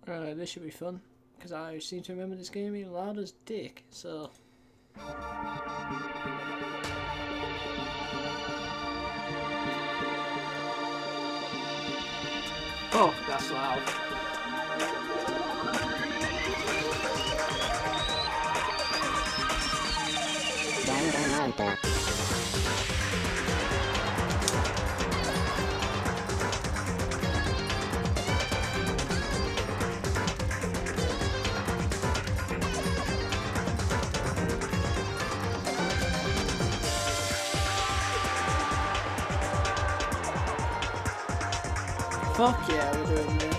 This should be fun, because I seem to remember this game being loud as dick, so... Oh, that's loud. Fuck yeah, we're doing this.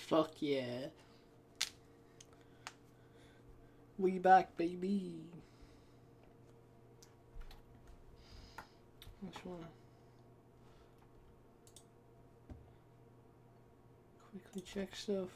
Fuck yeah. We back, baby. Just wanna quickly check stuff.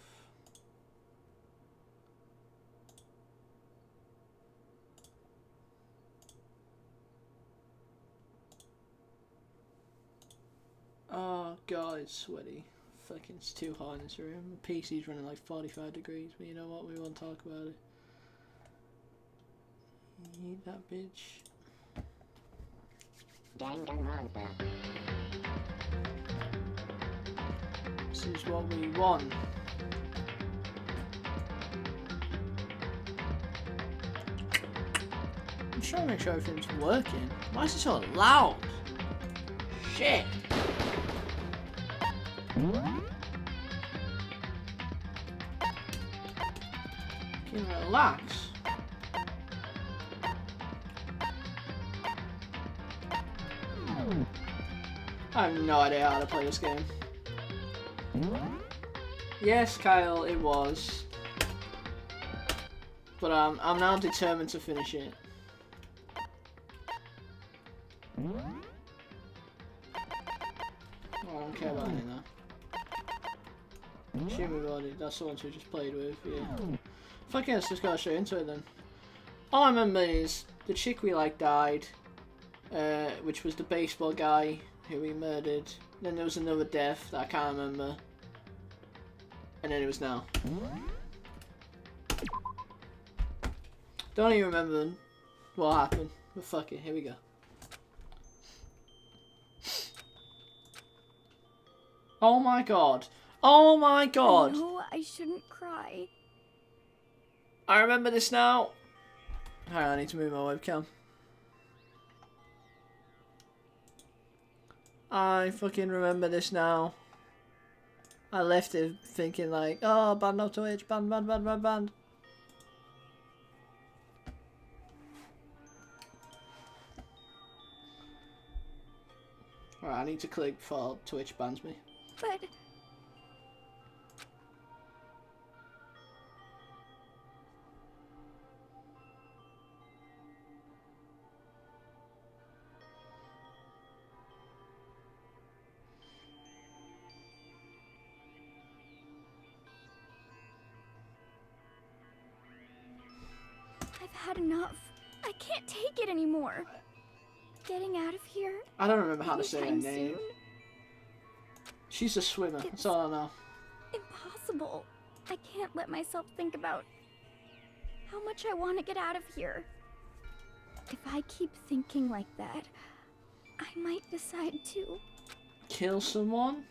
Oh god, it's sweaty. Fucking, it's too hot in this room. The PC's running like 45 degrees, but you know what? We won't talk about it. Eat that bitch. This is what we want. I'm trying to make sure everything's working. Why is it so loud? Shit. Can you relax? I have no idea how to play this game. Yes, Kyle, it was. But I'm now determined to finish it. I don't care about any of that. Assume we've already, that's the ones we just played with, yeah. Fuck yeah, let's just go straight into it then. All I remember is the chick we like died, which was the baseball guy who we murdered. Then there was another death that I can't remember. And then it was now. Don't even remember what happened, but fuck it, here we go. Oh my god. Oh my god! No, I shouldn't cry. I remember this now. Hang on, I need to move my webcam. I fucking remember this now. I left it thinking like, oh, ban no Twitch, ban. Alright, I need to click before Twitch bans me. But... I've had enough. I can't take it anymore. Getting out of here. I don't remember how to say her anytime name. soon. She's a swimmer, that's all I know. Impossible. I can't let myself think about how much I want to get out of here. If I keep thinking like that, I might decide to... Kill someone?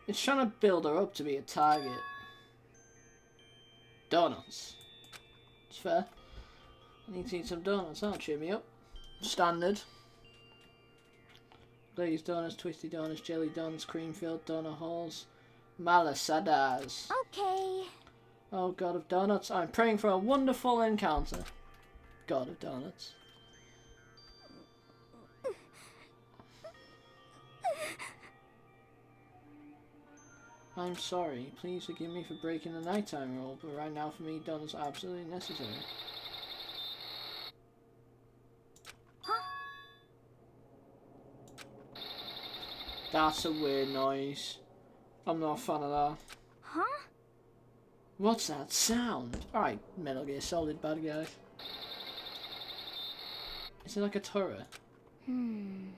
It's trying to build her up to be a target. Donuts. It's fair. Need to eat some donuts, that'll cheer me up. Standard. Glazed donuts, twisty donuts, jelly donuts, cream filled donut holes, malasadas. Okay. Oh, God of Donuts, I'm praying for a wonderful encounter. God of Donuts. I'm sorry. Please forgive me for breaking the nighttime rule, but right now for me, donuts are absolutely necessary. Huh? That's a weird noise. I'm not a fan of that. Huh? What's that sound? Alright, Metal Gear Solid bad guys. Is it like a turret?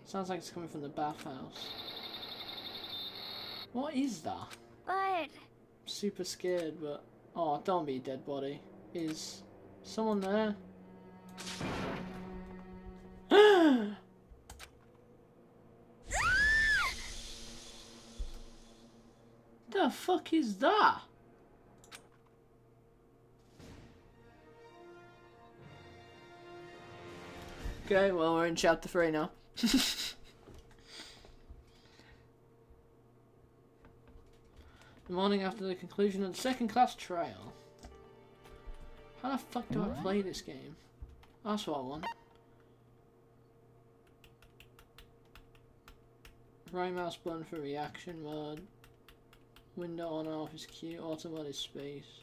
Sounds like it's coming from the bathhouse. What is that? But... Super scared, but... Oh, don't be a dead body. Is someone there? The fuck is that? Okay, well, we're in chapter 3 now. The morning after the conclusion of the second class trial. How the fuck do I play this game? That's what I want. Right mouse button for reaction mode. Window on and off is Q. Auto mode is space.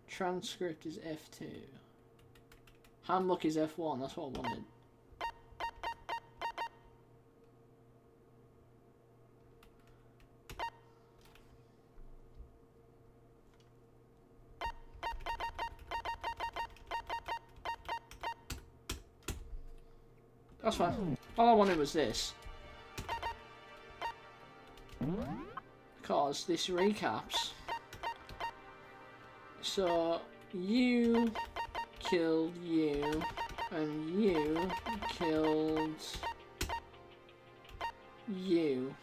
Transcript is F2. Handbook is F1. That's what I wanted. That's fine. All I wanted was this. Because this recaps. So, you killed you, and you killed you.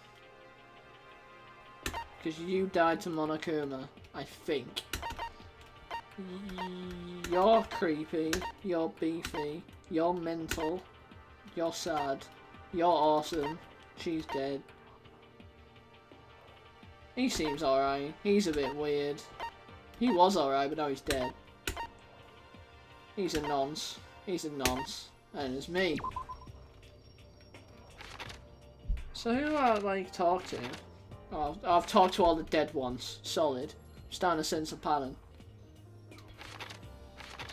Because you died to Monokuma, I think. You're creepy, you're beefy, you're mental. You're sad. You're awesome. She's dead. He seems alright. He's a bit weird. He was alright, but now he's dead. He's a nonce. He's a nonce. And it's me. So who do I, like, talk to? Oh, I've talked to all the dead ones. Solid. I'm starting to sense a pattern.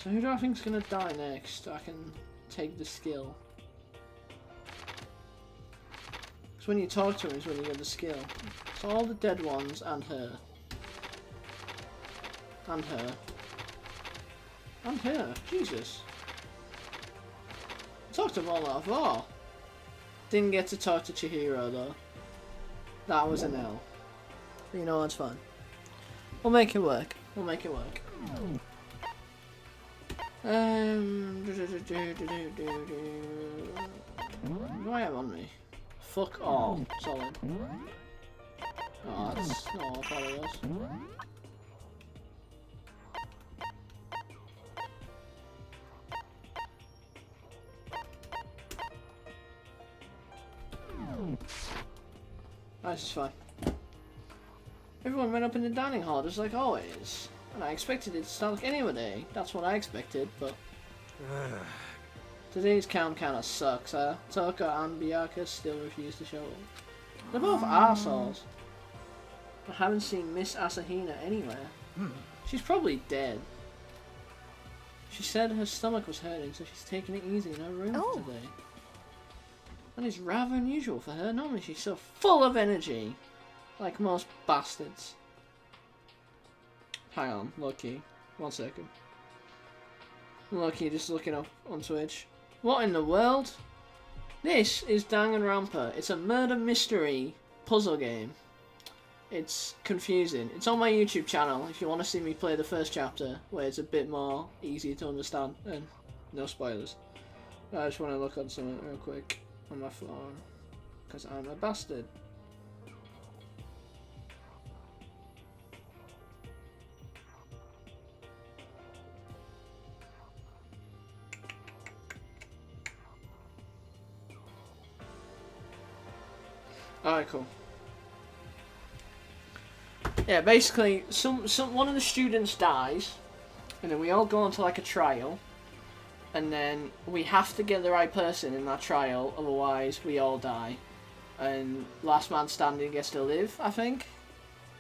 So who do I think's gonna die next? I can take the skill. When you talk to him is when you get the skill. So all the dead ones and her. And her. And her. Jesus. I talked to them all that far. Didn't get to talk to Chihiro though. That was an L. But you know, that's fine. We'll make it work. We'll make it work. What do I have on me? Fuck all. Solid. Oh, that's not what I thought it was. This is fine. Everyone went up in the dining hall just like always. And I expected it to start like any other day. That's what I expected, but... Today's count kinda sucks, huh? Toka and Byakuya still refuse to show up. They're both arseholes. I haven't seen Miss Asahina anywhere. She's probably dead. She said her stomach was hurting, so she's taking it easy in her room today. That is rather unusual for her. Normally she's so full of energy. Like most bastards. Hang on, Lucky. 1 second. Lucky just looking up on Twitch. What in the world? This is Danganronpa. It's a murder mystery puzzle game. It's confusing. It's on my YouTube channel if you want to see me play the first chapter, where it's a bit more easy to understand. And no spoilers. I just want to look on something real quick on my phone. Because I'm a bastard. Alright, cool. Yeah, basically, one of the students dies, and then we all go into like a trial, and then we have to get the right person in that trial, otherwise we all die. And last man standing gets to live, I think.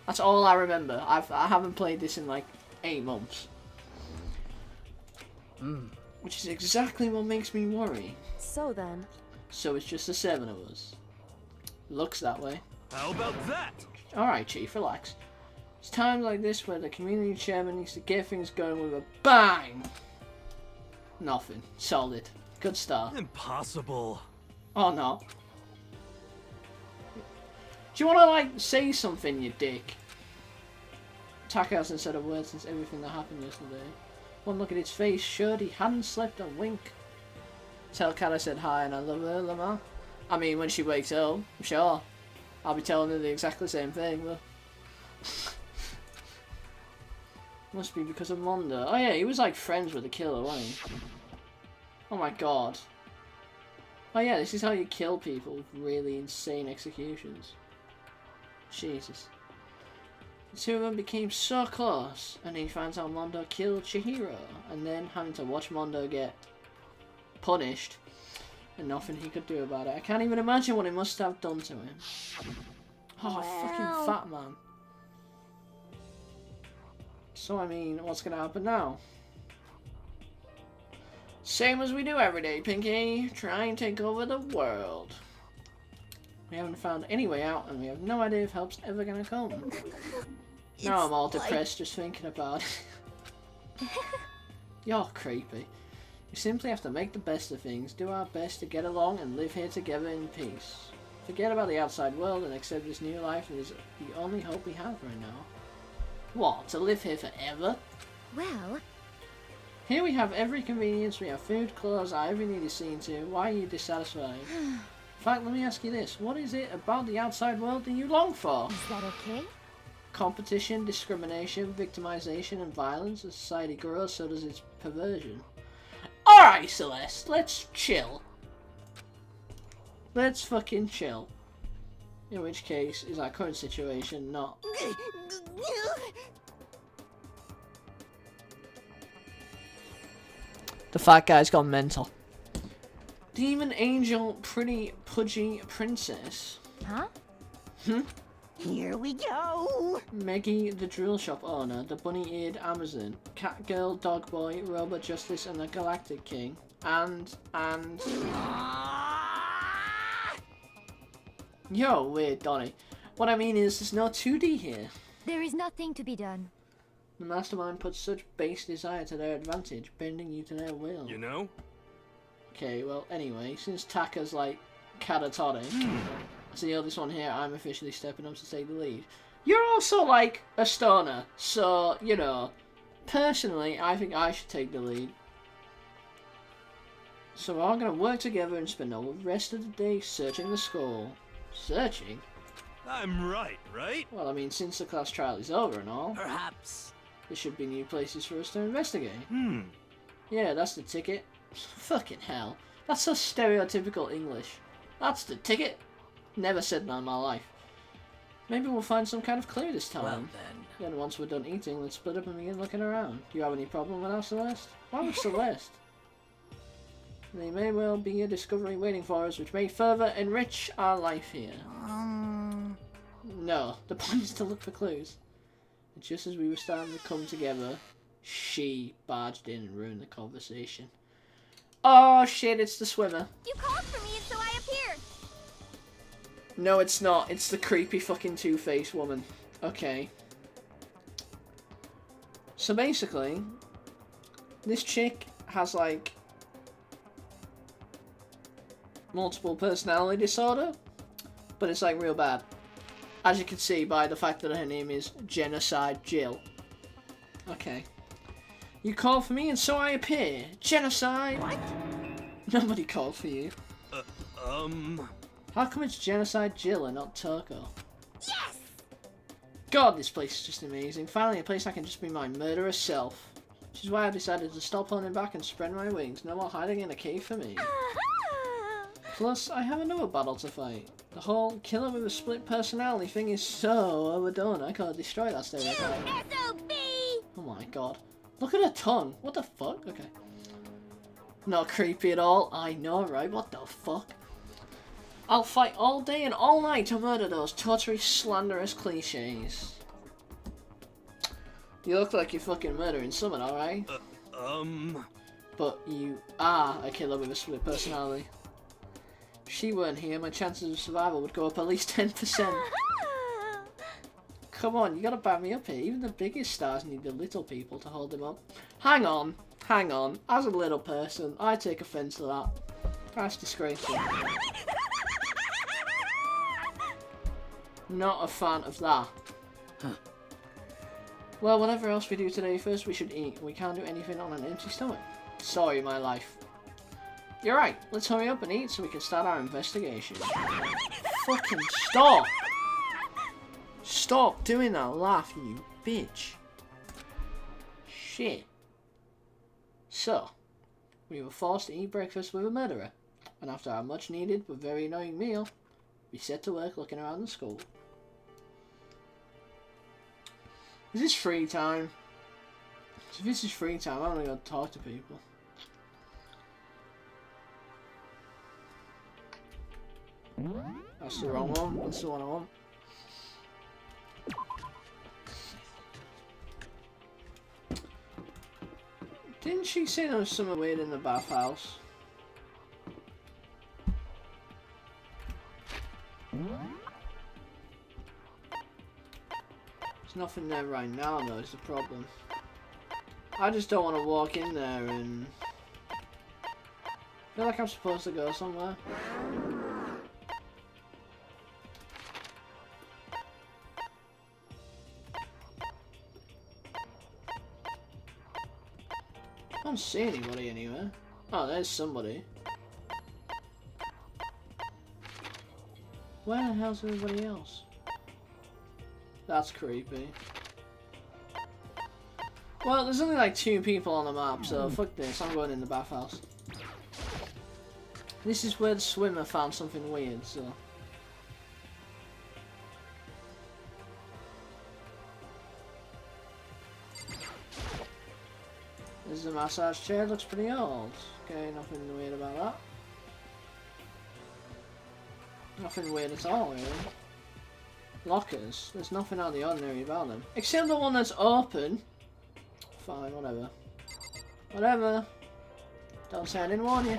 That's all I remember. I haven't played this in like 8 months. Which is exactly what makes me worry. So then. So it's just the 7 of us. Looks that way. How about that? Alright, Chief, relax. It's times like this where the community chairman needs to get things going with a bang. Nothing. Solid. Good start. Impossible. Oh no. Do you want to, like, say something, you dick? Taka hasn't said a word since everything that happened yesterday. One look at his face showed he hadn't slept a wink. Tell Kat I said hi and I love her, Lamar. I mean, when she wakes up, I'm sure. I'll be telling her the exactly same thing, but... Must be because of Mondo. Oh yeah, he was like friends with the killer, wasn't he? Oh my god. Oh yeah, this is how you kill people with really insane executions. Jesus. The two of them became so close, and he finds out Mondo killed Chihiro, and then having to watch Mondo get punished, and nothing he could do about it. I can't even imagine what it must have done to him. Oh, fucking fat man. So, I mean, what's gonna happen now? Same as we do every day, Pinky. Try and take over the world. We haven't found any way out, and we have no idea if help's ever gonna come. Now I'm all depressed just thinking about it. You're creepy. We simply have to make the best of things, do our best to get along, and live here together in peace. Forget about the outside world and accept this new life is the only hope we have right now. What, to live here forever? Well... Here we have every convenience, we have food, clothes, every need is seen to. Why are you dissatisfied? In fact, let me ask you this. What is it about the outside world that you long for? Is that okay? Competition, discrimination, victimization, and violence. As society grows, so does its perversion. Alright, Celeste, let's chill. Let's fucking chill. In which case, is our current situation not... The fat guy's gone mental. Demon Angel, pretty pudgy princess. Huh? Here we go! Meggie, the drill shop owner, the bunny-eared Amazon, cat girl, dog boy, robot justice, and the galactic king. And... You're weird, Donnie. What I mean is, there's no 2D here. There is nothing to be done. The mastermind puts such base desire to their advantage, bending you to their will. You know? Okay, well, anyway, since Taka's, like, catatonic, as the oldest one here, I'm officially stepping up to take the lead. You're also, like, a stoner, so, you know, personally, I think I should take the lead. So we're all going to work together and spend the rest of the day searching the school. Searching? I'm right? Well, I mean, since the class trial is over and all, Perhaps. there should be new places for us to investigate. Hmm. Yeah, that's the ticket. Fucking hell. That's so stereotypical English. That's the ticket. Never said that in my life. Maybe we'll find some kind of clue this time. Well Then once we're done eating, let's split up and begin looking around. Do you have any problem with our Celeste? Why would Celeste? There may well be a discovery waiting for us, which may further enrich our life here. No, the point is to look for clues. And just as we were starting to come together, she barged in and ruined the conversation. Oh shit, it's the swimmer. You called for me and so I appeared. No, it's not. It's the creepy fucking two-faced woman. Okay. So basically, this chick has like multiple personality disorder, but it's like real bad. As you can see by the fact that her name is Genocide Jill. Okay. You called for me and so I appear. Genocide! What? Nobody called for you. How come it's Genocide Jill and not Toko? Yes! God, this place is just amazing. Finally a place I can just be my murderous self. Which is why I decided to stop holding back and spread my wings. No more hiding in a cave for me. Plus, I have another battle to fight. The whole killer with a split personality thing is so overdone. I can't destroy that stereotype. SOB! Oh my god. Look at her tongue. What the fuck? Okay. Not creepy at all. I know, right? What the fuck? I'll fight all day and all night to murder those totally slanderous cliches. You look like you're fucking murdering someone, alright? But you are a killer with a split personality. If she weren't here, my chances of survival would go up at least 10%. Come on, you gotta back me up here. Even the biggest stars need the little people to hold them up. Hang on. As a little person, I take offense to that. That's disgraceful. Not a fan of that. Well, whatever else we do today, first we should eat. We can't do anything on an empty stomach. Sorry, my life. You're right. Let's hurry up and eat so we can start our investigation. Fucking stop! Stop doing that laugh, you bitch. Shit. So, we were forced to eat breakfast with a murderer. And after our much needed but very annoying meal, we set to work looking around the school. Is this free time? If this is free time, I'm gonna go talk to people. That's the wrong one. That's the one I want. Didn't she say there was something weird in the bathhouse? There's nothing there right now, though, is the problem. I just don't want to walk in there and... I feel like I'm supposed to go somewhere. I don't see anybody anywhere. Oh, there's somebody. Where the hell's everybody else? That's creepy. Well, there's only like 2 people on the map, so fuck this. I'm going in the bathhouse. This is where the swimmer found something weird, so... This is a massage chair, looks pretty old. Okay, nothing weird about that. Nothing weird at all, really. Lockers, there's nothing out of the ordinary about them. Except the one that's open. Fine, whatever. Whatever. Don't say I didn't warn you.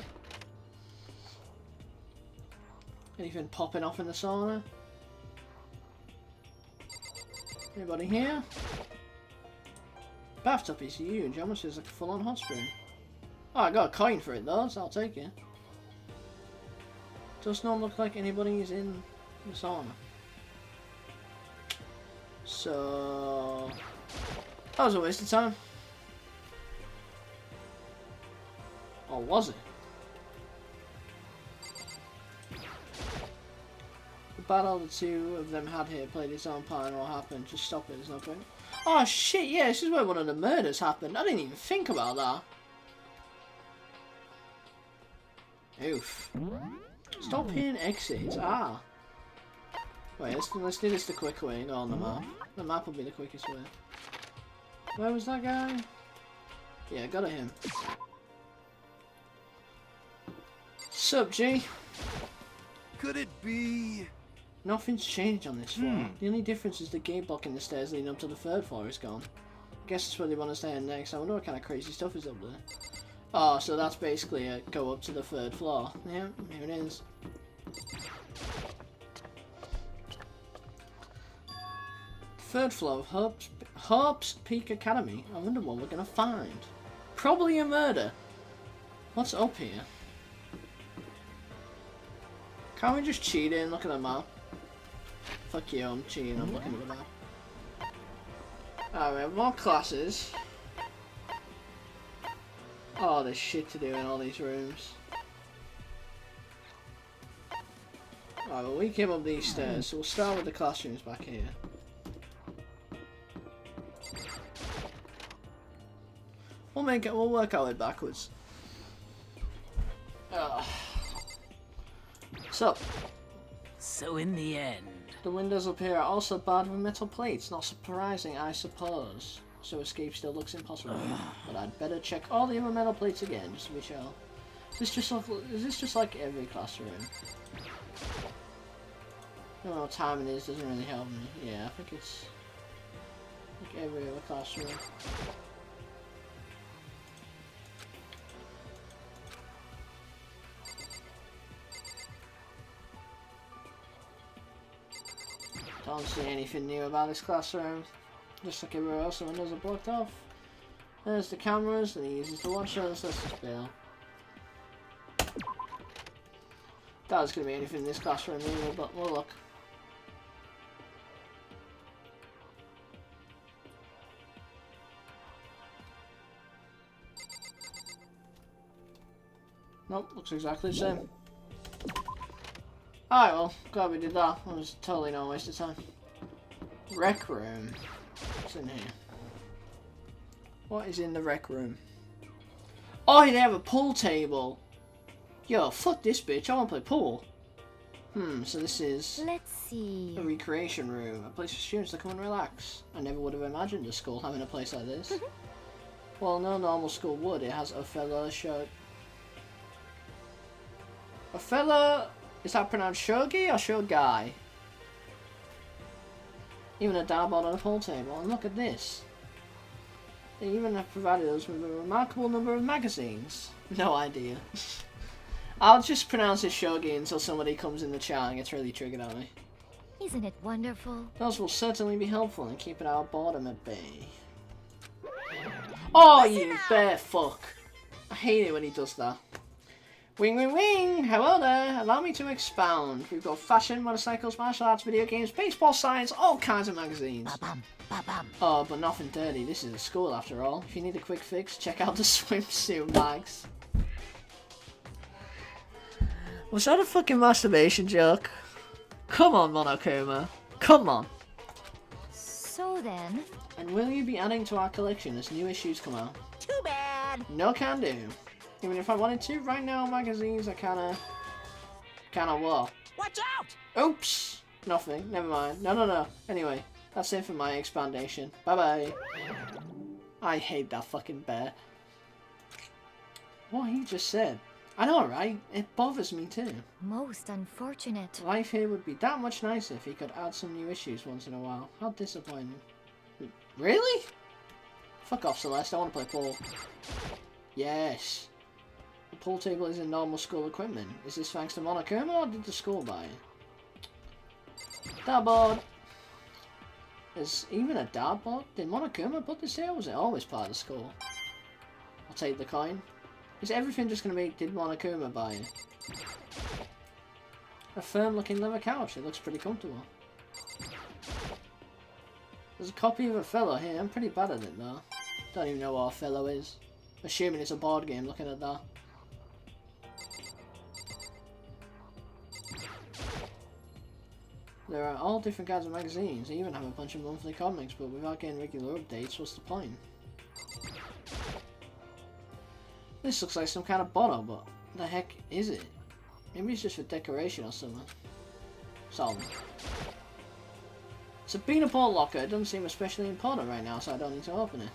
Anything popping off in the sauna? Anybody here? Bathtub is huge. How much is like a full-on hot spring? Oh, I got a coin for it though, so I'll take it. Does not look like anybody is in the sauna. So... that was a waste of time. Or was it? The battle the 2 of them had here played its own part in what happened. Just stop it, there's no point. Oh shit, yeah, this is where one of the murders happened. I didn't even think about that. Oof. Stop hitting exits. Ah. Wait, let's do this the quick way and go on the map. The map will be the quickest way. Where was that guy? Yeah, got him. Sup, G? Could it be? Nothing's changed on this floor. The only difference is the gate blocking the stairs leading up to the 3rd floor is gone. I guess that's where they want us to head next. I wonder what kind of crazy stuff is up there. Oh, so that's basically a go up to the 3rd floor. Yeah, here it is. Third floor of Hope's Peak Academy. I wonder what we're gonna find. Probably a murder. What's up here? Can't we just cheat in? Look at the map. Fuck you, I'm cheating. I'm looking at the map. Alright, we have more classes. Oh, there's shit to do in all these rooms. Alright, well, we came up these stairs, so we'll start with the classrooms back here. We'll work our way backwards. So, So in the end, the windows up here are also barred with metal plates. Not surprising, I suppose. So escape still looks impossible. But I'd better check all the other metal plates again, just to be sure. Is this just like every classroom? I don't know what time it is, doesn't really help me. Yeah, I think it's like every other classroom. Don't see anything new about this classroom. Just like everywhere else, the windows are blocked off. There's the cameras that he uses to watch us. Let's just bail. Doubt there's going to be anything in this classroom either, but we'll look. Nope, looks exactly the same. Alright, well, glad we did that. That was totally no waste of time. Rec room. What's in here? What is in the rec room? Oh, they have a pool table. Yo, fuck this bitch. I want to play pool. So this is Let's see. a recreation room. A place for students to come and relax. I never would have imagined a school having a place like this. Well, no normal school would. It has a fella show. A fella... Is that pronounced shogi or shogai? Even a dartboard on a pool table. And look at this. They even have provided us with a remarkable number of magazines. No idea. I'll just pronounce it shogi until somebody comes in the chat and gets really triggered at me. Isn't it wonderful? Those will certainly be helpful in keeping our boredom at bay. Oh, you bear fuck. I hate it when he does that. Wing, wing, wing! Hello there! Allow me to expound. We've got fashion, motorcycles, martial arts, video games, baseball, science, all kinds of magazines. Ba-bum, ba-bum. Oh, but nothing dirty. This is a school after all. If you need a quick fix, check out the swimsuit mags. Was that a fucking masturbation joke? Come on, Monokuma. Come on. So then, And will you be adding to our collection as new issues come out? Too bad. No can do. Even if I wanted to, right now magazines are kinda what? Watch out! Oops! Nothing. Never mind. No. Anyway, that's it for my expandation. Bye-bye. I hate that fucking bear. What he just said. I know, right? It bothers me too. most unfortunate. Life here would be that much nicer if he could add some new issues once in a while. How disappointing. Really? Fuck off, Celeste. I want to play pool. Yes. The pool table is in normal school equipment. Is this thanks to Monokuma or did the school buy it? Dartboard. There's even a dartboard? Did Monokuma put this here or was it always part of the school? I'll take the coin. Is everything just going to be, did Monokuma buy it? A firm looking leather couch. It looks pretty comfortable. There's a copy of Othello here. I'm pretty bad at it though. Don't even know what Othello is. Assuming it's a board game looking at that. There are all different kinds of magazines. They even have a bunch of monthly comics, but without getting regular updates, what's the point? This looks like some kind of bottle, but the heck is it? Maybe it's just for decoration or something. Solid. It's a peanut ball locker. It doesn't seem especially important right now, so I don't need to open it.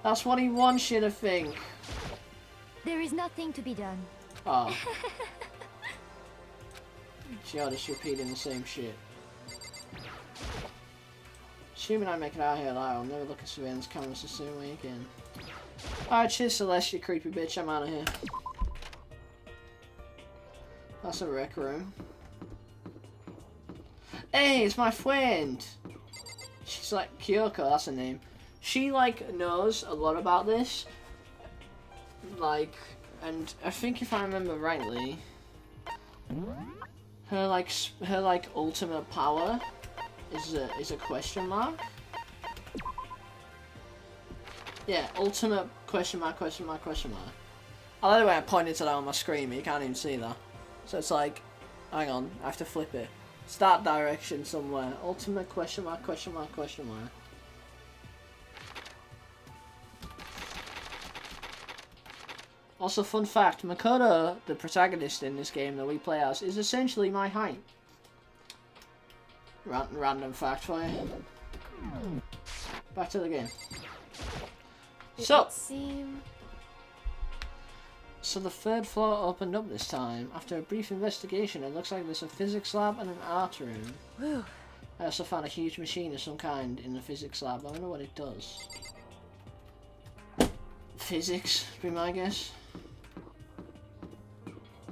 That's what he wants you to think. There is nothing to be done. Oh. You're just repeating the same shit. Assuming I make it out here alive, I'll never look at surveillance cameras the same way again. Alright, cheers Celeste, you creepy bitch, I'm out of here. That's a rec room. Hey, it's my friend! She's like, Kyoko, that's her name. She, like, knows a lot about this. Like, and I think if I remember rightly, her ultimate power is a question mark. Yeah, ultimate question mark, question mark, question mark. I like the way I pointed to that on my screen, but you can't even see that. So it's like, hang on, I have to flip it. Start direction somewhere. Ultimate question mark, question mark, question mark. Also, fun fact, Makoto, the protagonist in this game that we play as, is essentially my height. Random fact for you. Back to the game. So the third floor opened up this time. After a brief investigation, it looks like there's a physics lab and an art room. Whew. I also found a huge machine of some kind in the physics lab. I wonder what it does. Physics, be my guess.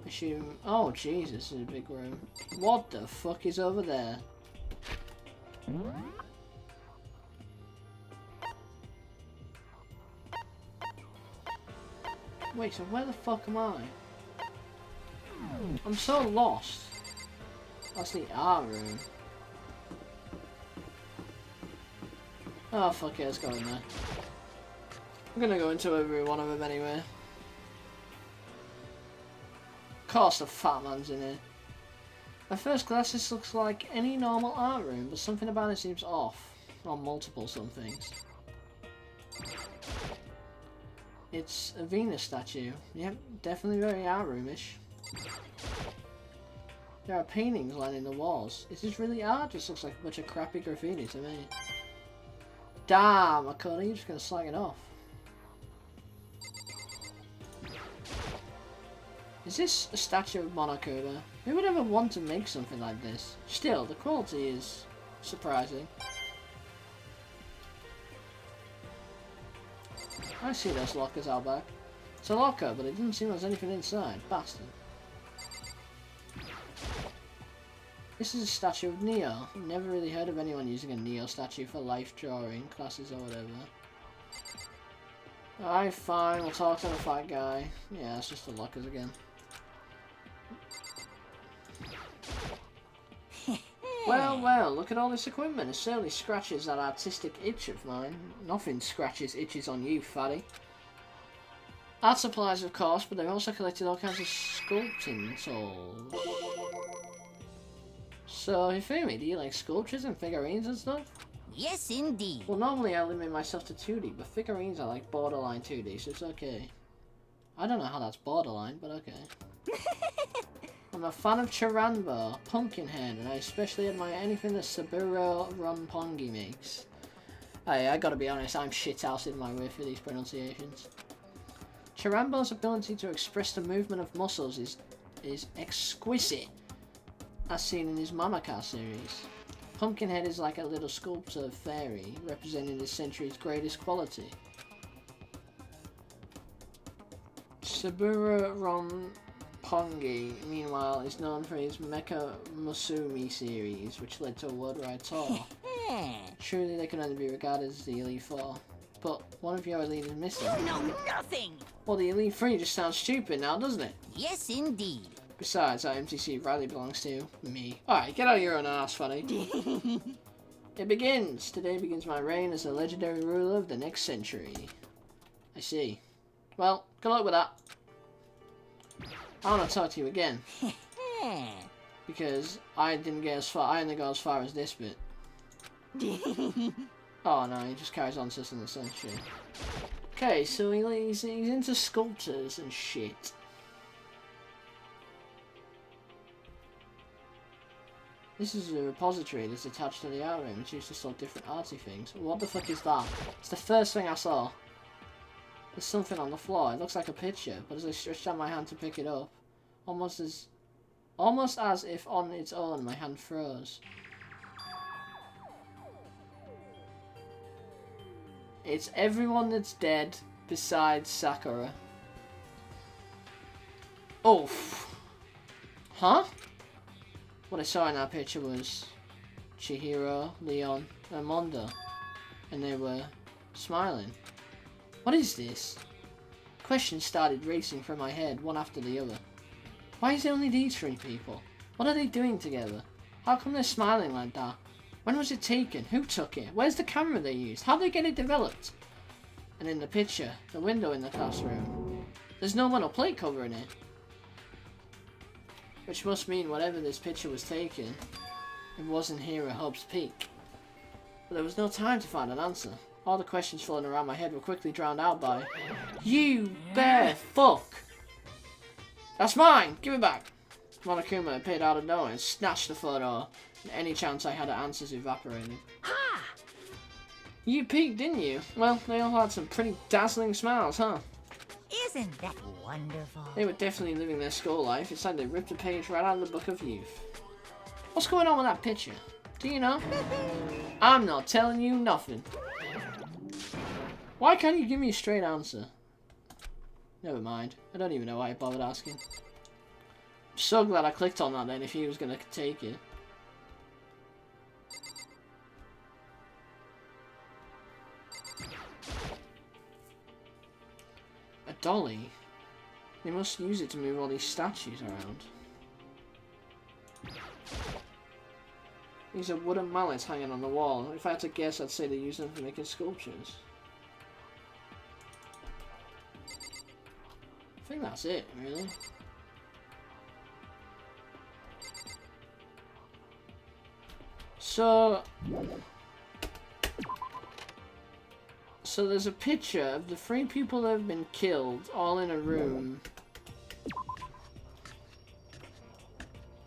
Assume. Oh, Jesus, this is a big room. What the fuck is over there? Wait, so where the fuck am I? I'm so lost. That's the art room. Oh fuck it, let's go in there. I'm gonna go into every one of them anyway. Of course the fat man's in here. At first glance this looks like any normal art room, but something about it seems off. On multiple some things. It's a Venus statue. Yep, definitely very art roomish. There are paintings lining the walls. Is this really art? Just looks like a bunch of crappy graffiti to me. Damn, Makoto, you're just gonna slag it off. Is this a statue of Monokuma? Who would ever want to make something like this? Still, the quality is surprising. I see those lockers out back. It's a locker, but it doesn't seem there's anything inside. Bastard. This is a statue of Neo. Never really heard of anyone using a Neo statue for life drawing classes or whatever. Alright, fine. We'll talk to the fat guy. Yeah, it's just the lockers again. Well, well, look at all this equipment. It certainly scratches that artistic itch of mine. Nothing scratches itches on you, fatty. Art supplies, of course, but they've also collected all kinds of sculpting tools. So, Hifumi, do you like sculptures and figurines and stuff? Yes, indeed. Well, normally I limit myself to 2D, but figurines are like borderline 2D, so it's okay. I don't know how that's borderline, but okay. I'm a fan of Chiranbo, Pumpkinhead, and I especially admire anything that Saburo Ronpongi makes. Hey, I gotta be honest, I'm shithousing my way through these pronunciations. Chirambo's ability to express the movement of muscles is exquisite, as seen in his Mamaka series. Pumpkinhead is like a little sculptor fairy, representing this century's greatest quality. Saburo Ronpongi, meanwhile, is known for his Mecha Musumi series, which led to a worldwide tour. Truly, they can only be regarded as the Elite Four. But one of your elite is missing. No, nothing! Well, the Elite Three just sounds stupid now, doesn't it? Yes, indeed. Besides, that MTC rightly belongs to me. Alright, get out of your own ass, funny. It begins! Today begins my reign as the legendary ruler of the next century. I see. Well, good luck with that. I want to talk to you again. Because I didn't get as far, I only got as far as this bit. Oh no, he just carries on to us in the century. Okay, so he's into sculptors and shit. This is a repository that's attached to the art room. It's used to store different arty things. What the fuck is that? It's the first thing I saw. There's something on the floor. It looks like a picture, but as I stretched out my hand to pick it up, almost as if on its own my hand froze. It's everyone that's dead besides Sakura. Oh. Huh? What I saw in that picture was Chihiro, Leon, and Mondo. And they were smiling. What is this? Questions started racing through my head, one after the other. Why is it only these three people? What are they doing together? How come they're smiling like that? When was it taken? Who took it? Where's the camera they used? How'd they get it developed? And in the picture, the window in the classroom, there's no metal plate covering it. Which must mean whatever this picture was taken, it wasn't here at Hobbs Peak. But there was no time to find an answer. All the questions floating around my head were quickly drowned out by, "You bear fuck! That's mine! Give it back!" Monokuma appeared out of nowhere and snatched the photo, and any chance I had at answers evaporated. Ha! You peeked, didn't you? Well, they all had some pretty dazzling smiles, huh? Isn't that wonderful? They were definitely living their school life. It's like they ripped a page right out of the Book of Youth. What's going on with that picture? Do you know? I'm not telling you nothing. Why can't you give me a straight answer? Never mind. I don't even know why I bothered asking. I'm so glad I clicked on that then if he was going to take it. A dolly? They must use it to move all these statues around. These are wooden mallets hanging on the wall. If I had to guess, I'd say they use them for making sculptures. I think that's it, really. So there's a picture of the 3 people that have been killed, all in a room.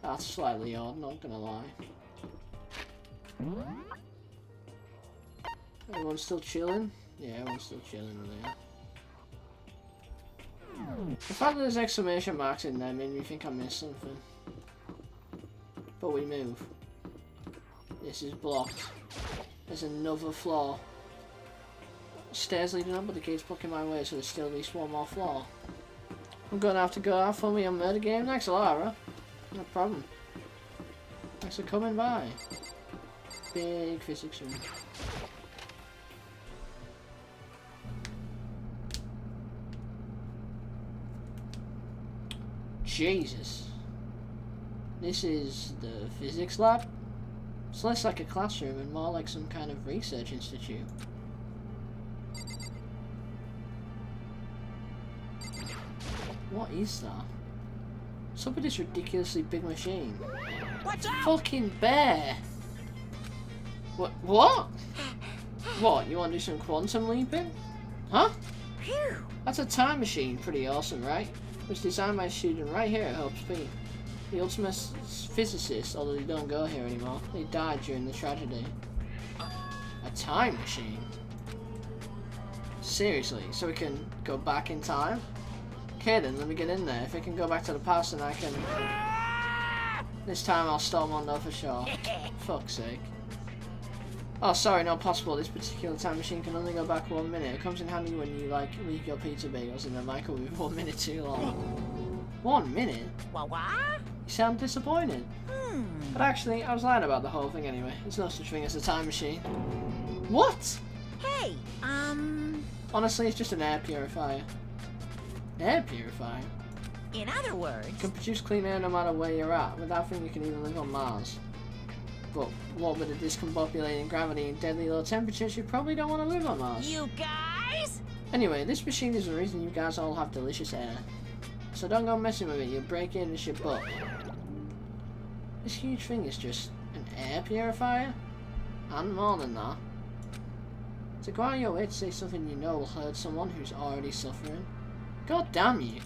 That's slightly odd, not gonna lie. Everyone's still chilling? Yeah, everyone's still chilling in there. The fact that there's exclamation marks in there made me think I missed something. But we move. This is blocked. There's another floor. Stairs leading up, but the gate's blocking my way, so there's still at least one more floor. I'm gonna have to go out for me a murder game. Thanks a lot, Lara. No problem. Thanks for coming by. Big physics room. Jesus. This is the physics lab? It's less like a classroom and more like some kind of research institute. What is that? What's up with this ridiculously big machine? Watch out! Fucking bear! What? What, you want to do some quantum leaping? Huh? Phew! That's a time machine, pretty awesome, right? It was designed by a student right here at Hope Speed. The ultimate physicist, although they don't go here anymore. They died during the tragedy. A time machine? Seriously, so we can go back in time? Okay then, let me get in there. If I can go back to the past then I can... This time I'll storm on though for sure. Fuck's sake. Oh, sorry, not possible. This particular time machine can only go back 1 minute. It comes in handy when you, like, leave your pizza bagels in the microwave 1 minute too long. 1 minute? Wah? You sound disappointed. But actually, I was lying about the whole thing anyway. There's no such thing as a time machine. What? Hey, Honestly, it's just an air purifier. Air purifier? in other words... Can produce clean air no matter where you're at. With that thing, you can even live on Mars. But what with the discombobulating gravity and deadly low temperatures, you probably don't want to live on Mars. You guys? Anyway, this machine is the reason you guys all have delicious air. So don't go messing with it, you'll break it into your butt. This huge thing is just an air purifier? And more than that. To go out of your way to say something you know will hurt someone who's already suffering. God damn you.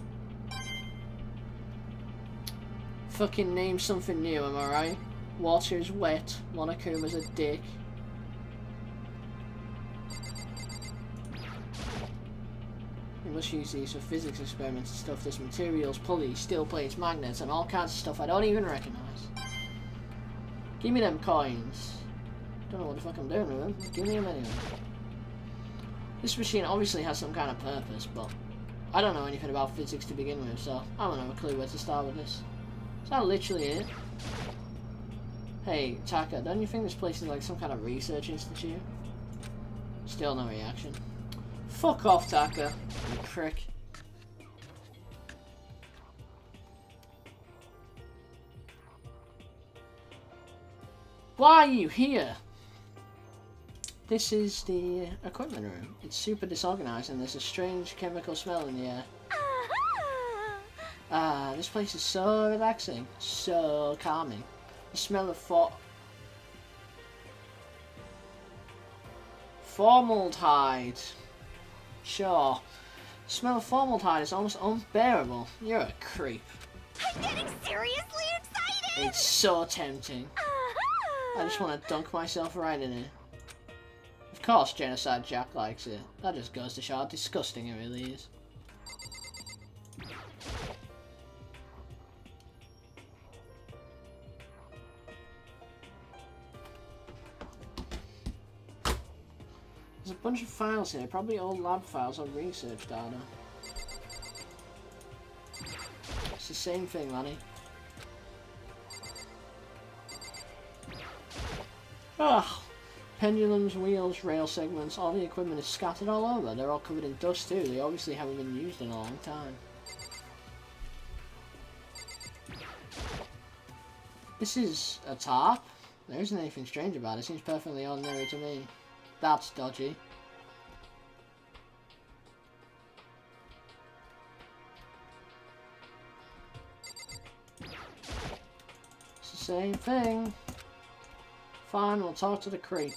Fucking name something new, am I right? Water's wet, Monokuma's a dick. We must use these for physics experiments and stuff. There's materials, pulleys, steel plates, magnets, and all kinds of stuff I don't even recognize. Give me them coins. Don't know what the fuck I'm doing with them. Give me them anyway. This machine obviously has some kind of purpose, but I don't know anything about physics to begin with, so I don't have a clue where to start with this. Is that literally it? Hey, Taka, don't you think this place is like some kind of research institute? Still no reaction. Fuck off, Taka, you prick. Why are you here? This is the equipment room. It's super disorganized and there's a strange chemical smell in the air. Ah, this place is so relaxing, so calming. The smell of Formaldehyde. Sure. The smell of formaldehyde is almost unbearable. You're a creep. I'm getting seriously excited! It's so tempting. I just want to dunk myself right in it. Of course Genocide Jack likes it. That just goes to show how disgusting it really is. There's a bunch of files here, probably old lab files or research data. It's the same thing, laddie. Ugh! Pendulums, wheels, rail segments, all the equipment is scattered all over. They're all covered in dust too. They obviously haven't been used in a long time. This is a tarp. There isn't anything strange about it. It seems perfectly ordinary to me. That's dodgy. It's the same thing. Fine, we'll talk to the creep.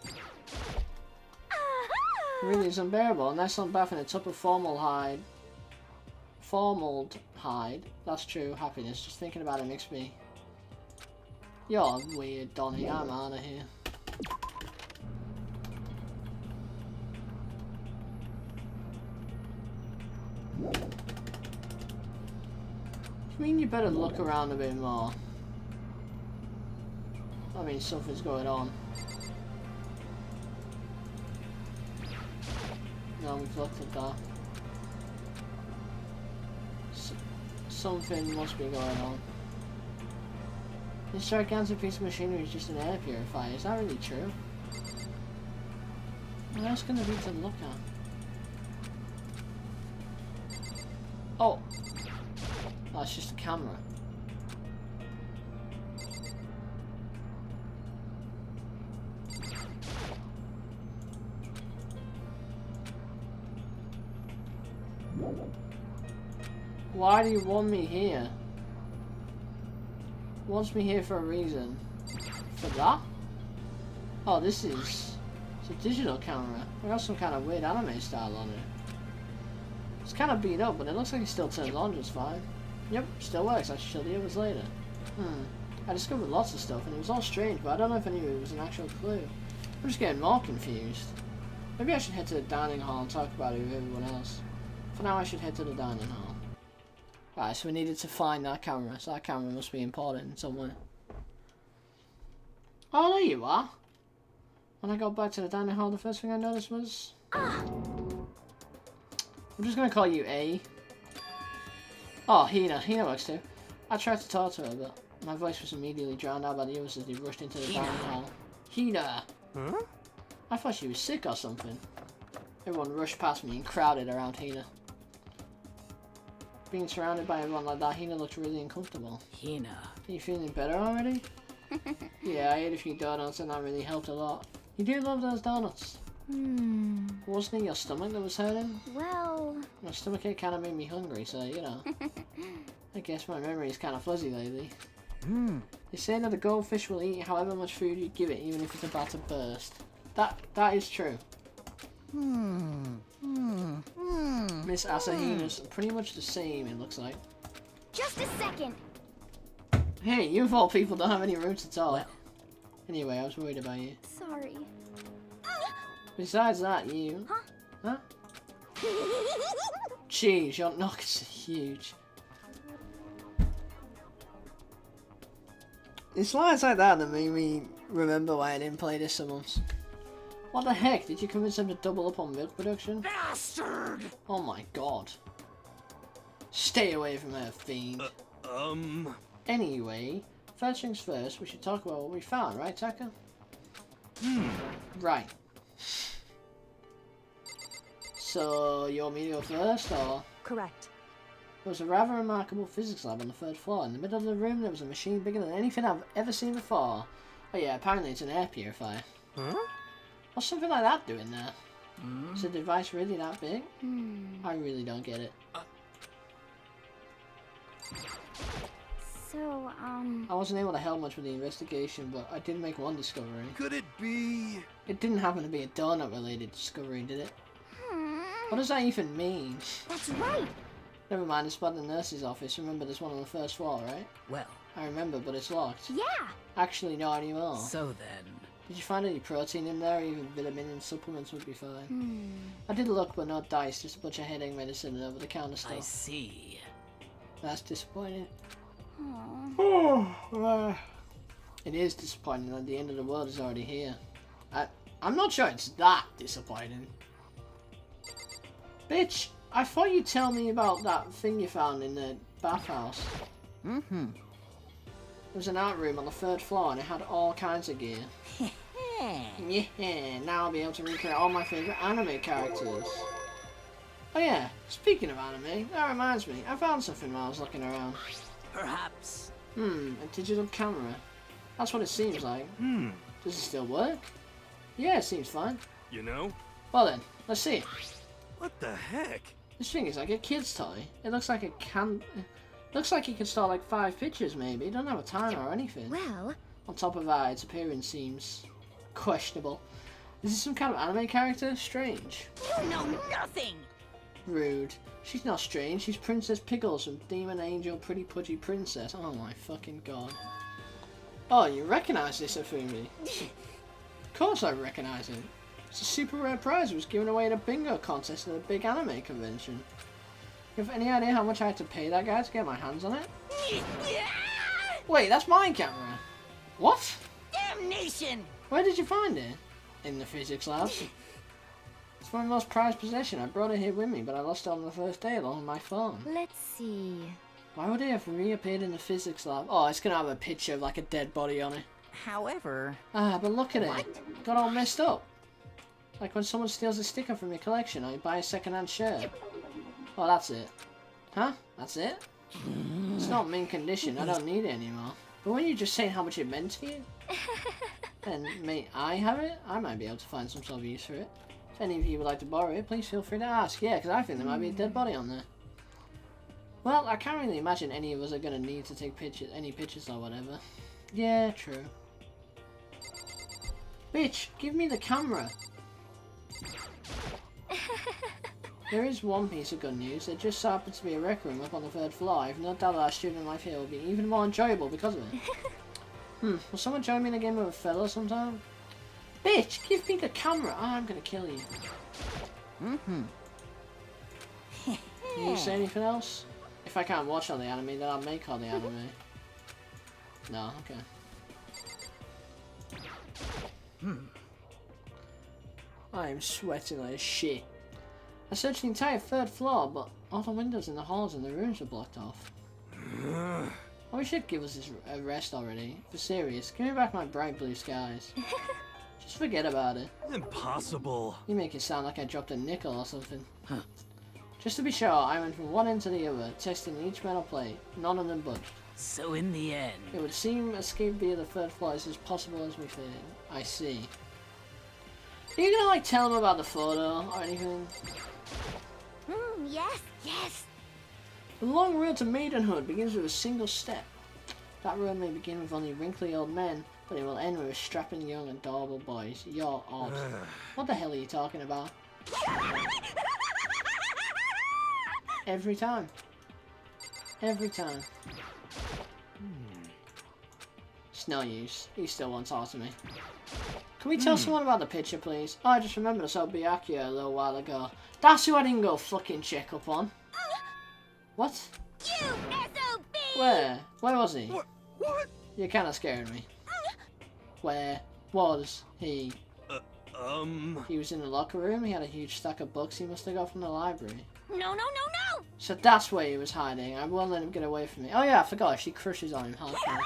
It really is unbearable. A nice long bath in a tub of formaldehyde. Formaldehyde. That's true. Happiness. Just thinking about it makes me... You're weird, Donnie. I'm out of here. I mean, you better look around a bit more. I mean, something's going on. No, we've looked at that. Something must be going on. This gigantic piece of machinery is just an air purifier. Is that really true? What else can there be to look at? Oh! Oh, it's just a camera. Why do you want me here? Wants me here for a reason. For that? Oh, this is... It's a digital camera. I got some kind of weird anime style on it. It's kind of beat up, but it looks like it still turns on just fine. Yep, still works. I should show the others later. I discovered lots of stuff, and it was all strange, but I don't know if any of it was an actual clue. I'm just getting more confused. Maybe I should head to the dining hall and talk about it with everyone else. For now, I should head to the dining hall. Right, so we needed to find that camera, so that camera must be important in some way. Oh, there you are! When I got back to the dining hall, the first thing I noticed was... I'm just gonna call you A. Oh, Hina. Hina works too. I tried to talk to her, but my voice was immediately drowned out by the others as they rushed into the dining hall. Hina! Huh? I thought she was sick or something. Everyone rushed past me and crowded around Hina. Being surrounded by everyone like that, Hina looked really uncomfortable. Hina. Are you feeling better already? Yeah, I ate a few donuts and that really helped a lot. You do love those donuts. Wasn't it your stomach that was hurting? Well... My stomachache kind of made me hungry, so, you know. I guess my memory is kind of fuzzy lately. They say that a goldfish will eat however much food you give it, even if it's about to burst. That is true. Miss Asahina's pretty much the same, it looks like. Just a second! Hey, you of all people don't have any roots at all. Well. Anyway, I was worried about you. Sorry. Besides that, you... Huh? Jeez, your knockers are huge. It's lines like that that made me remember why I didn't play this so much. What the heck? Did you convince them to double up on milk production? Bastard! Oh my god. Stay away from her, fiend. Anyway, first things first, we should talk about what we found, right, Taka? Right. So, you want me to go first, or? Correct. There was a rather remarkable physics lab on the 3rd floor. In the middle of the room, there was a machine bigger than anything I've ever seen before. Oh yeah, apparently it's an air purifier. Huh? What's something like that doing there? Is the device really that big? I really don't get it. So, I wasn't able to help much with the investigation, but I did make one discovery. Could it be? It didn't happen to be a donut-related discovery, did it? hmm, What does that even mean? that's right. Never mind, it's about the nurse's office. Remember, there's one on the first floor, right? Well, I remember, but it's locked. Yeah. Actually, not anymore. so then. Did you find any protein in there? Even vitamin and supplements would be fine. Hmm. I did look, but no dice. Just a bunch of headache medicine and over-the-counter I stuff. see. That's disappointing. Aw. It is disappointing that the end of the world is already here. I'm not sure it's that disappointing. Bitch, I thought you'd tell me about that thing you found in the bathhouse. Mm-hmm. There was an art room on the third floor and it had all kinds of gear. Yeah, now I'll be able to recreate all my favourite anime characters. Oh yeah, speaking of anime, that reminds me, I found something while I was looking around. Perhaps. A digital camera. That's what it seems like. Does it still work? Yeah, it seems fine. You know? Well then, let's see it. What the heck? This thing is like a kid's toy. It looks like it can... Looks like it can start like 5 pictures maybe. It doesn't have a timer or anything. Well, On top of that, its appearance seems questionable. Is this some kind of anime character? Strange. You know nothing. Rude. She's not strange. She's Princess Pickles from Demon Angel Pretty Pudgy Princess. Oh my fucking god. Oh, you recognize this, Afumi? Of course I recognize it. It's a super rare prize. It was given away at a bingo contest at a big anime convention. You have any idea how much I had to pay that guy to get my hands on it? Wait, that's my camera. What? Damnation! Where did you find it? In the physics lab. It's my most prized possession. I brought it here with me, but I lost it on the first day along with my phone. let's see. Why would it have reappeared in the physics lab? Oh, it's gonna have a picture of like a dead body on it. However, Ah, but look at it. Got all messed up. Like when someone steals a sticker from your collection or you buy a second-hand shirt. Oh, that's it. Huh? That's it? It's not mint condition. I don't need it anymore. But when you just saying how much it meant to you, then may I have it? I might be able to find some sort of use for it. If any of you would like to borrow it, please feel free to ask. Yeah, because I think there might be a dead body on there. Well, I can't really imagine any of us are going to need to take any pictures or whatever. Yeah, true. Bitch, give me the camera. There is one piece of good news. There just so happens to be a rec room up on the third floor. I have no doubt that our student life here will be even more enjoyable because of it. Will someone join me in a game of Othello sometime? Bitch, give me the camera. Oh, I'm gonna kill you. Can you say anything else? If I can't watch all the anime, then I'll make all the anime. No, okay. I am sweating like shit. I searched the entire third floor, but all the windows in the halls and the rooms are blocked off. I wish you'd give us a rest already. For serious, give me back my bright blue skies. Just forget about it. Impossible. You make it sound like I dropped a nickel or something. Just to be sure, I went from one end to the other, testing each metal plate. None of them budged. So in the end. It would seem escape via the third floor is as possible as we feared. I see. Are you gonna like tell them about the photo or anything? Yes, yes. The long road to maidenhood begins with a single step. That road may begin with only wrinkly old men, but it will end with strapping young adorable boys. You're odd. What the hell are you talking about? Every time. Every time. It's no use. He still won't talk to me. Can we tell someone about the picture, please? Oh, I just remembered I saw Byakuya a little while ago. That's who I didn't go fucking check up on. What? You SOB! Where? Where was he? What? You're kind of scaring me. Where was he? He was in the locker room. He had a huge stack of books he must have got from the library. No. So that's where he was hiding. I won't let him get away from me. Oh yeah, I forgot. She crushes on him hardcore.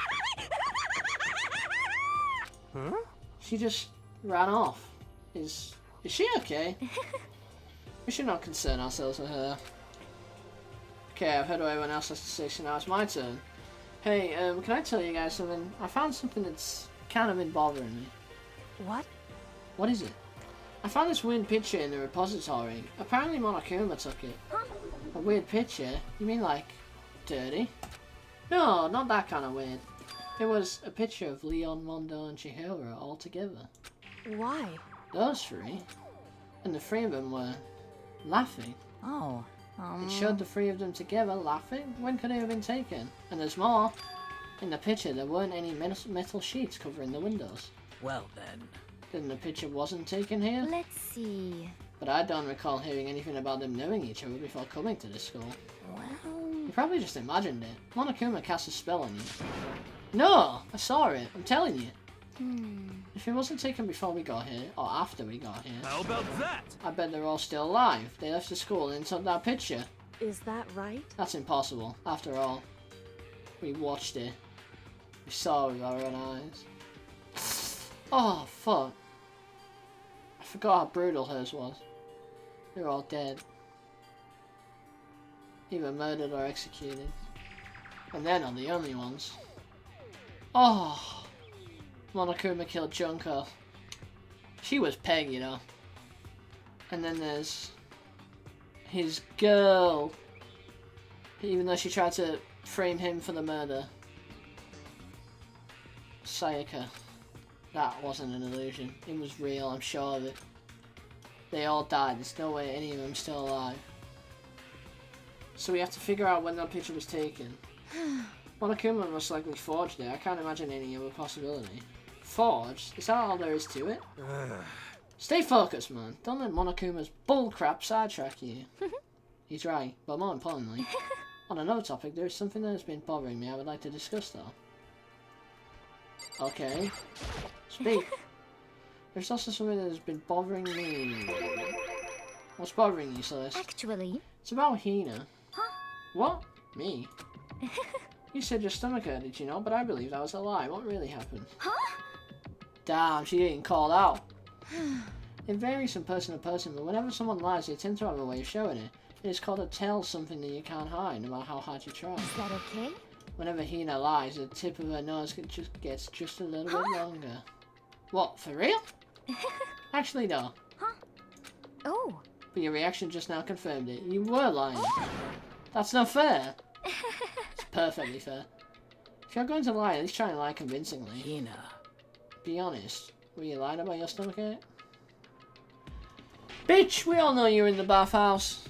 Huh? She just ran off. Is she okay? We should not concern ourselves with her. Okay, I've heard what everyone else has to say, so now it's my turn. Hey, can I tell you guys something? I found something that's kind of been bothering me. what? What is it? I found this weird picture in the repository. Apparently Monokuma took it. A weird picture? You mean like dirty? No, not that kind of weird. It was a picture of Leon, Mondo, and Chihiro all together. Why? Those three. And the three of them were laughing. Oh. It showed the three of them together laughing. When could they have been taken? And there's more. In the picture, there weren't any metal sheets covering the windows. Well then. Then the picture wasn't taken here? Let's see. But I don't recall hearing anything about them knowing each other before coming to this school. Well, You probably just imagined it. Monokuma cast a spell on you. No! I saw it. I'm telling you. If it wasn't taken before we got here, or after we got here, How about that? I bet they're all still alive. They left the school and took that picture. Is that right? That's impossible. After all, we watched it. We saw it with our own eyes. Oh, fuck. I forgot how brutal hers was. They're all dead. Either murdered or executed. And they're not the only ones. Oh! Monokuma killed Junko. She was Peg, you know. And then there's his girl. Even though she tried to frame him for the murder. Sayaka. That wasn't an illusion. It was real, I'm sure of it. They all died. There's no way any of them still alive. So we have to figure out when that picture was taken. Monokuma most likely forged it. I can't imagine any other possibility. Forged? Is that all there is to it? Stay focused, man. Don't let Monokuma's bullcrap sidetrack you. He's right, but more importantly, on another topic, there is something that has been bothering me I would like to discuss, though. Okay. Speak. There's also something that has been bothering me. What's bothering you, Celeste? actually, It's about Hina. What? Me? You said your stomach hurt, did you know? But I believe that was a lie. What really happened? Damn, she's getting called out. It varies from person to person, but whenever someone lies, they tend to have a way of showing it. It is called a tell, something that you can't hide, no matter how hard you try. is that okay? Whenever Hina lies, the tip of her nose gets just a little bit longer. What, for real? Actually, no. Oh, But your reaction just now confirmed it. You were lying. That's not fair. It's perfectly fair. If you're going to lie, at least try and lie convincingly. Hina. Be honest. Were you lying about your stomachache? Bitch, we all know you're in the bathhouse.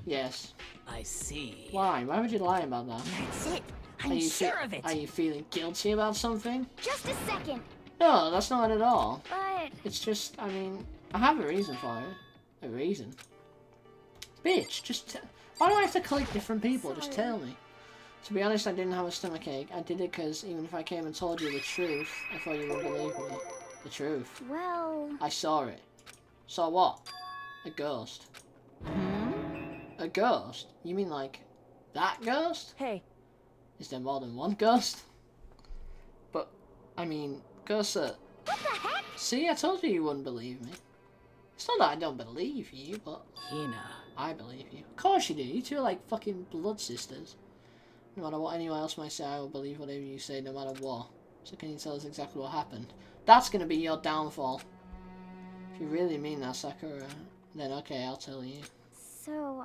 Yes. I see. Why? Why would you lie about that? That's it. Are I'm you sure of it. Are you feeling guilty about something? Just a second. No, that's not it at all. But It's just, I mean, I have a reason for it. A reason. Bitch, just why do I have to collect different people? Just Sorry. tell me. To be honest, I didn't have a stomachache. I did it because even if I came and told you the truth, I thought you would believe me. The truth. well, I saw it. Saw what? A ghost. A ghost? You mean like that ghost? Hey, Is there more than one ghost? But, I mean, ghosts are... what the heck? See, I told you you wouldn't believe me. It's not that I don't believe you, but Hina. I believe you. Of course you do. You two are like fucking blood sisters. No matter what anyone else might say, I will believe whatever you say, no matter what. So can you tell us exactly what happened? That's gonna be your downfall. If you really mean that, Sakura, then okay, I'll tell you. So,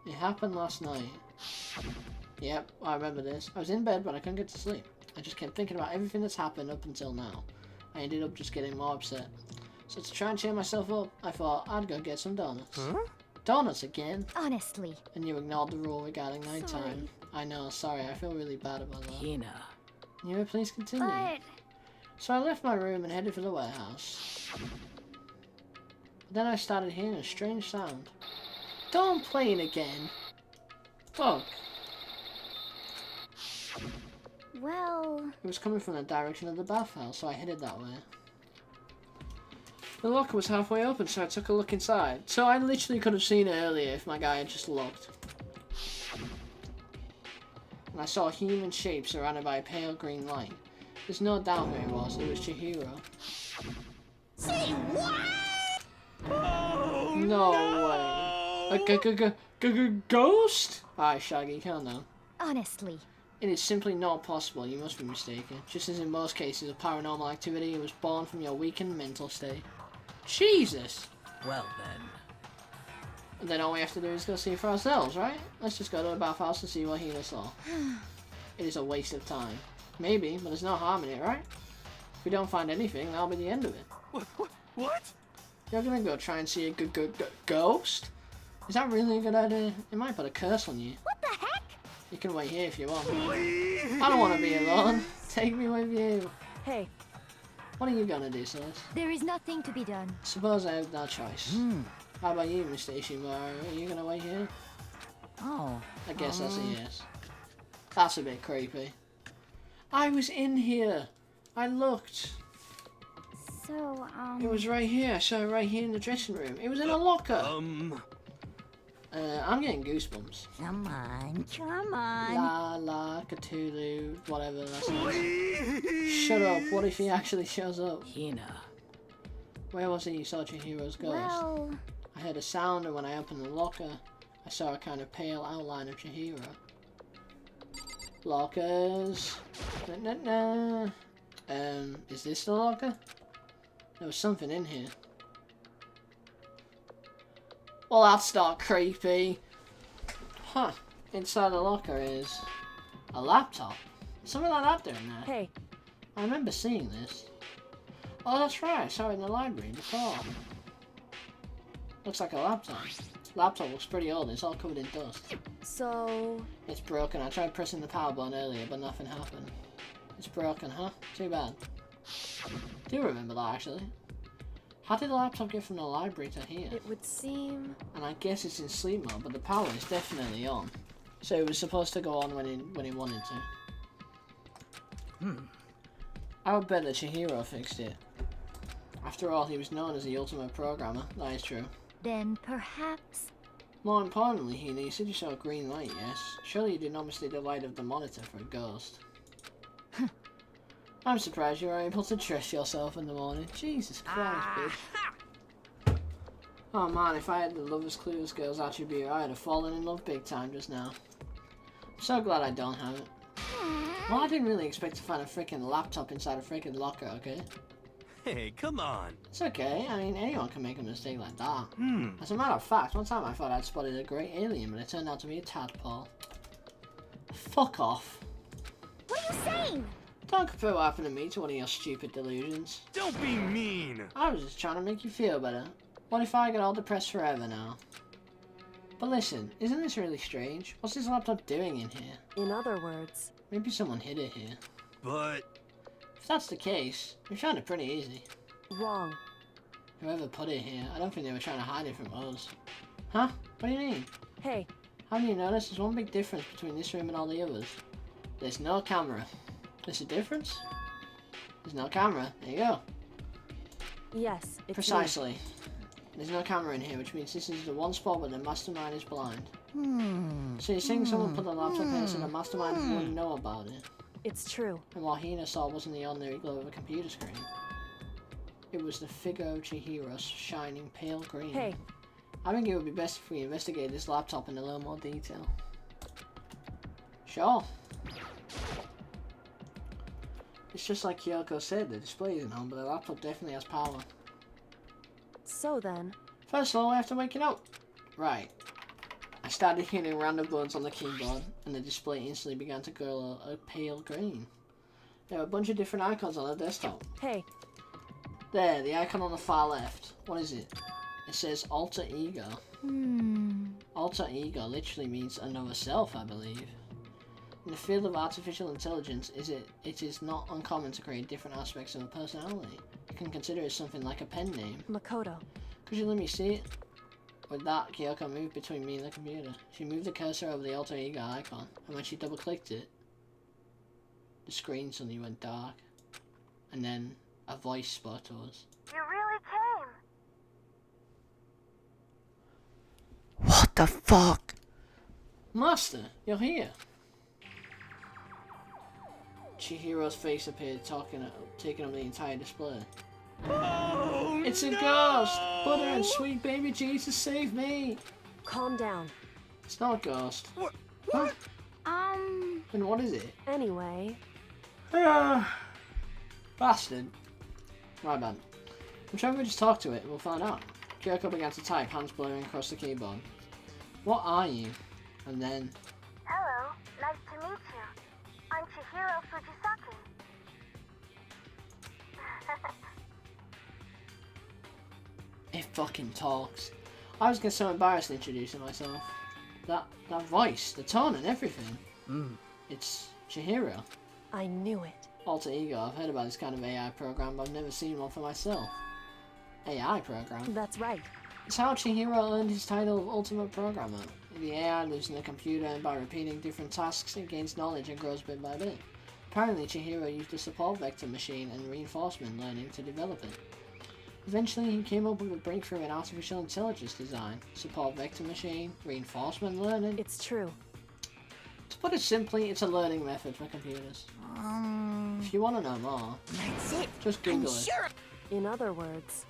It happened last night. Yep, I remember this. I was in bed, but I couldn't get to sleep. I just kept thinking about everything that's happened up until now. I ended up just getting more upset. So to try and cheer myself up, I thought I'd go get some donuts. Donuts again? honestly, And you ignored the rule regarding nighttime. Sorry. I know, sorry, I feel really bad about that. Hina. You may please continue. but So I left my room and headed for the warehouse. But then I started hearing a strange sound. Don't play it again. Fuck. well, It was coming from the direction of the bathhouse, so I headed that way. The locker was halfway open, so I took a look inside. So I literally could have seen it earlier if my guy had just looked. And I saw a human shape surrounded by a pale green light. There's no doubt who it was Chihiro. say what? Oh, No way. A ghost? Alright, Shaggy, calm down. honestly, It is simply not possible, you must be mistaken. Just as in most cases of paranormal activity, it was born from your weakened mental state. Jesus! Well then. And then all we have to do is go see for ourselves, right? Let's just go to the bathhouse and see what Hina saw. it is a waste of time. Maybe, but there's no harm in it, right? If we don't find anything, that'll be the end of it. What? You're gonna go try and see a ghost? Is that really a good idea? It might put a curse on you. What the heck? You can wait here if you want. Please. I don't want to be alone. Take me with you. Hey, What are you gonna do, Celeste? There is nothing to be done. Suppose I have no choice. How about you, Mr. Ishimura? Are you gonna wait here? Oh. I guess that's a yes. That's a bit creepy. I was in here. I looked. So, It was right here. I saw it right here in the dressing room. It was in a locker. I'm getting goosebumps. Come on, come on. La la Cthulhu, whatever that says. Shut up. What if he actually shows up? Hina. Where was it you saw Chihiro's ghost? well, I heard a sound, and when I opened the locker, I saw a kind of pale outline of Chihiro. Lockers. Na. Is this the locker? There was something in here. Well, that's not creepy. Huh. Inside the locker is a laptop. Something like that doing there. hey, I remember seeing this. Oh, that's right. I saw it in the library before. Looks like a laptop. Laptop looks pretty old. It's all covered in dust. so... It's broken. I tried pressing the power button earlier, but nothing happened. It's broken, huh? Too bad. Do you remember that, actually? How did the laptop get from the library to here? It would seem... And I guess it's in sleep mode, but the power is definitely on. So it was supposed to go on when he wanted to. I would bet that Chihiro fixed it. After all, he was known as the ultimate programmer. That is true. Then perhaps... More importantly, you said you saw a green light, yes? Surely you did not mistake the light of the monitor for a ghost. I'm surprised you were able to dress yourself in the morning. Jesus Christ, bitch. Oh man, if I had the Lover's Clues girl's attribute, I'd have fallen in love big time just now. I'm so glad I don't have it. Well, I didn't really expect to find a freaking laptop inside a freaking locker, okay? Hey, come on. It's okay, I mean, anyone can make a mistake like that. As a matter of fact, one time I thought I'd spotted a great alien, but it turned out to be a tadpole. Fuck off. what are you saying? Don't compare what happened to me to one of your stupid delusions. Don't be mean. I was just trying to make you feel better. What if I get all depressed forever now? But listen, isn't this really strange? What's this laptop doing in here? In other words... Maybe someone hid it here. But If that's the case, we found it pretty easy. Wrong. Whoever put it here, I don't think they were trying to hide it from us. Huh? What do you mean? Hey, Haven't you noticed there's one big difference between this room and all the others? There's no camera. There's a difference? There's no camera. There you go. yes, it's me. Precisely. There's no camera in here, which means this is the one spot where the mastermind is blind. So you're saying someone put the laptop here so the mastermind wouldn't know about it? It's true. And what Hina saw wasn't the ordinary glow of a computer screen. It was the figure of Chihiro's shining pale green. Hey, I think it would be best if we investigate this laptop in a little more detail. Sure. It's just like Kyoko said, the display isn't on, but the laptop definitely has power. so then... First of all, I have to wake it up. Right. I started hitting random buttons on the keyboard, and the display instantly began to glow a pale green. There were a bunch of different icons on the desktop. Hey, There, the icon on the far left. What is it? It says alter ego. Alter ego literally means another self, I believe. In the field of artificial intelligence, it is not uncommon to create different aspects of a personality. You can consider it something like a pen name. Makoto. Could you let me see it? With that, Kyoko moved between me and the computer. She moved the cursor over the alter ego icon, and when she double-clicked it, the screen suddenly went dark. And then a voice spoke to us. You really came. What the fuck? Master, you're here. Chihiro's face appeared, taking up the entire display. oh, It's a no! ghost! Butter and sweet baby Jesus, save me! Calm down. It's not a ghost. What? Huh? Um, Then what is it? Anyway, Bastard. Right, man. I'm sure if we just talk to it, we'll find out. Kyoko began to type, hands blurring across the keyboard. What are you? And then... hello. Nice to meet you. It fucking talks. I was getting so embarrassed introducing myself. That voice, the tone and everything. It's Chihiro. I knew it. Alter ego. I've heard about this kind of AI program, but I've never seen one for myself. AI program? That's right. It's how Chihiro earned his title of Ultimate Programmer. The AI lives in the computer, and by repeating different tasks, it gains knowledge and grows bit by bit. Apparently, Chihiro used a support vector machine and reinforcement learning to develop it. Eventually, he came up with a breakthrough in artificial intelligence design. Support vector machine, reinforcement learning. It's true. To put it simply, it's a learning method for computers. If you want to know more, That's it. just Google it. Sure. In other words,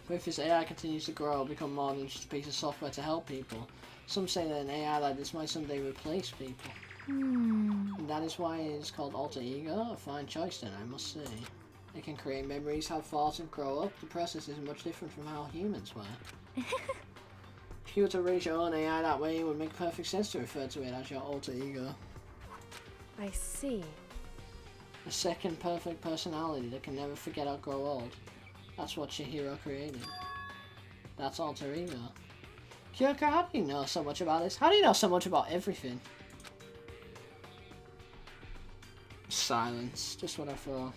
But if this AI continues to grow, it'll become more than just a piece of software to help people. Some say that an AI like this might someday replace people. And that is why it is called Alter Ego. A fine choice then, I must say. It can create memories, have thoughts and grow up. The process is much different from how humans were. If you were to raise your own AI that way, it would make perfect sense to refer to it as your alter ego. I see. A second perfect personality that can never forget or grow old. That's what Chihiro created. That's alter ego. Kyoko, how do you know so much about this? How do you know so much about everything? Silence. Just what I thought.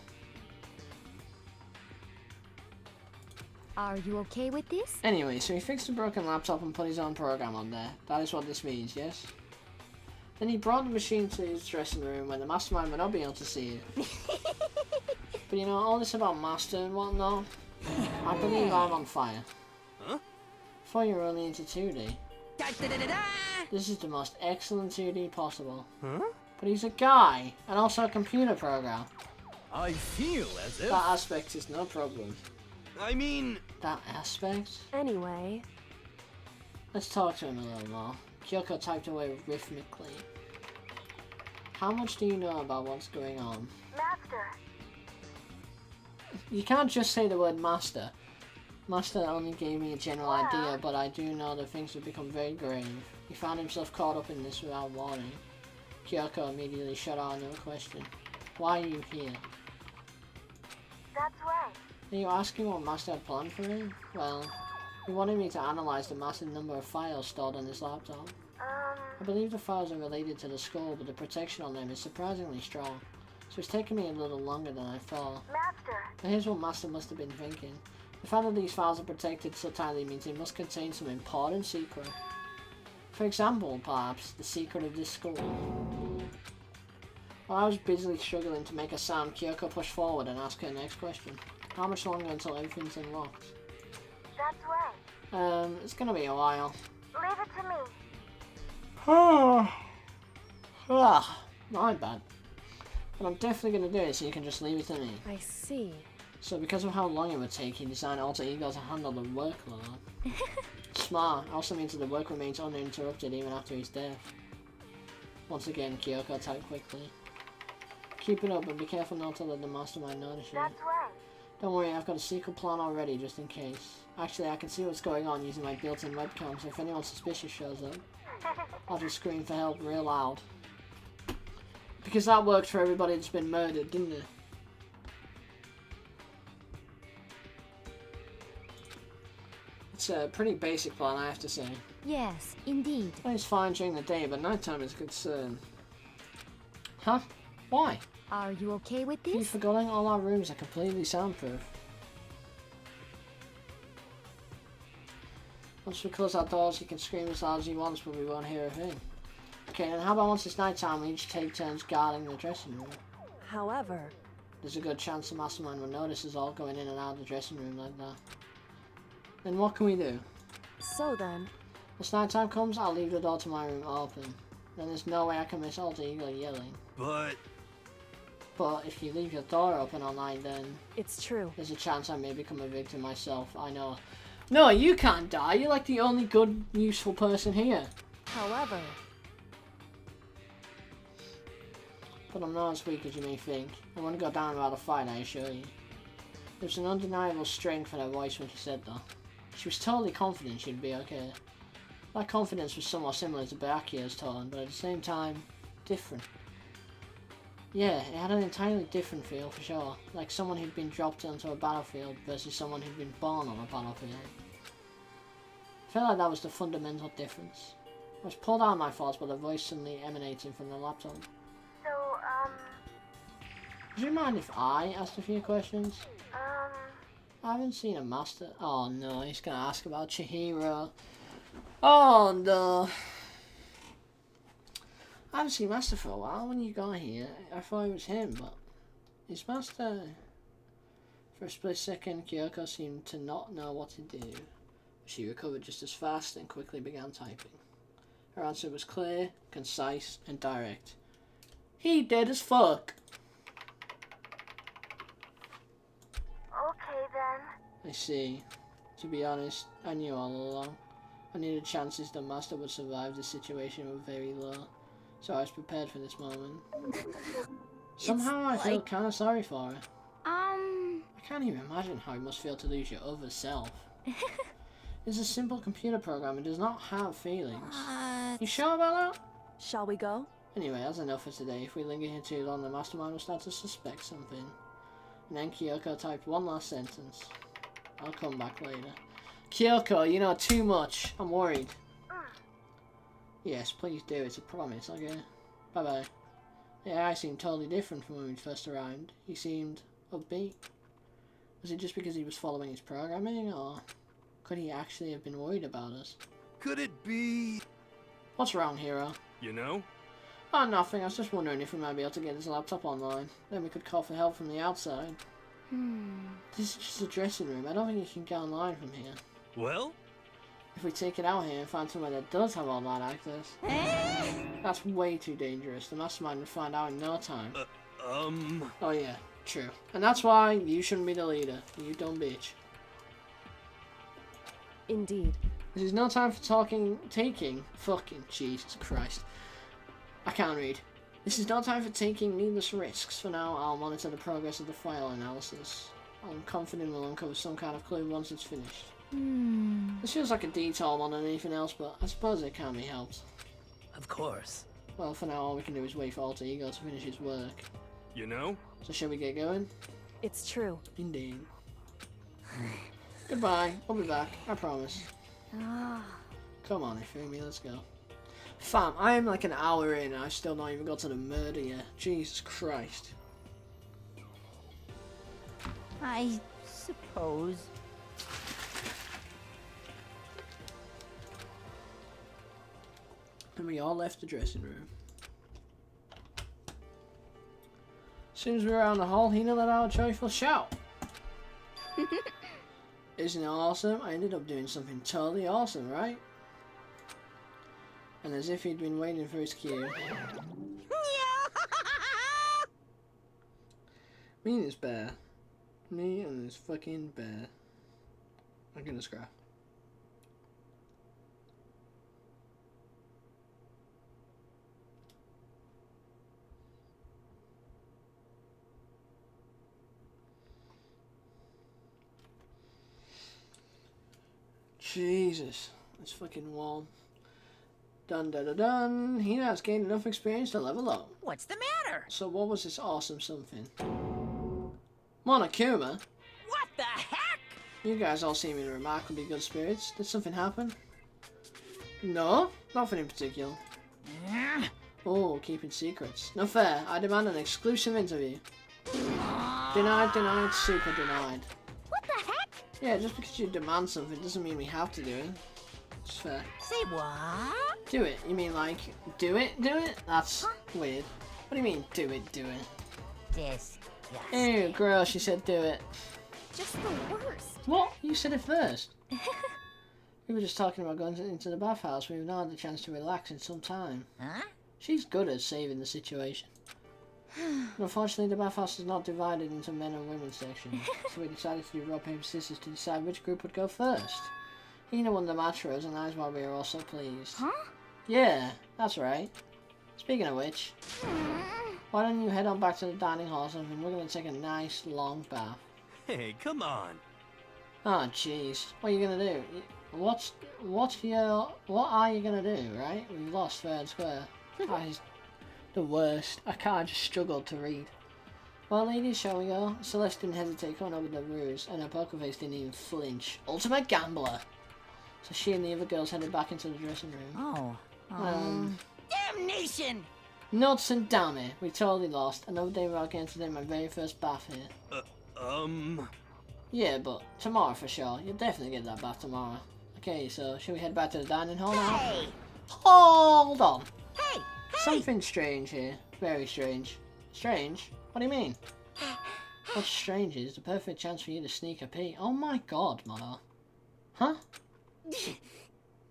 Are you okay with this? Anyway, so he fixed the broken laptop and put his own program on there. That is what this means, yes? Then he brought the machine to his dressing room where the mastermind would not be able to see it. But you know, all this about master and whatnot, I believe I'm on fire. Huh? Thought you were only into 2D. This is the most excellent 2D possible. Huh? But he's a guy, and also a computer program. I feel as if... That aspect is no problem. I mean... That aspect? Anyway, Let's talk to him a little more. Kyoko typed away rhythmically. How much do you know about what's going on? Master. You can't just say the word master. Master only gave me a general idea, but I do know that things have become very grave. He found himself caught up in this without warning. Kyoko immediately shut out another question. Why are you here? That's right. Are you asking what Master had planned for him? Well, he wanted me to analyze the massive number of files stored on his laptop. I believe the files are related to the school, but the protection on them is surprisingly strong. So it's taken me a little longer than I thought. Master. But here's what Master must have been thinking. The fact that these files are protected so tightly means they must contain some important secret. For example, perhaps, the secret of this school. While I was busily struggling to make a sound, Kyoko pushed forward and asked her next question. How much longer until everything's unlocked? That's right. It's gonna be a while. Leave it to me. My bad. But I'm definitely gonna do it so you can just leave it to me. I see. So because of how long it would take, he designed Alter Ego to handle the workload. Smart. Also means that the work remains uninterrupted even after his death. Once again, Kyoko typed quickly. Keep it up, but be careful not to let the mastermind notice you. That's right. Don't worry, I've got a secret plan already, just in case. Actually, I can see what's going on using my built-in webcam, so if anyone suspicious shows up, I'll just scream for help real loud. Because that worked for everybody that's been murdered, didn't it? It's a pretty basic plan, I have to say. Yes, indeed. It's fine during the day, but nighttime is a concern. Huh? Why? Are you okay with Have you this? forgotten all our rooms are completely soundproof? Once we close our doors, he can scream as loud as he wants, but we won't hear a thing. Okay, then how about once it's nighttime, we each take turns guarding the dressing room? However, There's a good chance the mastermind will notice us all going in and out of the dressing room like that. Then what can we do? so then, Once nighttime comes, I'll leave the door to my room open. Then there's no way I can miss Alter Ego yelling. But... But if you leave your door open all night, then it's true. there's a chance I may become a victim myself. I know. No, you can't die. You're like the only good, useful person here. However, But I'm not as weak as you may think. I want to go down without a fight, I assure you. There's an undeniable strength in her voice when she said that. She was totally confident she'd be okay. That confidence was somewhat similar to Byakuya's tone, but at the same time, different. Yeah, it had an entirely different feel for sure, like someone who'd been dropped onto a battlefield versus someone who'd been born on a battlefield. felt like that was the fundamental difference. I was pulled out of my thoughts by the voice suddenly emanating from the laptop. So, Would you mind if I asked a few questions? I haven't seen a master. Oh no, he's gonna ask about Chihiro. Oh no. I haven't seen Master for a while. When you got here, I thought it was him, but is Master... For a split second, Kyoko seemed to not know what to do. She recovered just as fast and quickly began typing. Her answer was clear, concise, and direct. He dead as fuck. okay then. I see. To be honest, I knew all along. I knew the chances the Master would survive this situation were very low, so I was prepared for this moment. Somehow I feel kind of sorry for her. I can't even imagine how it must feel to lose your other self. It's a simple computer program. It does not have feelings. You sure about that? Shall we go? Anyway, that's enough for today. If we linger here too long, the mastermind will start to suspect something. And then Kyoko typed one last sentence. I'll come back later. Kyoko, you know too much. I'm worried. Yes, please do. It's a promise, okay? Bye-bye. The AI seemed totally different from when we first arrived. He seemed upbeat. Was it just because he was following his programming, or could he actually have been worried about us? Could it be... What's wrong, Hero? You know? Oh, nothing. I was just wondering if we might be able to get his laptop online. Then we could call for help from the outside. This is just a dressing room. I don't think you can get online from here. Well? If we take it out here and find somewhere that does have online access, that's way too dangerous. The mastermind would find out in no time. Oh yeah, true. And that's why you shouldn't be the leader, you dumb bitch. Indeed. This is no time for taking, fucking Jesus Christ. I can't read. This is no time for taking needless risks. For now, I'll monitor the progress of the file analysis. I'm confident we'll uncover some kind of clue once it's finished. This feels like a detour more than anything else, but I suppose it can be helped. Of course. Well, for now, all we can do is wait for Alter Ego to finish his work. You know? So shall we get going? It's true. Indeed. Goodbye. I'll be back. I promise. Come on, Ifumi, let's go. Fam, I am like an hour in and I've still not even got to the murder yet. Jesus Christ. I suppose. And we all left the dressing room. As soon as we were out in the hall, Hina let out a joyful shout. Isn't it awesome? I ended up doing something totally awesome, right? And as if he'd been waiting for his cue. Me and this bear. Me and this fucking bear. I'm gonna scrap. Jesus, it's fucking warm. Dun dun dun dun. He has gained enough experience to level up. What's the matter? So what was this awesome something? Monokuma? What the heck? You guys all seem in remarkably good spirits. Did something happen? No, nothing in particular. Oh, keeping secrets. No fair. I demand an exclusive interview. Denied, denied, super denied. What the heck? Yeah, just because you demand something doesn't mean we have to do it. It's fair. Say what? Do it? You mean like, do it? Do it? That's weird. What do you mean, do it? Do it? Disgusting. Ew, girl, she said do it. Just the worst. What? You said it first. We were just talking about going into the bathhouse. We've not had the chance to relax in some time. Huh? She's good at saving the situation. But unfortunately, the bathhouse is not divided into men and women sections, so we decided to do rock, paper, scissors to decide which group would go first. Hina won the match for us, and that is why we are all so pleased. Huh? Yeah, that's right. Speaking of which, why don't you head on back to the dining hall or something? We're going to take a nice long bath. Hey, come on. Oh, jeez. What are you going to do? What are you going to do, right? We've lost fair and square. That is the worst. I can't just struggle to read. Well, ladies, shall we go? Celeste didn't hesitate coming up with the ruse, and her poker face didn't even flinch. Ultimate gambler! So she and the other girls headed back into the dressing room. Oh. Damnation! Nuts and damn it, we totally lost. Another day without getting to do my very first bath here. Yeah, but tomorrow for sure. You'll definitely get that bath tomorrow. Okay, so should we head back to the dining hall now? Hey! Hold on. Hey! Something strange here. Very strange. Strange? What do you mean? What's strange is the perfect chance for you to sneak a peek. Oh my god, mother. Huh?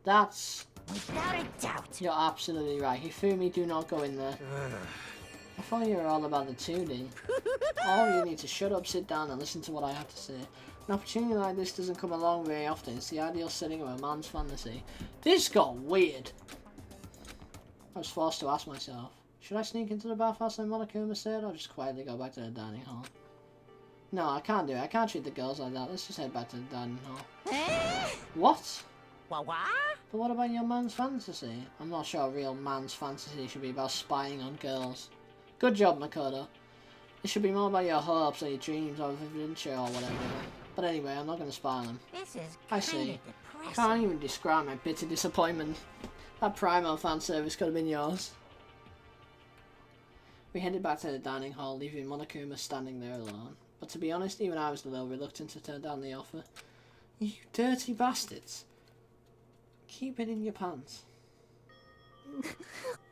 That's... Without a doubt. You're absolutely right. Hifumi, do not go in there. I thought you were all about the 2D. All you need to shut up, sit down, and listen to what I have to say. An opportunity like this doesn't come along very often. It's the ideal setting of a man's fantasy. This got weird. I was forced to ask myself, should I sneak into the bathhouse like Monokuma said, or just quietly go back to the dining hall? No, I can't do it. I can't treat the girls like that. Let's just head back to the dining hall. What? What? But what about your man's fantasy? I'm not sure a real man's fantasy should be about spying on girls. Good job, Makoto. It should be more about your hopes or your dreams or adventure or whatever. But anyway, I'm not going to spy on them. This is I see. kinda I depressing. can't even describe my bitter disappointment. That Primo fan service could have been yours. We headed back to the dining hall, leaving Monokuma standing there alone. But to be honest, even I was a little reluctant to turn down the offer. You dirty bastards. Keep it in your pants.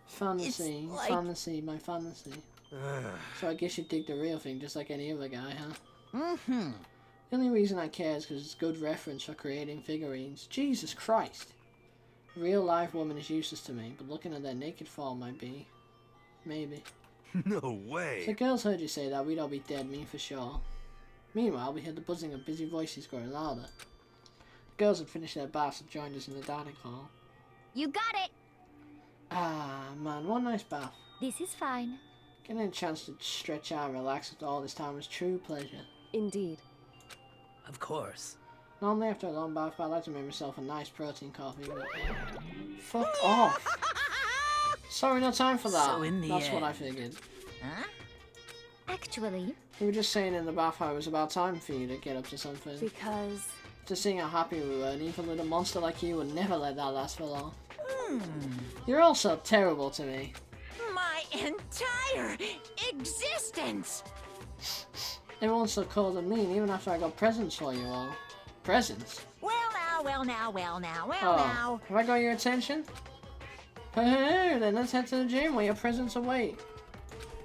Fantasy, like- fantasy, my fantasy. So I guess you dig the real thing just like any other guy, huh? Mm-hmm. The only reason I care is because it's good reference for creating figurines. Jesus Christ! A real live woman is useless to me, but looking at their naked form might be. Maybe. No If the way. girls heard you say that, we'd all be dead, me for sure. Meanwhile, we heard the buzzing of busy voices growing louder. The girls had finished their baths and joined us in the dining hall. You got it! Ah, man, what a nice bath. This is fine. Getting a chance to stretch out and relax after all this time was true pleasure. Indeed. Of course. Normally after a long bath, I like to make myself a nice protein coffee, but... Fuck off! Sorry, no time for that. So in the That's what I end- figured. Huh? Actually, We were just saying in the bath how it was about time for you to get up to something. Because Just seeing how happy we were, an evil little monster like you would never let that last for long. Hmm. You're all so terrible to me. My entire existence! Everyone's so cold and mean, even after I got presents for you all. Presents? Well now, well now, well now, well Oh, now. have I got your attention? Then let's head to the gym where your presents await.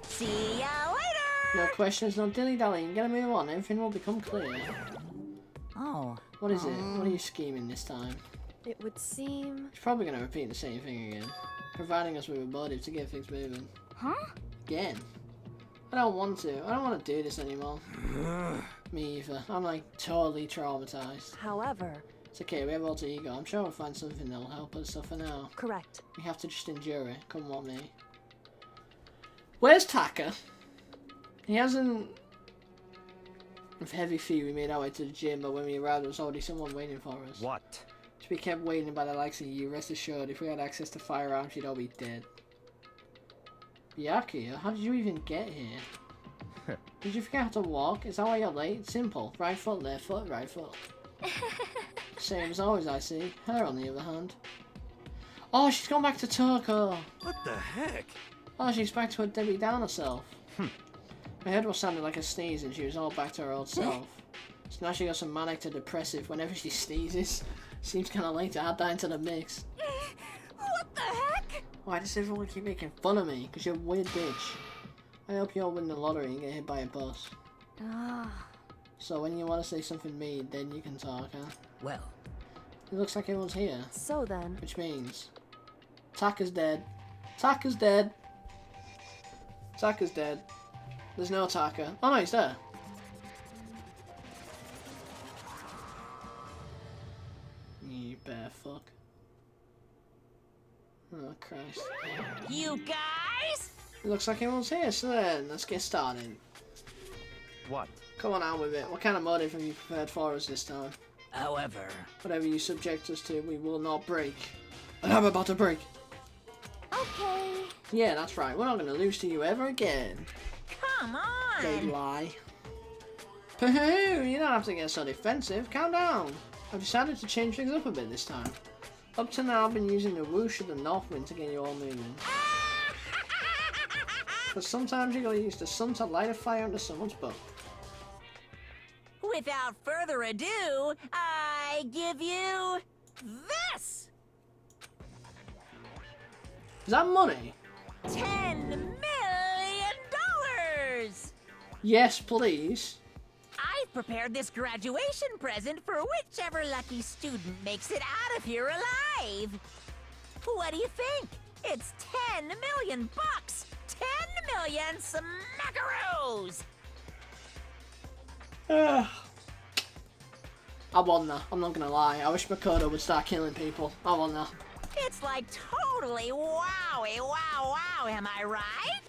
See ya later! No questions, no dilly-dallying. Get a move on, everything will become clear. Oh. What is it? What are you scheming this time? it would seem... She's probably going to repeat the same thing again. Providing us with a motive to get things moving. huh? Again. I don't want to. I don't want to do this anymore. Me either. I'm like totally traumatized. However, It's okay, we have alter ego. I'm sure we'll find something that'll help us, so for now, correct. we have to just endure it. Come what may. Where's Taka? He hasn't... With heavy feet, we made our way to the gym, but when we arrived, there was already someone waiting for us. What? So we kept waiting by the likes of you. Rest assured, if we had access to firearms, you'd all be dead. Byakuya, how did you even get here? Did you forget how to walk? Is that why you're late? Simple. Right foot, left foot, right foot. Same as always, I see. Her, on the other hand. Oh, she's gone back to Toko. What the heck? Oh, she's back to her Debbie Downer self. I heard what sounded like a sneeze and she was all back to her old self. So now she goes from manic to depressive whenever she sneezes. Seems kind of late to add that into the mix. What the heck? Why does everyone keep making fun of me? Because you're a weird bitch. I hope you all win the lottery and get hit by a bus. Ah, So when you want to say something mean, then you can talk, huh? Well, It looks like everyone's here. So then, Which means... Taka's dead. Taka's dead. Taka's dead. There's no Taka. Oh no, he's there. You bear fuck. Oh Christ. you guys? It looks like everyone's here, so then let's get started. What? Come on out with it. What kind of motive have you prepared for us this time? However, Whatever you subject us to, we will not break. And I'm about to break. okay. Yeah, that's right. We're not going to lose to you ever again. come They on! lie. Pooh, you don't have to get so defensive. Calm down. I've decided to change things up a bit this time. Up to now, I've been using the whoosh of the north wind to get you all moving. But sometimes you gotta use the sun to light a fire under someone's butt. Without further ado, I give you this! Is that money? $10 million! Yes, please. I've prepared this graduation present for whichever lucky student makes it out of here alive. What do you think? It's 10 million bucks! 10 million smackaroos! I want that. I'm not gonna lie. I wish Makoto would start killing people. I want that. It's like totally wowie, wow, wow, am I right?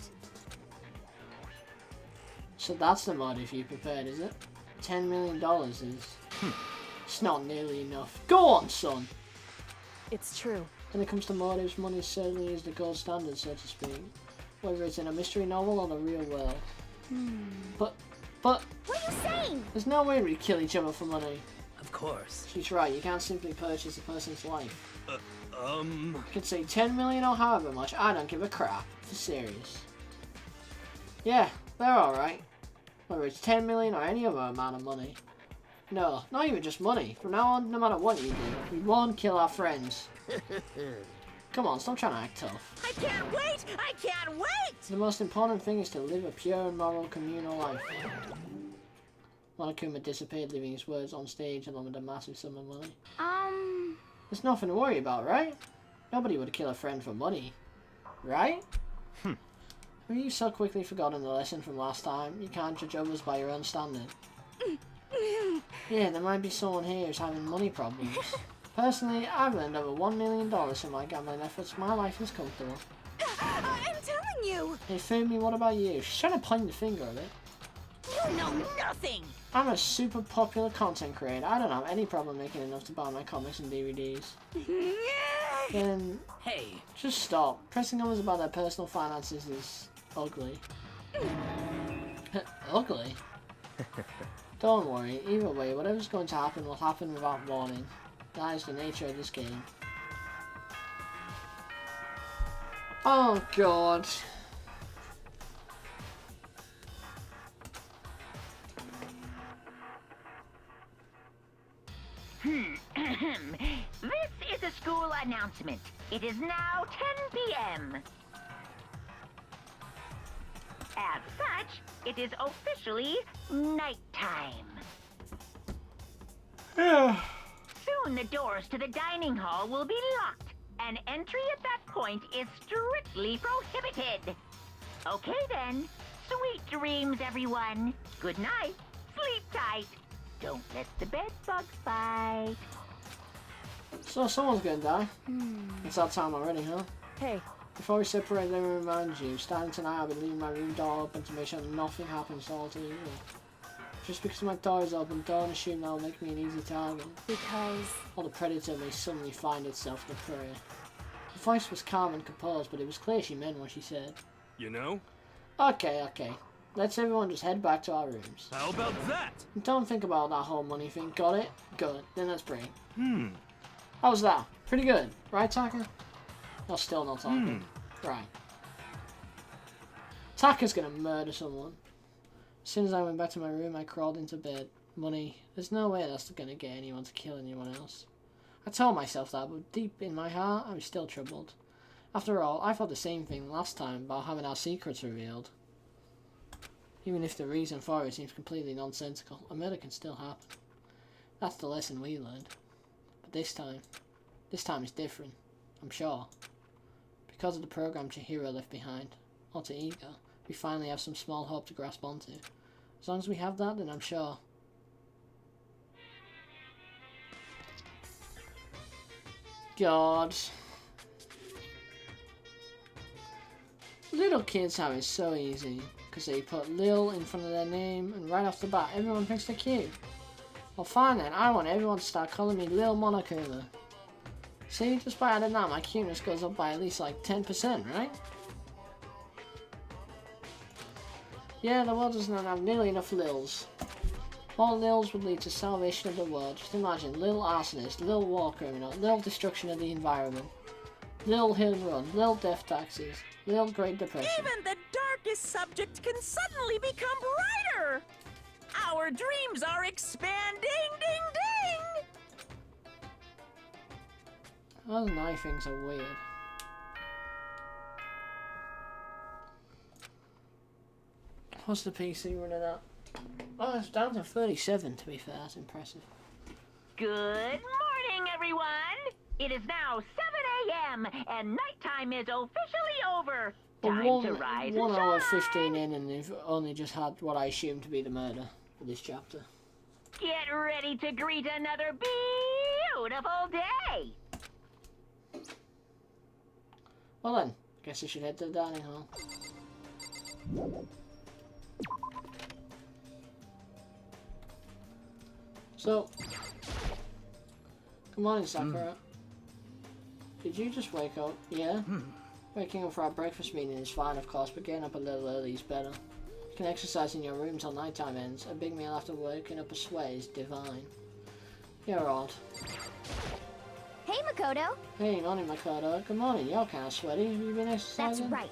So that's the motive you prepared, is it? $10 million is... It's not nearly enough. Go on, son! It's true. When it comes to motives, money certainly is the gold standard, so to speak. Whether it's in a mystery novel or the real world. But... What are you saying? There's no way we kill each other for money. Of course. She's right, you can't simply purchase a person's life. You You could say 10 million or however much, I don't give a crap. For serious. Yeah, they're alright. Whether it's 10 million or any other amount of money. No, not even just money. From now on, no matter what you do, we won't kill our friends. Come on, stop trying to act tough. I can't wait! I can't wait! The most important thing is to live a pure and moral communal life. Monokuma disappeared, leaving his words on stage along with a massive sum of money. There's nothing to worry about, right? Nobody would kill a friend for money. Right? Have you so quickly forgotten the lesson from last time? You can't judge others by your own standard. Yeah, there might be someone here who's having money problems. Personally, I've earned over $1 million from my gambling efforts. My life is comfortable. I'm telling you! Hey, Fumi, what about you? She's trying to point the finger at it. You know nothing! I'm a super popular content creator. I don't have any problem making enough to buy my comics and DVDs. Then, Hey. just stop. Pressing others about their personal finances is ugly. Ugly? Don't worry. Either way, whatever's going to happen will happen without warning. That is the nature of this game. Oh god. This is a school announcement. It is now 10 p.m. As such, it is officially nighttime. Soon the doors to the dining hall will be locked, and entry at that point is strictly prohibited. Okay then, sweet dreams everyone. Good night, sleep tight. Don't let the bed bugs bite. So someone's gonna die. It's that time already, huh? Hey, Before we separate, let me remind you, starting tonight I'll be leaving my room door open to make sure nothing happens to alter you. Just because my door is open, don't assume that'll make me an easy target. because... Or the predator may suddenly find itself the prey. The voice was calm and composed, but it was clear she meant what she said. You know? Okay. Let's everyone just head back to our rooms. How about that? And don't think about that whole money thing, got it? Good, then let's pray. Hmm. How's that? Pretty good, right, Taka? No, still not talking. Right. Taka's gonna murder someone. As soon as I went back to my room, I crawled into bed. Money. There's no way that's gonna get anyone to kill anyone else. I told myself that, but deep in my heart, I was still troubled. After all, I thought the same thing last time about having our secrets revealed. Even if the reason for it seems completely nonsensical, a murder can still happen. That's the lesson we learned. But this time is different, I'm sure. Because of the program Chihiro left behind, alter ego, we finally have some small hope to grasp onto. As long as we have that, then I'm sure. God. Little kids have it so easy, because they put Lil in front of their name, and right off the bat, everyone thinks they're cute. Well fine then, I want everyone to start calling me Lil Monokuma. See, just by adding that, my cuteness goes up by at least like 10%, right? Yeah, the world doesn't have nearly enough Lils. All Lils would lead to salvation of the world. Just imagine, Lil arsonist, Lil war criminal, Lil destruction of the environment, Lil hill run, Lil death taxes, Lil Great Depression. Even the darkest subject can suddenly become brighter! Our dreams are expanding! Ding ding! Those knife things are weird. What's the PC running at? Oh, it's down to 37 to be fair, that's impressive. Good morning, everyone! It is now 7 a.m. and nighttime is officially over. Time to rise 1 and hour shine. 15 in and they've only just had what I assume to be the murder for this chapter. Get ready to greet another beautiful day. Well then, guess I should head to the dining hall. So, good morning, Sakura. Did you just wake up? Yeah? Waking up for our breakfast meeting is fine, of course, but getting up a little early is better. You can exercise in your room till nighttime ends. A big meal after waking up a sweat is divine. You're odd. Hey, Makoto. Hey, morning, Makoto. Good morning. You're kind of sweaty. Have you been That's exercising? right.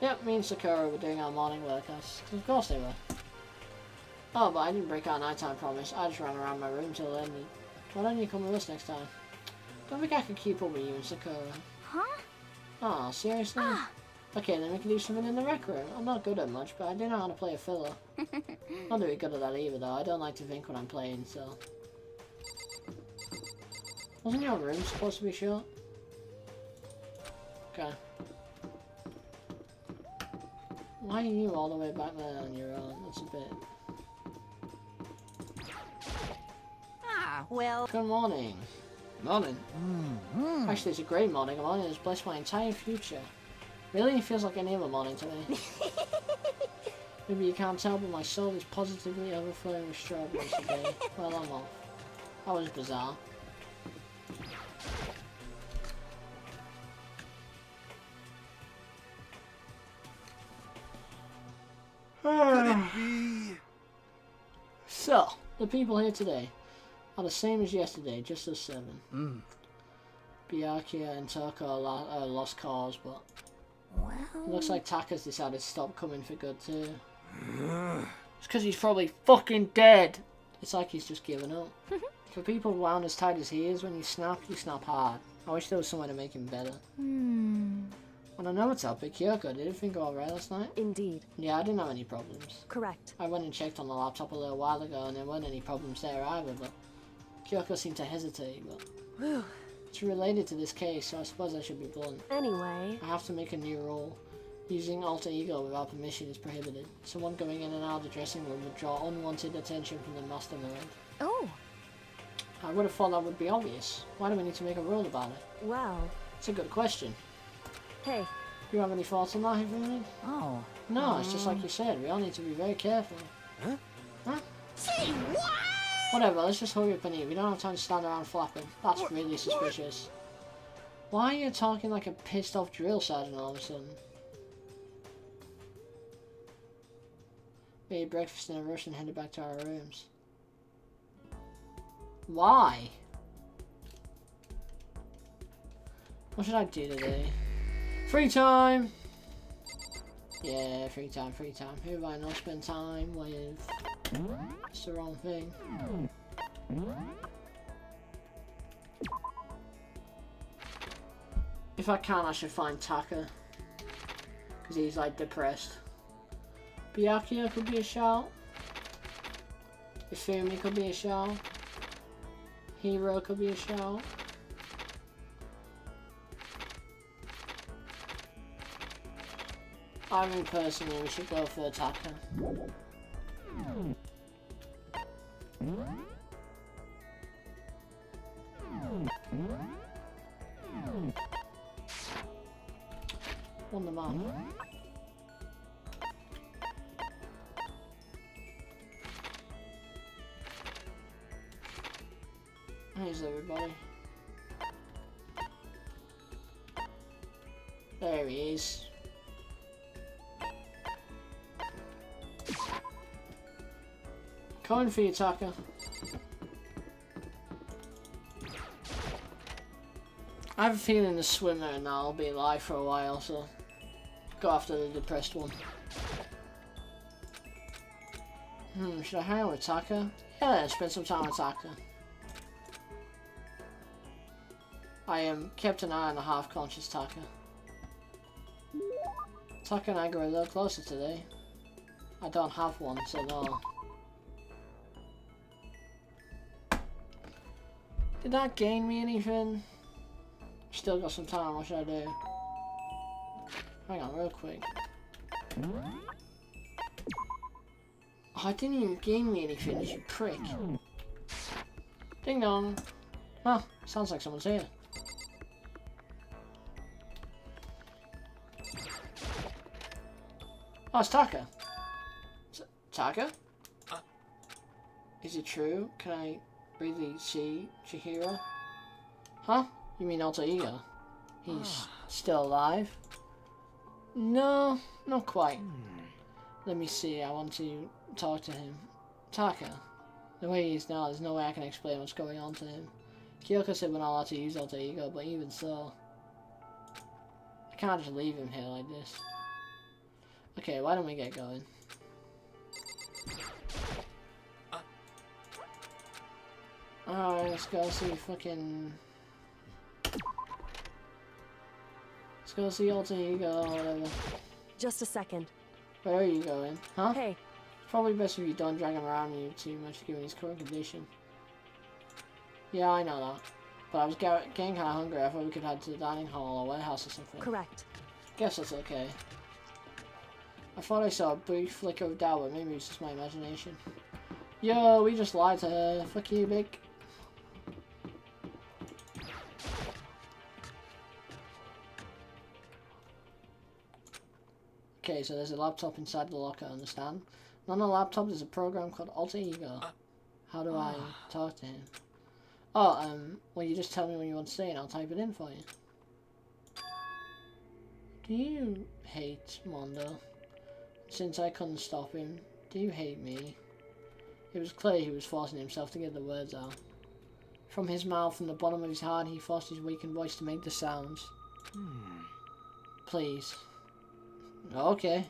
Yep, me and Sakura were doing our morning workouts. Of course they were. Oh, but I didn't break our nighttime promise. I just ran around my room till it ended. Why don't you come with us next time? Don't think I could keep up with you and Sakura. Huh? Aw, seriously? Okay, then we can do something in the rec room. I'm not good at much, but I do know how to play a fiddle. Not very good at that either, though. I don't like to think when I'm playing, so... Wasn't your room supposed to be short? Okay. Why are you all the way back there on your own? That's a bit... Ah, well... Good morning. Morning. Actually, it's a great morning. A morning that has blessed my entire future. Really? It feels like any other morning to me. Maybe you can't tell, but my soul is positively overflowing with strawberries today. Well, I'm off. That was bizarre. Could it be? So, the people here today are the same as yesterday, just as 7. Byakuya and Toko are lost cause, but it looks like Taka's decided to stop coming for good too. It's because he's probably fucking dead. It's like he's just given up. For people wound as tight as he is, when you snap hard. I wish there was somewhere to make him better. On another topic, Kyoko, did everything go alright last night? Indeed. Yeah, I didn't have any problems. Correct. I went and checked on the laptop a little while ago and there weren't any problems there either, but Kyoko seemed to hesitate, but Whew. it's related to this case, so I suppose I should be blunt. Anyway, I have to make a new rule. Using alter ego without permission is prohibited. Someone going in and out of the dressing room would draw unwanted attention from the mastermind. Oh, I would have thought that would be obvious. Why do we need to make a rule about it? well, It's a good question. hey, Do you have any thoughts on that, Hifumi? Oh. No, it's just like you said, we all need to be very careful. Huh? Say what? Whatever, let's just hurry up and eat. We don't have time to stand around flapping. That's really suspicious. Why are you talking like a pissed off drill sergeant all of a sudden? We ate breakfast in a rush and headed back to our rooms. Why? What should I do today? Free time! Yeah, free time. Who have I not spent time with? It's the wrong thing. If I can, I should find Taka. Because he's like depressed. Byakuya could be a shout. Ifumi could be a shout. Hero could be a shout. I mean, personally, we should go for Taka. On the map. Here's everybody. There he is. Coming for you, Taka. I have a feeling the swimmer now will be alive for a while, so go after the depressed one. Should I hang out with Taka? Yeah, spend some time with Taka. I kept an eye on the half-conscious Taka. Taka and I grew a little closer today. I don't have one, so no. Did that gain me anything? Still got some time, what should I do? Hang on, real quick. Oh, it didn't even gain me anything, you prick. Ding dong. Well, sounds like someone's here. Oh, it's Taka. Taka? Is it true? Can I really see Chihiro? Huh? You mean alter ego? He's still alive? No, not quite. Let me see, I want to talk to him. Taka. The way he is now, there's no way I can explain what's going on to him. Kyoko said we're not allowed to use alter ego, but even so. I can't just leave him here like this. Okay, why don't we get going? Alright, let's go see fucking... Let's go see alter ego or whatever. Just a second. Where are you going? Huh? Hey, It's probably best if you don't drag him around you too much given his current condition. Yeah, I know that. But I was getting kind of hungry. I thought we could head to the dining hall or warehouse or something. correct. Guess that's okay. I thought I saw a brief flicker of doubt, but maybe it's just my imagination. Yo, we just lied to her. Fuck you, Big. Okay, so there's a laptop inside the locker, understand? And on the laptop there's a program called Alter Ego. How do I talk to him? Oh, well you just tell me when you want to say and I'll type it in for you. Do you hate Mondo? Since I couldn't stop him, do you hate me? It was clear he was forcing himself to get the words out. From his mouth and the bottom of his heart he forced his weakened voice to make the sounds. Please. Okay.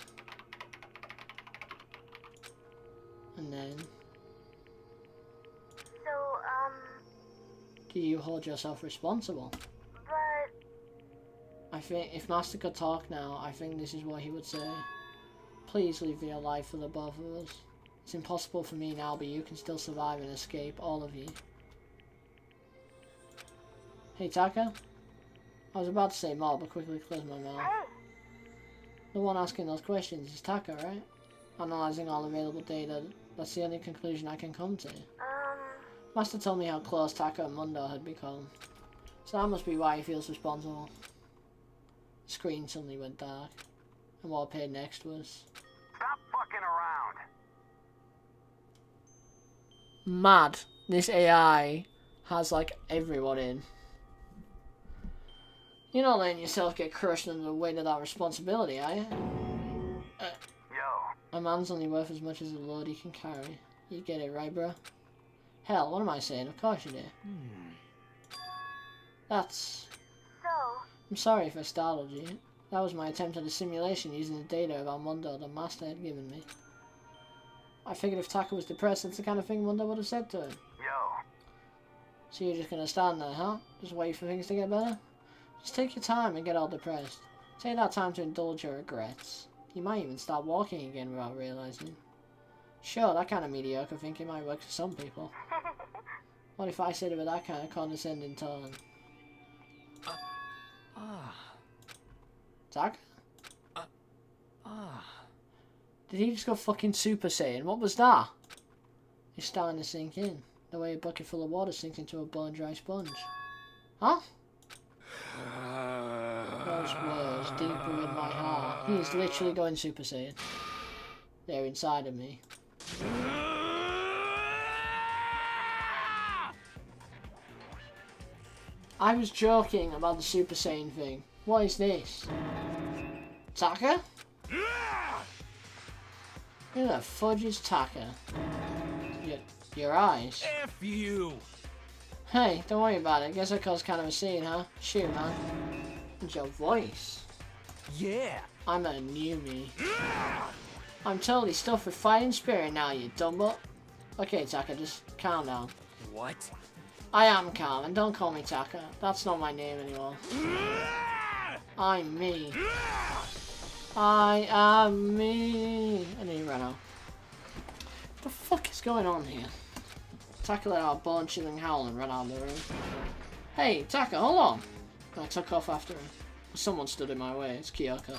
And then... So, do you hold yourself responsible? but... I think if Master could talk now, I think this is what he would say. Please live your life for the both of us. It's impossible for me now, but you can still survive and escape, all of you. Hey Taka? I was about to say more, but quickly closed my mouth. Hey! The one asking those questions is Taka, right? Analyzing all available data, that's the only conclusion I can come to. Master told me how close Taka and Mundo had become. So that must be why he feels responsible. The screen suddenly went dark. And what appeared next was... Stop fucking around. Mad. This AI has like everyone in. You're not letting yourself get crushed under the weight of that responsibility, are you? Yo. A man's only worth as much as the load he can carry. You get it, right, bro? Hell, what am I saying? Of course you do. That's... So... I'm sorry if I startled you. That was my attempt at a simulation using the data about Mundo the Master had given me. I figured if Taka was depressed, that's the kind of thing Mundo would have said to him. Yo. So you're just gonna stand there, huh? Just wait for things to get better? Just take your time and get all depressed. Take that time to indulge your regrets. You might even start walking again without realizing. Sure, that kind of mediocre thinking might work for some people. What if I said it with that kind of condescending tone? Taka? Did he just go fucking Super Saiyan? What was that? It's starting to sink in. The way a bucket full of water sinks into a bone-dry sponge. Huh? Those words deeper in my heart. He is literally going Super Saiyan. They're inside of me. I was joking about the Super Saiyan thing. What is this? Taka? Who the fudge is Taka? Yo, Your eyes. F you! Hey, don't worry about it. Guess I caused kind of a scene, huh? Shoot, man. And your voice. Yeah! I'm a new me. I'm totally stuffed with fighting spirit now, you dumbo. Okay, Taka, just calm down. What? I am calm, and don't call me Taka. That's not my name anymore. I'm me. I am me. And then he ran out. What the fuck is going on here? Taka let out a bone-chilling howl and ran out of the room. Hey, Taka, hold on. And I took off after him. Someone stood in my way. It's Kyoko.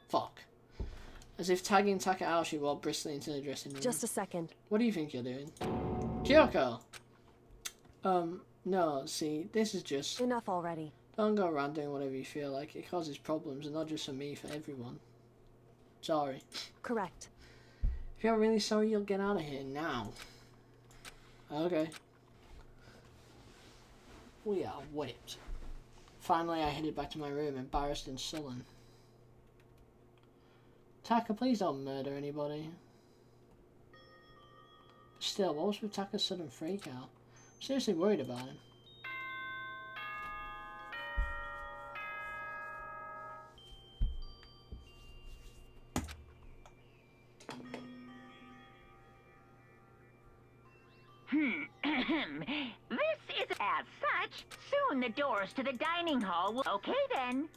Fuck. As if tagging Taka out, she walked briskly into the dressing room. Just a second. What do you think you're doing? Kyoko! No, see, this is just... Enough already. Don't go around doing whatever you feel like. It causes problems, and not just for me, for everyone. Sorry. Correct. If you're really sorry, you'll get out of here now. Okay. We are whipped. Finally, I headed back to my room, embarrassed and sullen. Taka, please don't murder anybody. Still, what was with Taka's sudden freak out? I'm seriously worried about him. This is as such. Soon the doors to the dining hall will... Okay then.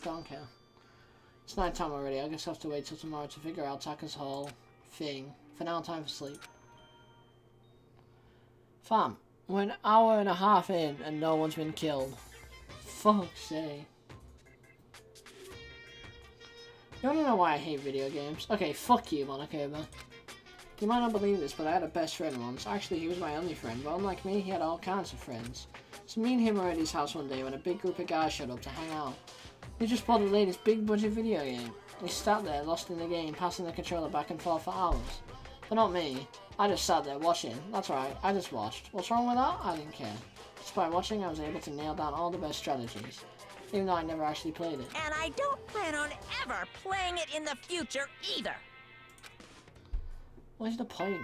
Don't care. It's night time already. I guess I'll have to wait till tomorrow to figure out Taka's whole thing. For now, time for sleep. Fam, we're an hour and a half in and no one's been killed. Fuck's sake. You wanna know why I hate video games? Okay, fuck you, Monokuma. You might not believe this, but I had a best friend once. Actually, he was my only friend, but unlike me, he had all kinds of friends. So me and him were at his house one day when a big group of guys showed up to hang out. They just bought the latest big budget video game. They sat there, lost in the game, passing the controller back and forth for hours. But not me. I just sat there watching. That's right, I just watched. What's wrong with that? I didn't care. Just by watching, I was able to nail down all the best strategies. Even though I never actually played it. And I don't plan on ever playing it in the future either. What is the point?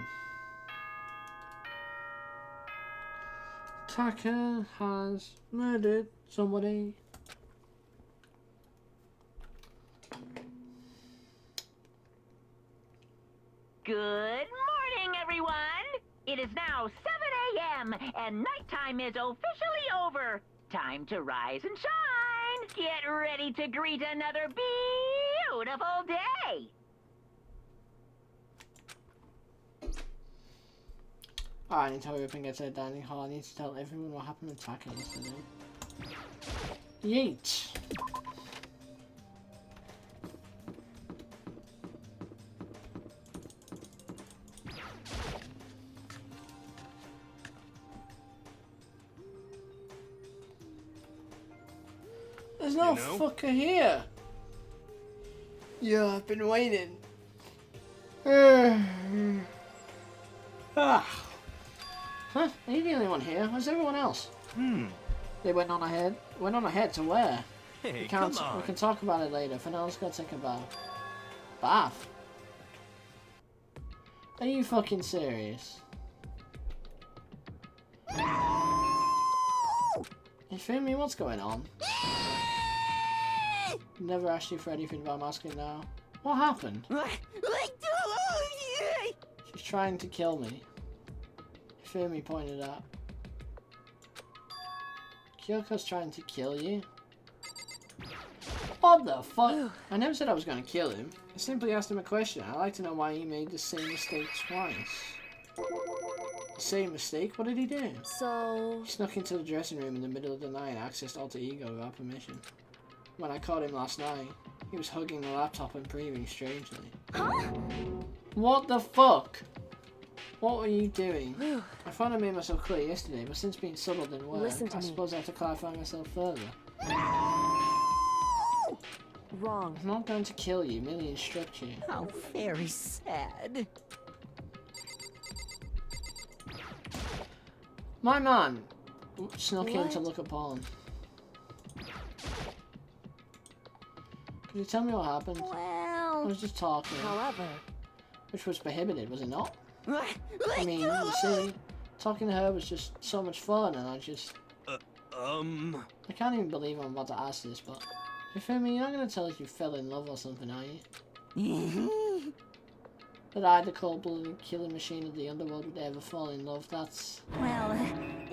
Taka has murdered somebody. Good morning, everyone. It is now 7 a.m. and nighttime is officially over. Time to rise and shine. Get ready to greet another beautiful day. Alright, I need to hurry up and get to the dining hall. I need to tell everyone what happened with Taka yesterday. Yeet! There's no fucker here! Yeah, I've been waiting. Ah. Huh? Are you the only one here? Where's everyone else? They went on ahead. Went on ahead to where? Hey, Come come on. We can talk about it later. For now, let's go take a bath. Bath? Are you fucking serious? You feel me? What's going on? Never asked you for anything, but I'm asking now. What happened? She's trying to kill me. Fumi pointed out. Kyoko's trying to kill you? What the fuck? I never said I was going to kill him. I simply asked him a question. I'd like to know why he made the same mistake twice. The same mistake? What did he do? So... He snuck into the dressing room in the middle of the night and accessed Alter Ego without permission. When I caught him last night, he was hugging the laptop and breathing strangely. Huh? What the fuck? What were you doing? I thought I made myself clear yesterday, but since being subtle didn't work, Listen to I me. suppose I have to clarify myself further. Wrong. I'm not going to kill you, merely instruct you. How very sad. My man snuck in to What? look at porn. Could you tell me what happened? I Well, was just talking, However, which was prohibited, was it not? I mean, you see, talking to her was just so much fun, and I can't even believe I'm about to ask this, but Ifumi, you're not gonna tell us you fell in love or something, are you? That I, the cold-blooded killing machine of the underworld, would ever fall in love? That's... Well,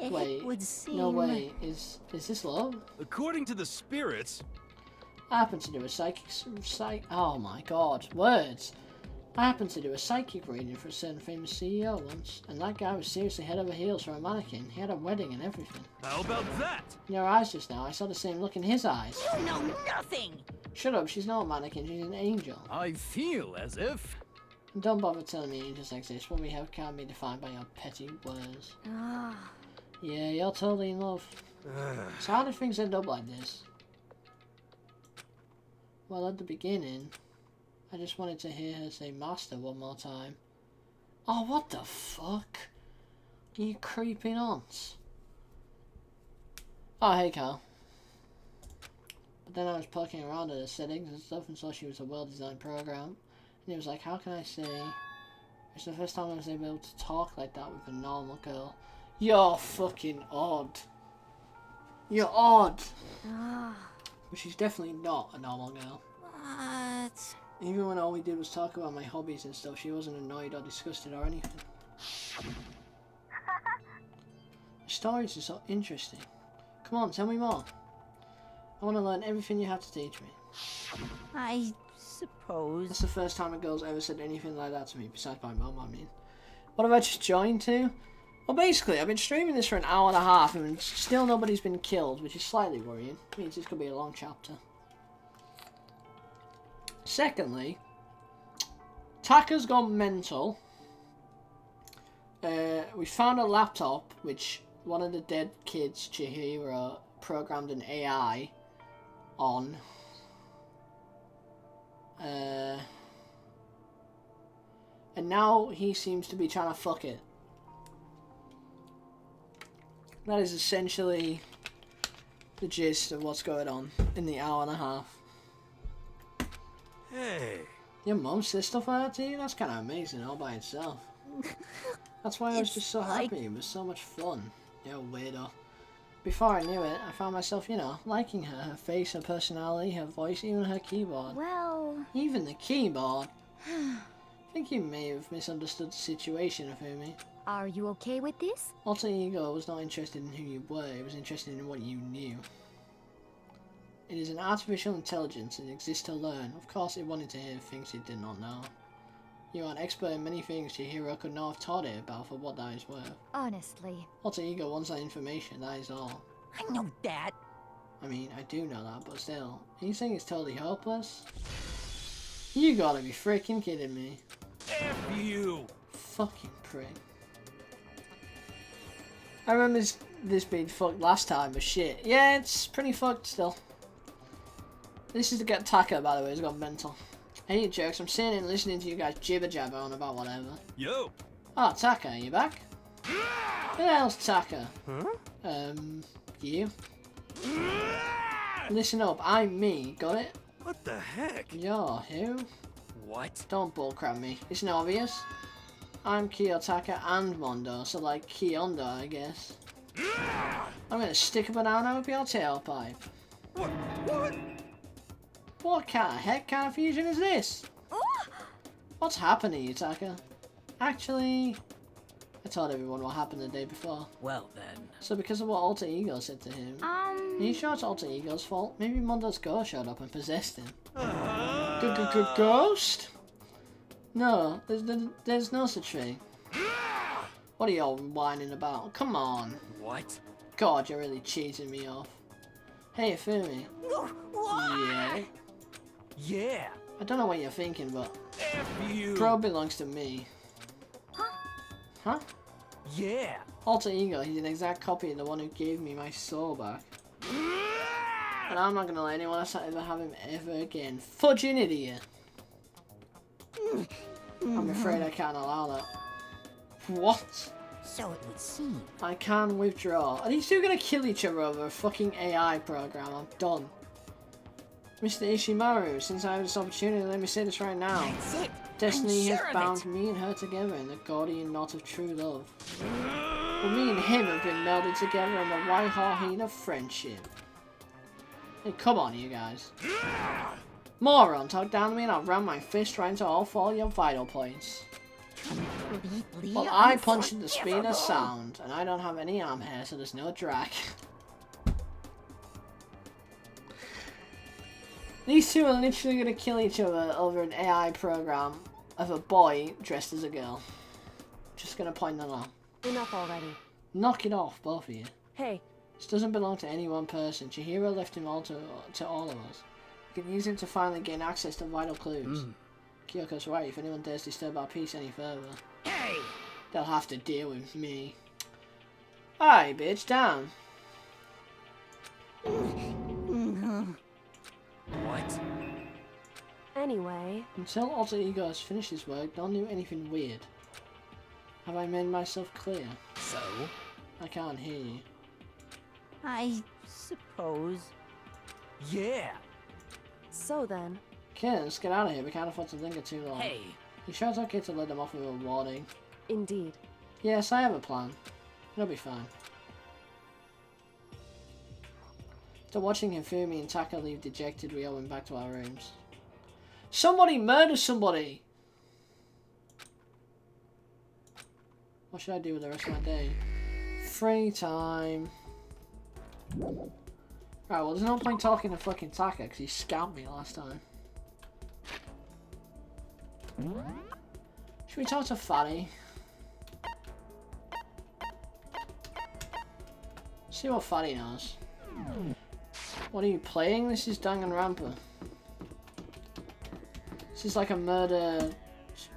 it Wait, would seem... no way. Is this love? According to the spirits... I happened to do a oh my god, words! I happened to do a psychic reading for a certain famous CEO once, and that guy was seriously head over heels for a mannequin. He had a wedding and everything. How about that? In your eyes just now, I saw the same look in his eyes. You know nothing! Shut up, she's not a mannequin, she's an angel. I feel as if... And don't bother telling me angels exist. What we have can't be defined by your petty words. Yeah, you're totally in love. So how did things end up like this? Well, at the beginning, I just wanted to hear her say master one more time. Oh, what the fuck? You creeping aunts. Oh, hey, Carl. But then I was poking around at the settings and stuff and saw she was a well-designed program. And it was like, how can I say... It's the first time I was able to talk like that with a normal girl. You're fucking odd. You're odd. But she's definitely not a normal girl. What? Even when all we did was talk about my hobbies and stuff, she wasn't annoyed or disgusted or anything. The stories are so interesting. Come on, tell me more. I want to learn everything you have to teach me. I suppose... That's the first time a girl's ever said anything like that to me, besides my mum, I mean. What have I just joined to? Well, basically, I've been streaming this for an hour and a half, and still nobody's been killed, which is slightly worrying. It means this could be a long chapter. Secondly, Taka's gone mental. We found a laptop, which one of the dead kids, Chihiro, programmed an AI on. And now he seems to be trying to fuck it. That is essentially the gist of what's going on in the hour and a half. Hey. Your mum says stuff like that to you? That's kind of amazing all by itself. That's why I was just so happy. It was so much fun. You weirdo. Before I knew it, I found myself, you know, liking her. Her face, her personality, her voice, even her keyboard. Well... Even the keyboard. I think you may have misunderstood the situation, Ifumi. Are you okay with this? Alter Ego was not interested in who you were, it was interested in what you knew. It is an artificial intelligence and exists to learn. Of course it wanted to hear things it did not know. You are an expert in many things Chihiro could not have taught it about for what that is worth. Honestly. Alter Ego wants that information, that is all. I know that. I mean, I do know that, but still. Are you saying it's totally hopeless? You gotta be freaking kidding me. F you! Fucking prick. I remember this being fucked last time, but shit. Yeah, it's pretty fucked still. This is to get Taka, by the way, he's gone mental. Hey, you jerks, I'm sitting and listening to you guys jibber-jabber on about whatever. Yo! Oh, Taka, are you back? Who the hell's Taka? Huh? You? Listen up, I'm me, got it? What the heck? You're who? What? Don't bullcrap me, isn't it obvious? I'm Kiyotaka and Mondo, so like Kyondo, I guess. I'm gonna stick a banana up your tailpipe. What? What? What kind of heck kind of fusion is this? What's happening, Yutaka? Actually, I told everyone what happened the day before. Well then. So because of what Alter Ego said to him, are you sure it's Alter Ego's fault? Maybe Mondo's ghost showed up and possessed him. Ghost? No, there's no such thing. What are you all whining about? Come on. What? God, you're really cheating me off. Hey, Ifumi. Yeah? Yeah! I don't know what you're thinking, but F you! Bro belongs to me. Huh? Yeah! Alter Ego, he's an exact copy of the one who gave me my soul back. And I'm not gonna let anyone else ever have him ever again. Fudging idiot! I'm afraid I can't allow that. What? So it would seem. I can withdraw. Are these two gonna kill each other over a fucking AI program? I'm done. Mr. Ishimaru, since I have this opportunity, let me say this right now. That's it. Destiny sure has of bound it. me and her together in the Gordian knot of true love. But me and him have been melded together in the white harpoon of friendship. Hey, come on, you guys. Moron, talk down to me and I'll ram my fist right into all 4 of your vital points. Completely Well, I punch at the speed of unforgivable. sound, and I don't have any arm hair, so there's no drag. These two are literally gonna kill each other over an AI program of a boy dressed as a girl. Just gonna point that out. Enough already. Knock it off, both of you. Hey, This doesn't belong to any one person. Chihiro left him all to all of us. We can use him to finally gain access to vital clues. Kyoko's right, if anyone dares disturb our peace any further, Hey! they'll have to deal with me. Aye, bitch, down. What? anyway, Until Alter Ego has finished his work, don't do anything weird. Have I made myself clear? So? I can't hear you. I suppose. Yeah. so then, Okay, let's get out of here. We can't afford to linger too long. Hey. You sure it's okay to let them off with a warning? indeed. Yes, I have a plan. It'll be fine. After watching Hifumi and Taka leave dejected, we all went back to our rooms. Somebody murder somebody! What should I do with the rest of my day? Free time. Right, well, there's no point talking to fucking Taka because he scammed me last time. Should we talk to Fatty? See what Fatty knows. What are you playing? This is Danganronpa. This is like a murder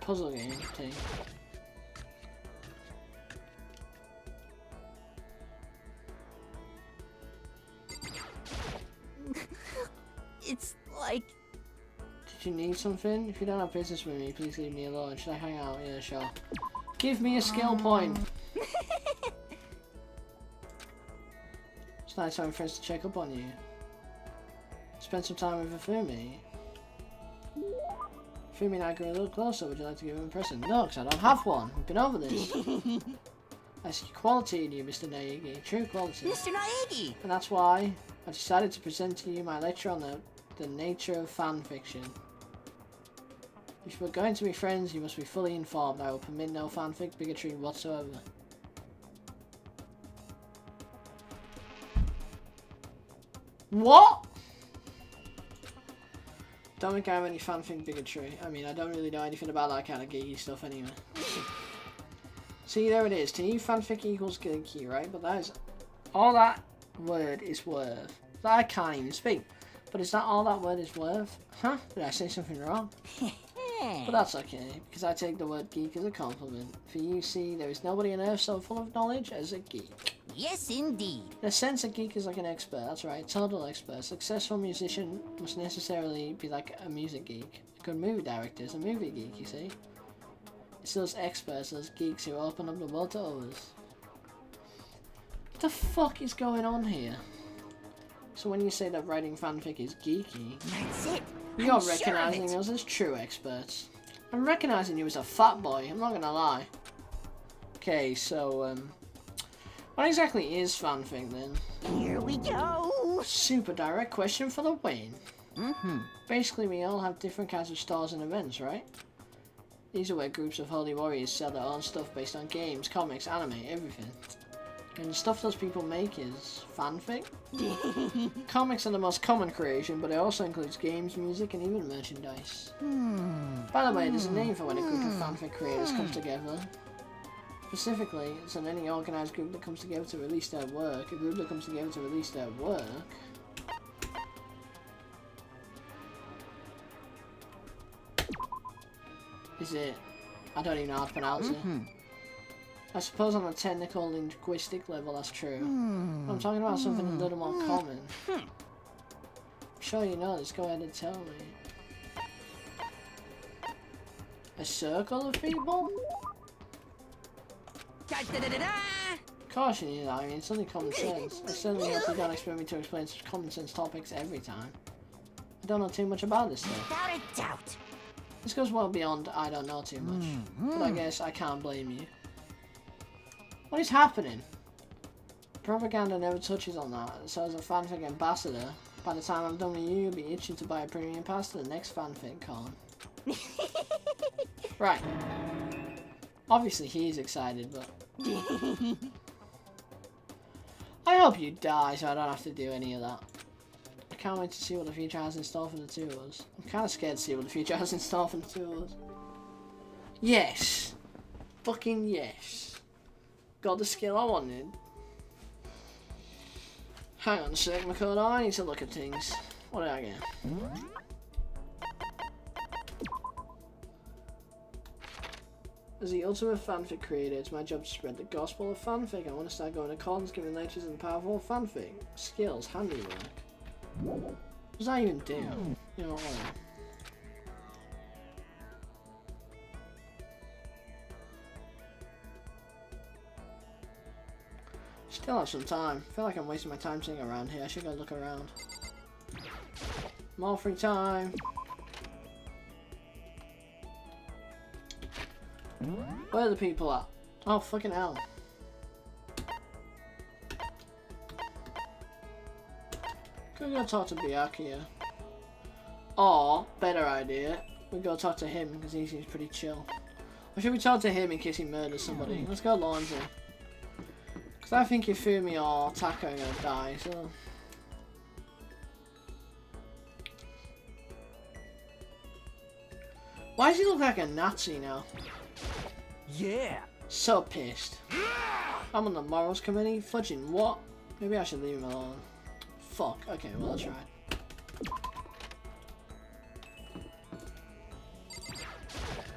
puzzle game thing. It's like Did you need something? If you don't have business with me, please leave me alone. Should I hang out? Yeah, sure. Give me a skill point. It's nice having friends to check up on you. Spend some time with Hifumi. Hifumi and I grew a little closer. Would you like to give him a present? No, because I don't have one. We've been over this. I see quality in you, Mr. Naegi. True quality. Mr. Naegi! And that's why I decided to present to you my lecture on the nature of fan fiction. If we're going to be friends, you must be fully informed. I will permit no fanfic bigotry whatsoever. What? Don't think I have any fanfic bigotry. I mean, I don't really know anything about that kind of geeky stuff anyway. See, there it is. To you, fanfic equals geeky, right? But that is all that word is worth. I can't even speak. But is that all that word is worth? Huh? Did I say something wrong? But that's okay, because I take the word geek as a compliment. For you, see, there is nobody on earth so full of knowledge as a geek. Yes, indeed. In a sense, a geek is like an expert. That's right, total expert. A successful musician must necessarily be like a music geek. A good movie director is a movie geek, you see. It's those experts, those geeks who open up the world to others. What the fuck is going on here? So when you say that writing fanfic is geeky, That's it. you're I'm sure of recognizing it. us as true experts. I'm recognizing you as a fat boy, I'm not gonna lie. Okay, so, what exactly is fanfic then? Here we go. Super direct question for the win. Basically, we all have different kinds of stores and events, right? These are where groups of holy warriors sell their own stuff based on games, comics, anime, everything. And the stuff those people make is fanfic. Comics are the most common creation, but it also includes games, music, and even merchandise. By the way, there's a name for when a group of fanfic creators comes together. Specifically, it's in any organized group that comes together to release their work. A group that comes together to release their work. Is it? I don't even know how to pronounce it. I suppose on a technical linguistic level that's true. I'm talking about something a little more common. I'm sure you know this, go ahead and tell me. A circle of people? Da-da-da-da-da. Caution you, I mean, it's only common sense. I certainly hope you don't expect me to explain such common sense topics every time. I don't know too much about this stuff. Without a doubt. This goes well beyond I don't know too much, but I guess I can't blame you. What is happening? Propaganda never touches on that, so as a fanfic ambassador, by the time I'm done with you, you'll be itching to buy a premium pass to the next fanfic con. Right. Obviously he's excited, but... I hope you die so I don't have to do any of that. I can't wait to see what the future has in store for the two of us. I'm kind of scared to see what the future has in store for the two of us. Yes! Fucking yes. Got the skill I wanted. Hang on a sec, Makoto, I need to look at things. What did I get? As the ultimate fanfic creator, it's my job to spread the gospel of fanfic. I want to start going to cons, giving lectures on the powerful fanfic. Skills, handiwork. What does that even do? You know what? Still have some time. I feel like I'm wasting my time sitting around here. I should go look around. More free time. Where are the people at? Oh, fucking hell. Could go talk to Byakuya. Or, better idea, we go talk to him because he seems pretty chill. Or should we talk to him in case he murders somebody? Let's go Laundry. Because I think Ifumi or Taka are gonna die, so... Why does he look like a Nazi now? Yeah. So pissed. I'm on the morals committee? Fudging what? Maybe I should leave him alone. Fuck. Okay, well I'll try.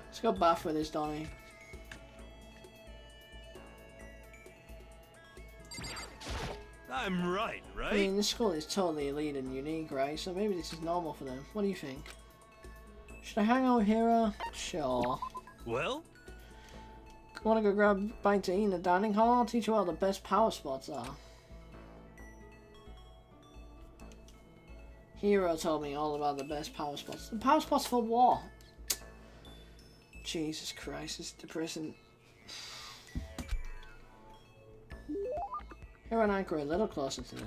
Let's go bath with this Donnie. I'm right, right? I mean, this school is totally elite and unique, right? So maybe this is normal for them. What do you think? Should I hang out with Hero? Sure. Well? Want to go grab a bite to eat in the dining hall? I'll teach you where all the best power spots are. Hero told me all about the best power spots. The power spots for what? Jesus Christ, it's depressing. Hero and I grew a little closer today.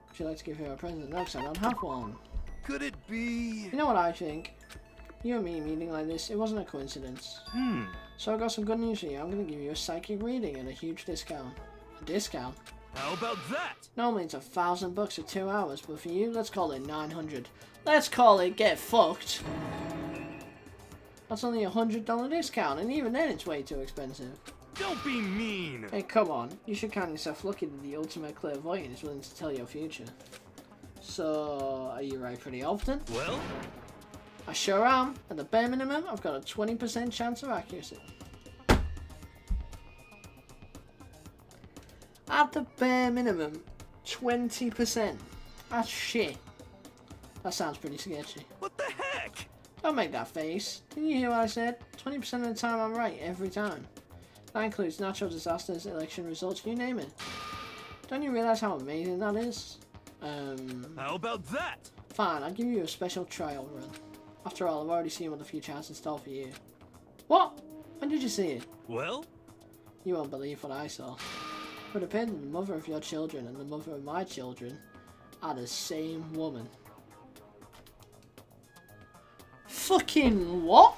Would you like to give her a present? No, because I don't have one. Could it be? You know what I think? You and me meeting like this, it wasn't a coincidence. So I got some good news for you. I'm going to give you a psychic reading at a huge discount. A discount? How about that? Normally it's $1,000 for 2 hours, but for you, let's call it 900. Let's call it get fucked. That's only a $100 discount, and even then it's way too expensive. Don't be mean. Hey, come on. You should count yourself lucky that the ultimate clairvoyant is willing to tell your future. So, are you right pretty often? Well? I sure am. At the bare minimum, I've got a 20% chance of accuracy. At the bare minimum, 20%. That's shit. That sounds pretty sketchy. What the heck? Don't make that face. Didn't you hear what I said? 20% of the time I'm right, every time. That includes natural disasters, election results, you name it. Don't you realize how amazing that is? How about that? Fine, I'll give you a special trial run. After all, I've already seen what the future has in store for you. What? When did you see it? Well? You won't believe what I saw. It would appear that the mother of your children and the mother of my children are the same woman. Fucking what?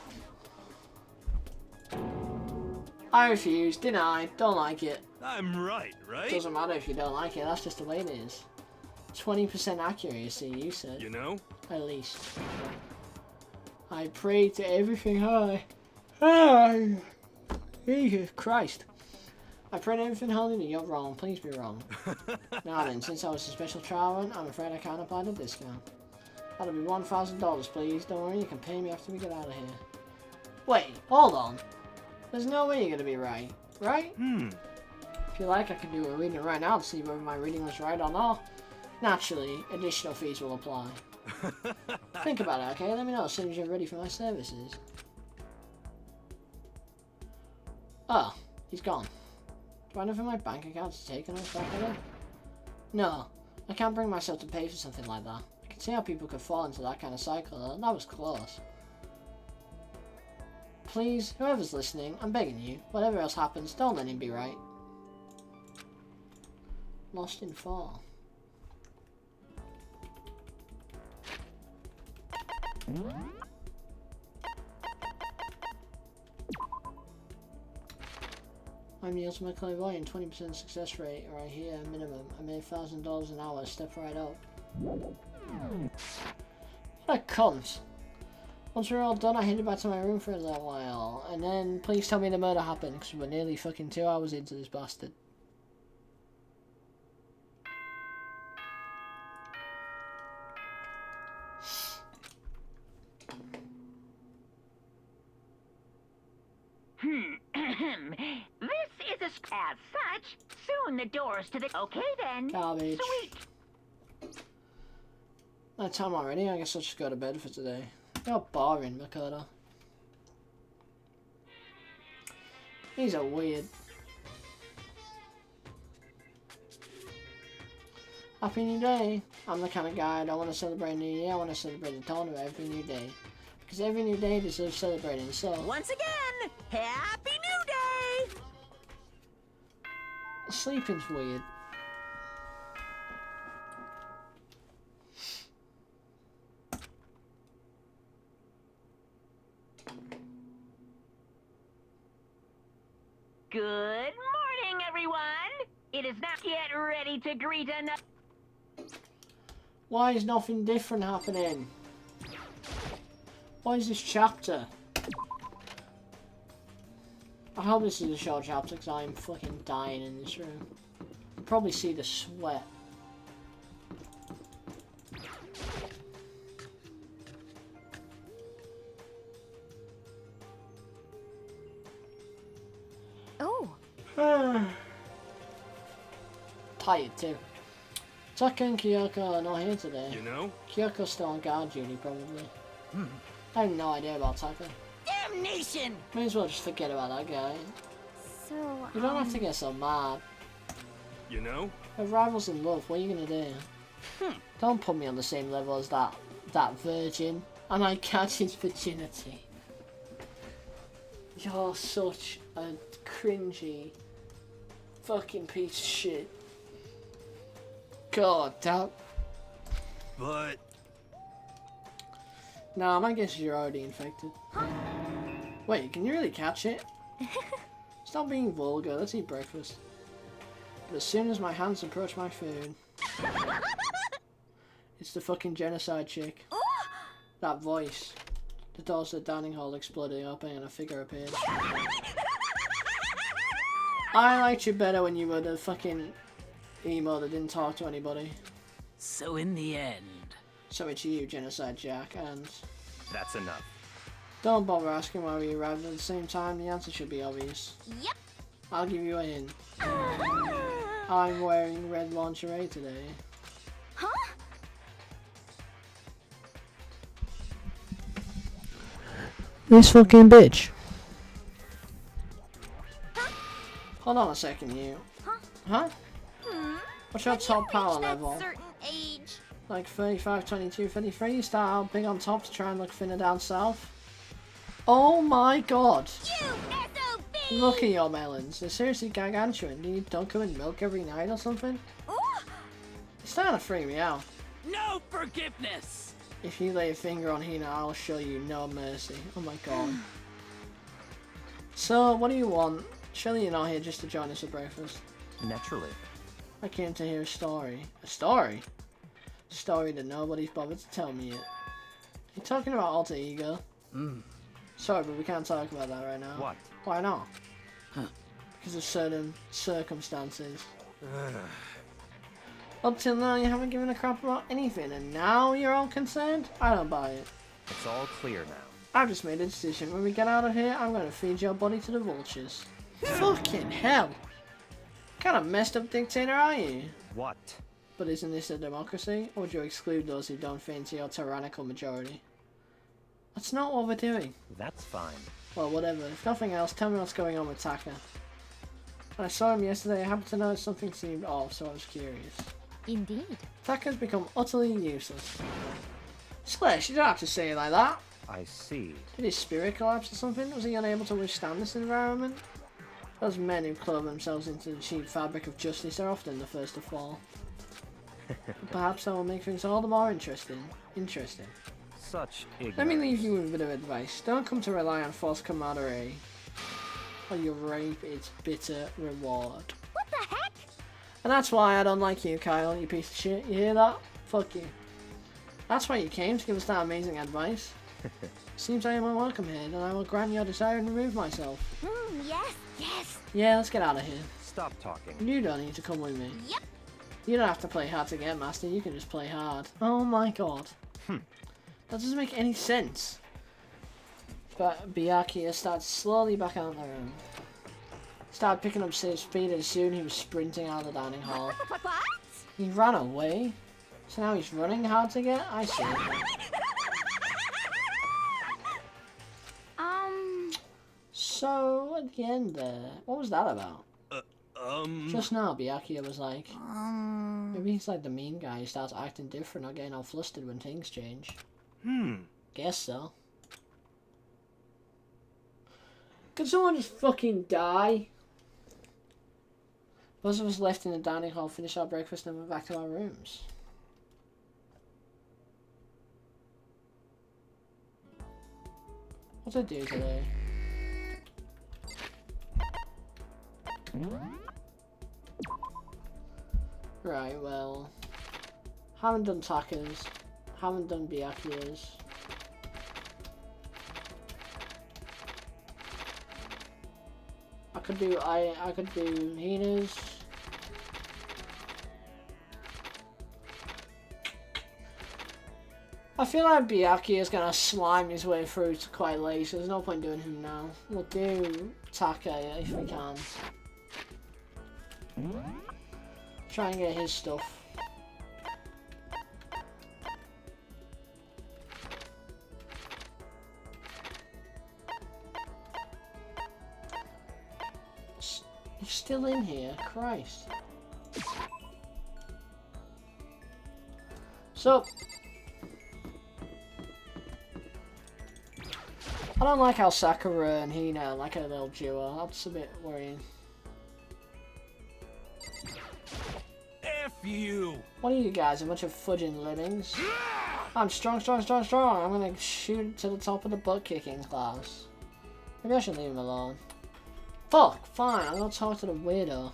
I refuse, deny, don't like it. I'm right, right? Doesn't matter if you don't like it, that's just the way it is. 20% accuracy, you said. You know? At least. I pray to everything high. Ah, Jesus Christ. I pray to everything holy that you're wrong. Please be wrong. Now then, since I was a special trial run, I'm afraid I can't apply the discount. That'll be $1,000, please. Don't worry, you can pay me after we get out of here. Wait, hold on. There's no way you're gonna be right, right? If you like, I can do a reading right now to see whether my reading was right or not. Naturally, additional fees will apply. Think about it, okay? Let me know as soon as you're ready for my services. Oh, he's gone. Do I know if my bank account's taken off back there? No, I can't bring myself to pay for something like that. I can see how people could fall into that kind of cycle. That was close. please, whoever's listening, I'm begging you, whatever else happens, don't let him be right. Lost in fall. I'm the ultimate clairvoyant, 20% success rate right here, minimum. I made $1,000 an hour, step right up. What a cunt. Once we're all done, I headed back to my room for a little while, and then please tell me the murder happened, because we're nearly fucking 2 hours into this bastard. This is as such. Soon the doors to the... Okay then. Garbage. Sweet. Night time already, I guess I'll just go to bed for today. You're boring, Makoto. These are weird. Happy New Day. I'm the kind of guy I don't want to celebrate New Year, I want to celebrate the dawn of every new day. Because every new day deserves celebrating, so... Once again, Happy New Day! Sleeping's weird. Good morning, everyone. It is not yet ready to greet another... Why is nothing different happening? Why is this chapter? I hope this is a short chapter because I'm fucking dying in this room. You probably see the sweat. Oh, Tired too. Taka and Kyoko are not here today. You know? Kyoko's still on guard duty, probably. I have no idea about Taka. Damnation! May as well just forget about that guy. so, You don't have to get so mad. You know? We're rivals in love, what are you gonna do? Don't put me on the same level as that virgin. I might catch his virginity. You're such a cringy fucking piece of shit. God, that... But Nah, my guess is you're already infected. Wait, can you really catch it? Stop being vulgar, let's eat breakfast. But as soon as my hands approach my food... It's the fucking genocide chick. That voice. The doors to the dining hall exploded open and a figure appeared. I liked you better when you were the fucking emo that didn't talk to anybody. So in the end... So it's you, Genocide Jack, and... that's enough. Don't bother asking why we arrived at the same time, the answer should be obvious. Yep. I'll give you a hint. I'm wearing red lingerie today. Huh? This fucking bitch. Hold on a second, you. Huh? What's your top power level? Certain age. Like 35, 22, 33? You start out big on top to try and look thinner down south? Oh my god! You SOB! Look at your melons. They're seriously gargantuan. Do you dunk them in milk every night or something? Ooh. It's starting to freak me out. No forgiveness! If you lay a finger on Hina, I'll show you no mercy. Oh my god. So, what do you want? Surely you're not here just to join us for breakfast. Naturally. I came to hear a story. A story? A story that nobody's bothered to tell me yet. You talking about alter ego? Sorry, but we can't talk about that right now. What? Why not? Because of certain circumstances. Up till now, you haven't given a crap about anything, and now you're all concerned? I don't buy it. It's all clear now. I've just made a decision. When we get out of here, I'm going to feed your body to the vultures. Fucking hell! What kind of messed up dictator are you? What? But isn't this a democracy? Or do you exclude those who don't fit into your tyrannical majority? That's not what we're doing. That's fine. Well, whatever. If nothing else, tell me what's going on with Taka. When I saw him yesterday, I happened to notice something seemed off, so I was curious. indeed. Taka's become utterly useless. Slash, you don't have to say it like that. I see. Did his spirit collapse or something? Was he unable to withstand this environment? Those men who clothe themselves into the cheap fabric of justice are often the first to fall. But perhaps that will make things all the more interesting. Such ignorance. Let me leave you with a bit of advice. Don't come to rely on false camaraderie, or you reap its bitter reward. What the heck? And that's why I don't like you, Kyle, you piece of shit. You hear that? Fuck you. That's why you came, to give us that amazing advice. Seems I am welcome here, and I will grant your desire and remove myself. Yes, yes. Yeah, let's get out of here. Stop talking. You don't need to come with me. Yep. You don't have to play hard to get, Master. You can just play hard. Oh my god. That doesn't make any sense. But Byakuya started slowly back out of the room. Started picking up speed and soon he was sprinting out of the dining hall. What? He ran away? So now he's running hard to get? I see. So, at the end there, what was that about? Just now, Byakuya was like, maybe he's like the mean guy who starts acting different or getting all flustered when things change. Guess so. Could someone just fucking die? Most of us left in the dining hall, finish our breakfast and went back to our rooms. What'd I do today? Right, well, haven't done Taka's, haven't done Byakuya's. I could do Hina's. I feel like Byakuya's gonna slime his way through to quite late, so there's no point doing him now. We'll do Taka if we can. Try and get his stuff. You're still in here, Christ. So, I don't like how Sakura and Hina are like a little duo. That's a bit worrying. F you! What are you guys, a bunch of fudging lemmings? I'm strong, strong, strong, strong. I'm gonna shoot to the top of the butt kicking class. Maybe I should leave him alone. Fuck, fine, I'm gonna talk to the weirdo.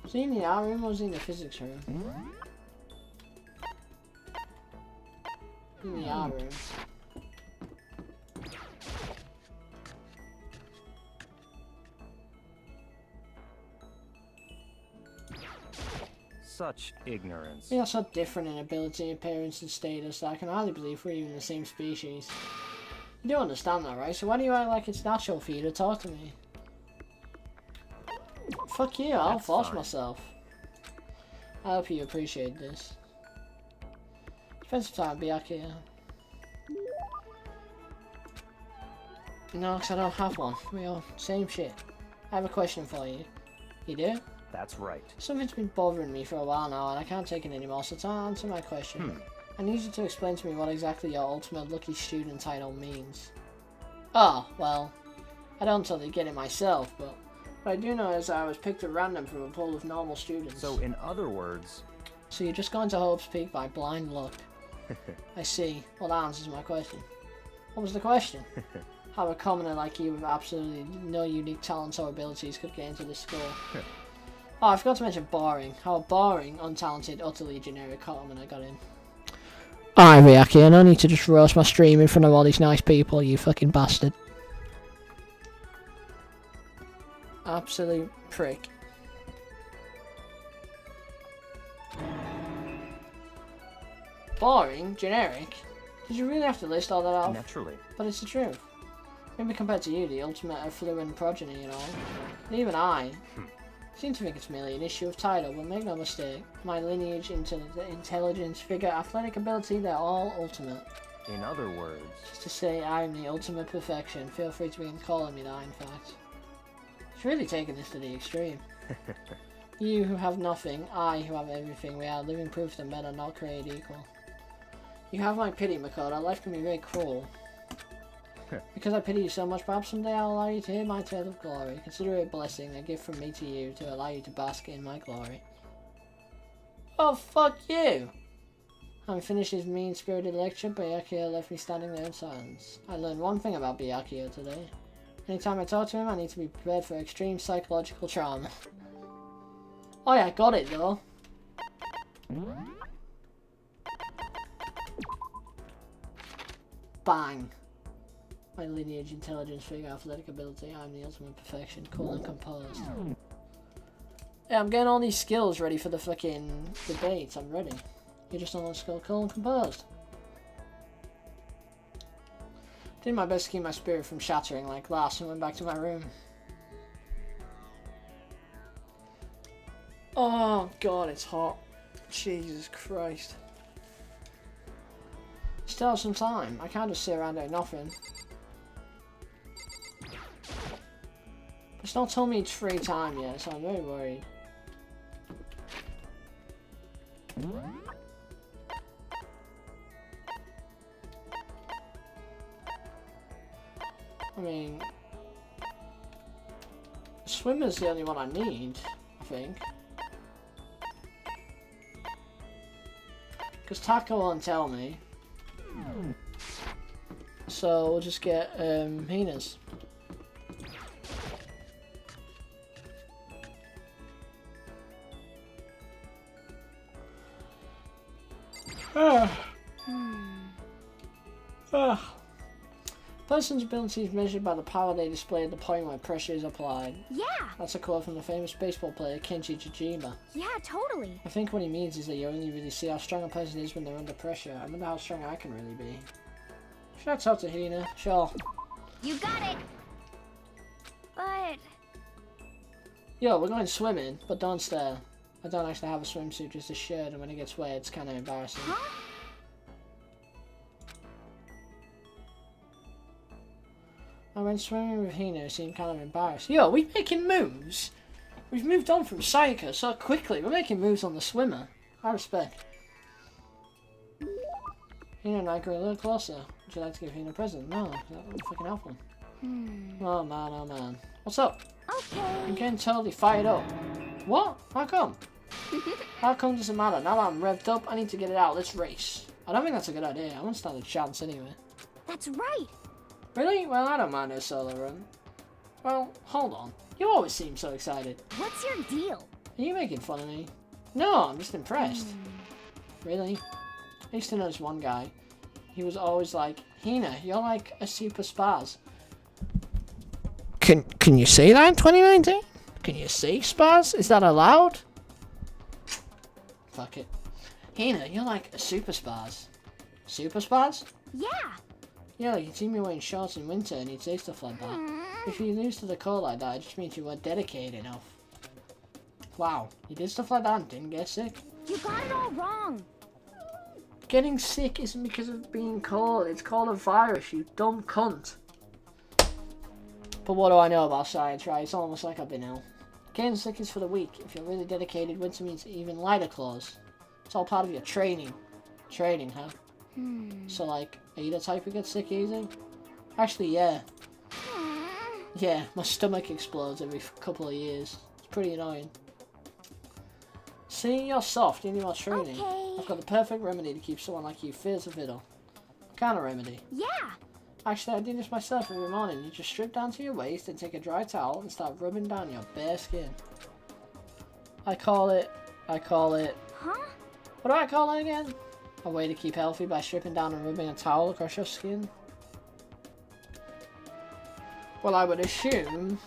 Was he in the art room or was he in the physics room? In the art room. Such ignorance. We are so different in ability, appearance, and status that I can hardly believe we're even the same species. You do understand that, right? So why do you act like it's natural for you to talk to me? Fuck you, I'll force myself. I hope you appreciate this. Spend some time, Byakuya. No, because I don't have one. We all same shit. I have a question for you. You do? That's right. Something's been bothering me for a while now and I can't take it anymore, so to answer my question, I need you to explain to me what exactly your ultimate lucky student title means. Oh, well, I don't totally get it myself, but what I do know is I was picked at random from a pool of normal students. So in other words... So you're just going to Hope's Peak by blind luck. I see. Well, that answers my question. What was the question? How a commoner like you with absolutely no unique talents or abilities could get into this school. Oh, I forgot to mention boring. How a boring, untalented, utterly generic commoner got in. Alright, Ryaki, I don't need to just roast my stream in front of all these nice people, you fucking bastard. Absolute prick. Boring? Generic? Did you really have to list all that off? Naturally. But it's the truth. Maybe compared to you, the ultimate affluent progeny and all. And even I seem to think it's merely an issue of title, but make no mistake, my lineage, intelligence, figure, athletic ability, they're all ultimate. In other words, Just to say I'm the ultimate perfection. Feel free to begin calling me that, in fact. It's really taking this to the extreme. You who have nothing, I who have everything, we are living proof that men are not created equal. You have my pity, Makoto. Life can be very cruel. Because I pity you so much, perhaps someday I'll allow you to hear my tale of glory. Consider it a blessing, a gift from me to you, to allow you to bask in my glory. Oh, fuck you! Having finished his mean-spirited lecture, Byakuya left me standing there in silence. I learned one thing about Byakuya today. Anytime I talk to him, I need to be prepared for extreme psychological trauma. Oh yeah, got it though. Bang. My lineage, intelligence, figure, athletic ability, I'm the ultimate perfection, cool and composed. Yeah, I'm getting all these skills ready for the fucking debates, I'm ready. You're just on skill, cool and composed. Did my best to keep my spirit from shattering like glass and went back to my room. Oh god, it's hot. Jesus Christ. Still have some time. I can't just sit around doing nothing. It's not told me it's free time yet, so I'm very worried. I mean, swimmer's the only one I need, I think. Because Taco won't tell me. So we'll just get Hina's. Person's ability is measured by the power they display at the point where pressure is applied. Yeah! That's a quote from the famous baseball player Kenji Chichima. Yeah, totally. I think what he means is that you only really see how strong a person is when they're under pressure. I wonder how strong I can really be. Should I talk to Hina? Sure. You got it! But... Yo, we're going swimming, but don't stare. I don't actually have a swimsuit, just a shirt, and when it gets wet, it's kind of embarrassing. Huh? I went swimming with Hina, who seemed kind of embarrassed. Yo, we're making moves? We've moved on from Sayaka so quickly. We're making moves on the swimmer. I respect. Hina and I grew a little closer. Would you like to give Hina a present? No, that would fucking help him. Oh man, oh man. What's up? Okay. I'm getting totally fired up. What? How come? How come doesn't matter. Now that I'm revved up, I need to get it out. Let's race. I don't think that's a good idea. I won't stand a chance anyway. That's right. Really? Well, I don't mind a solo run. Well, hold on. You always seem so excited. What's your deal? Are you making fun of me? No, I'm just impressed. Really? I used to know this one guy. He was always like, Hina, you're like a super spaz. Can you say that in 2019? Can you say spaz? Is that allowed? Fuck it. Hina, you're like a super spaz. Super spaz? Yeah. Yeah, you see me wearing shorts in winter and you'd say stuff like that. If you lose to the cold like that, it just means you weren't dedicated enough. Wow, you did stuff like that and didn't get sick? You got it all wrong. Getting sick isn't because of being cold, it's called a virus, you dumb cunt. But what do I know about science, right? It's almost like I've been ill. Getting sick is for the weak. If you're really dedicated, winter means even lighter clothes. It's all part of your training. Training, huh? So, like, are you the type who gets sick easy? Actually, yeah. Yeah, my stomach explodes every couple of years. It's pretty annoying. See, you're soft, you need more training. Okay. I've got the perfect remedy to keep someone like you fit as a fiddle. What kind of remedy? Yeah. Actually, I do this myself every morning. You just strip down to your waist and take a dry towel and start rubbing down your bare skin. I call it... Huh? What do I call it again? A way to keep healthy by stripping down and rubbing a towel across your skin? Well, I would assume...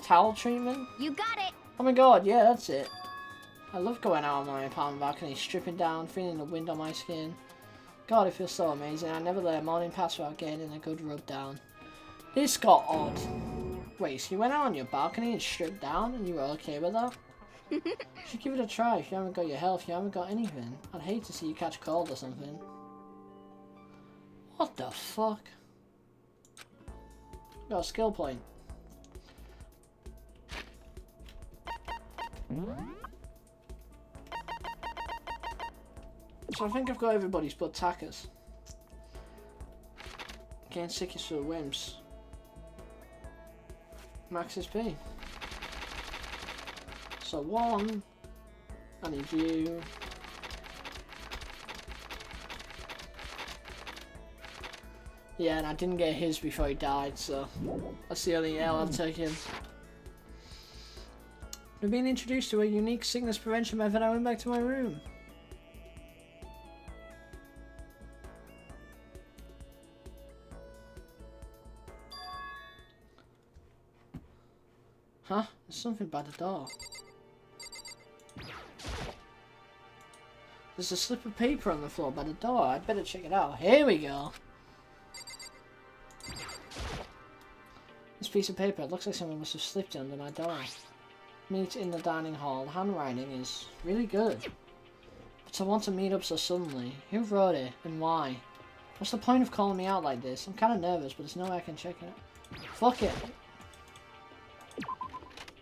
towel treatment? You got it. Oh my god, yeah, that's it. I love going out on my apartment balcony, stripping down, feeling the wind on my skin. God, it feels so amazing. I never let a morning pass without getting in a good rub down. This got odd. Wait, so you went out on your balcony and stripped down and you were okay with that? You should give it a try. If you haven't got your health, you haven't got anything. I'd hate to see you catch cold or something. What the fuck? Got a skill point. So I think I've got everybody's but tackers. Gain sickest for wimps. Max SP. So 1. I need you. Yeah, and I didn't get his before he died, so that's the only L I've taken. We've been introduced to a unique sickness prevention method. I went back to my room. Huh? There's something by the door. There's a slip of paper on the floor by the door. I'd better check it out. Here we go. This piece of paper, it looks like someone must have slipped it under my door. Meet in the dining hall. The handwriting is really good. But to want to meet up so suddenly. Who wrote it and why? What's the point of calling me out like this? I'm kind of nervous, but there's no way I can check it. Fuck it.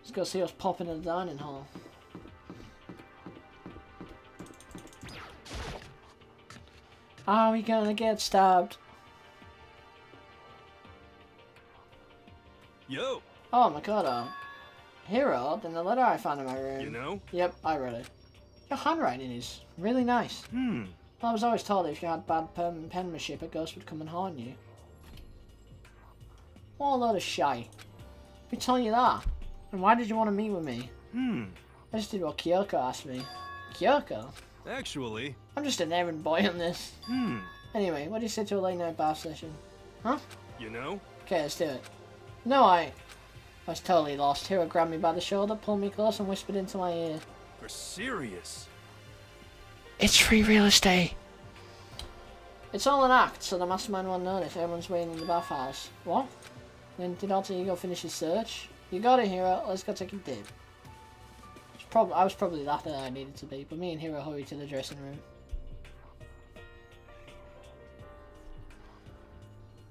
Let's go see what's popping in the dining hall. Are we gonna get stabbed? Yo! Oh my god, Hero, then the letter I found in my room. You know? Yep, I read it. Your handwriting is really nice. Hmm. I was always told if you had bad penmanship, a ghost would come and haunt you. What a load of shite. Who told you that? And why did you want to meet with me? I just did what Kyoko asked me. Kyoko? Actually... I'm just an errand boy on this. Anyway, what do you say to a late night bar session? Huh? You know? Okay, let's do it. No, I was totally lost. Hero grabbed me by the shoulder, pulled me close and whispered into my ear. For serious? It's free real estate. It's all an act, so the mastermind won't notice. Everyone's waiting in the bathhouse. What? Then did Alter Ego finish his search? You got it, Hero. Let's go take a dip. I was probably laughing that I needed to be, but me and Hero hurried to the dressing room.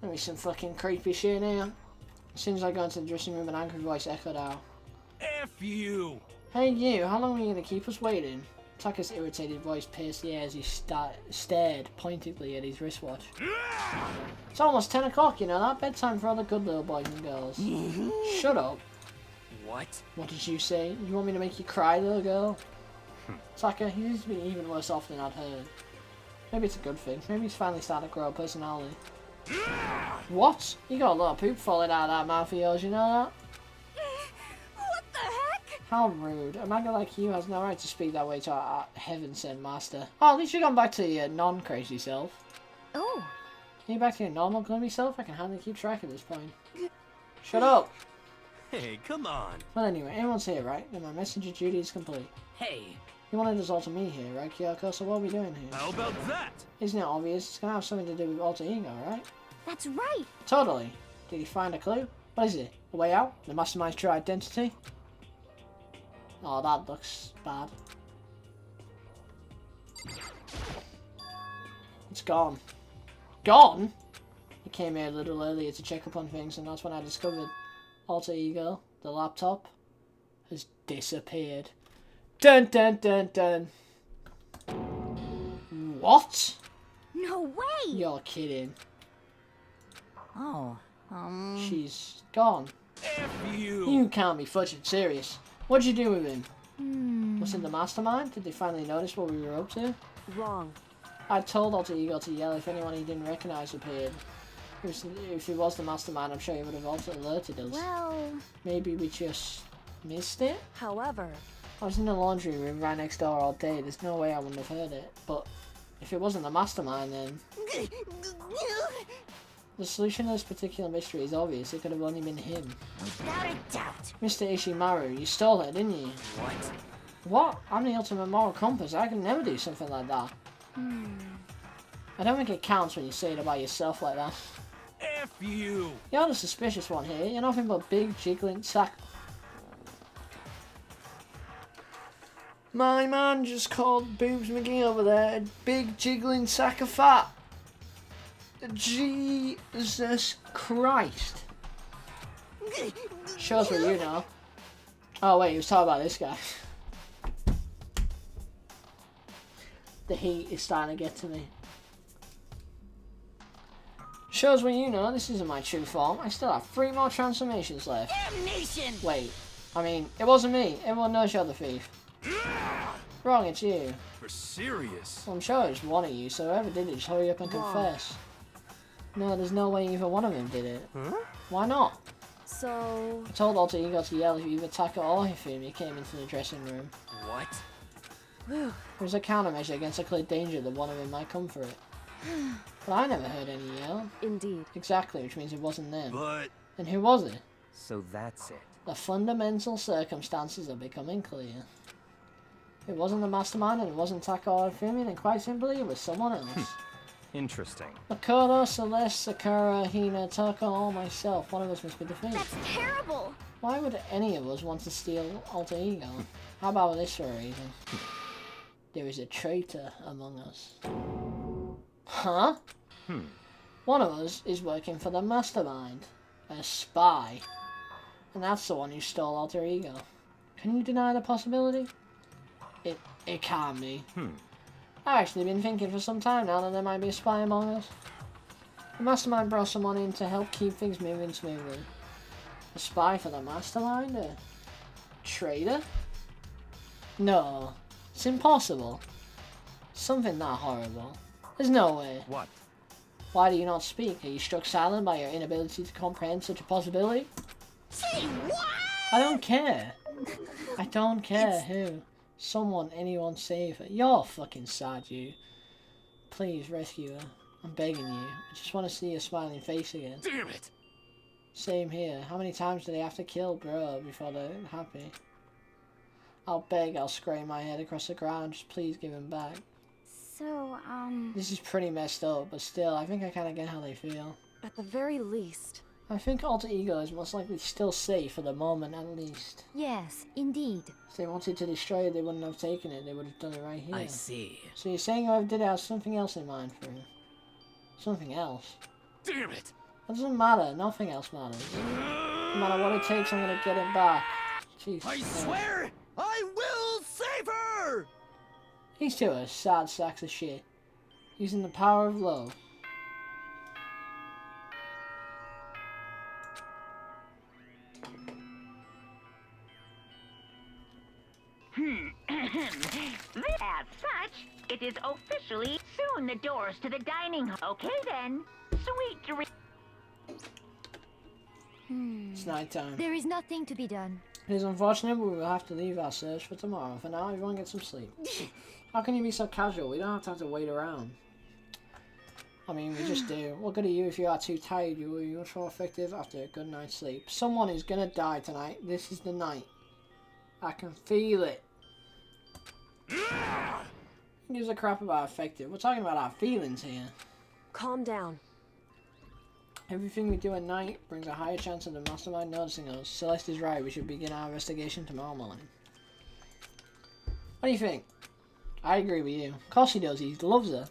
Let me some fucking creepy shit here. As soon as I got into the dressing room, an angry voice echoed out. F you! Hey you, how long are you going to keep us waiting? Taka's irritated voice pierced the air as he stared pointedly at his wristwatch. It's almost 10 o'clock, you know that? Bedtime for all the good little boys and girls. Shut up. What? What did you say? You want me to make you cry, little girl? Taka, he seems to be even worse off than I'd heard. Maybe it's a good thing. Maybe he's finally starting to grow a personality. What? You got a lot of poop falling out of that mouth of yours, you know that? What the heck? How rude. A maggot like you has no right to speak that way to our heaven-sent master. Oh, at least you gone back to your non-crazy self. Oh. Are you back to your normal gloomy self? I can hardly keep track at this point. Shut up! Hey, come on! Well anyway, everyone's here, right? And my messenger duty is complete. Hey, You wanted us all to meet here, right, Kyoko? So what are we doing here? How about that? Isn't it obvious? It's gonna have something to do with Alter Ego, right? That's right. Totally. Did you find a clue? What is it? A way out? The mastermind's true identity? Oh, that looks bad. It's gone. Gone? I came here a little earlier to check up on things, and that's when I discovered Alter Ego, the laptop, has disappeared. Dun dun dun dun. What? No way. You're kidding. Oh, She's gone. F you! You can't be fudging serious. What'd you do with him? Was it the mastermind? Did they finally notice what we were up to? Wrong. I told Alter Ego to yell if anyone he didn't recognize appeared. If he was the mastermind, I'm sure he would have also alerted us. Well, Maybe we just missed it? However, I was in the laundry room right next door all day. There's no way I wouldn't have heard it. But if it wasn't the mastermind, then the solution to this particular mystery is obvious. It could have only been him. without a doubt. Mr. Ishimaru, you stole her, didn't you? What? What? I'm the ultimate moral compass. I can never do something like that. I don't think it counts when you say it about yourself like that. F you! You're the suspicious one here. You're nothing but big jiggling sack. My man just called Boobs McGee over there a big jiggling sack of fat. Jesus Christ. Shows what you know. Oh wait, he was talking about this guy. The heat is starting to get to me. Shows what you know, this isn't my true form. I still have 3 more transformations left. Damnation! Wait, I mean, it wasn't me. Everyone knows you're the thief. Wrong, it's you. For serious. Well, I'm sure it's one of you, so whoever did it, just hurry up and confess. No, there's no way either one of them did it. Huh? Why not? So... I told Alter Ego to yell if either Taka or Hifumi came into the dressing room. What? Whew. It was a countermeasure against a clear danger that one of them might come for it. But I never heard any yell. Indeed. Exactly, which means it wasn't them. But... Then who was it? So that's it. The fundamental circumstances are becoming clear. It wasn't the mastermind and it wasn't Taka or Hifumi, then quite simply it was someone else. Interesting. Makoto, Celeste, Sakura, Hina, Taka, or myself. One of us must be the thief. That's terrible. Why would any of us want to steal Alter Ego? How about this for a reason? There is a traitor among us. Huh? One of us is working for the mastermind. A spy. And that's the one who stole Alter Ego. Can you deny the possibility? It can't be. I've actually been thinking for some time now that there might be a spy among us. The mastermind brought someone in to help keep things moving smoothly. A spy for the mastermind? A traitor? No, it's impossible. Something that horrible. There's no way. What? Why do you not speak? Are you struck silent by your inability to comprehend such a possibility? Say what? I don't care. I don't care who. Someone, anyone, save her. You're fucking sad, you. Please rescue her. I'm begging you. I just want to see your smiling face again. Damn it! Same here. How many times do they have to kill bro before they're happy? I'll beg, I'll scrape my head across the ground. Just please give him back. So, This is pretty messed up, but still, I think I kind of get how they feel. At the very least. I think Alter Ego is most likely still safe for the moment, at least. Yes, indeed. If they wanted to destroy it, they wouldn't have taken it. They would have done it right here. I see. So you're saying whoever did it has something else in mind for him? Something else? Damn it! It doesn't matter. Nothing else matters. No matter what it takes, I'm gonna get it back. Jesus I Christ. swear I will save her! These two are sad sacks of shit. Using the power of love. As such, it is officially soon the doors to the dining hall. Okay then, sweet dreams. It's night time. There is nothing to be done. It is unfortunate, but we will have to leave our search for tomorrow. For now, everyone get some sleep. How can you be so casual? We don't have to wait around. I mean, we just do. What good are you if you are too tired? You will be much more effective after a good night's sleep. Someone is gonna die tonight. This is the night. I can feel it. Who gives a crap about effective? We're talking about our feelings here. Calm down. Everything we do at night brings a higher chance of the mastermind noticing us. Celeste is right. We should begin our investigation tomorrow morning. What do you think? I agree with you. Of course he does. He loves her.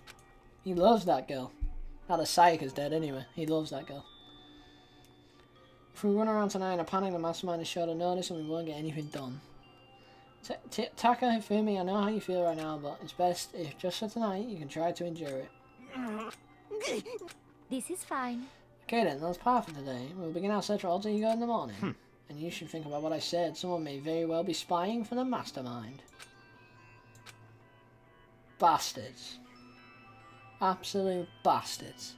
He loves that girl. Now the Sayaka's dead anyway. He loves that girl. If we run around tonight in a panic, the mastermind is sure to notice and we won't get anything done. Taka, Hifumi, I know how you feel right now, but it's best if just for tonight you can try to endure it. This is fine. Okay then, that's part for today. We'll begin our search for Alter Ego in the morning. And you should think about what I said. Someone may very well be spying for the mastermind. Bastards. Absolute bastards.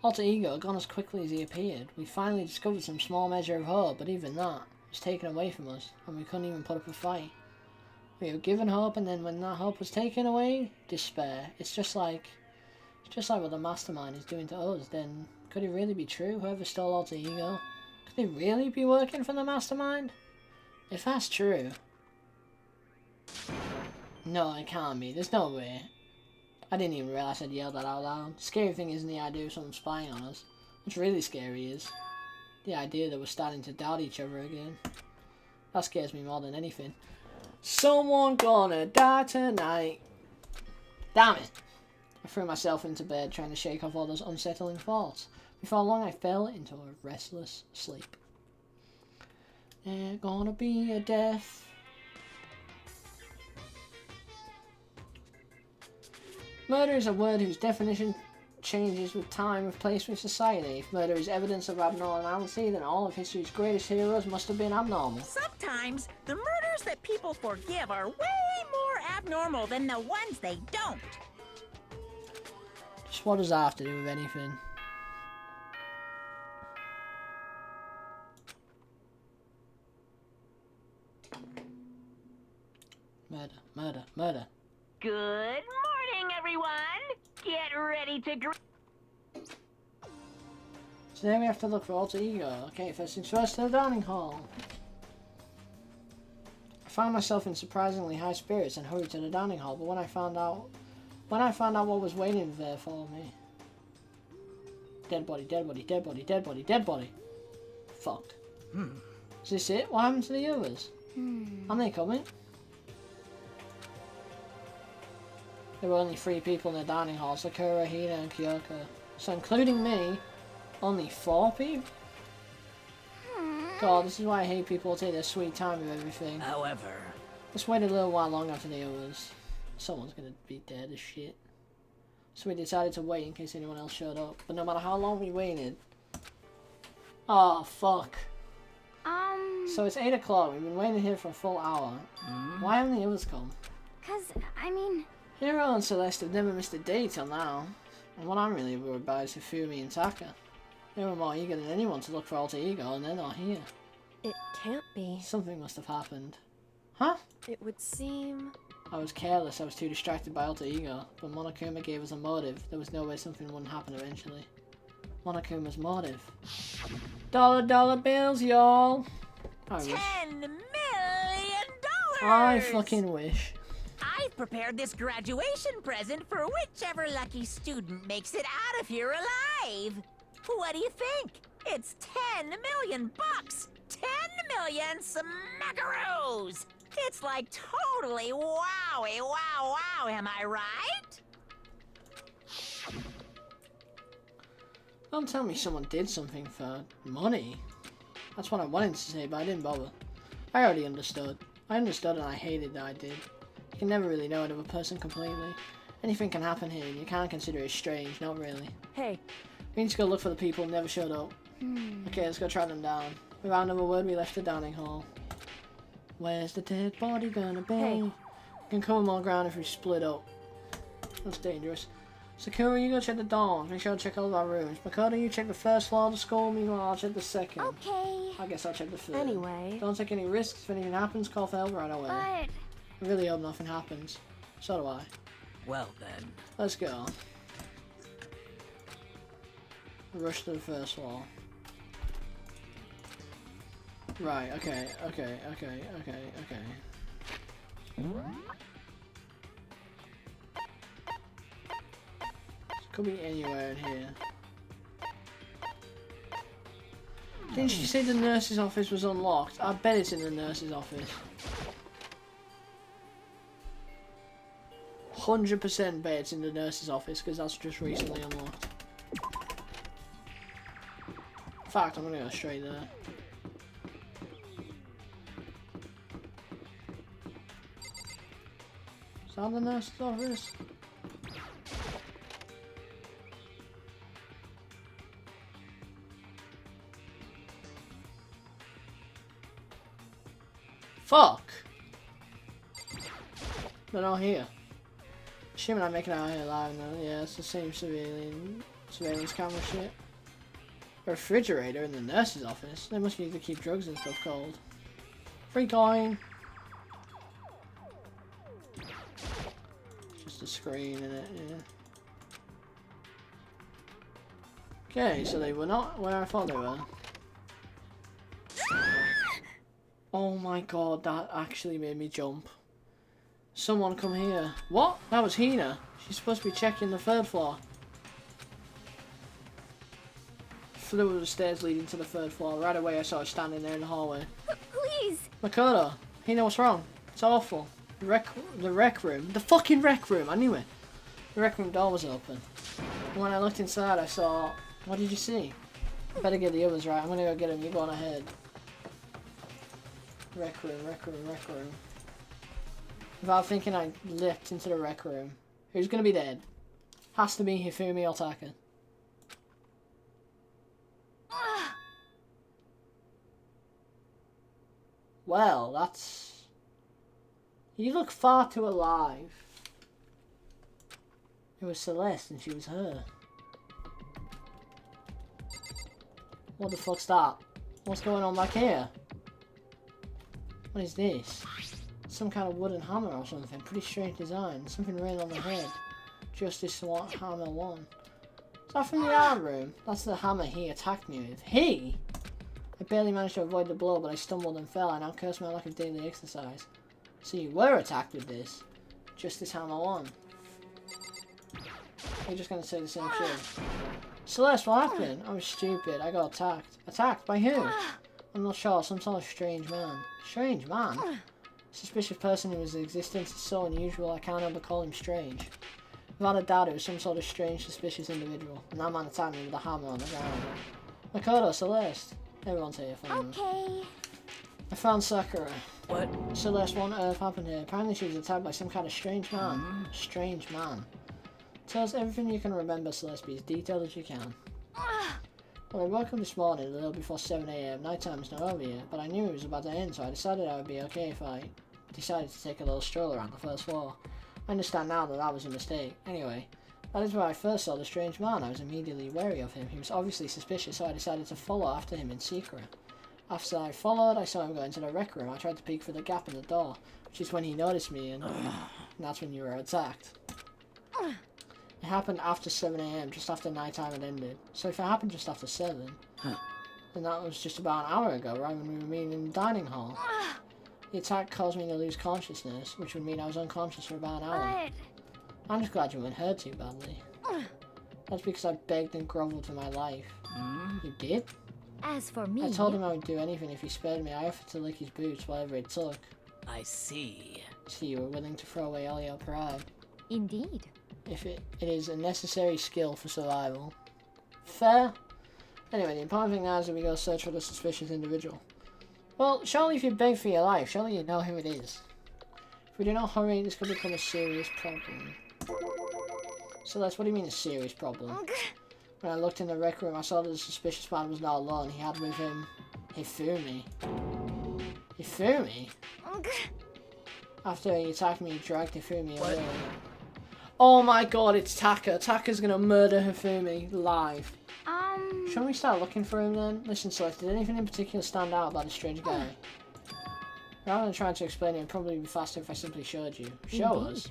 Alter Ego gone as quickly as he appeared. We finally discovered some small measure of hope, but even that was taken away from us, and we couldn't even put up a fight. We were given hope, and then when that hope was taken away, despair. It's just like what the mastermind is doing to us. Then could it really be true? Whoever stole Alter Ego, could they really be working for the mastermind? If that's true, no, it can't be. There's no way. I didn't even realize I'd yelled that out loud. The scary thing isn't the idea of someone spying on us. What's really scary is the idea that we're starting to doubt each other again. That scares me more than anything. Someone gonna die tonight. Damn it. I threw myself into bed, trying to shake off all those unsettling thoughts. Before long, I fell into a restless sleep. There's gonna be a death. Murder is a word whose definition changes with time, with place, with society. If murder is evidence of abnormality, then all of history's greatest heroes must have been abnormal. Sometimes the murders that people forgive are way more abnormal than the ones they don't. Just what does that have to do with anything? Murder, murder, murder. Good morning, everyone. Get ready to Today we have to look for alter ego. Okay, first things first, to the dining hall. I found myself in surprisingly high spirits and hurried to the dining hall, but when I found out what was waiting there for me. Dead body, dead body, dead body, dead body, dead body. Fucked. Is this it? What happened to the others? Aren't they coming? There were only 3 people in the dining hall, Sakura, Hina, and Kyoko. So including me, only 4 people? God, this is why I hate people who take their sweet time with everything. However, Just waited a little while longer for the others. Someone's gonna be dead as shit. So we decided to wait in case anyone else showed up. But no matter how long we waited... Oh, fuck. So it's 8 o'clock. We've been waiting here for a full hour. Why haven't the others come? 'Cause, I mean... Hiro and Celeste have never missed a day till now. And what I'm really worried about is Hifumi and Taka. They were more eager than anyone to look for alter ego, and they're not here. It can't be. Something must have happened. Huh? It would seem... I was careless, I was too distracted by alter ego. But Monokuma gave us a motive. There was no way something wouldn't happen eventually. Monokuma's motive. Dollar bills, y'all! I wish. $10 million! I fucking wish. I've prepared this graduation present for whichever lucky student makes it out of here alive. What do you think? It's 10 million bucks! 10 million smackaroos! It's like totally wowie, wow, wow, am I right? Don't tell me someone did something for money. That's what I wanted to say, but I didn't bother. I already understood. I understood and I hated that I did. You can never really know another person completely. Anything can happen here and you can't consider it strange, not really. Hey. We need to go look for the people who never showed up. Okay, let's go track them down. Without another word, we left the dining hall. Where's the dead body gonna be? Hey. We can cover more ground if we split up. That's dangerous. Sakura, you go check the dorms. Make sure to check all of our rooms. Makoto, you check the first floor of the school. Meanwhile, I'll check the second. Okay. I guess I'll check the third. Anyway. Don't take any risks. If anything happens, call for help right away. But... I really hope nothing happens. So do I. well then. Let's go. Rush to the first floor. Right, okay. Could be anywhere in here. Didn't she say the nurse's office was unlocked? I bet it's in the nurse's office. 100% bet it's in the nurse's office because that's just recently unlocked. In fact, I'm gonna go straight there. Is that the nurse's office? Fuck! They're not here. Assuming I'm making it out here alive now. Yeah, it's the same surveillance camera shit. A refrigerator in the nurse's office. They must use to keep drugs and stuff cold. Free coin! Just a screen in it, yeah. Okay, so they were not where I thought they were. Oh my god, that actually made me jump. Someone come here. What? That was Hina. She's supposed to be checking the 3rd floor. Flew the stairs leading to the 3rd floor. Right away I saw her standing there in the hallway. Please! Makoto, Hina, what's wrong? It's awful. The rec room. The fucking rec room, I knew it. The rec room door was open. And when I looked inside, I saw... What did you see? I better get the others right. I'm gonna go get them. You go on ahead. Rec room, rec room, rec room. Without thinking, I leapt into the rec room. Who's gonna be dead? Has to be Hifumi or Taka. Well, that's... You look far too alive. It was Celeste and she was her. What the fuck's that? What's going on back here? What is this? Some kind of wooden hammer or something. Pretty strange design. Something written on the head. Justice Hammer 1. Is that from the art room? That's the hammer he attacked me with. He? I barely managed to avoid the blow, but I stumbled and fell. I now curse my lack of daily exercise. So you were attacked with this. Justice Hammer 1. You're just gonna say the same shit. Celeste, what happened? I was stupid. I got attacked. Attacked? By who? I'm not sure. Some sort of strange man. Strange man? Suspicious person in his existence is so unusual I can't ever call him strange. Without a doubt, it was some sort of strange, suspicious individual. And that man attacked me with a hammer on the ground. Makoto, Celeste. Everyone's here for me. Okay. I found Sakura. What? Celeste, what on earth happened here? Apparently she was attacked by some kind of strange man. Strange man. Tell us everything you can remember, Celeste, be as detailed as you can. Well, I woke up this morning a little before 7 AM. Nighttime's not over yet, but I knew it was about to end, so I decided I would be okay if I decided to take a little stroll around the first floor. I understand now that that was a mistake. Anyway, that is where I first saw the strange man. I was immediately wary of him. He was obviously suspicious, so I decided to follow after him in secret. After I followed, I saw him go into the rec room. I tried to peek through the gap in the door, which is when he noticed me, and that's when you were attacked. It happened after 7 AM, just after nighttime had ended. So if it happened just after 7, then that was just about an hour ago, right when we were meeting in the dining hall. The attack caused me to lose consciousness, which would mean I was unconscious for about an hour. I'm just glad you weren't hurt too badly. That's because I begged and groveled for my life. You did? As for me... I told him I would do anything if he spared me. I offered to lick his boots, whatever it took. I see. So you were willing to throw away all your pride. Indeed. If it is a necessary skill for survival. Fair? Anyway, the important thing now is that we go search for the suspicious individual. Well, surely if you beg for your life, surely you know who it is. If we do not hurry, this could become a serious problem. Celeste, what do you mean a serious problem? When I looked in the rec room, I saw that the suspicious man was not alone. He had with him Hifumi. Hifumi? After he attacked me, he dragged Hifumi away. Oh my god, it's Taka. Taka's gonna murder Hifumi live. Shouldn't we start looking for him then? Listen, Celeste, did anything in particular stand out about this strange guy? Rather than trying to explain it, it'd probably be faster if I simply showed you. Show us?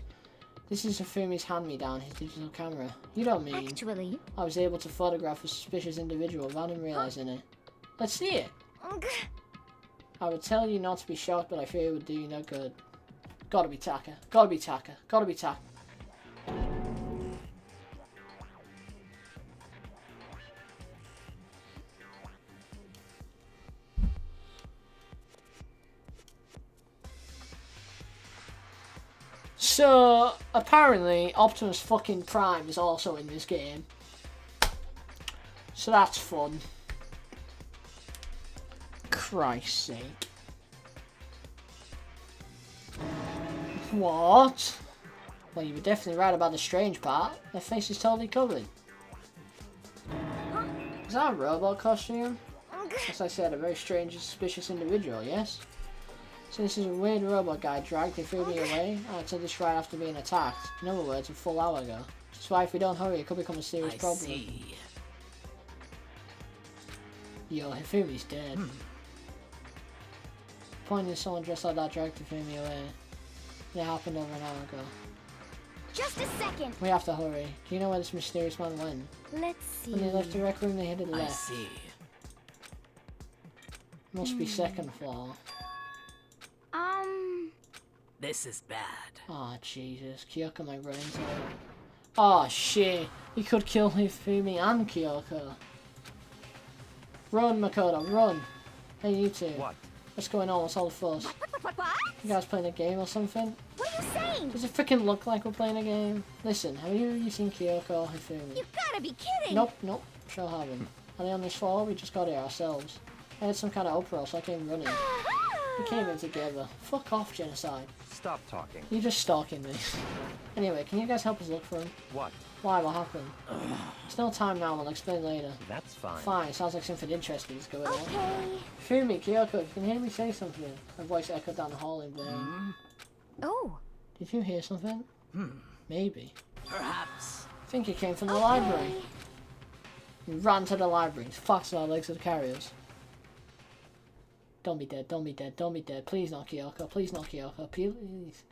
This is Hifumi's hand-me-down, his digital camera. You don't mean... Actually... I was able to photograph a suspicious individual without him realizing it. Let's see it! I would tell you not to be shocked, but I fear it would do you no good. Gotta be Taka. Gotta be Taka. Gotta be Taka. So, apparently, Optimus fucking Prime is also in this game. So that's fun. Christ's sake. What? Well, you were definitely right about the strange part. Their face is totally covered. Is that a robot costume? As I said, a very strange and suspicious individual, yes? So this is a weird robot guy dragged Hifumi away. I did this right after being attacked. In other words, a full hour ago. That's why if we don't hurry, it could become a serious problem. See. Yo, Hifumi's dead. Pointing at someone dressed like that dragged Hifumi away. It happened over an hour ago. Just a second. We have to hurry. Do you know where this mysterious man went? Let's see... When they left the rec room, they headed left. I see. Must be second floor. This is bad. Oh, Jesus. Kyoko might run into it. Oh, shit. He could kill Hifumi and Kyoko. Run, Makoto, run. Hey, you two. What? What's going on? What's all the fuss? What? You guys playing a game or something? What are you saying? Does it freaking look like we're playing a game? Listen, have you seen Kyoko or Hifumi? You gotta be kidding! Nope, sure haven't. Are they on this floor? We just got here ourselves. I had some kind of uproar, so I came running. We came in together. Fuck off, genocide. Stop talking. You're just stalking me. Anyway, can you guys help us look for him? What? Why? What happened? There's no time now, I'll explain later. That's fine. Fine, sounds like something interesting is going on. Okay. Fumi, Kyoko, you can hear me say something. Her voice echoed down the hall in vain. Oh. Did you hear something? Maybe. Perhaps. I think it came from the library. We ran to the library. Fox on our legs of the carriers. Don't be dead, don't be dead, don't be dead. Please not Kyoko, please not Kyoko, please.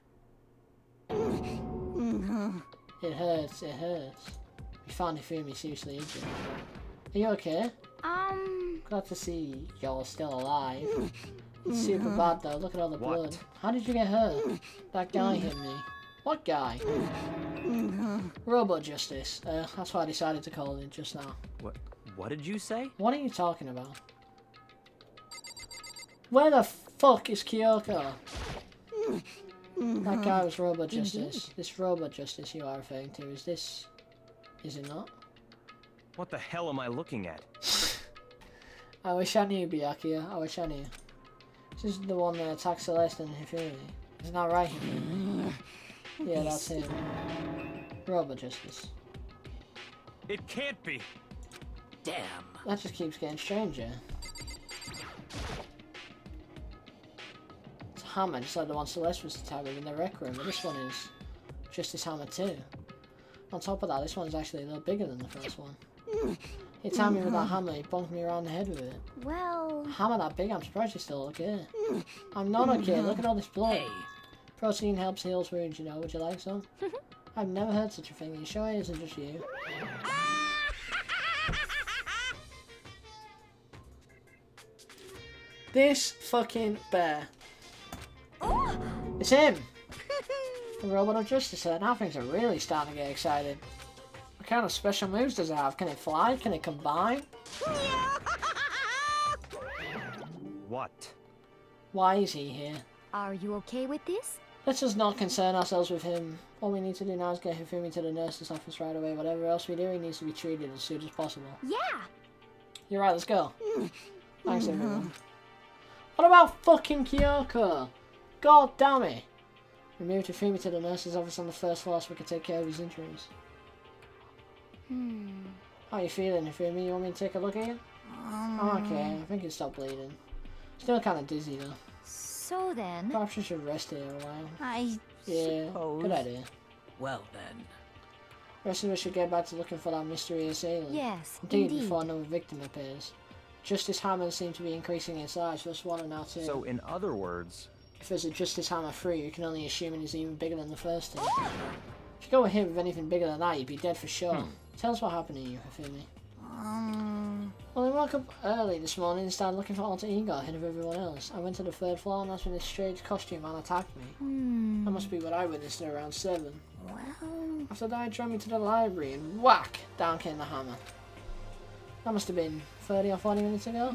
It hurts, it hurts. We found Hifumi seriously injured. Are you okay? Glad to see you're still alive. It's super bad though, look at all the blood. How did you get hurt? That guy hit me. What guy? Robo Justice. That's what I decided to call it just now. What did you say? What are you talking about? Where the fuck is Kyoko? That guy was Robo Justice. This Robo Justice you are referring to, is it not? What the hell am I looking at? I wish I knew, Byakuya. I wish I knew. This is the one that attacked Celeste and Hifumi. Isn't that right, Hifumi? Yeah, that's him. Robo Justice. It can't be. Damn. That just keeps getting stranger. It's a hammer, just like the one Celeste was attacking in the rec room, but this one is Justice Hammer 2. On top of that, this one's actually a little bigger than the first one. He attacked me with that hammer, he bonked me around the head with it. Well... A hammer that big, I'm surprised you're still okay. I'm not okay, look at all this blood. Hey. Protein helps heals wounds, you know, would you like some? I've never heard such a thing, you sure it isn't just you? This fucking bear. It's him! The Robot of Justice said, now things are really starting to get excited. What kind of special moves does it have? Can it fly? Can it combine? What? Why is he here? Are you okay with this? Let's just not concern ourselves with him. All we need to do now is get Hifumi to the nurse's office right away. Whatever else we do, he needs to be treated as soon as possible. Yeah! You're right, let's go. Thanks, everyone. What about fucking Kyoko? God damn it! We moved Hifumi to the nurse's office on the first floor so we could take care of his injuries. How are you feeling, Hifumi? You want me to take a look at you? I'm okay, I think it stopped bleeding. Still kind of dizzy though. So then... Perhaps you should rest here a while. Yeah, suppose. Good idea. Well then. The rest of us should get back to looking for that mysterious alien. Yes, Indeed, indeed. before another victim appears. Justice Hammers seem to be increasing in size, just one and now two. So in other words... If there's a Justice Hammer 3, you can only assume it is even bigger than the first two. If you go ahead with anything bigger than that, you'd be dead for sure. Tell us what happened to you, Hifumi. Well, I woke up early this morning and started looking for Alter Ego ahead of everyone else. I went to the third floor and that's when this strange costume man attacked me. That must be what I witnessed at around 7. Well... After that, he drove me to the library and whack! Down came the hammer. That must have been 30 or 40 minutes ago.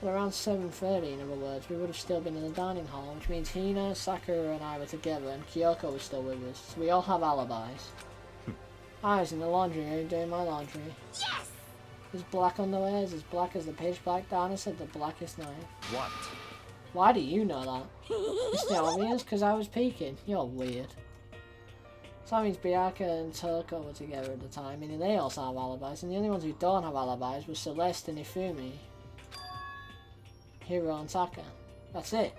But around 7:30, in other words, we would have still been in the dining hall, which means Hina, Sakura and I were together and Kyoko was still with us, so we all have alibis. I was in the laundry room doing my laundry. Yes! His black underwear is as black as the pitch black darkness of the blackest night. What? Why do you know that? It's not obvious, because I was peeking. You're weird. So that means Byakuya and Toko were together at the time, meaning they also have alibis, and the only ones who don't have alibis were Celeste and Hifumi, Hiro and Taka. That's it.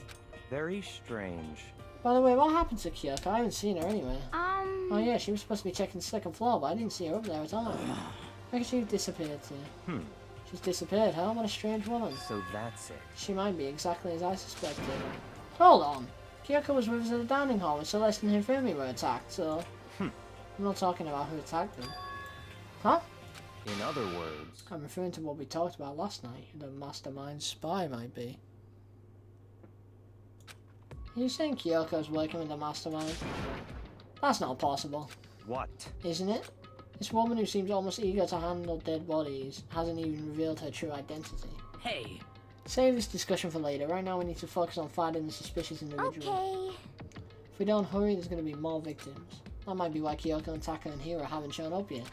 Very strange. By the way, what happened to Kyoko? I haven't seen her anywhere. Oh Oh yeah, she was supposed to be checking the second floor, but I didn't see her up there at all. Where could she have disappeared to? She's disappeared, huh? What a strange woman. So that's it. She might be exactly as I suspected. Hold on. Kyoko was with us at the dining hall when Celeste and Hifumi were attacked, so... I'm not talking about who attacked them. Huh? In other words... I'm referring to what we talked about last night. The mastermind spy might be. Are you saying Kyoko's working with the mastermind? That's not possible. What? Isn't it? This woman who seems almost eager to handle dead bodies hasn't even revealed her true identity. Hey. Save this discussion for later. Right now we need to focus on finding the suspicious individual. Okay. If we don't hurry, there's going to be more victims. That might be why Kyoko and Taka and Hiro haven't shown up yet.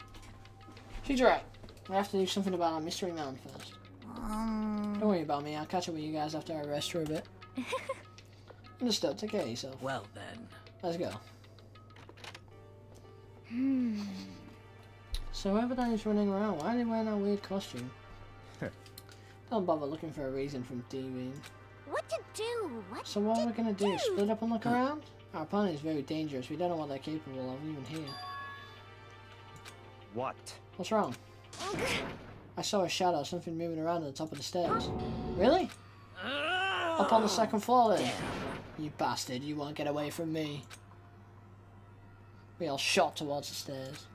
She's right. We have to do something about our mystery man first. Don't worry about me. I'll catch up with you guys after I rest for a bit. Understood. Take care of yourself. Well then. Let's go. So whoever that is running around, why are they wearing that weird costume? Don't bother looking for a reason from TV. What to do? So what are we gonna do? Split up and look around? Our opponent is very dangerous. We don't know what they're capable of, even here. What? What's wrong? I saw a shadow, something moving around at the top of the stairs. Really? Up on the second floor then? You bastard, you won't get away from me. We all shot towards the stairs.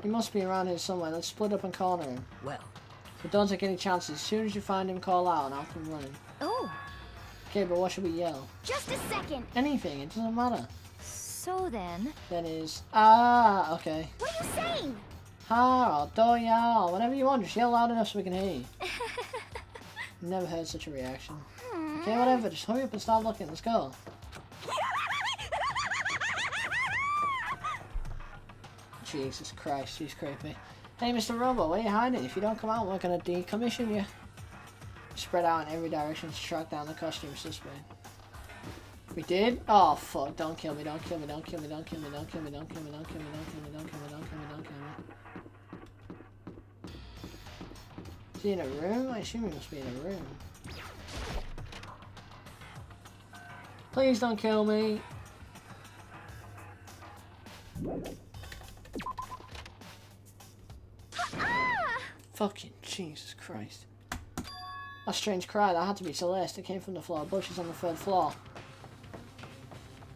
He must be around here somewhere. Let's split up and corner him. Well. But don't take any chances. As soon as you find him, call out and I'll come running. Oh, Okay, but what should we yell? just a second. Anything, it doesn't matter. So then, Then is okay. What are you saying? Ha or do ya or whatever you want, just yell loud enough so we can hear you. Never heard such a reaction. Okay, whatever, just hurry up and start looking, let's go. Jesus Christ, she's creepy. Hey Mr. Robo, where are you hiding? If you don't come out, we're gonna decommission you. Spread out in every direction to track down the costume suspect. We did? Oh fuck, don't kill me, don't kill me, don't kill me, don't kill me, don't kill me, don't kill me, don't kill me, don't kill me, don't kill me, don't kill me, don't kill me. Is he in a room? I assume he must be in a room. Please don't kill me. Fucking Jesus Christ. A strange cry, that had to be Celeste. It came from the floor. Bushes on the third floor.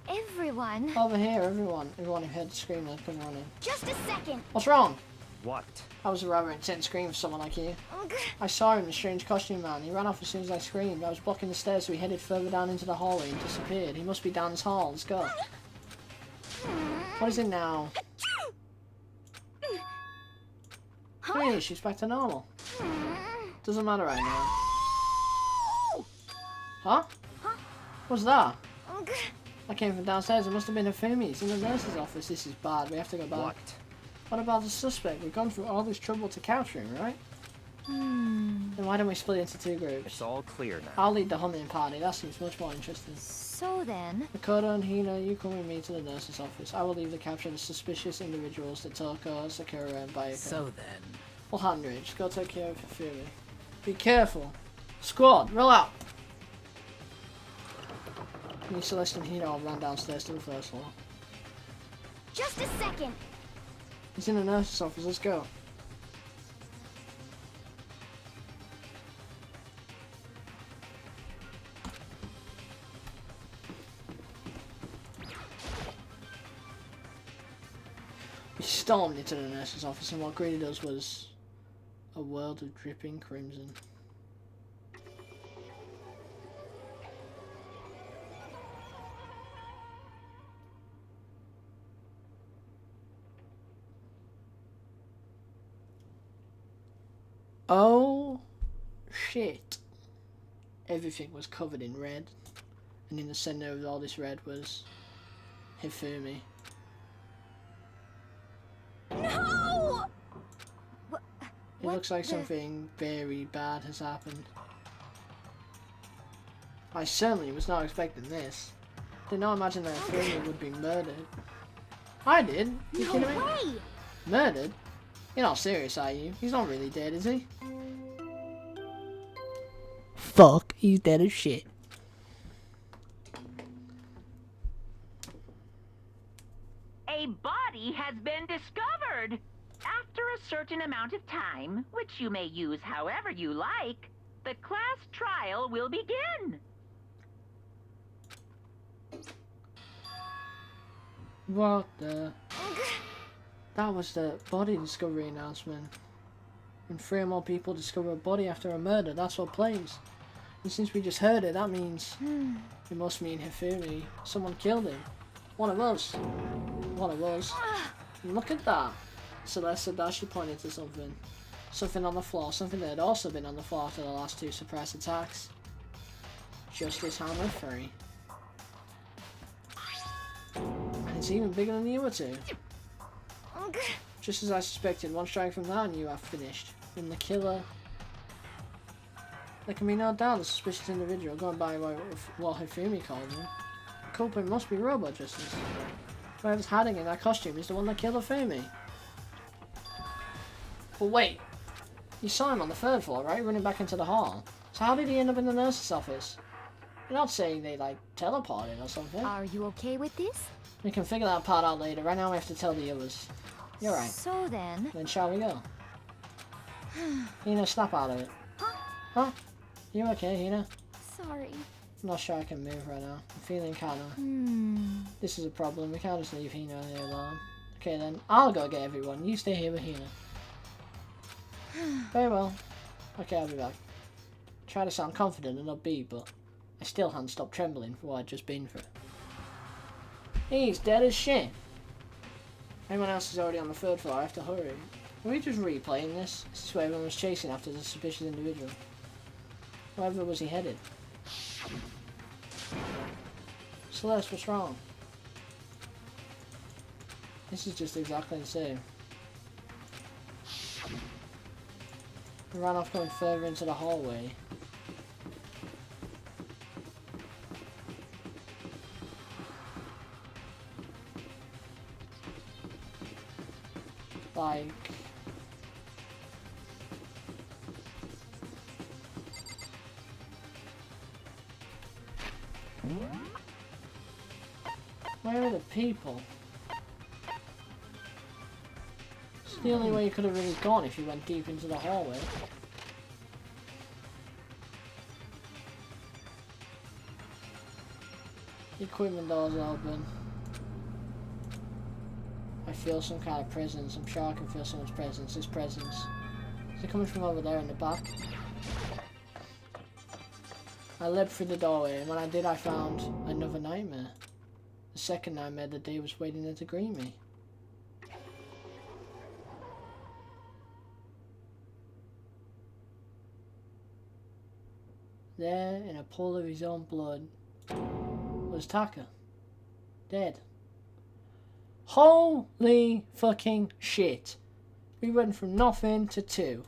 Everyone. Over here, everyone. Everyone who heard the scream, let's come running. Just a second. What's wrong? What? That was a rather intense scream for someone like you. I saw him, the strange costume man. He ran off as soon as I screamed. I was blocking the stairs, so he headed further down into the hallway and disappeared. He must be down this hall. Let's go. What is it now? Hey, she's back to normal. Doesn't matter right now. Huh? What's that? I came from downstairs. It must have been Hifumi's in the nurse's office. This is bad. We have to go back. What? What about the suspect? We've gone through all this trouble to capture him, right? Then why don't we split into two groups? It's all clear now. I'll lead the hunting party. That seems much more interesting. so then, Makoto and Hina, you come with me to the nurse's office. I will leave to capture the suspicious individuals, the Toko, Sakura, and Bayako. So then. We'll handle it. Just go take care of Hifumi. Be careful. Squad, roll out! Me, Celeste, and Hina all run downstairs to the first floor. Just a second. He's in the nurse's office. Let's go. We stormed into the nurse's office, and what greeted us was a world of dripping crimson. Oh shit. Everything was covered in red, and in the center of all this red was Hifumi. No! It looks like something very bad has happened. I certainly was not expecting this. Did not imagine that Hifumi would be murdered. I did. You No kidding me? way! Murdered? You're not serious, are you? He's not really dead, is he? Fuck, he's dead as shit. A body has been discovered. After a certain amount of time, which you may use however you like, the class trial will begin. What the... That was the body discovery announcement. When 3 or more people discover a body after a murder, that's what plays. And since we just heard it, that means... It must mean Hifumi. Someone killed him. One of us. One of us. Look at that. Celeste said that she pointed to something. Something on the floor. Something that had also been on the floor after the last 2 suppressed attacks. Justice Hammer 3. It's even bigger than the other two. Just as I suspected, one strike from that and you are finished. Then the killer... There can be no doubt the suspicious individual, going by what Hifumi called him. The culprit must be Robo Justice. Whoever's hiding in that costume is the one that killed Hifumi. But wait, you saw him on the 3rd floor, right? Running back into the hall. So how did he end up in the nurse's office? You're not saying they, like, teleported or something? Are you okay with this? We can figure that part out later. Right now we have to tell the others. You're right. So then... Then shall we go? Hina, snap out of it. Huh? You okay, Hina? Sorry. I'm not sure I can move right now. I'm feeling kinda... This is a problem. We can't just leave Hina here alone. Okay then, I'll go get everyone. You stay here with Hina. Very well. Okay, I'll be back. Try to sound confident and upbeat, but I still hadn't stopped trembling for what I'd just been through. He's dead as shit. Everyone else is already on the 3rd floor. I have to hurry. Are we just replaying this? This is where everyone was chasing after the suspicious individual. Wherever was he headed? Celeste, what's wrong? This is just exactly the same. I ran off going further into the hallway. Like... Where are the people? It's the only way you could have really gone if you went deep into the hallway. The equipment door's open. I feel some kind of presence. I'm sure I can feel someone's presence. This presence. Is it coming from over there in the back? I leapt through the doorway, and when I did I found another nightmare. The second nightmare the day was waiting there to greet me. There, in a pool of his own blood, was Taka. Dead. Holy fucking shit. We went from nothing to 2.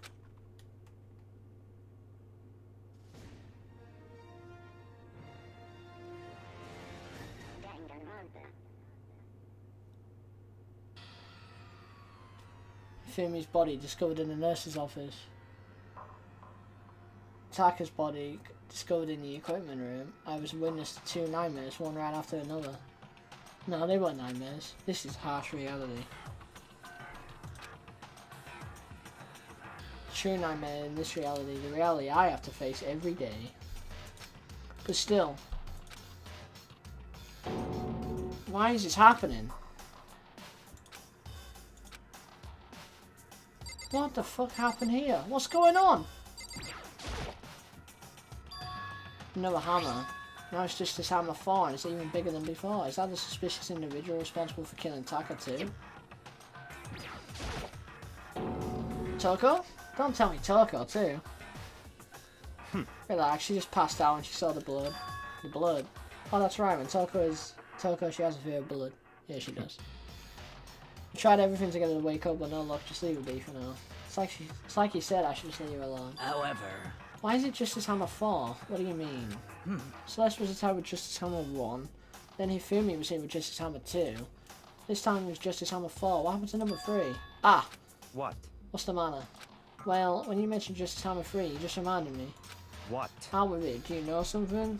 Fumi's body discovered in the nurse's office. Taka's body discovered in the equipment room. I was witness to 2 nightmares, one right after another. No, they weren't nightmares. This is harsh reality. True nightmare in this reality, the reality I have to face every day. But still, why is this happening? What the fuck happened here? What's going on? Another hammer. Now it's just this hammer 4 and it's even bigger than before. Is that the suspicious individual responsible for killing Taka too? Toko? Don't tell me Toko too. Relax, she just passed out when she saw the blood. The blood? Oh, that's right, when Toko, she has a fear of blood. Yeah, she does. I tried everything to get her to wake up, but no luck. Just leave her be for now. It's like you said, I should just leave her alone. However... Why is it Justice Hammer 4? What do you mean? Celeste was attacked with Justice Hammer 1. Then Hifumi was hit with Justice Hammer 2. This time it was Justice Hammer 4. What happened to number 3? Ah! What? What's the matter? Well, when you mentioned Justice Hammer 3, you just reminded me. What? How with it? Do you know something?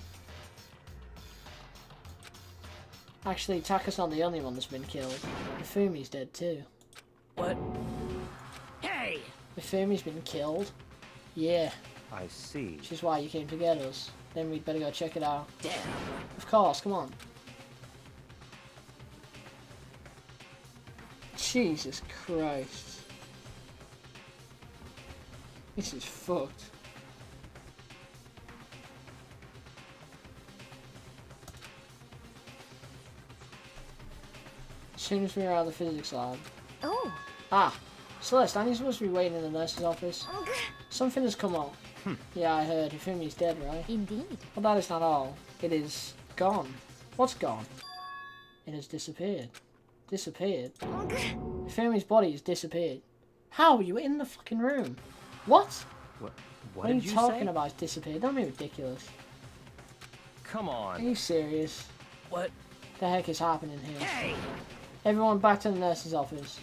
Actually, Taka's not the only one that's been killed. Hifumi's dead too. What? Hey! Hifumi's been killed? Yeah. I see. Which is why you came to get us. Then we'd better go check it out. Damn. Of course, come on. Jesus Christ. This is fucked. As soon as we were out of the physics lab. Oh. Ah, Celeste, aren't you supposed to be waiting in the nurse's office? Something has come up. Yeah, I heard. Hifumi's dead, right? Indeed. But that is not all. It is gone. What's gone? It has disappeared. Disappeared? Fumi's body has disappeared. How? You were in the fucking room. What? What are did you you talking say? about? It's disappeared. Don't be ridiculous. Come Are on. you serious? What? The heck is happening here? Hey! Everyone back to the nurse's office.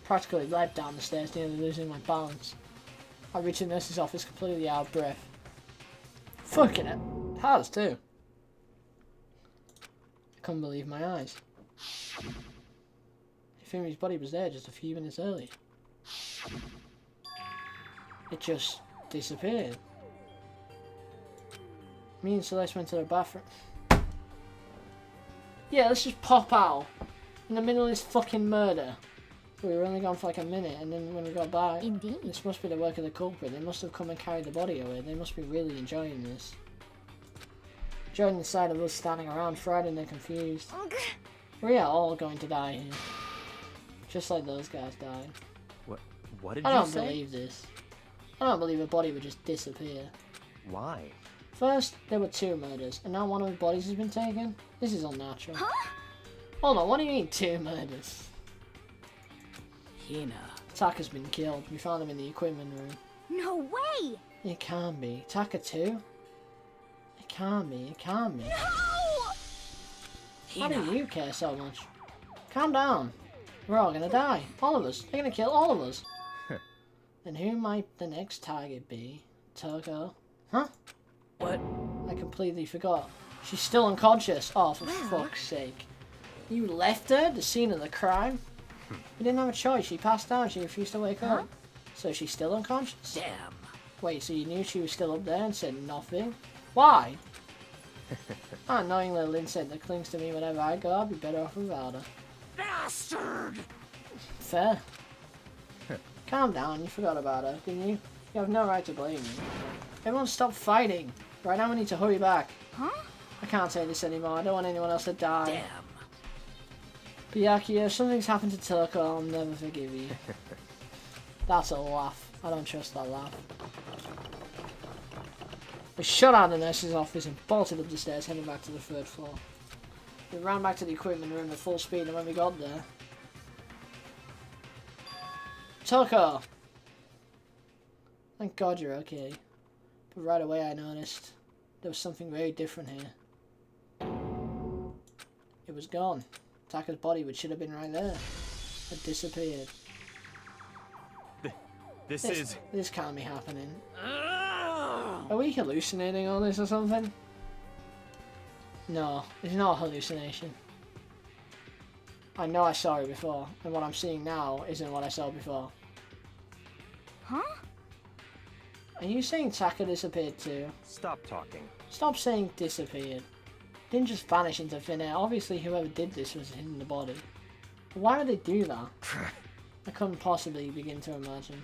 Practically led down the stairs, nearly losing my balance. I reached the nurse's office completely out of breath. Fucking it. How's too? I couldn't believe my eyes. Fumi's body was there just a few minutes earlier. It just disappeared. Me and Celeste went to the bathroom. Yeah, let's just pop out in the middle of this fucking murder. We were only gone for like a minute, and then when we got back, Indeed. this must be the work of the culprit. They must have come and carried the body away. They must be really enjoying this. Enjoying the sight of us standing around, frightened and confused. We are all going to die here. Just like those guys died. What did I you don't say? believe this. I don't believe a body would just disappear. Why? First, there were 2 murders, and now one of the bodies has been taken? This is unnatural. Hold on, what do you mean 2 murders? Hina. Taka's been killed. We found him in the equipment room. No way! It can't be. Taka too? It can't be. It can't be. Why do you care so much? Calm down. We're all gonna die. All of us. They're gonna kill all of us. Then who might the next target be? Toko? Huh? What? I completely forgot. She's still unconscious. Oh, for fuck's sake. You left her at the scene of the crime? We didn't have a choice. She passed out. She refused to wake up. So she's still unconscious? Damn. Wait, so you knew she was still up there and said nothing? Why? That annoying little insect that clings to me whenever I go, I'd be better off without her. Bastard! Fair. Calm down, you forgot about her, didn't you? You have no right to blame me. Everyone stop fighting. Right now we need to hurry back. Huh? I can't say this anymore, I don't want anyone else to die. Damn. Byakuya, if something's happened to Toko, I'll never forgive you. That's a laugh. I don't trust that laugh. We shut out the nurse's office and bolted up the stairs, heading back to the 3rd floor. We ran back to the equipment room at full speed, and when we got there... Toko! Thank God you're okay. But right away I noticed there was something very different here. It was gone. Taka's body, which should have been right there, had disappeared. This can't be happening. Are we hallucinating all this or something? No, it's not a hallucination. I know I saw it before, and what I'm seeing now isn't what I saw before. Huh? Are you saying Taka disappeared too? Stop talking. Stop saying disappeared. Didn't just vanish into thin air. Obviously whoever did this was in the body. But why would they do that? I couldn't possibly begin to imagine.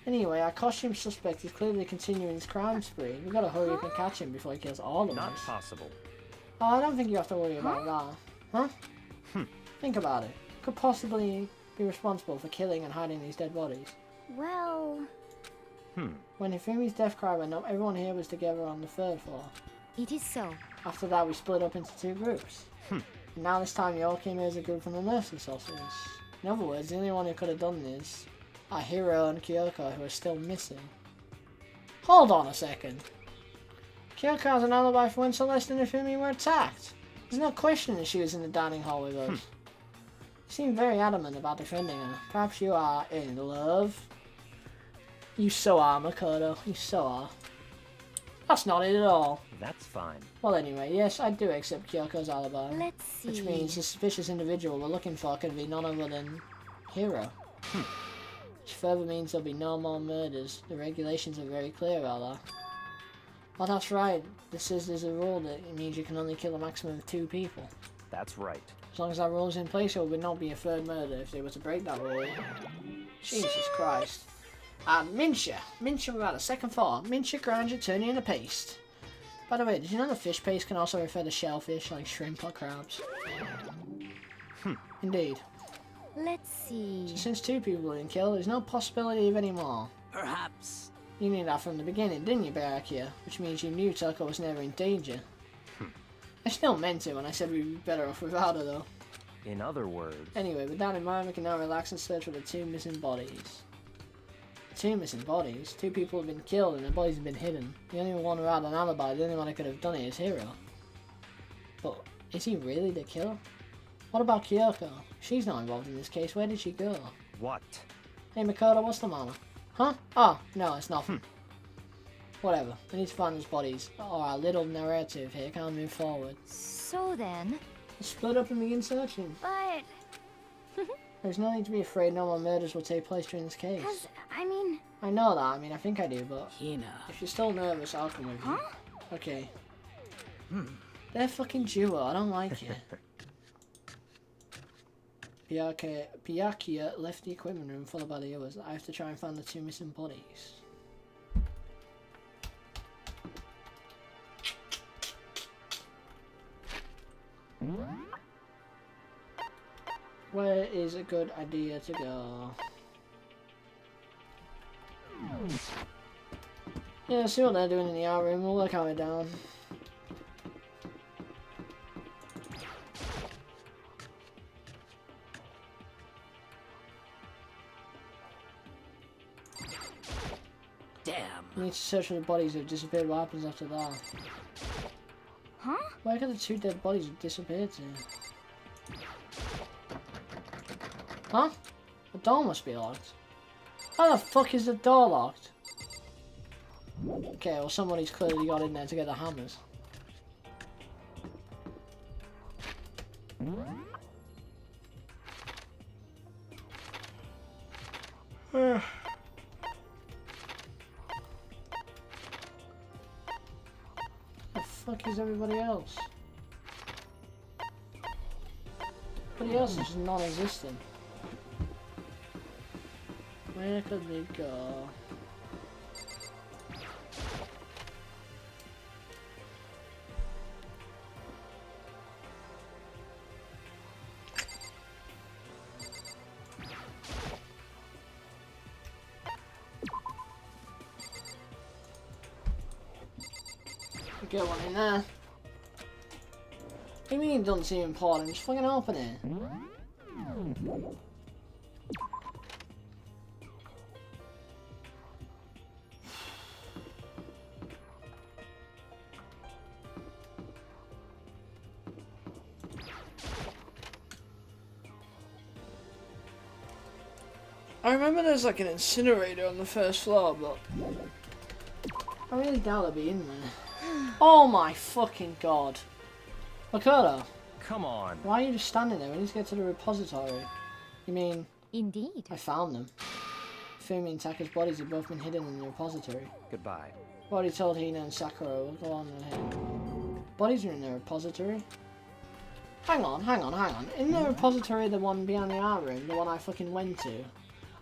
Anyway, our costume suspect is clearly continuing his crime spree. We gotta hurry up and catch him before he kills all of Not us. possible. Oh, I don't think you have to worry about that. Huh? Think about it. Could possibly be responsible for killing and hiding these dead bodies. Well... When Hifumi's death cry went up, everyone here was together on the 3rd floor. It is so. After that, we split up into 2 groups. And now this time, you all came here as a group from the nurse's office. In other words, the only one who could have done this are Hiro and Kyoko, who are still missing. Hold on a second. Kyoko has an alibi for when Celeste and Hifumi were attacked. There's no question that she was in the dining hall with us. You seem very adamant about defending her. Perhaps you are in love? You so are, Makoto. You so are. That's not it at all. That's fine. Well, anyway, yes, I do accept Kyoko's alibi. Let's see. Which means the suspicious individual we're looking for could be none other than Hiro. Which further means there'll be no more murders. The regulations are very clear about that. Well, that's right. There's a rule that it means you can only kill a maximum of 2 people. That's right. As long as that rule's in place, there would not be a 3rd murder if they were to break that rule. Jesus Christ. Mincha. Mincha without a second thought. Mincha grind your turning into paste. By the way, did you know that fish paste can also refer to shellfish like shrimp or crabs? Indeed. Let's see. So since 2 people have been killed, there's no possibility of any more. Perhaps. You knew that from the beginning, didn't you, Barakia? Which means you knew Toko was never in danger. I still meant it when I said we'd be better off without her, though. In other words, Anyway, with that in mind, we can now relax and search for the 2 missing bodies. 2 missing bodies? 2 people have been killed and their bodies have been hidden. The only one who had an alibi, the only one who could have done it is Hiro. But is he really the killer? What about Kyoko? She's not involved in this case. Where did she go? what? Hey Makoto, what's the matter? Huh? Oh, no, it's nothing. Whatever. We need to find those bodies. Oh, our little narrative here can't move forward. So then... Let's split up and begin searching. But... There's no need to be afraid no more murders will take place during this case. Cause, I mean... I know that. I mean, I think I do, but... Hina. If you're still nervous, I'll come with you. Huh? Okay. They're fucking duo. I don't like you. Byakuya left the equipment room followed by the others. I have to try and find the 2 missing bodies. Where is a good idea to go? Yeah, see what they're doing in the art room. We'll work our way down. Damn. We need to search for the bodies that have disappeared. What happens after that? Huh? Where could the 2 dead bodies have disappeared to? Huh? The door must be locked. How the fuck is the door locked? Okay, well somebody's clearly got in there to get the hammers. The fuck is everybody else? Everybody else is just non-existent. Where could they go? Get one in there. What do you mean it doesn't seem important? Just fucking open it. I remember there's like an incinerator on the first floor, but I really doubt it'll be in there. Oh my fucking god. Makoto, Come on. why are you just standing there? We need to get to the repository. You mean, Indeed. I found them. Fumi and Taka's bodies have both been hidden in the repository. Goodbye. I've already told Hina and Sakura we'll go on ahead. Bodies are in the repository? Hang on. In the repository, the one behind the art room, the one I fucking went to.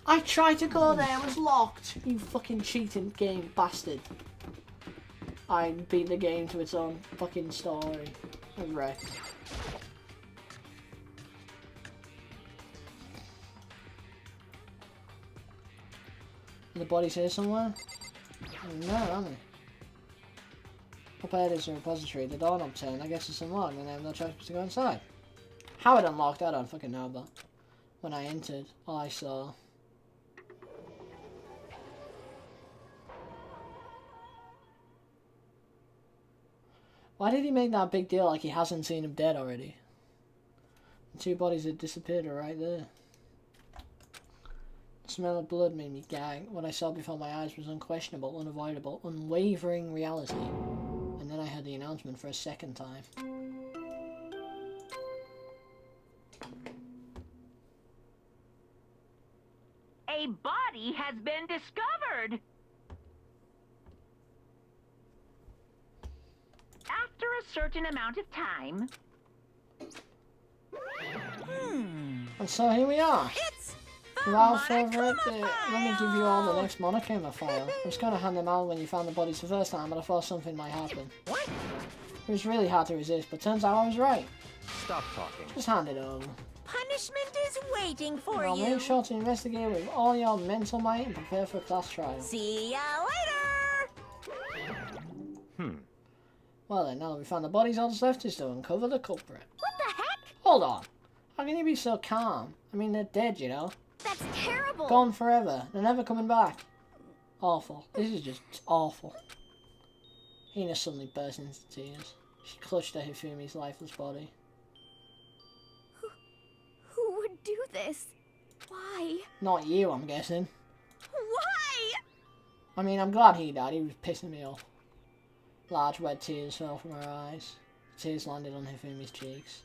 I tried to go there, it was locked! You fucking cheating game bastard. I beat the game to its own fucking story. I'm wrecked. The body's here somewhere? No, aren't they? Up ahead is the repository. The door knob turned. I guess it's unlocked and I have no choice but to go inside. How it unlocked, I don't fucking know, but when I entered, all I saw... Why did he make that big deal like he hasn't seen him dead already? The 2 bodies that disappeared are right there. The smell of blood made me gag. What I saw before my eyes was unquestionable, unavoidable, unwavering reality. And then I heard the announcement for a second time. A body has been discovered! After a certain amount of time... And so here we are. It's Without further ado, let me give you all the next Monokuma file. I was going to hand them out when you found the bodies the first time, but I thought something might happen. What? It was really hard to resist, but turns out I was right. Stop talking. Just hand it over. Punishment is waiting for I'll you. make sure to investigate with all your mental might and prepare for a class trial. See ya later! Well then, now that we found the bodies, all that's left is to uncover the culprit. What the heck? Hold on. How can you be so calm? I mean, they're dead, you know? That's terrible. Gone forever. They're never coming back. Awful. This is just awful. Hina suddenly burst into tears. She clutched at Hifumi's lifeless body. Who would do this? Why? Not you, I'm guessing. Why? I mean, I'm glad he died. He was pissing me off. Large wet tears fell from her eyes. Tears landed on Hifumi's cheeks.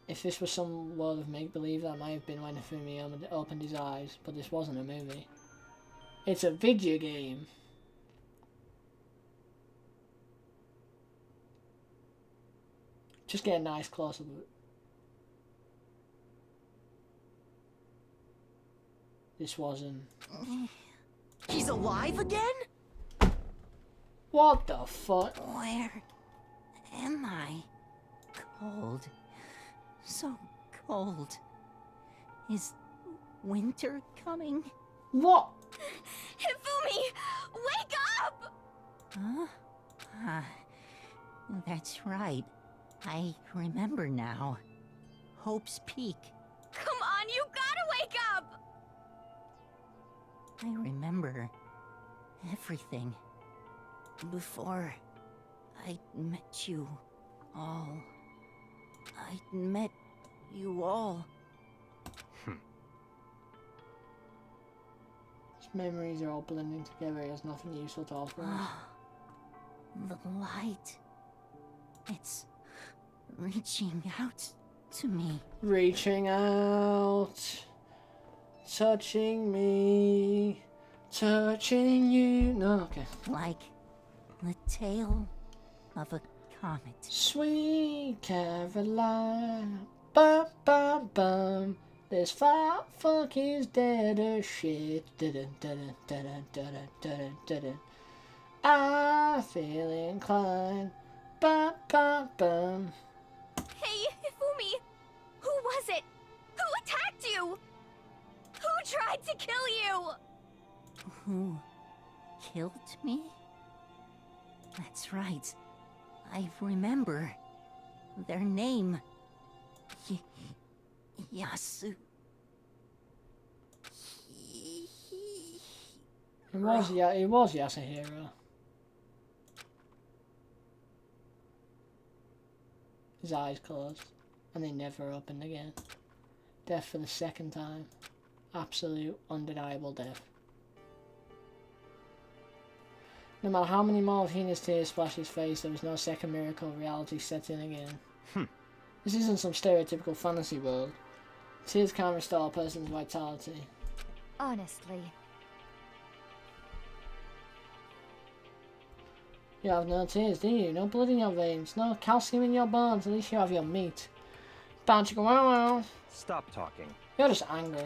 If this was some world of make-believe, that might have been when Hifumi opened his eyes, but this wasn't a movie. It's a video game. Just get a nice close-up of it. This wasn't... He's alive again? What the fuck? Where am I? Cold. So cold. Is winter coming? What? Hifumi, wake up! Huh? That's right. I remember now. Hope's Peak. Come on, you gotta wake up! I remember everything. Before I met you all. I met you all. His memories are all blending together. He has nothing useful to offer us. The light. It's reaching out to me. Reaching out, touching me, touching you. No, okay. Like the tail of a comet. Sweet Caroline, bum bum bum. This fat fuck is dead as shit. Dun, dun, dun, dun, dun, dun, dun, dun. I feel inclined. Bum bum bum. Hey, Hifumi! Who was it? Who attacked you? Who tried to kill you? Who killed me? That's right. I remember their name. Yasu. It was Yasuhiro. His eyes closed, and they never opened again. Death for the second time. Absolute, undeniable death. No matter how many more of Hina's tears splashed his face, there was no second miracle of reality set in again. This isn't some stereotypical fantasy world. Tears can't restore a person's vitality. Honestly. You have no tears, do you? No blood in your veins, no calcium in your bones, at least you have your meat. Wow. Stop talking. You're just angry.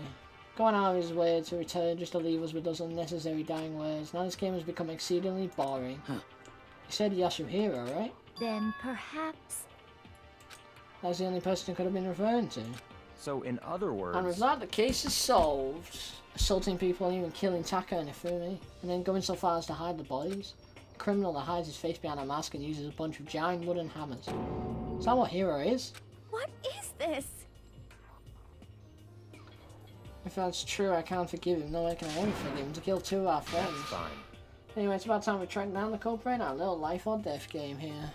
Going out of his way to return just to leave us with those unnecessary dying words. Now this game has become exceedingly boring. You said Yasuhiro, right? Then perhaps... That's the only person who could have been referring to. So, in other words... And with that, the case is solved. Assaulting people and even killing Taka and Ifumi, and then going so far as to hide the bodies. A criminal that hides his face behind a mask and uses a bunch of giant wooden hammers. Is that what Hero is? What is this? If that's true, I can't forgive him. No way can I ever forgive him to kill two of our friends. That's fine. Anyway, it's about time we track down the culprit in our little life or death game here.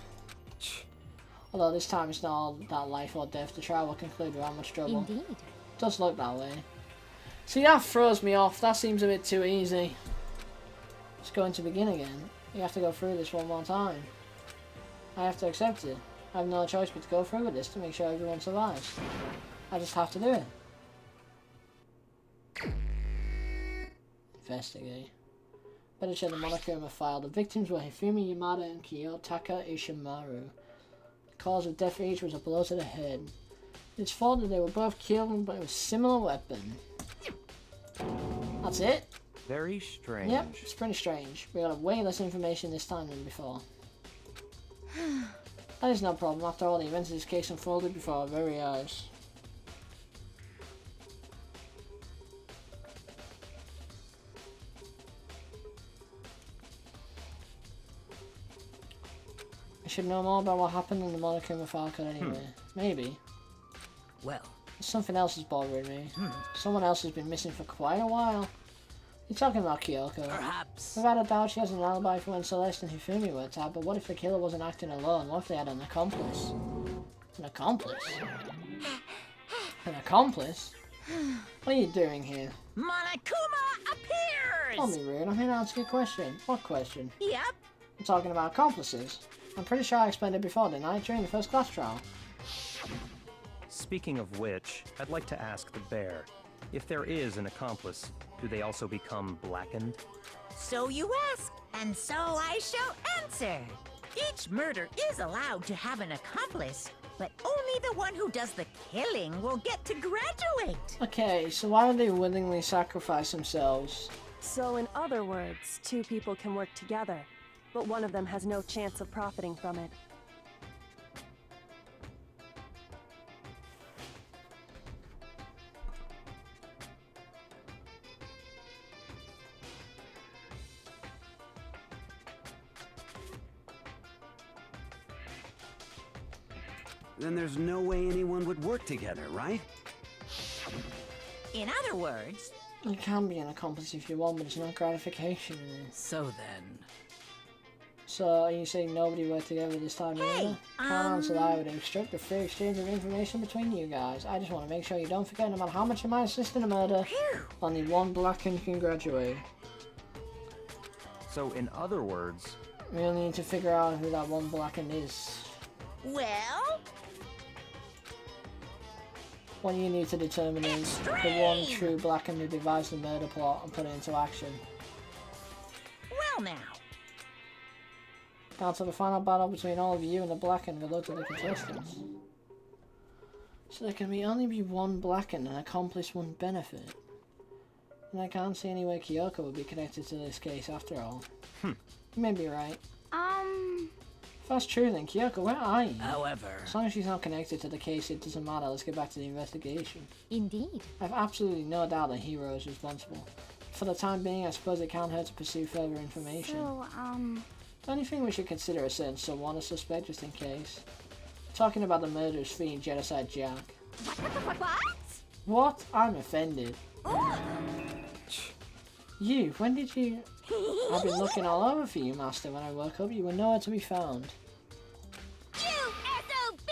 Although this time it's not all that life or death. The trial will conclude without much trouble. Indeed. Does look that way. See, that throws me off. That seems a bit too easy. It's going to begin again. You have to go through this one more time. I have to accept it. I have no choice but to go through with this to make sure everyone survives. I just have to do it. Investigate. Better check the monochroma file. The victims were Hifumi Yamada and Kiyotaka Ishimaru. The cause of death for each was a blow to the head. It's thought that they were both killed by a similar weapon. That's it? Very strange. Yep, it's pretty strange. We got way less information this time than before. That is no problem. After all, the events of this case unfolded before our very eyes. should know more about what happened in the Monokuma file code anyway. Maybe. Well, Something else is bothering me. Someone else has been missing for quite a while. You're talking about Kyoko. perhaps. Without a doubt, she has an alibi for when Celeste and Hifumi were attacked, but what if the killer wasn't acting alone? What if they had an accomplice? An accomplice? An accomplice? What are you doing here? Monokuma appears! Don't be rude, I'm here to ask you a question. What question? Yep. I'm talking about accomplices. I'm pretty sure I explained it before, didn't I? During the first class trial. Speaking of which, I'd like to ask the bear, if there is an accomplice, do they also become blackened? So you ask, and so I shall answer. Each murder is allowed to have an accomplice, but only the one who does the killing will get to graduate. Okay, so why would they willingly sacrifice themselves? So, in other words, two people can work together, but one of them has no chance of profiting from it. Then there's no way anyone would work together, right? In other words, You can be an accomplice if you want, but it's not gratification in it. So then... So, are you saying nobody worked together this time either? Can't answer that. I would instruct a free exchange of information between you guys. I just want to make sure you don't forget, no matter how much you might assist in a murder, only one blackened can graduate. So in other words, We only need to figure out who that one blackened is. well, What you need to determine is the one true blackened who devised the murder plot and put it into action. well now. Down to the final battle between all of you and the blackened, good luck to the contestants. So there can only be one blackened, and an accomplice wouldn't benefit. And I can't see any way Kyoko would be connected to this case after all. You may be right. If that's true then, Kyoko, where are you? However... As long as she's not connected to the case, it doesn't matter. Let's get back to the investigation. Indeed. I've absolutely no doubt that Hiro is responsible. For the time being, I suppose it can't hurt to pursue further information. So, Don't you think we should consider a certain someone a suspect just in case? Talking about the murderous fiend Genocide Jack. what? What? I'm offended. You, when did you... I've been looking all over for you, Master. When I woke up, you were nowhere to be found. You SOB!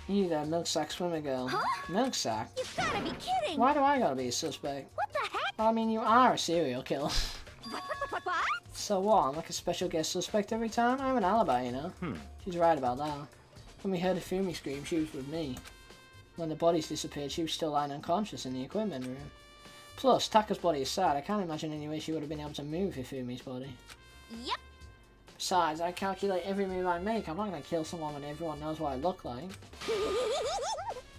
You there, Milksack Swimmer Girl. Huh? Milksack? You gotta be kidding! Why do I gotta be a suspect? What the heck? I mean, you are a serial killer. What? So what? I'm like a special guest suspect every time? I have an alibi, you know? She's right about that. When we heard Hifumi scream, she was with me. When the bodies disappeared, she was still lying unconscious in the equipment room. Plus, Taka's body is sad. I can't imagine any way she would have been able to move Hifumi's body. Yep. Besides, I calculate every move I make. I'm not going to kill someone when everyone knows what I look like.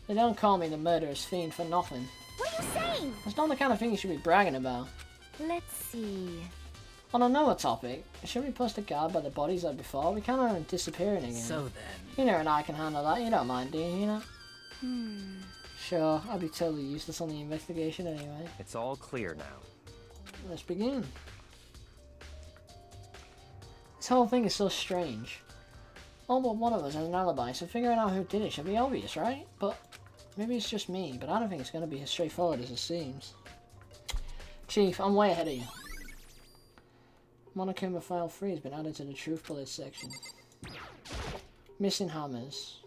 They don't call me the murderous fiend for nothing. What are you saying? That's not the kind of thing you should be bragging about. Let's see. On another topic, should we post a guard by the bodies like before? We can't have them disappearing again. So then... You know, and I can handle that. You don't mind, do you know? Sure, I'll be totally useless on the investigation anyway. it's all clear now. Let's begin. This whole thing is so strange. All but one of us has an alibi, so figuring out who did it should be obvious, right? But maybe it's just me, but I don't think it's going to be as straightforward as it seems. Chief, I'm way ahead of you. Monokuma File 3 has been added to the Truth Bullets section. Missing hammers.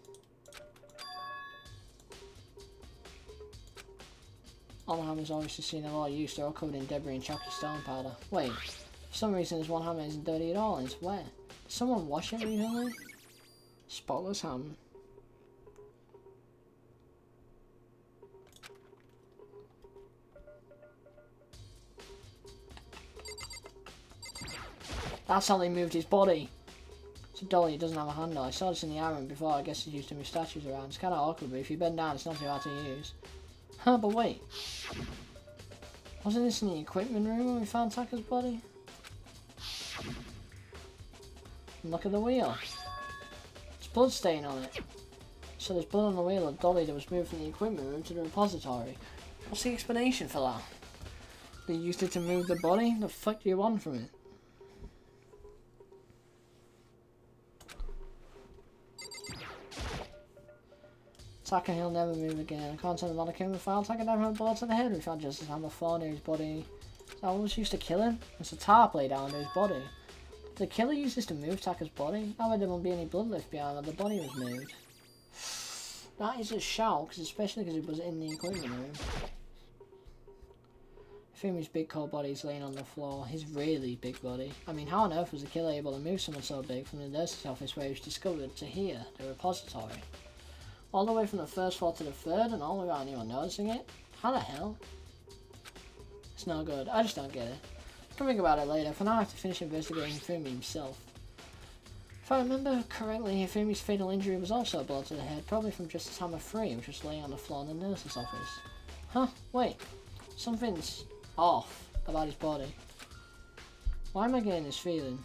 All the hammers obviously seen a lot of use. They're all covered in debris and chalky stone powder. Wait, for some reason this one hammer isn't dirty at all and it's wet. Did someone wash it recently? Spotless hammer. That's how they moved his body. It's a dolly, it doesn't have a handle. I saw this in the iron before. I guess it's used to move statues around. It's kind of awkward, but if you bend down, it's not too hard to use. Huh, but wait. Wasn't this in the equipment room when we found Taka's body? And look at the wheel. There's blood stain on it. So there's blood on the wheel of the dolly that was moved from the equipment room to the repository. What's the explanation for that? They used it to move the body? The fuck do you want from it? Taka, he'll never move again. According to the Monocuma file, Taka never had a bullet to the head. We found Justice Hammer 4 near his body. Is that what was used to kill him? It's a tarp laid down under his body. Did the killer use this to move Taka's body? I bet there won't be any blood left behind when the body was moved. That is a shout, especially because it was in the equipment room. Fumi's big cold body is laying on the floor. His really big body. I mean, how on earth was the killer able to move someone so big from the nurse's office where he was discovered to here, the repository? All the way from the first floor to the third and all without anyone noticing it? How the hell? It's no good. I just don't get it. I can think about it later. For now, I have to finish investigating Fumi himself. If I remember correctly, Fumi's fatal injury was also a blow to the head, probably from Justice Hammer 3, which was laying on the floor in the nurse's office. Huh? Wait. Something's off about his body. Why am I getting this feeling?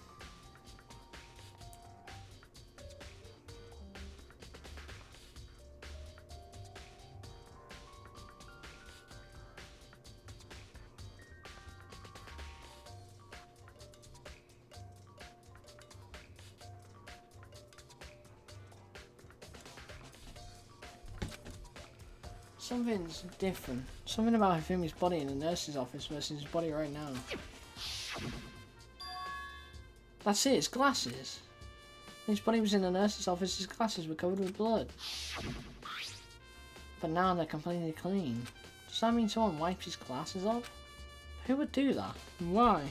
Something's different. Something about Hifumi's body in the nurse's office versus his body right now. That's it, his glasses. When his body was in the nurse's office, his glasses were covered with blood. But now they're completely clean. Does that mean someone wipes his glasses off? Who would do that? And why?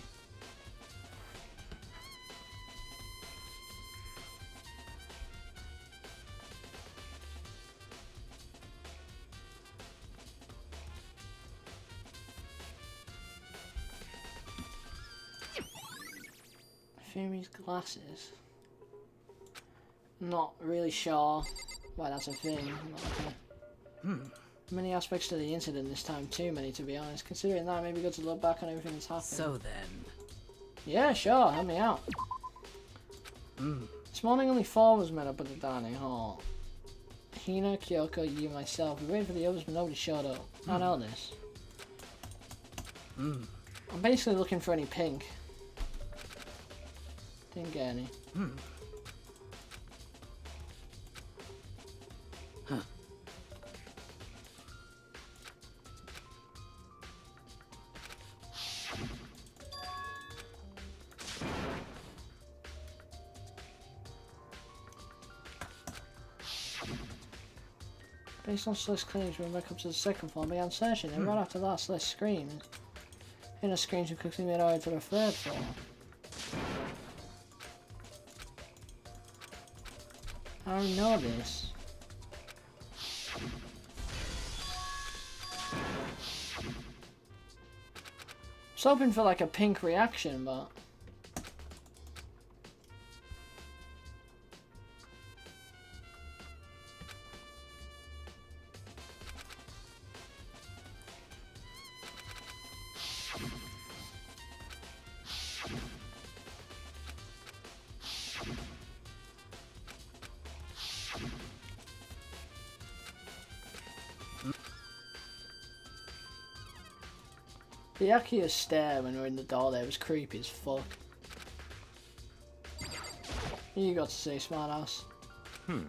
Fumi's glasses. Not really sure why that's a thing. Many aspects to the incident this time, too many to be honest. Considering that, maybe good to look back on everything that's happened. So then... Yeah, sure, help me out. This morning only 4 was met up at the dining hall. Hina, Kyoko, you, myself. We waited for the others but nobody showed up. I know this. I'm basically looking for any pink. Didn't get any. Huh. Based on Sliss claims, we went back up to the second floor and began searching, and right after that, Sliss screamed. Hina screams and quickly made our way to the third floor. I don't know this. I was hoping for like a pink reaction, but... The Akia's stare when we were in the door there was creepy as fuck. You got to say, smartass. When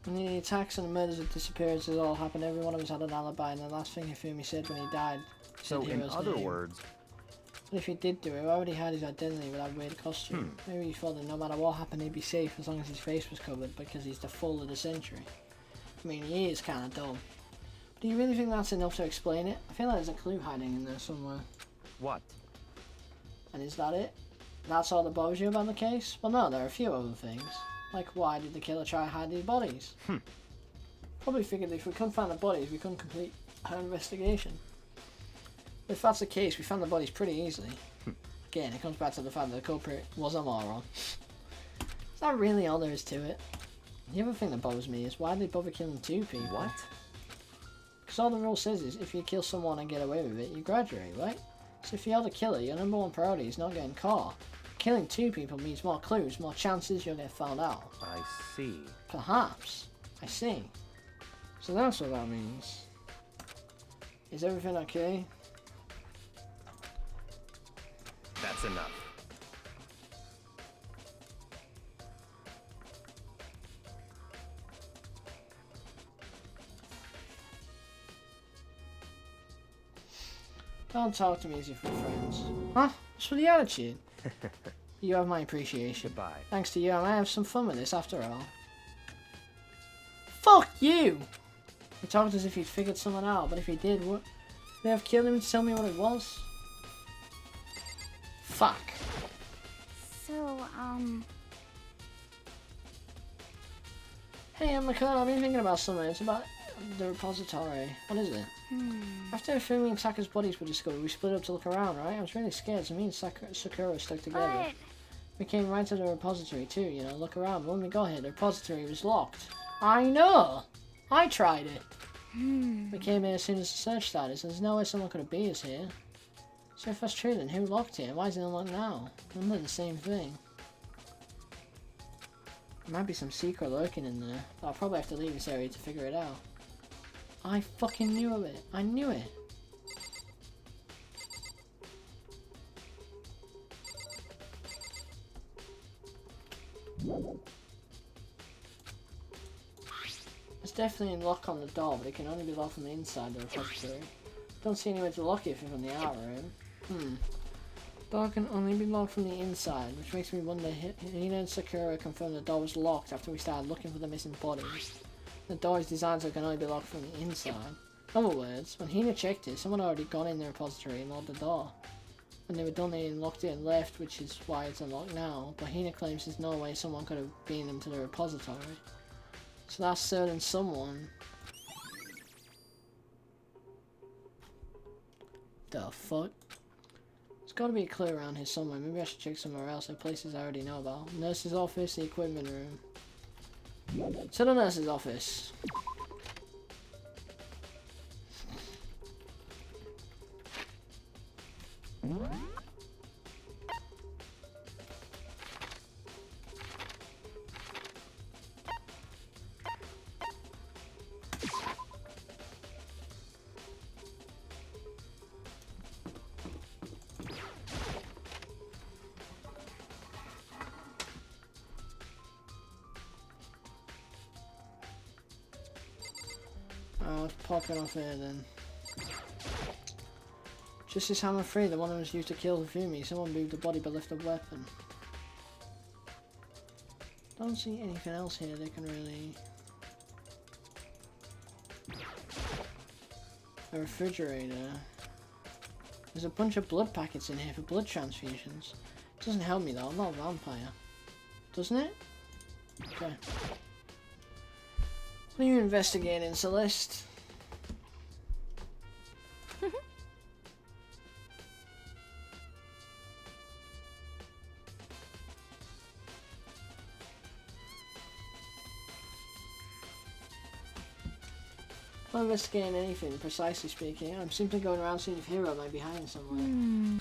the attacks and the murders and disappearances all happened, every one of us had an alibi, and the last thing Hifumi said when he died, So, in other words... But if he did do it, why would he hide his identity with that weird costume? Maybe he thought that no matter what happened, he'd be safe as long as his face was covered, because he's the fool of the century. I mean, he is kind of dumb. Do you really think that's enough to explain it? I feel like there's a clue hiding in there somewhere. What? And is that it? That's all that bothers you about the case? Well no, there are a few other things. Like why did the killer try to hide these bodies? Probably figured if we couldn't find the bodies, we couldn't complete our investigation. But if that's the case, we found the bodies pretty easily. Again, it comes back to the fact that the culprit was a moron. Is that really all there is to it? The other thing that bothers me is why did they bother killing 2 people? What? Because all the rule says is if you kill someone and get away with it, you graduate, right? So if you're the killer, your number 1 priority is not getting caught. Killing 2 people means more clues, more chances you'll get found out. I see. Perhaps. I see. So that's what that means. Is everything okay? enough. Don't talk to me as if we're friends. Huh? What's with the attitude? You have my appreciation. Goodbye. Thanks to you, I might have some fun with this after all. Fuck you! He talked as if he'd figured someone out, but if he did, would they have killed him to tell me what it was? Fuck. So, Hey, McCall, I've been thinking about something. It's about the repository. What is it? After Fumi and Saka's bodies were discovered, we split up to look around, right? I was really scared, so me and Sakura stuck together. but... We came right to the repository too, you know, look around. But when we got here, the repository was locked. I know! I tried it! We came here as soon as the search started, so there's no way someone could have beat us here. So if that's true, then who locked it? Why is it unlocked now? I'm doing the same thing. There might be some secret lurking in there, but I'll probably have to leave this area to figure it out. I fucking knew of it. I knew it. There's definitely a lock on the door, but it can only be locked from the inside of the repository. Don't see any way to lock it from the outer room. Door can only be locked from the inside, which makes me wonder Hina and Sakura confirmed the door was locked after we started looking for the missing bodies. The door is designed so it can only be locked from the inside. In other words, when Hina checked it, someone had already gone in the repository and locked the door. When they were done, they unlocked it and left, which is why it's unlocked now, but Hina claims there's no way someone could have been into the repository. So that's certain someone. The fuck? There's gotta be a clue around here somewhere. Maybe I should check somewhere else, like places I already know about. Nurse's office, the equipment room. To the nurse's office. Let's pop it off here then. Just as I'm afraid the one that was used to kill Fumi, someone moved the body but left a weapon. Don't see anything else here that can really... A refrigerator. There's a bunch of blood packets in here for blood transfusions. Doesn't help me though, I'm not a vampire. Doesn't it? Okay. What are you investigating, Celeste? I'm not investigating anything, precisely speaking. I'm simply going around seeing if Hero might be hiding somewhere.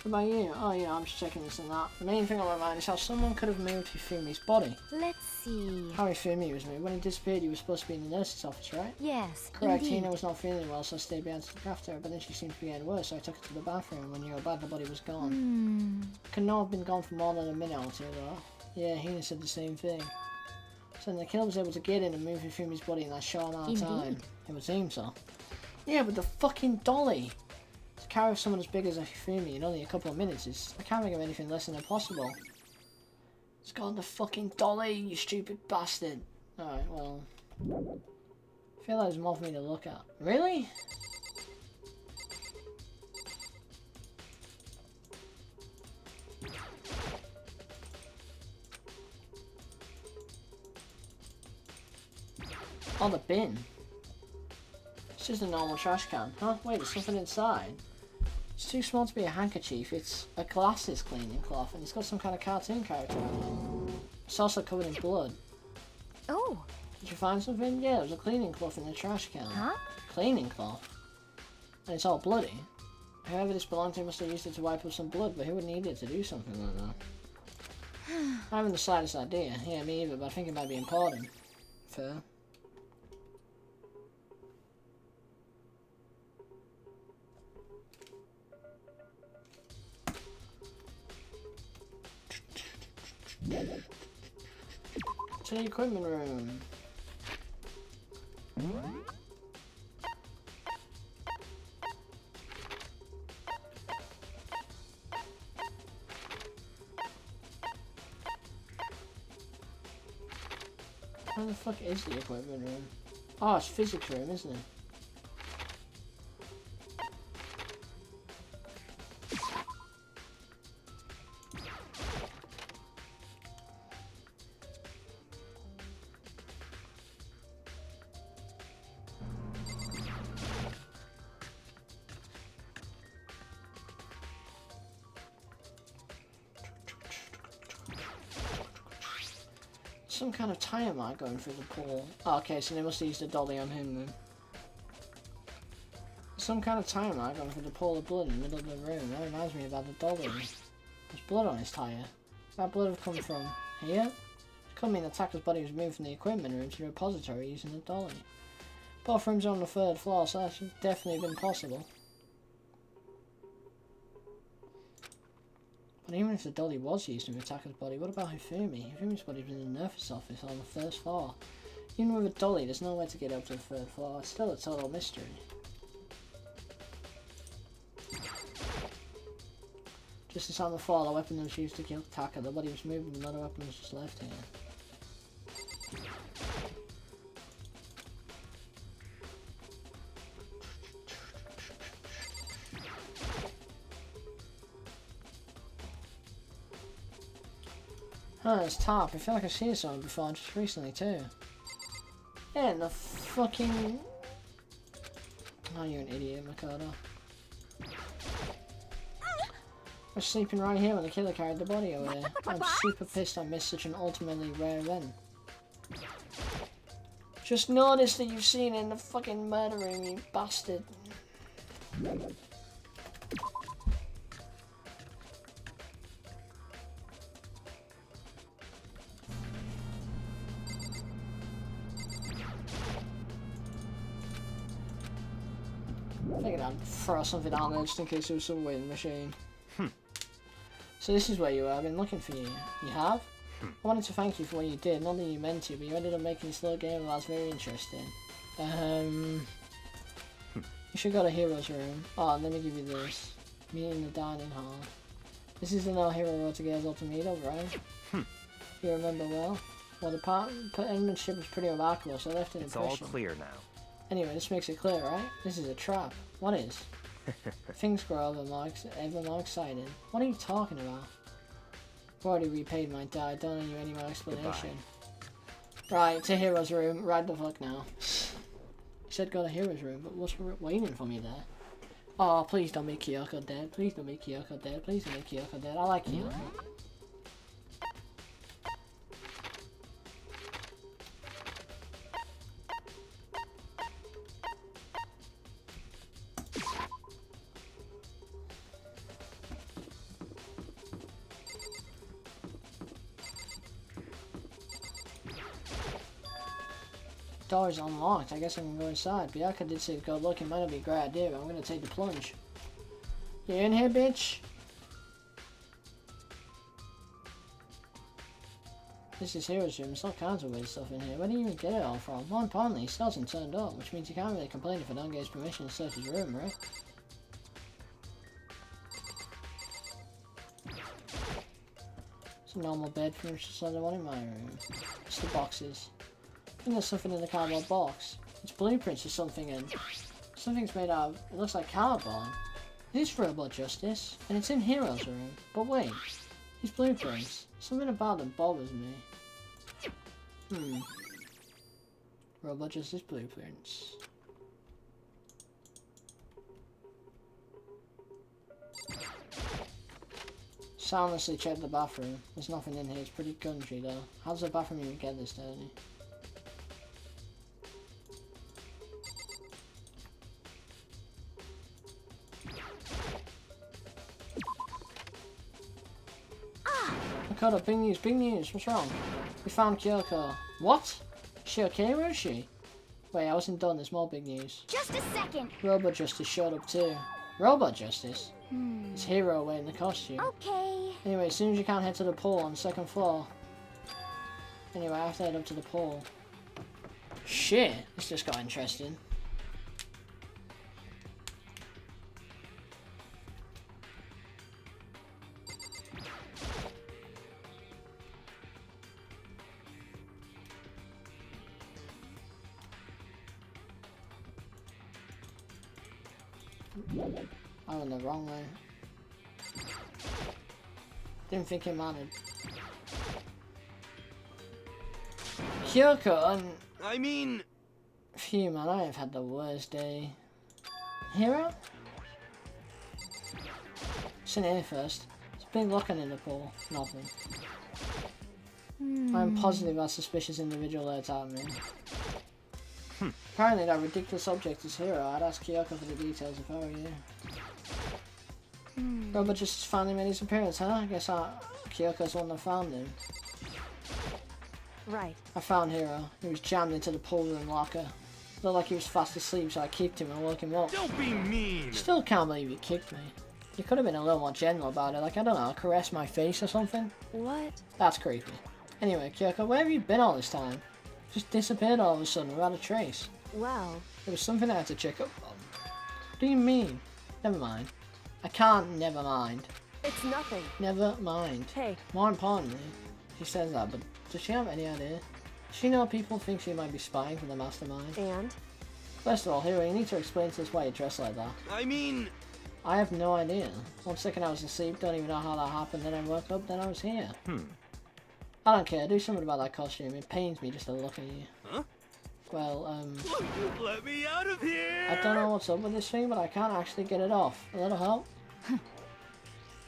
What about you? Oh yeah, I'm just checking this and that. The main thing on my mind is how someone could have moved Hifumi's body. Let's see. How Hifumi was moved. When he disappeared, he was supposed to be in the nurse's office, right? Yes, Correct. indeed. Hina was not feeling well, so I stayed behind to look after her, but then she seemed to be getting worse, so I took her to the bathroom. When you were back, the body was gone. Could not have been gone for more than a minute or two, though. Yeah, Hina said the same thing. So then the killer was able to get in and move Hifumi's body in that short amount of time. It would seem so. Yeah, but the fucking dolly! To carry someone as big as a Hifumi in only a couple of minutes is... I can't think of anything less than impossible. It's got the fucking dolly, you stupid bastard! Alright, well... I feel like there's more for me to look at. Really? Oh, the bin. It's just a normal trash can. Huh? Wait, there's something inside. It's too small to be a handkerchief. It's a glasses cleaning cloth, and it's got some kind of cartoon character on it. It's also covered in blood. Oh. Did you find something? Yeah, there's a cleaning cloth in the trash can. Huh? Cleaning cloth? And it's all bloody. Whoever this belonged to must have used it to wipe up some blood, but who would need it to do something like that? I haven't the slightest idea. Yeah, me either, but I think it might be important. Fair. To the equipment room. Where the fuck is the equipment room? Oh, it's physics room, isn't it? Some kind of tire mark going through the pool. Oh, okay, so they must have used a dolly on him then. Some kind of tire mark going through the pool of blood in the middle of the room. That reminds me about the dolly. There's blood on his tire. That blood have come from here? It could mean the attacker's body was moved from the equipment room to the repository using the dolly. Both rooms are on the 3rd floor, so that's definitely been possible. But even if the dolly was used in the attacker's body, what about Hifumi? Hifumi's body's been in the nurse's office on the 1st floor. Even with a dolly, there's no way to get up to the 3rd floor. It's still a total mystery. Just as on the floor, the weapon that was used to kill the attacker, the body was moved and another weapon was just left here. Oh, it's top. I feel like I've seen someone before, just recently too. Yeah, and the fucking... Oh, you're an idiot, Makoto. I was sleeping right here when the killer carried the body away. I'm super pissed I missed such an ultimately rare event. Just noticed that you've seen it in the fucking murder room, you bastard. Figured I'd throw something down there just in case there was some weighing machine. So this is where you were. I've been looking for you. You have? I wanted to thank you for what you did. Not that you meant to, but you ended up making this little game of ours very interesting. You should go to Hero's room. Oh, let me give you this. Meet in the dining hall. This is the No Hero Road to Gale's Ultimatum, right? You remember well? Well, the penmanship was pretty remarkable, so I left an impression. It's all clear now. Anyway, this makes it clear, right? This is a trap. What is? Things grow ever more exciting. What are you talking about? I've already repaid my debt. I don't owe you any more explanation. Goodbye. Right, to Hero's room. Right the fuck now. You said go to Hero's room, but what's waiting for me there? Oh, please don't make Kyoko dead. Please don't make Kyoko dead. Please don't make Kyoko dead. I like Kyoko. Door's unlocked. I guess I can go inside. Byakuya did say to go look. It might not be a great idea, but I'm gonna take the plunge. You in here, bitch? This is Hero's room. There's all kinds of weird stuff in here. Where do you even get it all from? More importantly, he still hasn't turned up, which means you can't really complain if I don't get his permission to search his room, right? It's a normal bed, pretty much just like the one in my room. Just the boxes. I think there's something in the cardboard box. It's blueprints or something, and something's made out of, it looks like cardboard. It is Robot Justice, and it's in Hero's room. But wait, these blueprints, something about them bothers me. Robot Justice blueprints. Soundlessly check the bathroom. There's nothing in here, it's pretty gungy though. How does the bathroom even get this dirty? Makoto, big news, big news, what's wrong? We found Kyoko. What? Is she okay, where is she? Wait, I wasn't done, there's more big news. Just a second! Robot Justice showed up too. Robot Justice? It's Hero wearing the costume. Okay. Anyway, as soon as you can, head to the pool on the 2nd floor. Anyway, I have to head up to the pool. Shit, this just got interesting. I went the wrong way. Didn't think it mattered. Kyoko, I mean... Phew, man, I have had the worst day. Hero? It's in here first. It's been looking in the pool. Nothing. I'm positive that suspicious individual alerts out me. Apparently that ridiculous object is Hero. I'd ask Kyoko for the details if I were you. Robot just finally made his appearance, huh? I guess Kyoko's the one that found him. Right. I found Hero. He was jammed into the pool room locker. Looked like he was fast asleep, so I kicked him and woke him up. Don't be mean! Still can't believe he kicked me. You could have been a little more general about it, like, I don't know, caress my face or something? What? That's creepy. Anyway, Kyoko, where have you been all this time? Just disappeared all of a sudden without a trace. Well... There was something I had to check up on. What do you mean? Never mind. I can't never mind. It's nothing. Never mind. Hey. More importantly, she says that, but does she have any idea? Does she know people think she might be spying for the mastermind? And? First of all, Hero, you need to explain to us why you dress like that. I mean... I have no idea. 1 second I was asleep, don't even know how that happened, then I woke up, then I was here. I don't care, do something about that costume. It pains me just to look at you. Huh? Well, Let me out of here! I don't know what's up with this thing, but I can't actually get it off. A little help?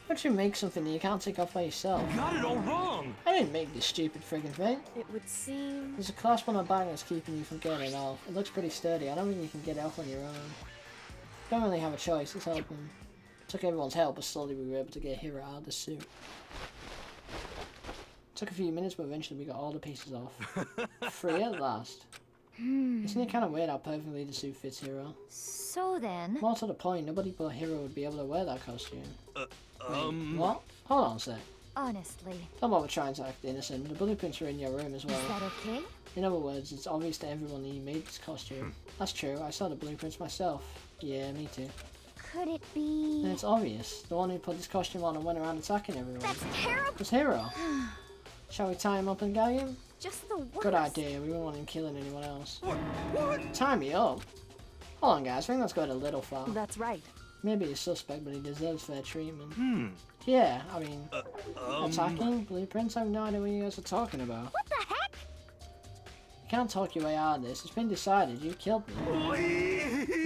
Why'd you make something that you can't take off by yourself? You got it all wrong! I didn't make this stupid friggin' thing. It would seem... There's a clasp on the bag that's keeping you from getting it off. It looks pretty sturdy. I don't think you can get it off on your own. Don't really have a choice. Let's help him. Took everyone's help, but slowly we were able to get Hero out of the suit. Took a few minutes, but eventually we got all the pieces off. Free at last. Isn't it kind of weird how perfectly the suit fits Hero? So then... More to the point, nobody but Hero would be able to wear that costume. Um... Wait, what? Hold on a sec. Honestly. Don't bother trying to act innocent. The blueprints are in your room as well. Is that okay? In other words, it's obvious to everyone that you made this costume. That's true, I saw the blueprints myself. Yeah, me too. Could it be... And it's obvious. The one who put this costume on and went around attacking everyone. That's terrible. Was Hero. Shall we tie him up and gag him? Just the worst. Good idea, we won't want him killing anyone else. What? Tie me up? Hold on guys, I think that's going a little far. That's right. Maybe he's suspect, but he deserves fair treatment. Yeah, I mean... attacking? Blueprints? I have no idea what you guys are talking about. What the heck? You can't talk your way out of this. It's been decided. You killed me.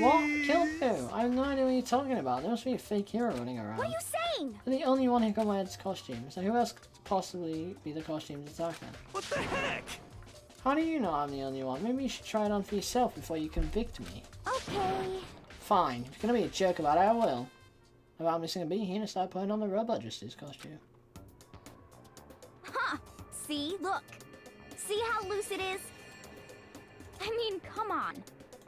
What? Killed who? I have no idea what you're talking about. There must be a fake Hero running around. What are you saying? You're the only one who can wear this costume. So who else could possibly be the costume's attacker? What the heck? How do you know I'm the only one? Maybe you should try it on for yourself before you convict me. Okay. Fine. If you're gonna be a jerk about it, I will. About I'm just gonna be here and start putting on the Robot Justice costume. Huh. See? Look. See how loose it is? I mean, come on.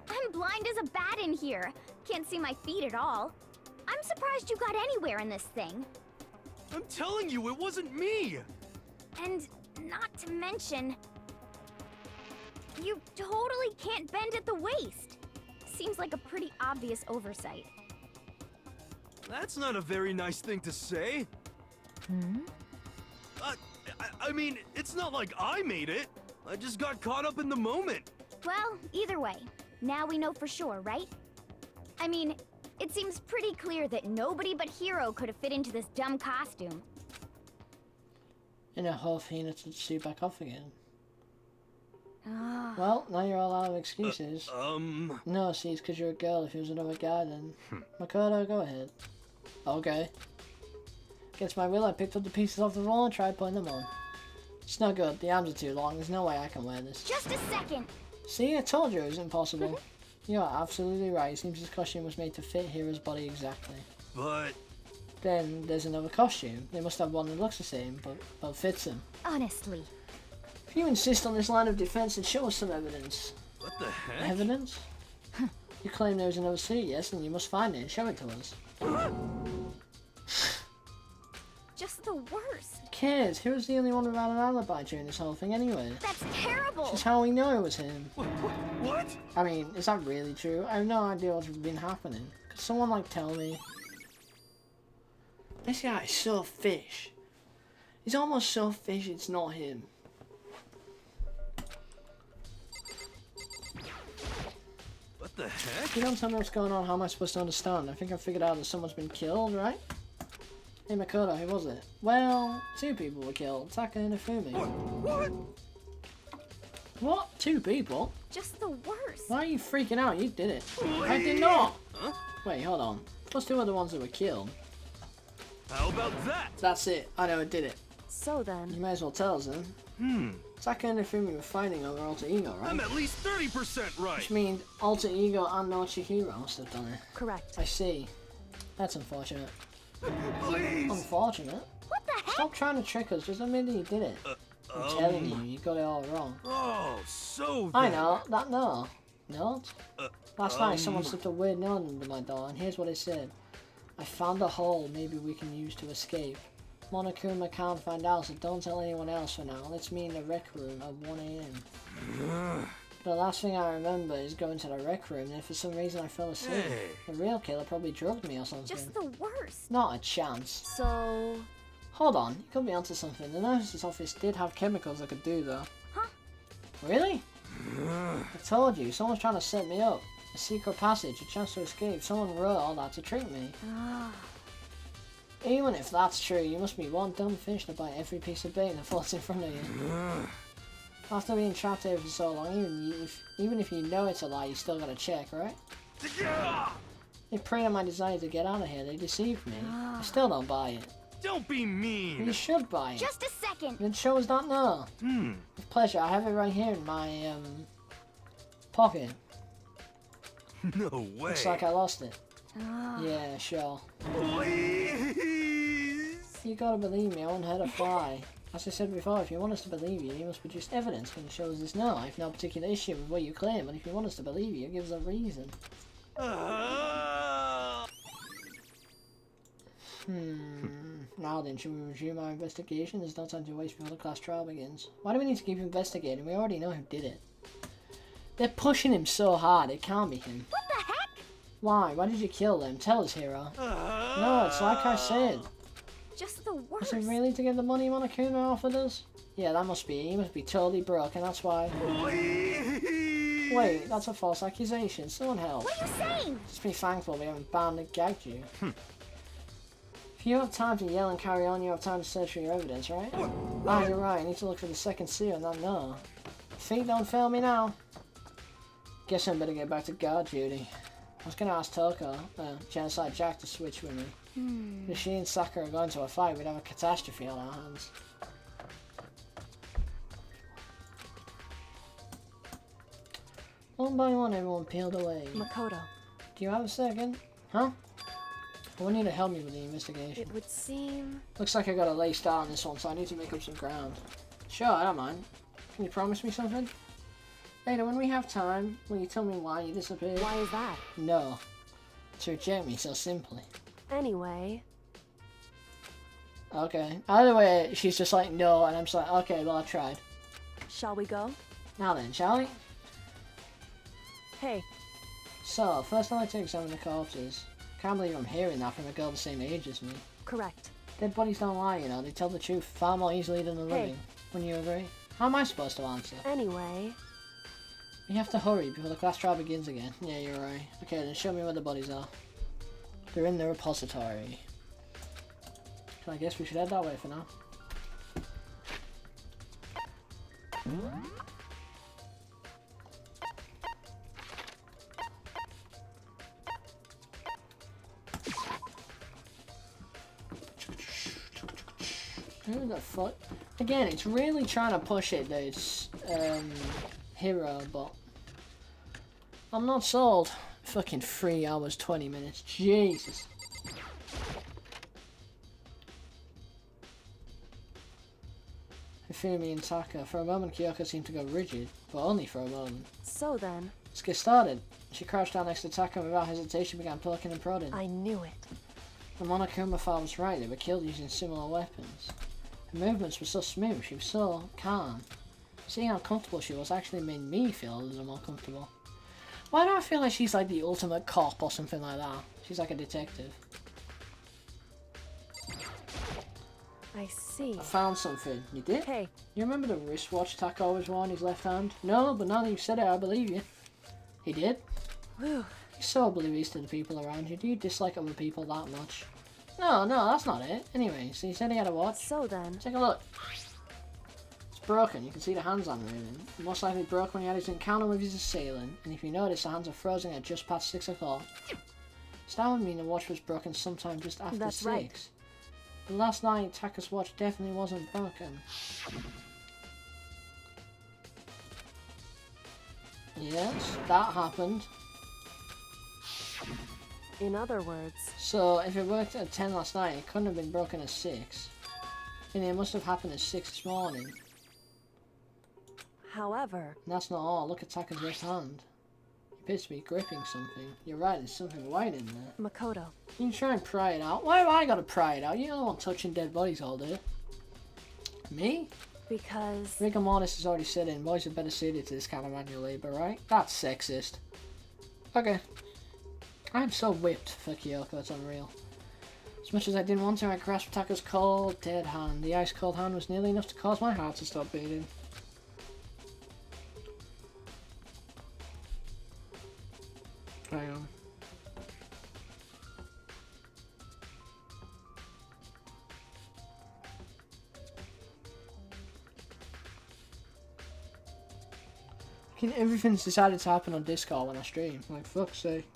I'm blind as a bat in here. Can't see my feet at all. I'm surprised you got anywhere in this thing. I'm telling you, it wasn't me! And not to mention, you totally can't bend at the waist. Seems like a pretty obvious oversight. That's not a very nice thing to say. I mean, it's not like I made it. I just got caught up in the moment. Well, either way, now we know for sure, right? I mean, it seems pretty clear that nobody but Hero could have fit into this dumb costume. In a huff, he needs to suit back off again. Well, now you're all out of excuses. No, see, it's because you're a girl. If it was another guy, then... Makoto, go ahead. Okay. Against my will, I picked up the pieces off the wall and tried putting them on. It's no good. The arms are too long. There's no way I can wear this. Just a second! See, I told you it was impossible. You are absolutely right. It seems this costume was made to fit Hero's body exactly. But... Then there's another costume. They must have one that looks the same, but fits him. Honestly. If you insist on this line of defense, then show us some evidence. What the heck? Evidence? You claim there was another suit, yes, and you must find it and show it to us. Just the worst. Kids, who was the only one without an alibi during this whole thing anyway? That's terrible. This is how we know it was him. What? I mean, is that really true? I have no idea what's been happening. Could someone, like, tell me? This guy is so fish. He's almost so fish it's not him. What the heck? If you don't tell me what's going on, how am I supposed to understand? I think I figured out that someone's been killed, right? Hey Makoto, who was it? Well, 2 people were killed. Taka and Ifumi. What? What? 2 people? Just the worst. Why are you freaking out? You did it. I did not! Huh? Wait, hold on. Those 2 are the ones that were killed. How about that? That's it. I know it did it. So You then, may as well tell us then. Taka and Ifumi were fighting over Alter Ego, right? I'm at least 30% right. Which means Alter Ego and No Chihiro must have done it. correct. I see. That's unfortunate. Please. Unfortunate? What the heck? Stop trying to trick us. Just admit that you did it. I'm telling you, you got it all wrong. Oh, so I then. know. That note. Note? Last night someone slipped a weird note under my door, and here's what it said. I found a hole maybe we can use to escape. Monokuma can't find out, so don't tell anyone else for now. Let's meet in the rec room at 1 AM. The last thing I remember is going to the rec room, and if for some reason I fell asleep. Hey. The real killer probably drugged me or something. Just the worst. Not a chance. So, Hold on, you could be onto something. The nurse's office did have chemicals that could do though. Huh? Really? I told you, someone's trying to set me up. A secret passage, a chance to escape. Someone wrote all that to trick me. Ah. Even if that's true, you must be one dumb fish to bite every piece of bait that falls in front of you. After being trapped here for so long, even if you know it's a lie, you still gotta check, right? They preyed on my desire to get out of here. They deceived me. I still don't buy it. Don't be mean. You should buy it. Just a second. Then show us that now. With pleasure. I have it right here in my pocket. No way. Looks like I lost it. Ah. Yeah, sure. Please. You gotta believe me, I won't hurt a fly. As I said before, if you want us to believe you, you must produce evidence that shows this no. I have no particular issue with what you claim, but if you want us to believe you, give us a reason. Now then, should we resume our investigation? There's no time to waste before the class trial begins. Why do we need to keep investigating? We already know who did it. They're pushing him so hard, it can't be him. What the heck? Why? Why did you kill them? Tell us, hero. No, it's like I said. Just the worst. Is it really to get the money Monokuma offered us? Yeah, that must be. He must be totally broke, and that's why. Please. Wait, that's a false accusation. Someone help. What are you saying? Just be thankful we haven't banned and gagged you. If you have time to yell and carry on, you have time to search for your evidence, right? Ah, you're right. I need to look for the second seal, not no. Feet don't fail me now. Guess I better get back to guard duty. I was gonna ask Toko, Genocide Jack, to switch with me. If she and Saka are going to a fight, we'd have a catastrophe on our hands. One by one, everyone peeled away. Makoto, Do you have a second? Huh? I want you to help me with the investigation. it would seem... Looks like I got a lay start on this one, so I need to make up some ground. Sure, I don't mind. Can you promise me something? Later, when we have time, will you tell me why you disappeared? Why is that? No. To reject me so simply. Anyway, Okay. Either way, she's just like, no, and I'm just like, okay, well, I tried. shall we go? Now then, shall we? Hey, So, first I'd like to examine the corpses. Can't believe I'm hearing that from a girl the same age as me. correct. Dead bodies don't lie, you know, they tell the truth far more easily than the Hey. living. Wouldn't you agree? How am I supposed to answer? Anyway, We have to hurry before the class trial begins again. Yeah, you're right. Okay, then show me where the bodies are. They're in the repository. So I guess we should head that way for now. Who the fuck? Again, it's really trying to push it that it's hero, but I'm not sold. Fucking 3 hours, 20 minutes. Jesus. Hifumi and Taka. For a moment, Kyoko seemed to go rigid, but only for a moment. so then, Let's get started. She crouched down next to Taka and without hesitation began poking and prodding. I knew it. The Monokuma file was right, they were killed using similar weapons. Her movements were so smooth, she was so calm. Seeing how comfortable she was actually made me feel a little more comfortable. Why do I feel like she's like the ultimate cop or something like that? She's like a detective. I see. I found something. You did? Hey. You remember the wristwatch Taka always wore on his left hand? No, but now that you've said it, I believe you. He did? Whew. You're so oblivious to the people around you. Do you dislike other people that much? No, that's not it. Anyway, so you said he had a watch? So then... Take a look. It's broken. You can see the hands aren't moving. Most likely broke when he had his encounter with his assailant. And if you notice, the hands are frozen at just past 6 o'clock. So that would mean the watch was broken sometime just after That's 6. right. But last night, Taka's watch definitely wasn't broken. Yes, that happened. In other words... So, if it worked at 10 last night, it couldn't have been broken at 6. And it must have happened at 6 this morning. However... And that's not all. Look at Taka's left hand. He appears to be gripping something. You're right, there's something white in there. Makoto. You can try and pry it out. Why have I got to pry it out? You're the one touching dead bodies all day. Me? Because... Rigor mortis has already set in. Boys are better suited to this kind of manual labor, right? That's sexist. Okay. I'm so whipped for Kyoko, it's unreal. As much as I didn't want to, I grasped Taka's cold, dead hand. The ice-cold hand was nearly enough to cause my heart to stop beating. Hang on. Everything's decided to happen on Discord when I stream. Like, fuck's sake.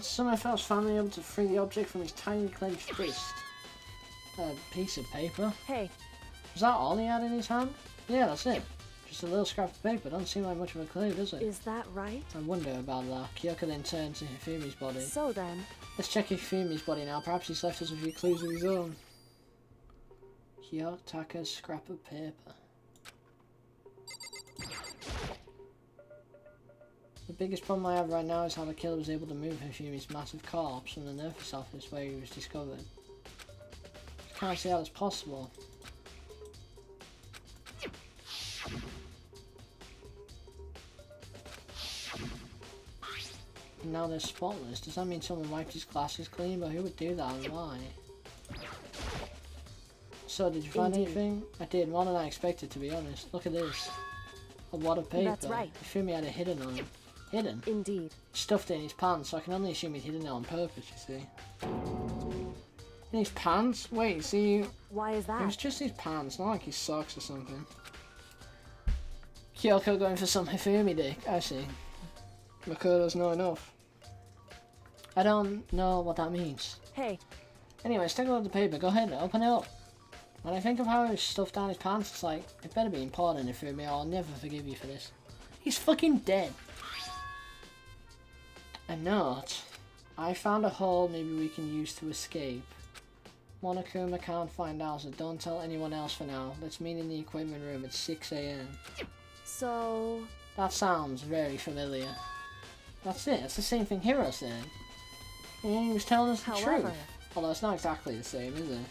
Somehow felt finally able to free the object from his tiny clenched fist. A piece of paper? Hey. Was that all he had in his hand? Yeah, that's it. Just a little scrap of paper. Doesn't seem like much of a clue, does it? Is that right? I wonder about that. Kyoko then turned to Hifumi's body. So then... Let's check Hifumi's body now. Perhaps he's left us a few clues of his own. Kyotaka's scrap of paper. The biggest problem I have right now is how the killer was able to move Hifumi's massive corpse from the nurse's office where he was discovered. I can't see how it's possible. And now they're spotless. Does that mean someone wiped his glasses clean? But who would do that and why? So, did you find anything? I did, more than I expected, to be honest. Look at this. A wad of paper. That's right. Hifumi had it hidden on him. Hidden? Indeed. Stuffed it in his pants, so I can only assume he'd hidden it on purpose, you see. In his pants? Wait, see... Why is that? It was just his pants, not like his socks or something. Kyoko going for some Hifumi dick, I see. Makoto's not enough. I don't know what that means. Hey. Anyways, take a look at the paper, go ahead, open it up. When I think of how it was stuffed down his pants, it's like, it better be important Hifumi or I'll never forgive you for this. He's fucking dead. A note. I found a hole maybe we can use to escape. Monokuma can't find out, so don't tell anyone else for now. Let's meet in the equipment room at 6 AM. So... That sounds very familiar. That's it, it's the same thing Hiro said. And he was telling us the truth. Although it's not exactly the same, is it?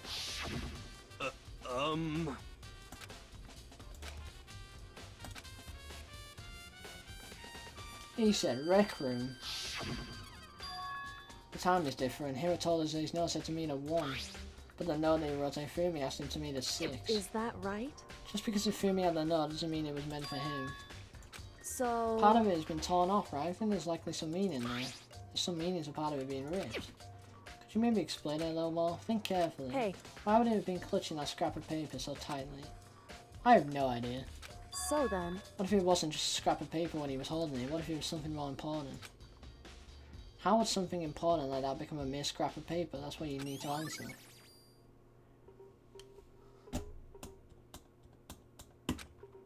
He said rec room. The time is different. Hiro told us that his note said to meet at 1. But the note that he wrote to Hifumi asked him to meet at 6. Is that right? Just because Hifumi had the note doesn't mean it was meant for him. So... Part of it has been torn off, right? I think there's likely some meaning there. There's some meaning to part of it being ripped. Could you maybe explain it a little more? Think carefully. Hey. Why would he have been clutching that scrap of paper so tightly? I have no idea. So then... What if it wasn't just a scrap of paper when he was holding it? What if it was something more important? How would something important like that become a mere scrap of paper? That's what you need to answer.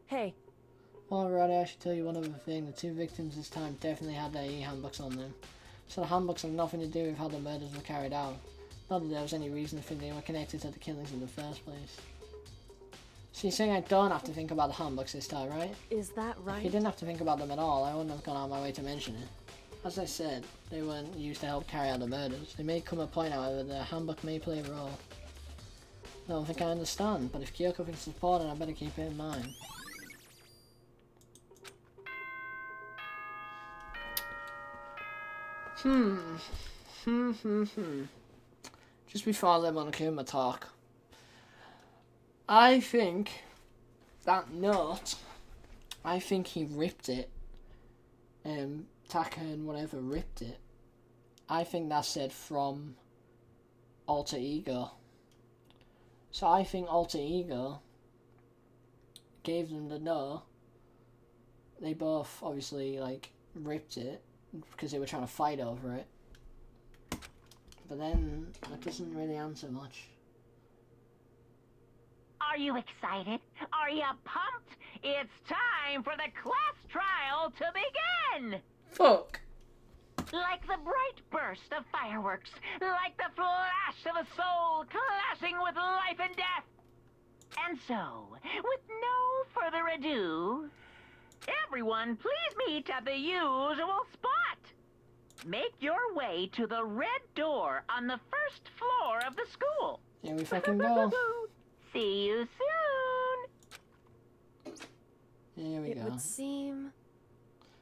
Hey, Alrighty, I should tell you one other thing. The 2 victims this time definitely had their e-handbooks on them. So the handbooks have nothing to do with how the murders were carried out. Not that there was any reason to think they were connected to the killings in the first place. So you're saying I don't have to think about the handbooks this time, right? is that If right? you didn't have to think about them at all, I wouldn't have gone out of my way to mention it. As I said, they weren't used to help carry out the murders. They may come a point, however, the handbook may play a role. I don't think I understand, but if Kyoko thinks it's important, I better keep it in mind. Just before I let Monokuma talk, I think that note, I think he ripped it. Taka and whatever ripped it. I think that said from Alter Ego. So I think Alter Ego gave them the note. They both obviously like ripped it because they were trying to fight over it. But then that doesn't really answer much. Are you excited? Are you pumped? It's time for the class trial to begin! Fuck! Like the bright burst of fireworks, like the flash of a soul clashing with life and death. And so, with no further ado, everyone please meet at the usual spot. Make your way to the red door on the first floor of the school. Here we fucking go. See you soon. Here we It go. would seem...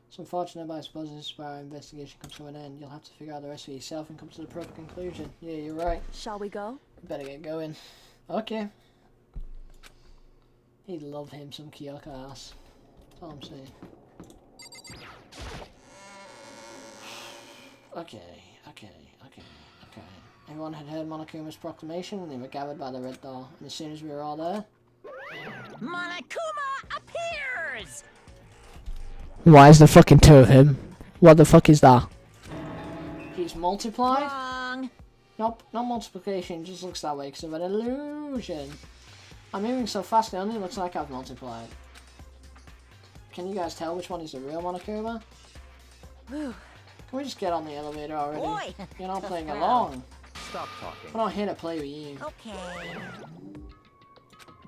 It's unfortunate, but I suppose this is where our investigation comes to an end. You'll have to figure out the rest for yourself and come to the proper conclusion. Yeah, you're right. Shall we go? Better get going. Okay. He'd love him some Kyoko ass. That's all I'm saying. Okay. Everyone had heard Monokuma's proclamation and they were gathered by the red door. And as soon as we were all there... Monokuma appears! Why is there fucking 2 of him? What the fuck is that? He's multiplied? Wrong. Nope, not multiplication, it just looks that way because of an illusion. I'm moving so fast it only looks like I've multiplied. Can you guys tell which one is the real Monokuma? Whew. Can we just get on the elevator already? Boy, You're not playing thrill. along. Stop talking. I'm not here to play with you. Okay.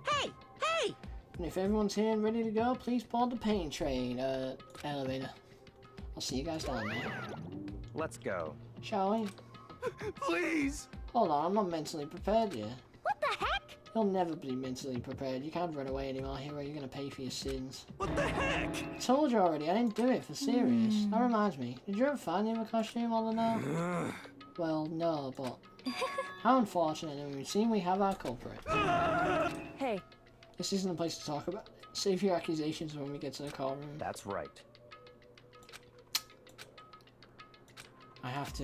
Hey! Hey! And if everyone's here and ready to go, please board the pain train, elevator. I'll see you guys down there. Let's go. Shall we? Please! Hold on, I'm not mentally prepared yet. What the heck? You'll never be mentally prepared. You can't run away anymore, hero. You're gonna pay for your sins. What the heck? I told you already, I didn't do it for serious. That reminds me, did you ever find him a costume other than that? Well, no, but... How unfortunate, and we've seen we have our culprit. Hey, This isn't a place to talk about. Save your accusations when we get to the call room. That's right. I have to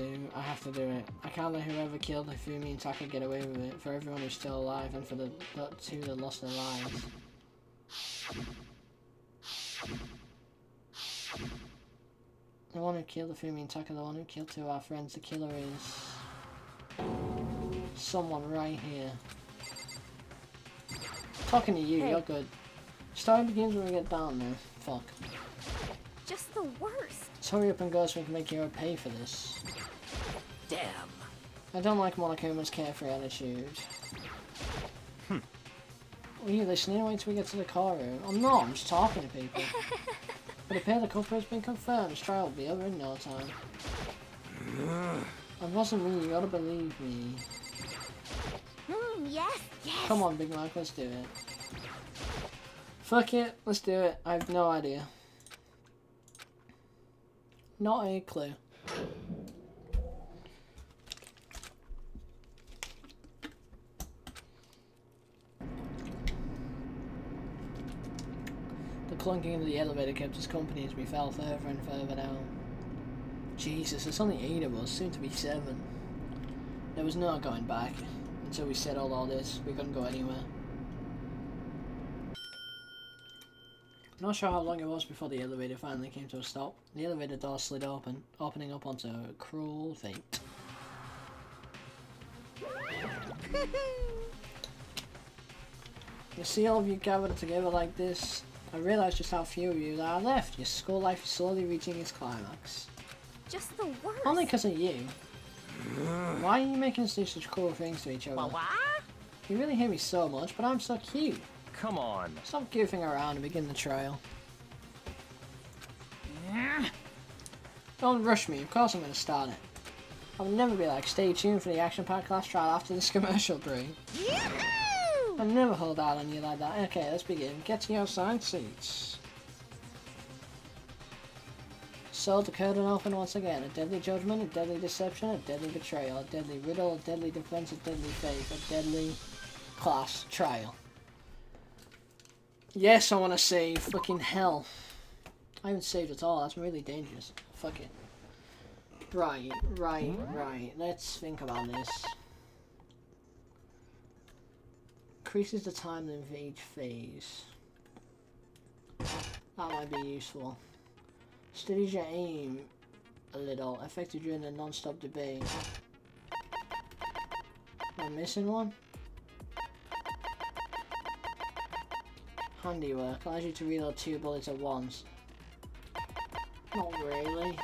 do it. I can't let whoever killed Hifumi and Taka get away with it. For everyone who's still alive and for the 2 that lost their lives. The one who killed Hifumi and Taka, the one who killed 2 of our friends, the killer is... someone right here. Talking to you, Hey. you're good. Story begins when we get down there. Fuck. Just the worst. Let's hurry up and go so we can make Hero pay for this. Damn. I don't like Monokuma's carefree attitude. Are you listening? Wait till we get to the car room. I'm not, I'm just talking to people. But if the culprit has been confirmed, this trial will be over in no time. It wasn't me, you gotta believe me. Yes, yes. Come on, Big Mike, let's do it. Fuck it, let's do it. I have no idea. Not a clue. The clunking of the elevator kept us company as we fell further and further down. Jesus, there's only 8 of us, soon to be 7. There was no going back. Until we settled all this, we couldn't go anywhere. Not sure how long it was before the elevator finally came to a stop. The elevator door slid open, opening up onto a cruel fate. You see all of you gathered together like this, I realise just how few of you there are left. Your school life is slowly reaching its climax. Just the worst. Only because of you. Why are you making us do such cruel things to each other? What? You really hate me so much, but I'm so cute. Come on. Stop goofing around and begin the trial. Don't rush me, of course I'm going to start it. I'll never be like, stay tuned for the action-packed class trial after this commercial break. I'll never hold out on you like that. Okay, let's begin. Get to your assigned seats. So the curtain open once again. A deadly judgment, a deadly deception, a deadly betrayal, a deadly riddle, a deadly defense, a deadly faith, a deadly class trial. Yes, I want to save. Fucking hell. I haven't saved at all. That's really dangerous. Fuck it. Right. Let's think about this. Increases the time of each phase. That might be useful. Steadies your aim a little. Effective during the non-stop debate. Am I missing one? Handiwork. Allows you to reload 2 bullets at once. Not really.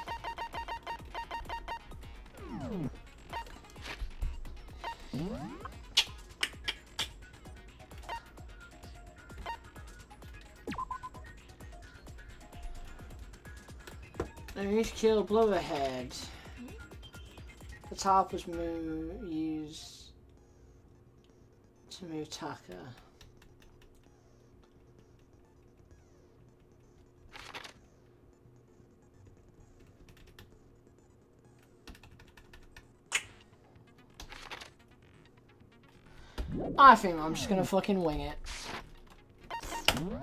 I need to kill Blubberhead. The top was used to move Taka. I think I'm just gonna fucking wing it.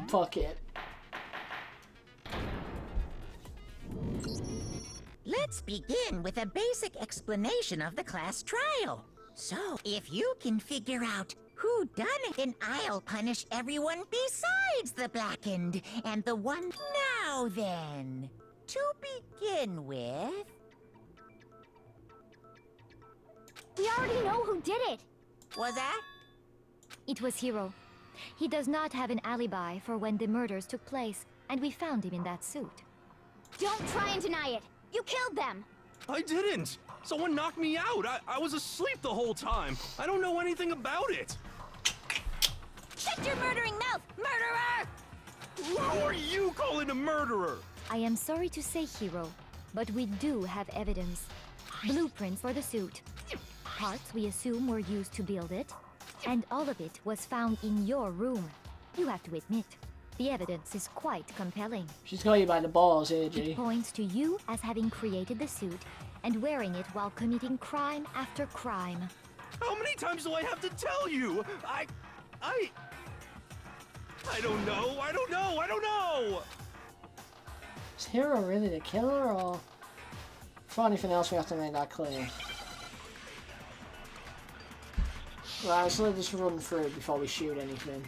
Fuck it. Let's begin with a basic explanation of the class trial. So, if you can figure out who done it, then I'll punish everyone besides the blackened and the one now then. To begin with... We already know who did it! Was that? It was Hiro. He does not have an alibi for when the murders took place, and we found him in that suit. Don't try and deny it. You killed them. I didn't! Someone knocked me out! I was asleep the whole time! I don't know anything about it! Shut your murdering mouth, murderer! Who are you calling a murderer? I am sorry to say, Hiro, but we do have evidence. Blueprints for the suit. Parts we assume were used to build it, and all of it was found in your room. You have to admit, the evidence is quite compelling. She's got you by the balls, AG. It points to you as having created the suit and wearing it while committing crime after crime. How many times do I have to tell you? I don't know, I don't know! Is Hiro really the killer, or... For anything else, we have to make that clear. Right, so let's just run through before we shoot anything.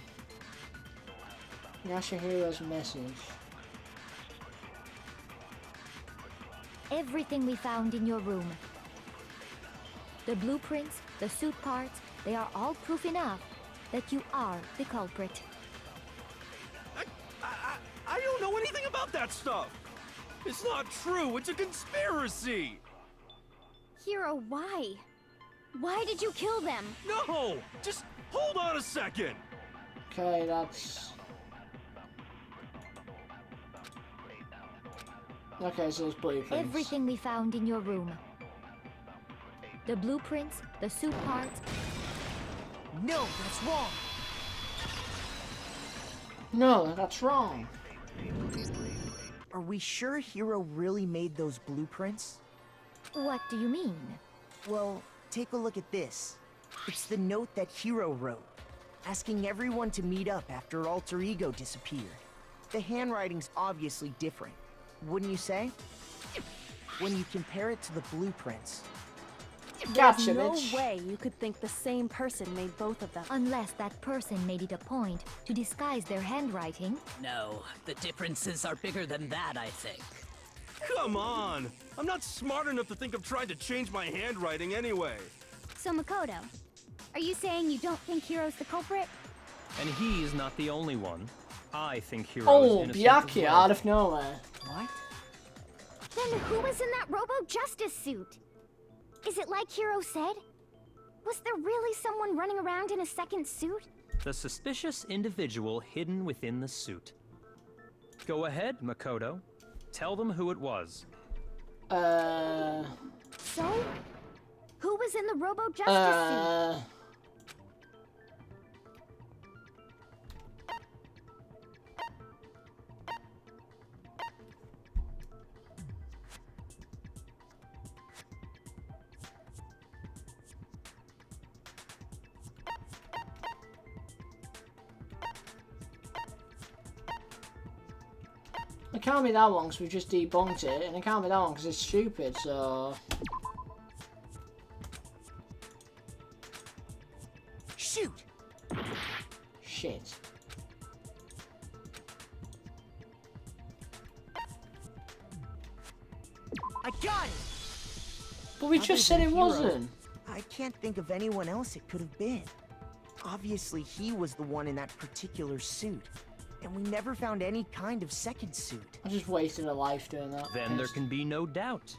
Yashihiro's message. Everything we found in your room. The blueprints, the suit parts, they are all proof enough that you are the culprit. I don't know anything about that stuff! It's not true, it's a conspiracy! Hiro, why? Why did you kill them? No! Just hold on a second! Okay, that's... Okay, so it's blueprints. Everything we found in your room. The blueprints, the suit parts. No, that's wrong. No, that's wrong. Are we sure Hiro really made those blueprints? What do you mean? Well, take a look at this. It's the note that Hiro wrote, asking everyone to meet up after Alter Ego disappeared. The handwriting's obviously different, wouldn't you say? When you compare it to the blueprints. Gotcha, There's no bitch. way you could think the same person made both of them. Unless that person made it a point to disguise their handwriting. No, the differences are bigger than that, I think. Come on! I'm not smart enough to think of trying to change my handwriting anyway. So Makoto, are you saying you don't think Hiro's the culprit? And he's not the only one. I think Hero's Oh, innocent as Byakuya well. out of nowhere. What? Then who was in that Robo-Justice suit? Is it like Hiro said? Was there really someone running around in a second suit? The suspicious individual hidden within the suit. Go ahead, Makoto. Tell them who it was. So? Who was in the Robo-Justice suit? It can't be that one because we just debunked it, and it can't be that one because it's stupid, so... Shoot! Shit. I got it! But we Other just said than it Hiro, wasn't. I can't think of anyone else it could have been. Obviously, he was the one in that particular suit. And we never found any kind of second suit. I just wasted a life doing that. Then there can be no doubt.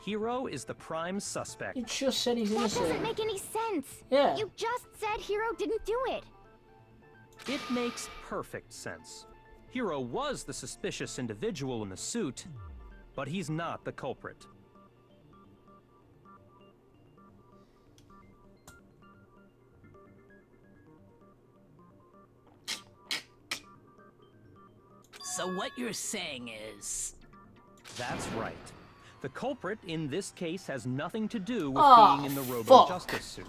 Hiro is the prime suspect. You just said he's That innocent. doesn't make any sense. Yeah. You just said Hiro didn't do it. It makes perfect sense. Hiro was the suspicious individual in the suit, but he's not the culprit. So what you're saying is... That's right. The culprit in this case has nothing to do with Oh, being in the fuck. Robo-Justice suit.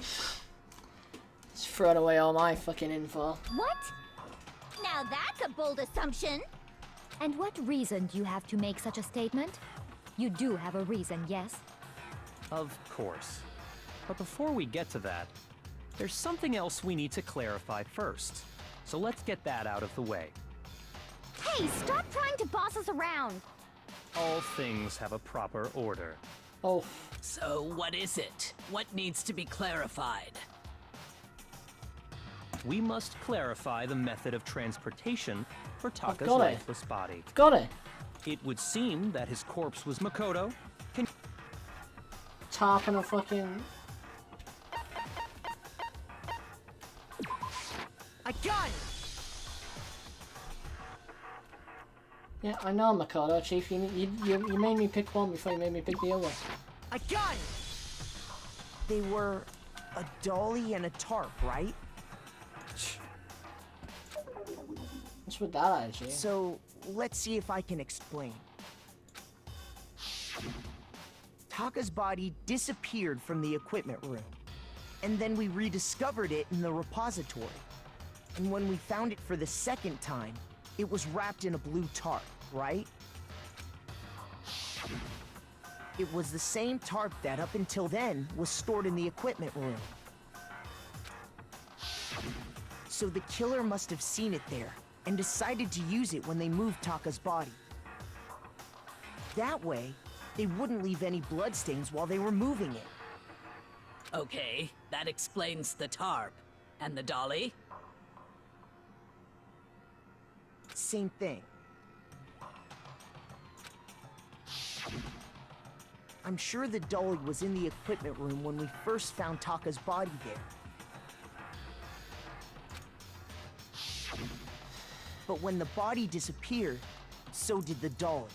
It's throwing away all my fucking info. What? Now that's a bold assumption. And what reason do you have to make such a statement? You do have a reason, yes? Of course. But before we get to that, there's something else we need to clarify first. So let's get that out of the way. Hey, stop trying to boss us around. All things have a proper order. Oh. So what is it? What needs to be clarified? We must clarify the method of transportation for Taka's got it. lifeless body. Got it. It would seem that his corpse was Makoto. Tarping a fucking... I got it! Yeah, I know, Makoto, Chief. You made me pick one before you made me pick the other. I got it! They were a dolly and a tarp, right? What's with that attitude? So, let's see if I can explain. Taka's body disappeared from the equipment room, and then we rediscovered it in the repository. And when we found it for the second time, it was wrapped in a blue tarp, right? It was the same tarp that, up until then, was stored in the equipment room. So the killer must have seen it there, and decided to use it when they moved Taka's body. That way, they wouldn't leave any bloodstains while they were moving it. Okay, that explains the tarp. And the dolly? Same thing. I'm sure the dolly was in the equipment room when we first found Taka's body there. But when the body disappeared, so did the dolly.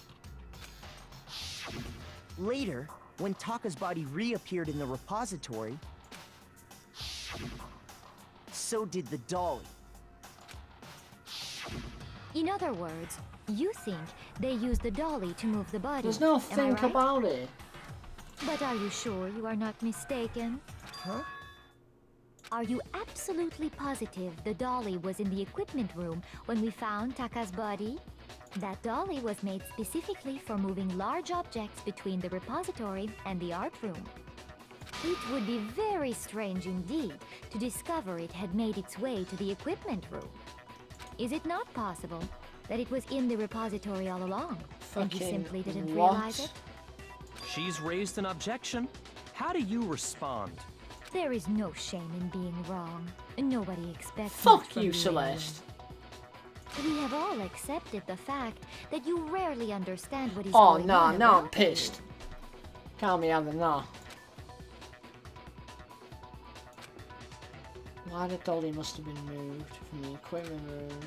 Later, when Taka's body reappeared in the repository, so did the dolly. In other words, you think they used the dolly to move the body. There's no Am I think right? about it. But are you sure you are not mistaken? Huh? Are you absolutely positive the dolly was in the equipment room when we found Taka's body? That dolly was made specifically for moving large objects between the repository and the art room. It would be very strange indeed to discover it had made its way to the equipment room. Is it not possible that it was in the repository all along, and you simply didn't realize it? She's raised an objection. How do you respond? There is no shame in being wrong. Nobody expects Fuck much from you, anyone. Celeste. We have all accepted the fact that you rarely understand what is Oh, going no, on now I'm around pissed. Can't be having that. Why the dolly must have been moved from the equipment room.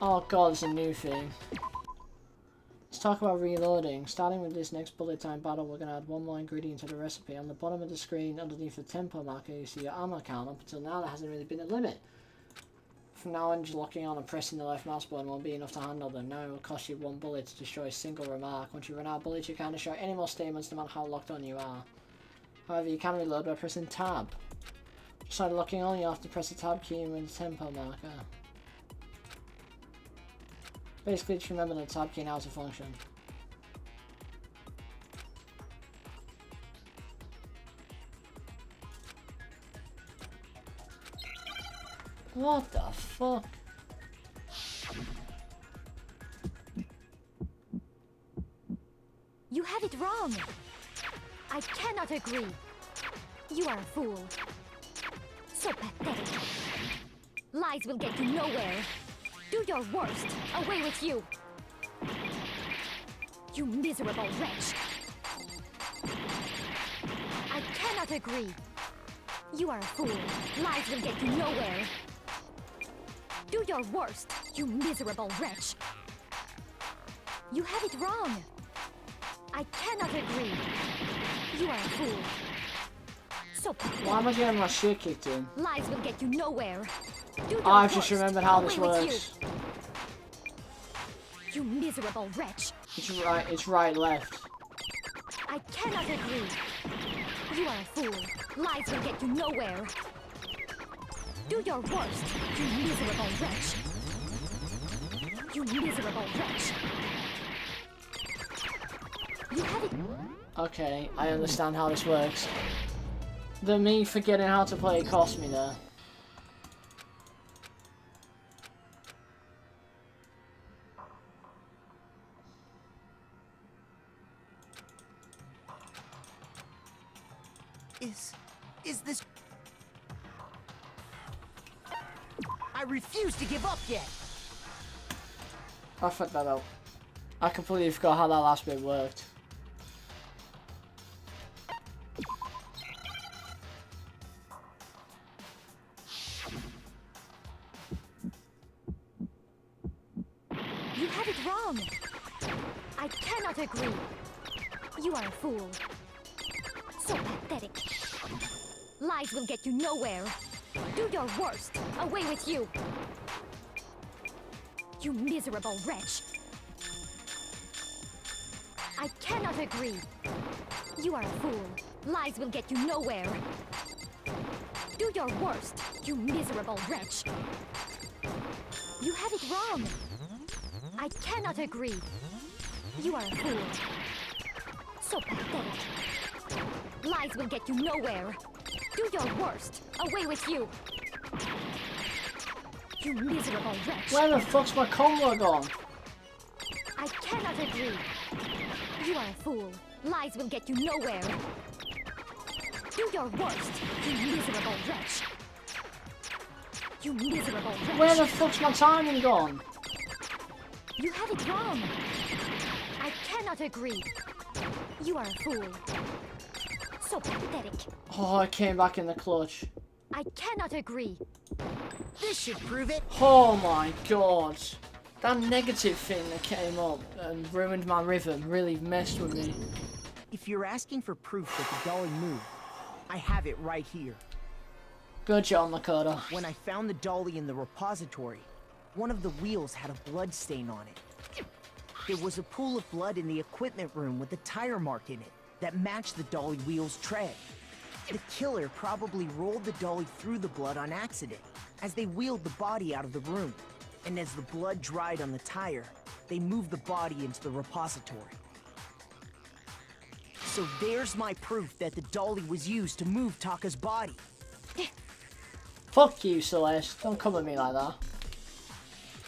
Oh god, it's a new thing. Let's talk about reloading. Starting with this next bullet time battle, we're going to add one more ingredient to the recipe. On the bottom of the screen, underneath the tempo marker, you see your ammo count. Up until now, there hasn't really been a limit. From now on, just locking on and pressing the left mouse button won't be enough to handle them. Now it will cost you 1 bullet to destroy a single remark. Once you run out of bullets, you can't destroy any more statements no matter how locked on you are. However, you can reload by pressing tab. Just like locking on, you have to press the tab key and with the tempo marker. Basically, just remember the tab key and how to function. What the fuck? You have it wrong. I cannot agree. You are a fool. So pathetic. Lies will get you nowhere. Do your worst. Away with you. You miserable wretch. I cannot agree. You are a fool. Lies will get you nowhere. Do your worst, you miserable wretch. You have it wrong. I cannot agree. You are a fool. So pathetic. Why am I getting my shit kicked in? Lies will get you nowhere. Do your Oh, I've worst. just remembered how this Away with works. You miserable wretch. It's right, left. I cannot agree. You are a fool. Lies will get you nowhere. Do your worst, you miserable wretch. You miserable wretch. You have it. Okay, I understand how this works. The me forgetting how to play cost me there. Is this... I refuse to give up yet! I fucked that up. I completely forgot how that last bit worked. You have it wrong. I cannot agree. You are a fool. So pathetic. Lies will get you nowhere. Do your worst. Away with you. You miserable wretch. I cannot agree. You are a fool. Lies will get you nowhere. Do your worst, you miserable wretch. You have it wrong. I cannot agree. You are a fool. So pathetic. Lies will get you nowhere. Do your worst. Away with you. You miserable wretch. Where the fuck's my combo gone? I cannot agree. You are a fool. Lies will get you nowhere. Do your worst, you miserable wretch. You miserable wretch. Where the fuck's my timing gone? You have it wrong. I cannot agree. You are a fool. So pathetic. Oh, I came back in the clutch. I cannot agree. This should prove it. Oh my god. That negative thing that came up and ruined my rhythm really messed with me. If you're asking for proof that the dolly moved, I have it right here. Good job, Makoto. When I found the dolly in the repository, one of the wheels had a blood stain on it. There was a pool of blood in the equipment room with a tire mark in it that matched the dolly wheel's tread. The killer probably rolled the dolly through the blood on accident as they wheeled the body out of the room. And as the blood dried on the tire, they moved the body into the repository. So there's my proof that the dolly was used to move Taka's body. Fuck you, Celeste. Don't come at me like that.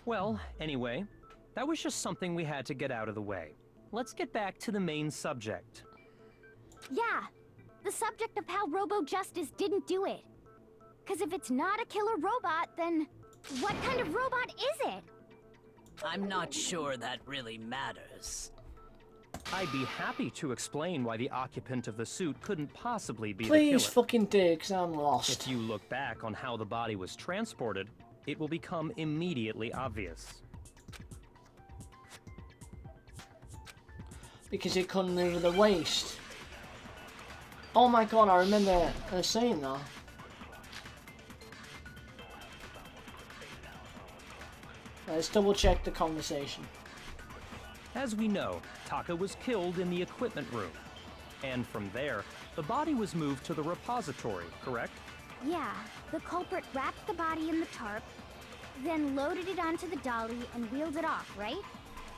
Well, anyway, that was just something we had to get out of the way. Let's get back to the main subject. Yeah, the subject of how Robo Justice didn't do it. Because if it's not a killer robot, then what kind of robot is it? I'm not sure that really matters. I'd be happy to explain why the occupant of the suit couldn't possibly be the Please killer. fucking do, 'cause I'm lost. If you look back on how the body was transported, it will become immediately obvious. Because it couldn't move the waist. Oh my god, I remember saying that. Let's double check the conversation. As we know, Taka was killed in the equipment room. And from there, the body was moved to the repository, correct? Yeah, the culprit wrapped the body in the tarp, then loaded it onto the dolly and wheeled it off, right?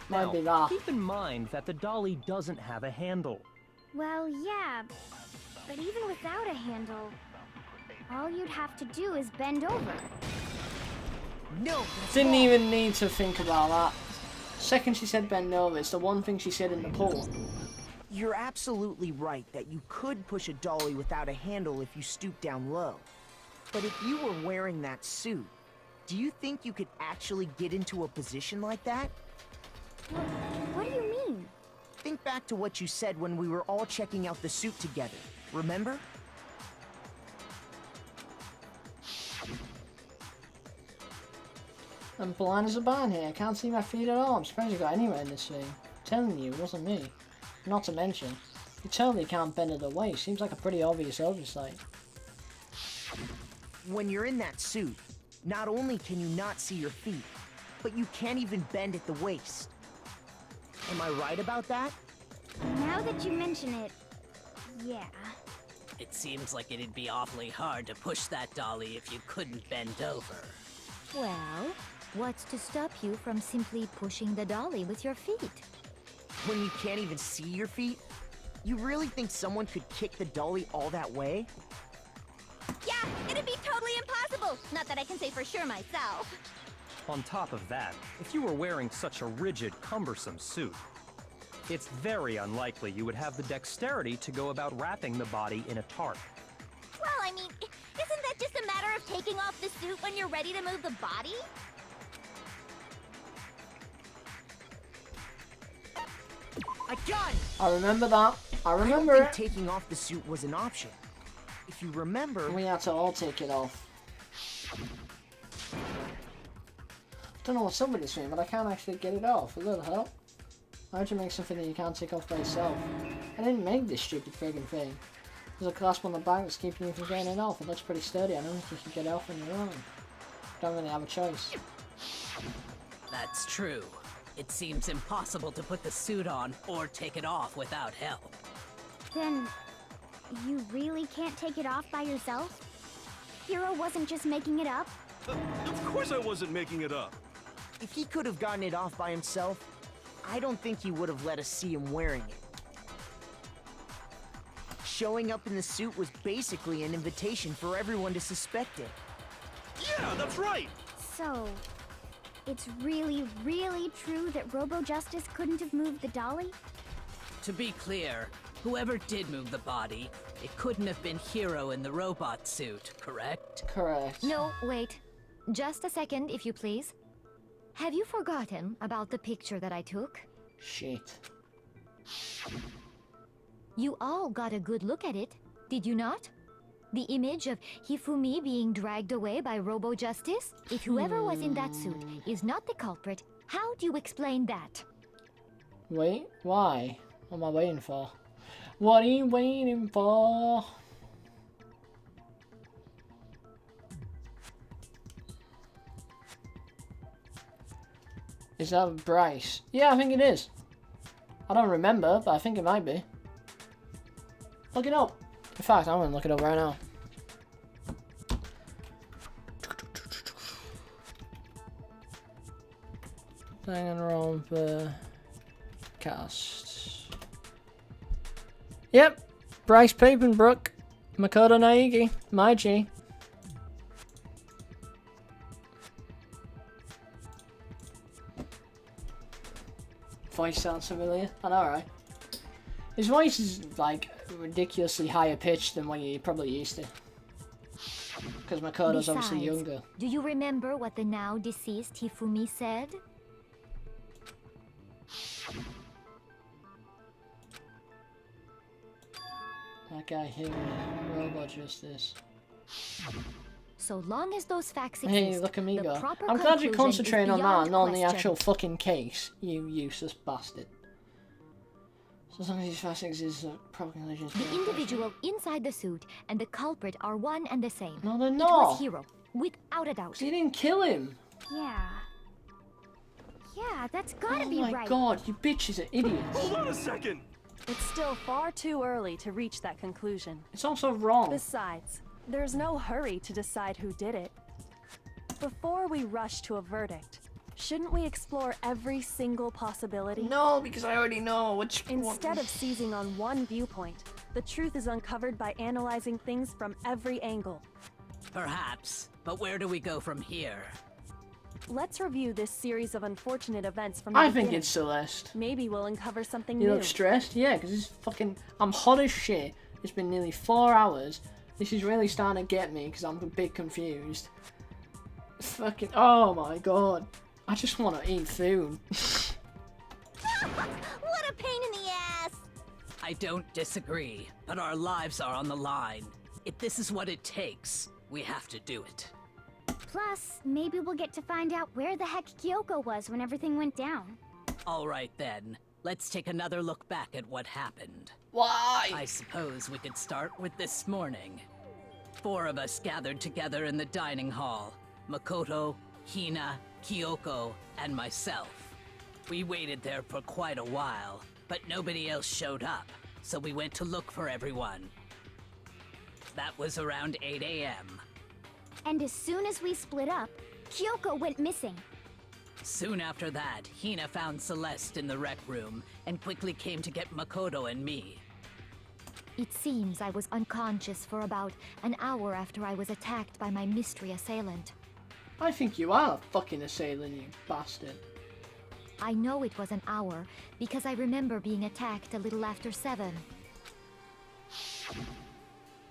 Might be Now, that. keep in mind that the dolly doesn't have a handle. Well, yeah, but even without a handle, all you'd have to do is bend over. No, Didn't even need to think about that. Second she said bend over, it's the one thing she said in the pool. You're absolutely right that you could push a dolly without a handle if you stoop down low. But if you were wearing that suit, do you think you could actually get into a position like that? What do you mean? Think back to what you said when we were all checking out the suit together, remember? I'm blind as a barn here, I can't see my feet at all. I'm surprised you got anywhere in this thing. I'm telling you, it wasn't me. Not to mention, you totally can't bend at the waist. Seems like a pretty obvious oversight. When you're in that suit, not only can you not see your feet, but you can't even bend at the waist. Am I right about that? Now that you mention it, yeah. It seems like it'd be awfully hard to push that dolly if you couldn't bend over. Well, what's to stop you from simply pushing the dolly with your feet? When you can't even see your feet? You really think someone could kick the dolly all that way? Yeah, it'd be totally impossible. Not that I can say for sure myself. On top of that, if you were wearing such a rigid, cumbersome suit, it's very unlikely you would have the dexterity to go about wrapping the body in a tarp. Well, I mean, isn't that just a matter of taking off the suit when you're ready to move the body? I got it! I remember that. I I remember don't it. think taking off the suit was an option. If you remember... We had to all take it off. Don't know what's up with this thing, but I can't actually get it off. A little help. How'd you make something that you can't take off by yourself? I didn't make this stupid friggin' thing. There's a clasp on the back that's keeping you from getting it off. It looks pretty sturdy. I don't think you can get it off on your own. Don't really have a choice. That's true. It seems impossible to put the suit on or take it off without help. Then, you really can't take it off by yourself? Hero wasn't just making it up? Of course I wasn't making it up. If he could have gotten it off by himself, I don't think he would have let us see him wearing it. Showing up in the suit was basically an invitation for everyone to suspect it. Yeah, that's right. So, it's really, really true that Robo Justice couldn't have moved the dolly? To be clear, whoever did move the body, it couldn't have been Hero in the robot suit, correct? Correct. No, wait. Just a second, if you please. Have you forgotten about the picture that I took? Shit. You all got a good look at it, did you not? The image of Hifumi being dragged away by Robo Justice? If whoever was in that suit is not the culprit, how do you explain that? Wait, why? What am I waiting for? What are you waiting for? Is that Bryce? Yeah, I think it is. I don't remember, but I think it might be. Look it up. In fact, I'm gonna look it up right now. Danganronpa cast. Yep. Bryce Papenbrook. Makoto Naegi. My G. Voice sounds familiar. I know, right? His voice is like ridiculously higher pitched than what you're probably used to. Because Makoto's obviously younger. Do you remember what the now deceased Hifumi said? That guy here, Robot Justice. So long as those facts exist, Hey, look at me the go. proper I'm glad you're conclusion concentrating is on that and not on the beyond actual question. fucking case, you useless bastard. So as long as these facts exist, the proper conclusion is The individual inside the suit and the culprit are one and the same. No, they're It not. was Hiro, without a doubt. He didn't kill him. Yeah. Yeah, that's gotta Oh be my right. god, you bitches are idiots. Hold on a second! It's still far too early to reach that conclusion. It's also wrong. Besides, there's no hurry to decide who did it. Before we rush to a verdict, shouldn't we explore every single possibility? No, because I already know which Instead of seizing on one viewpoint, the truth is uncovered by analyzing things from every angle. Perhaps, but where do we go from here? Let's review this series of unfortunate events from the I think beginning. it's Celeste. Maybe we'll uncover something You new. look stressed? Yeah, because it's fucking... I'm hot as shit. It's been nearly 4 hours. This is really starting to get me because I'm a bit confused. Fucking... Oh my god. I just want to eat food. What a pain in the ass! I don't disagree, but our lives are on the line. If this is what it takes, we have to do it. Plus, maybe we'll get to find out where the heck Kyoko was when everything went down. All right then, let's take another look back at what happened. Why? I suppose we could start with this morning. 4 of us gathered together in the dining hall. Makoto, Hina, Kyoko, and myself. We waited there for quite a while, but nobody else showed up, so we went to look for everyone. That was around 8 a.m. And as soon as we split up, Kyoko went missing. Soon after that, Hina found Celeste in the rec room and quickly came to get Makoto and me. It seems I was unconscious for about an hour after I was attacked by my mystery assailant. I think you are a fucking assailant, you bastard. I know it was an hour because I remember being attacked a little after 7.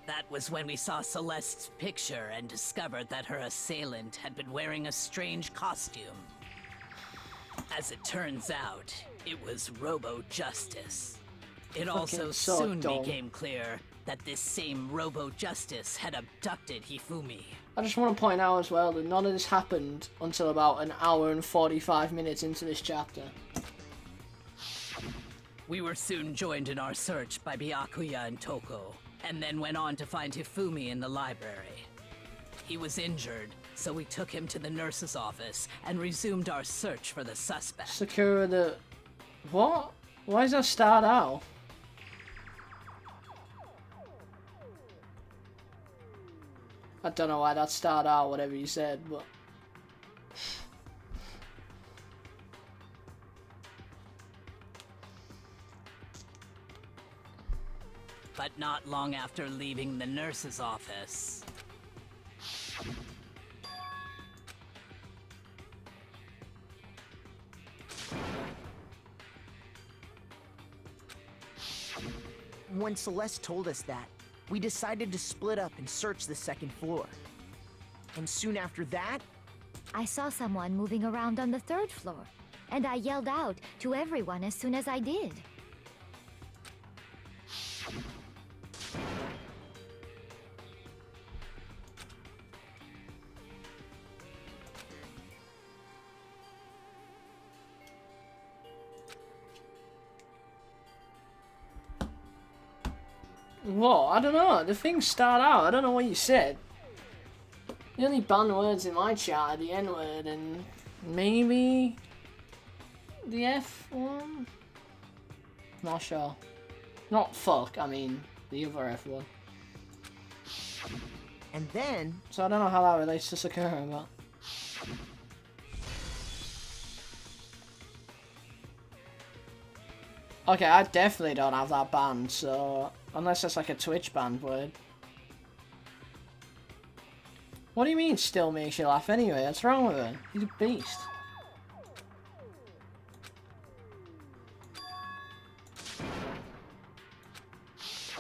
That was when we saw Celeste's picture and discovered that her assailant had been wearing a strange costume. As it turns out, it was Robo-Justice. It also so soon dumb. became clear that this same Robo-Justice had abducted Hifumi. I just want to point out as well that none of this happened until about an hour and 45 minutes into this chapter. We were soon joined in our search by Byakuya and Toko, and then went on to find Hifumi in the library. He was injured, so we took him to the nurse's office and resumed our search for the suspect. Sakura the... What? Why is that starred out? I don't know why that starred out, whatever you said, but... But not long after leaving the nurse's office, When Celeste told us that, we decided to split up and search the second floor. And soon after that, I saw someone moving around on the 3rd floor, and I yelled out to everyone as soon as I did. What? I don't know. The thing starred out. I don't know what you said. The only banned words in my chat are the N-word and maybe the F one? Not sure. Not fuck, I mean the other F one. and then, So I don't know how that relates to Sakura, but... Okay, I definitely don't have that banned, so... Unless that's like a Twitch banned word. What do you mean still makes you laugh anyway? What's wrong with it? He's a beast.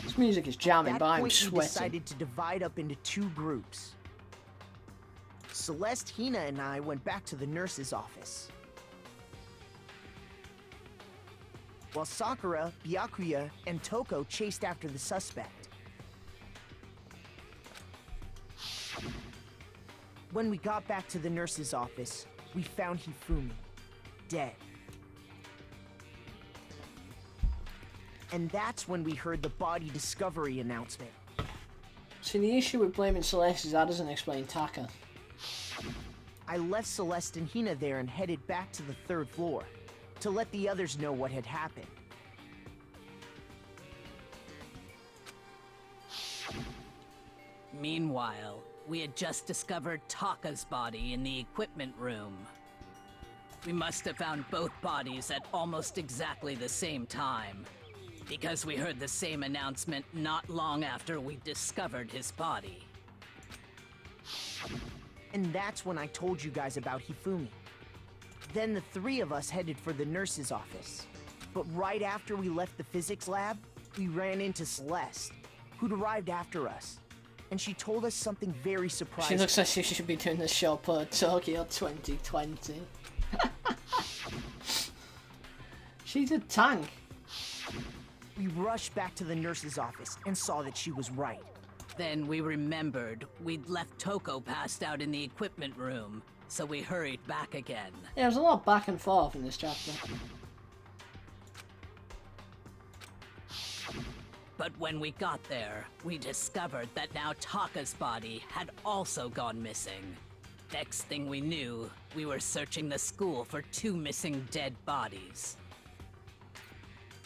This music is jamming, but I'm We sweating. decided to divide up into two groups. Celeste, Hina, and I went back to the nurse's office, while Sakura, Byakuya, and Toko chased after the suspect. When we got back to the nurse's office, we found Hifumi, dead. And that's when we heard the body discovery announcement. See, the issue with blaming Celeste is that doesn't explain Taka. I left Celeste and Hina there and headed back to the 3rd floor to let the others know what had happened. Meanwhile, we had just discovered Taka's body in the equipment room. We must have found both bodies at almost exactly the same time, because we heard the same announcement not long after we discovered his body. And that's when I told you guys about Hifumi. Then the 3 of us headed for the nurse's office. But right after we left the physics lab, we ran into Celeste, who'd arrived after us. And she told us something very surprising. She looks like she should be doing the show for Tokyo 2020. She's a tank. We rushed back to the nurse's office and saw that she was right. Then we remembered we'd left Toko passed out in the equipment room, so we hurried back again. Yeah, there's a lot of back and forth in this chapter. But when we got there, we discovered that now Taka's body had also gone missing. Next thing we knew, we were searching the school for 2 missing dead bodies.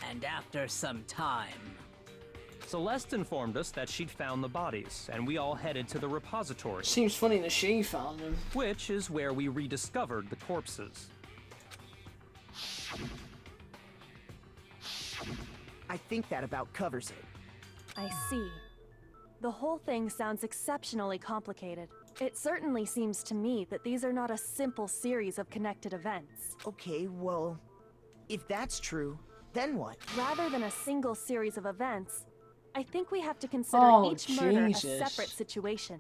And after some time... Celeste informed us that she'd found the bodies, and we all headed to the repository. Seems funny that she found them. Which is where we rediscovered the corpses. I think that about covers it. I see. The whole thing sounds exceptionally complicated. It certainly seems to me that these are not a simple series of connected events. Okay, well, if that's true, then what? Rather than a single series of events, I think we have to consider each murder a separate situation.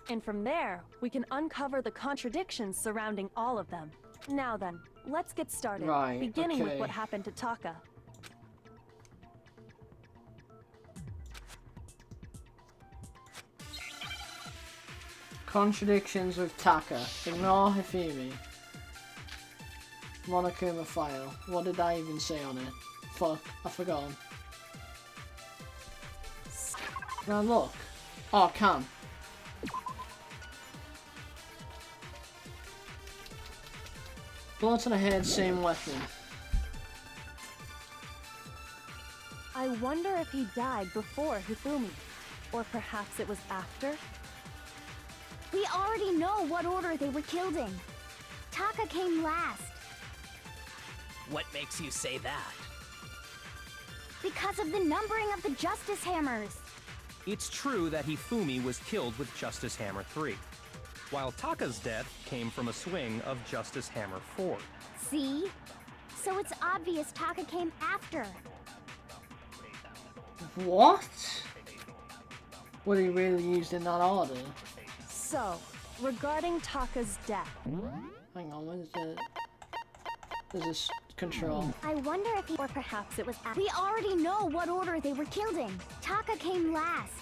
And from there, we can uncover the contradictions surrounding all of them. Now then, let's get started, beginning with what happened to Taka. Contradictions with Taka. Ignore Hifumi. Monokuma file. What did I even say on it? Fuck, I forgot. Now look. Oh, I can. Blow to the head, same weapon. I wonder if he died before Hifumi, or perhaps it was after? We already know what order they were killed in. Taka came last. What makes you say that? Because of the numbering of the Justice Hammers. It's true that Hifumi was killed with Justice Hammer 3, while Taka's death came from a swing of Justice Hammer 4. See? So it's obvious Taka came after. What? Were they really used in that order? So, regarding Taka's death... Hang on, where's the... There's this control. I wonder if he... Or perhaps it was after. We already know what order they were killed in. Taka came last.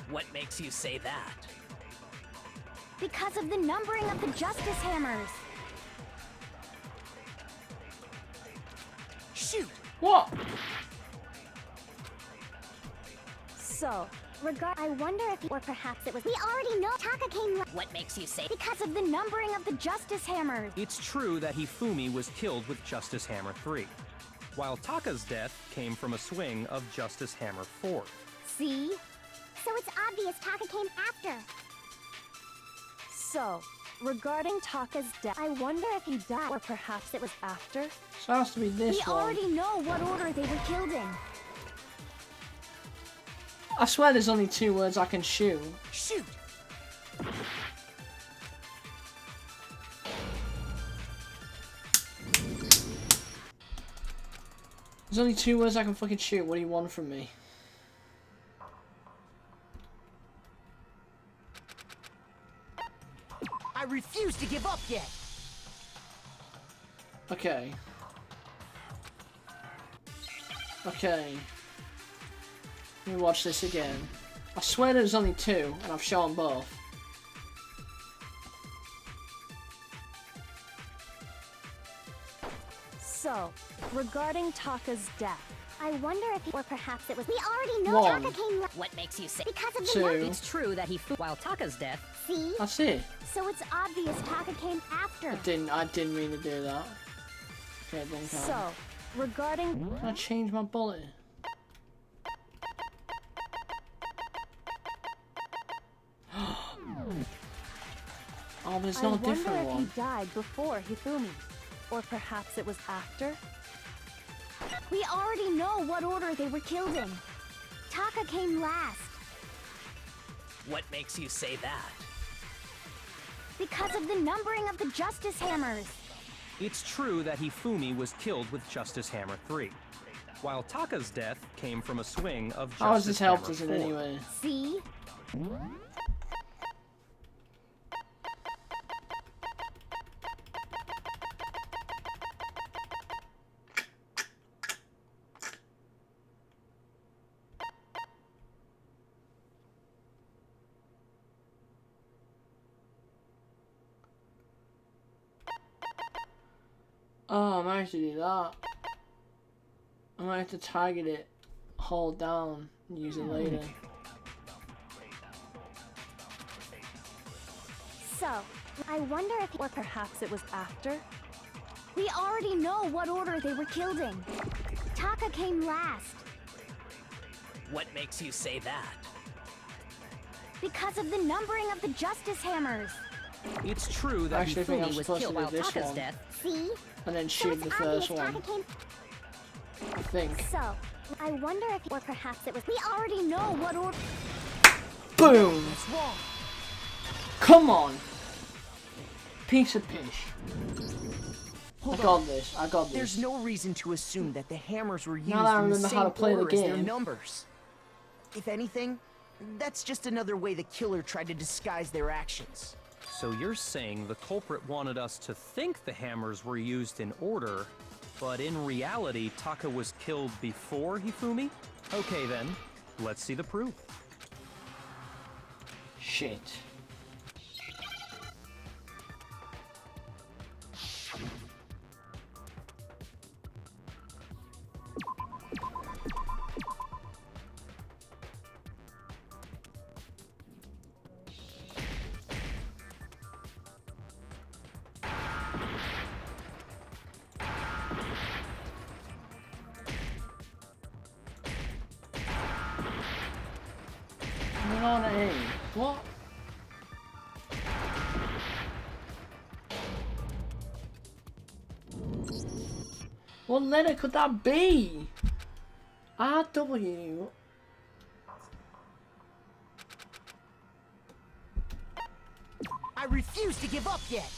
What makes you say that? Because of the numbering of the Justice Hammers. Shoot! What? So, I wonder if... Or perhaps it was... We already know Taka came last. What makes you say... Because of the numbering of the Justice Hammers. It's true that Hifumi was killed with Justice Hammer 3, while Taka's death came from a swing of Justice Hammer 4. See? So it's obvious Taka came after. So, regarding Taka's death, I wonder if he died, or perhaps it was after. So it has to be this We one. already know what order they were killed in. I swear there's only 2 words I can shoot. Shoot! There's only 2 words I can fucking shoot. What do you want from me? I refuse to give up yet! Okay. Okay. Let me watch this again. I swear there's only 2, and I've shown both. So, regarding Taka's death, I wonder if, or perhaps it was. We already know 1. Taka came. What makes you say? Because of the 2. number. It's true that he while Taka's death. See? That's it. So it's obvious Taka came after. I didn't mean to do that. Okay, then count. so, regarding... Can I change my bullet? Oh, but it's not a different I wonder if one. he died before Hifumi. Or perhaps it was after? We already know what order they were killed in. Taka came last. What makes you say that? Because of the numbering of the Justice Hammers. It's true that Hifumi was killed with Justice Hammer 3, while Taka's death came from a swing of Justice How has this helped Hammer us in 4. any way? See? Oh, I might have to do that. I might have to target it, hold down, and use it later. So, I wonder if, Or perhaps it was after? we already know what order they were killed in. Taka came last. What makes you say that? Because of the numbering of the Justice Hammers. It's true that Actually, I think I'm Hifumi was supposed to killed do while this Taka's one, death. See? and then So shoot it's the obvious first Taka one. came. I think. So, I wonder if, or perhaps it was. We already know what order. Boom! What's wrong? Come on! Piece of pish. Hold I got on. this. I got this. There's no reason to assume that the hammers were used Now that I in the remember same how to play the order as their game. numbers. If anything, that's just another way the killer tried to disguise their actions. So you're saying the culprit wanted us to think the hammers were used in order, but in reality, Taka was killed before Hifumi? Okay then, let's see the proof. Shit. I'm on A. What? What letter could that be? RW. I refuse to give up yet!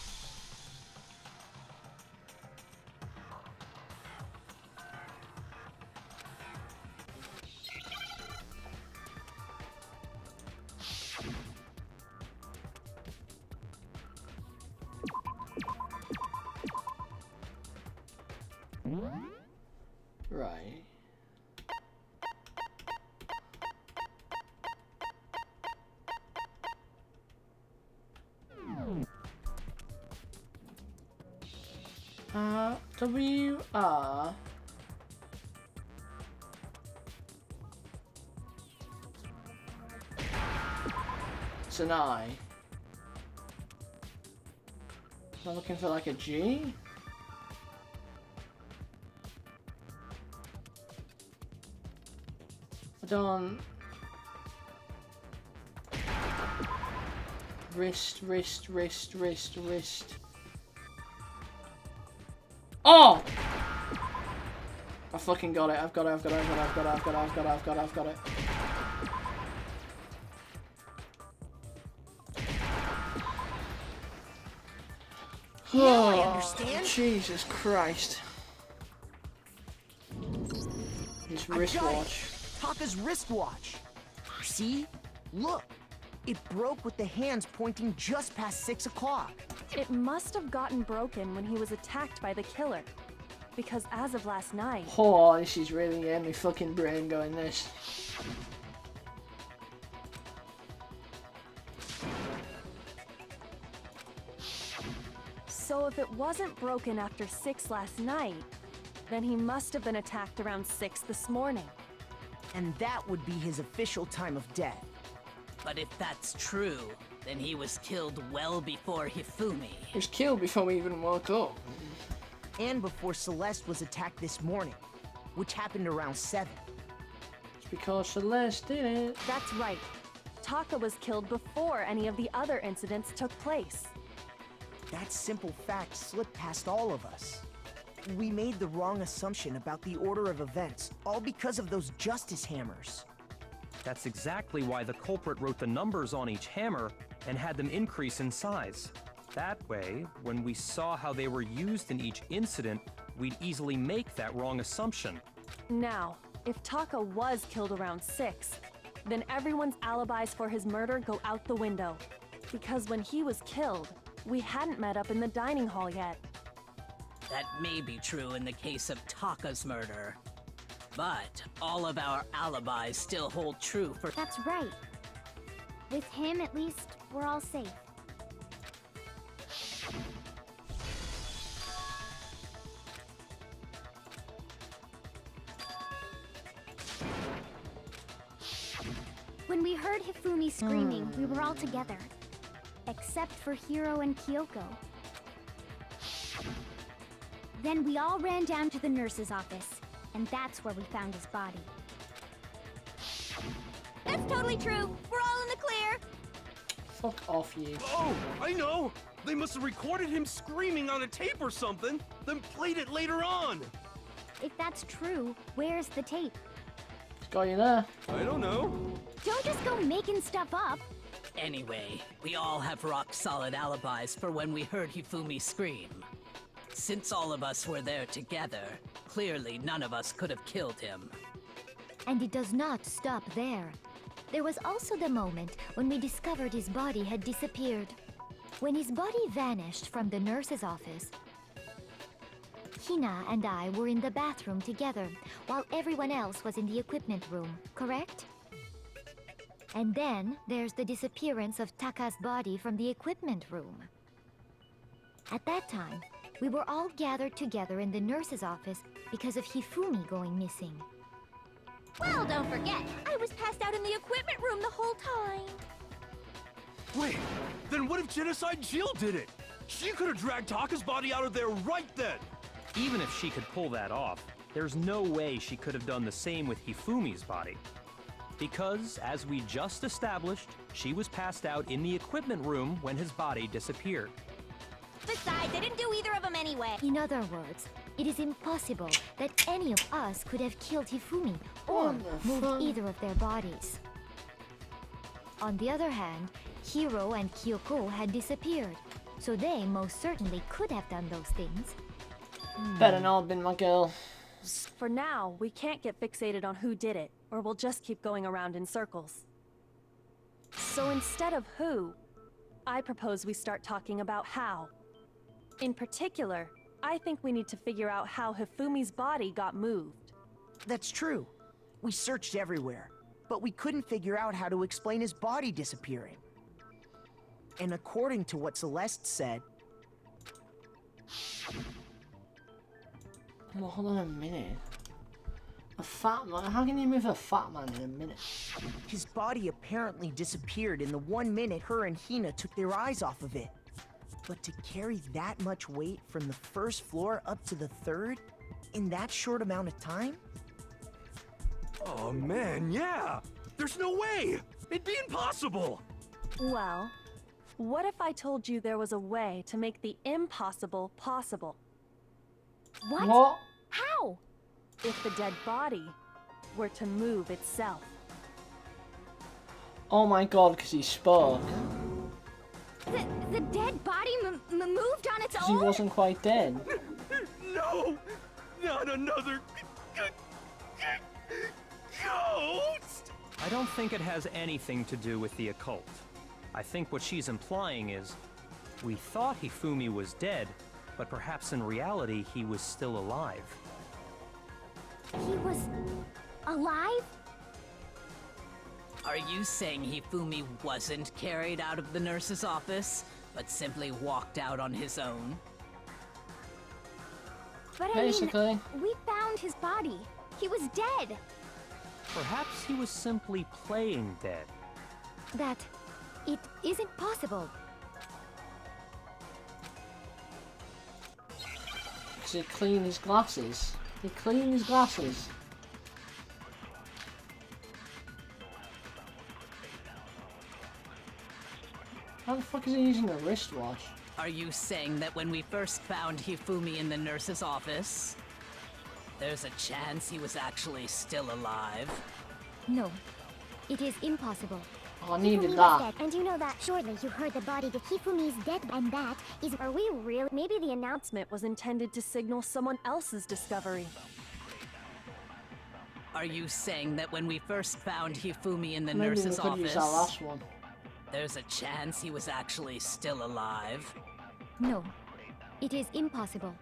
Right. W R. It's an I. Am I looking for like a G? I don't. Wrist. Oh! I fucking got it. I've got it. Now I understand. Jesus Christ. His wristwatch. Taka's wristwatch. See? Look. It broke with the hands pointing just past 6 o'clock. It must have gotten broken when he was attacked by the killer. Because as of last night... Oh, this is really getting my fucking brain going this. So if it wasn't broken after 6 last night, then he must have been attacked around 6 this morning. And that would be his official time of death. But if that's true, then he was killed well before Hifumi. He was killed before we even woke up. And before Celeste was attacked this morning, which happened around 7. It's because Celeste did it. That's right. Taka was killed before any of the other incidents took place. That simple fact slipped past all of us. We made the wrong assumption about the order of events, all because of those justice hammers. That's exactly why the culprit wrote the numbers on each hammer and had them increase in size. That way, when we saw how they were used in each incident, we'd easily make that wrong assumption. Now, if Taka was killed around 6, then everyone's alibis for his murder go out the window. Because when he was killed, we hadn't met up in the dining hall yet. That may be true in the case of Taka's murder. But all of our alibis still hold true for— That's right. With him, at least, we're all safe. When we heard Hifumi screaming, we were all together. Except for Hiro and Kyoko. Then we all ran down to the nurse's office, and that's where we found his body. That's totally true. We're all in the clear. Fuck off, you. Oh, I know! They must have recorded him screaming on a tape or something, then played it later on! If that's true, where's the tape? Got you there. I don't know. Don't just go making stuff up. Anyway, we all have rock-solid alibis for when we heard Hifumi scream. Since all of us were there together, clearly none of us could have killed him. And it does not stop there. There was also the moment when we discovered his body had disappeared. When his body vanished from the nurse's office, Hina and I were in the bathroom together, while everyone else was in the equipment room, correct? And then there's the disappearance of Taka's body from the equipment room. At that time, we were all gathered together in the nurse's office because of Hifumi going missing. Well, don't forget, I was passed out in the equipment room the whole time. Wait, then what if Genocide Jill did it? She could have dragged Taka's body out of there right then! Even if she could pull that off, there's no way she could have done the same with Hifumi's body. Because, as we just established, she was passed out in the equipment room when his body disappeared. Besides, I didn't do either of them anyway. In other words, it is impossible that any of us could have killed Hifumi or moved either of their bodies. On the other hand, Hiro and Kyoko had disappeared, so they most certainly could have done those things. Better not have been my girl. For now, we can't get fixated on who did it, or we'll just keep going around in circles. So instead of who, I propose we start talking about how. In particular, I think we need to figure out how Hifumi's body got moved. That's true. We searched everywhere, but we couldn't figure out how to explain his body disappearing. And according to what Celeste said... Well, hold on a minute. A fat man? How can you move a fat man in a minute? His body apparently disappeared in the 1 minute her and Hina took their eyes off of it. But to carry that much weight from the first floor up to the 3rd in that short amount of time? Oh man, yeah! There's no way! It'd be impossible! Well, What if I told you there was a way to make the impossible possible? What? How? If the dead body were to move itself. Oh my god, because he spoke. The dead body moved on its Because he own? wasn't quite dead. No! Not another ghost! I don't think it has anything to do with the occult. I think what she's implying is, we thought Hifumi was dead, but perhaps in reality he was still alive. He was alive? Are you saying Hifumi wasn't carried out of the nurse's office, but simply walked out on his own? But Basically. I mean, we found his body. He was dead. Perhaps he was simply playing dead. That it isn't possible. Because he cleaned his glasses. He cleaned his glasses. How the fuck is he using a wristwatch? Are you saying that when we first found Hifumi in the nurse's office, there's a chance he was actually still alive? No, it is impossible. Oh, I needed Hifumi was that. dead, and you know that. Surely you heard the body that Hifumi's dead, and that is. Are we really? Maybe the announcement was intended to signal someone else's discovery. Are you saying that when we first found Hifumi in the Maybe we nurse's could use that office, last one. there's a chance he was actually still alive? No, it is impossible.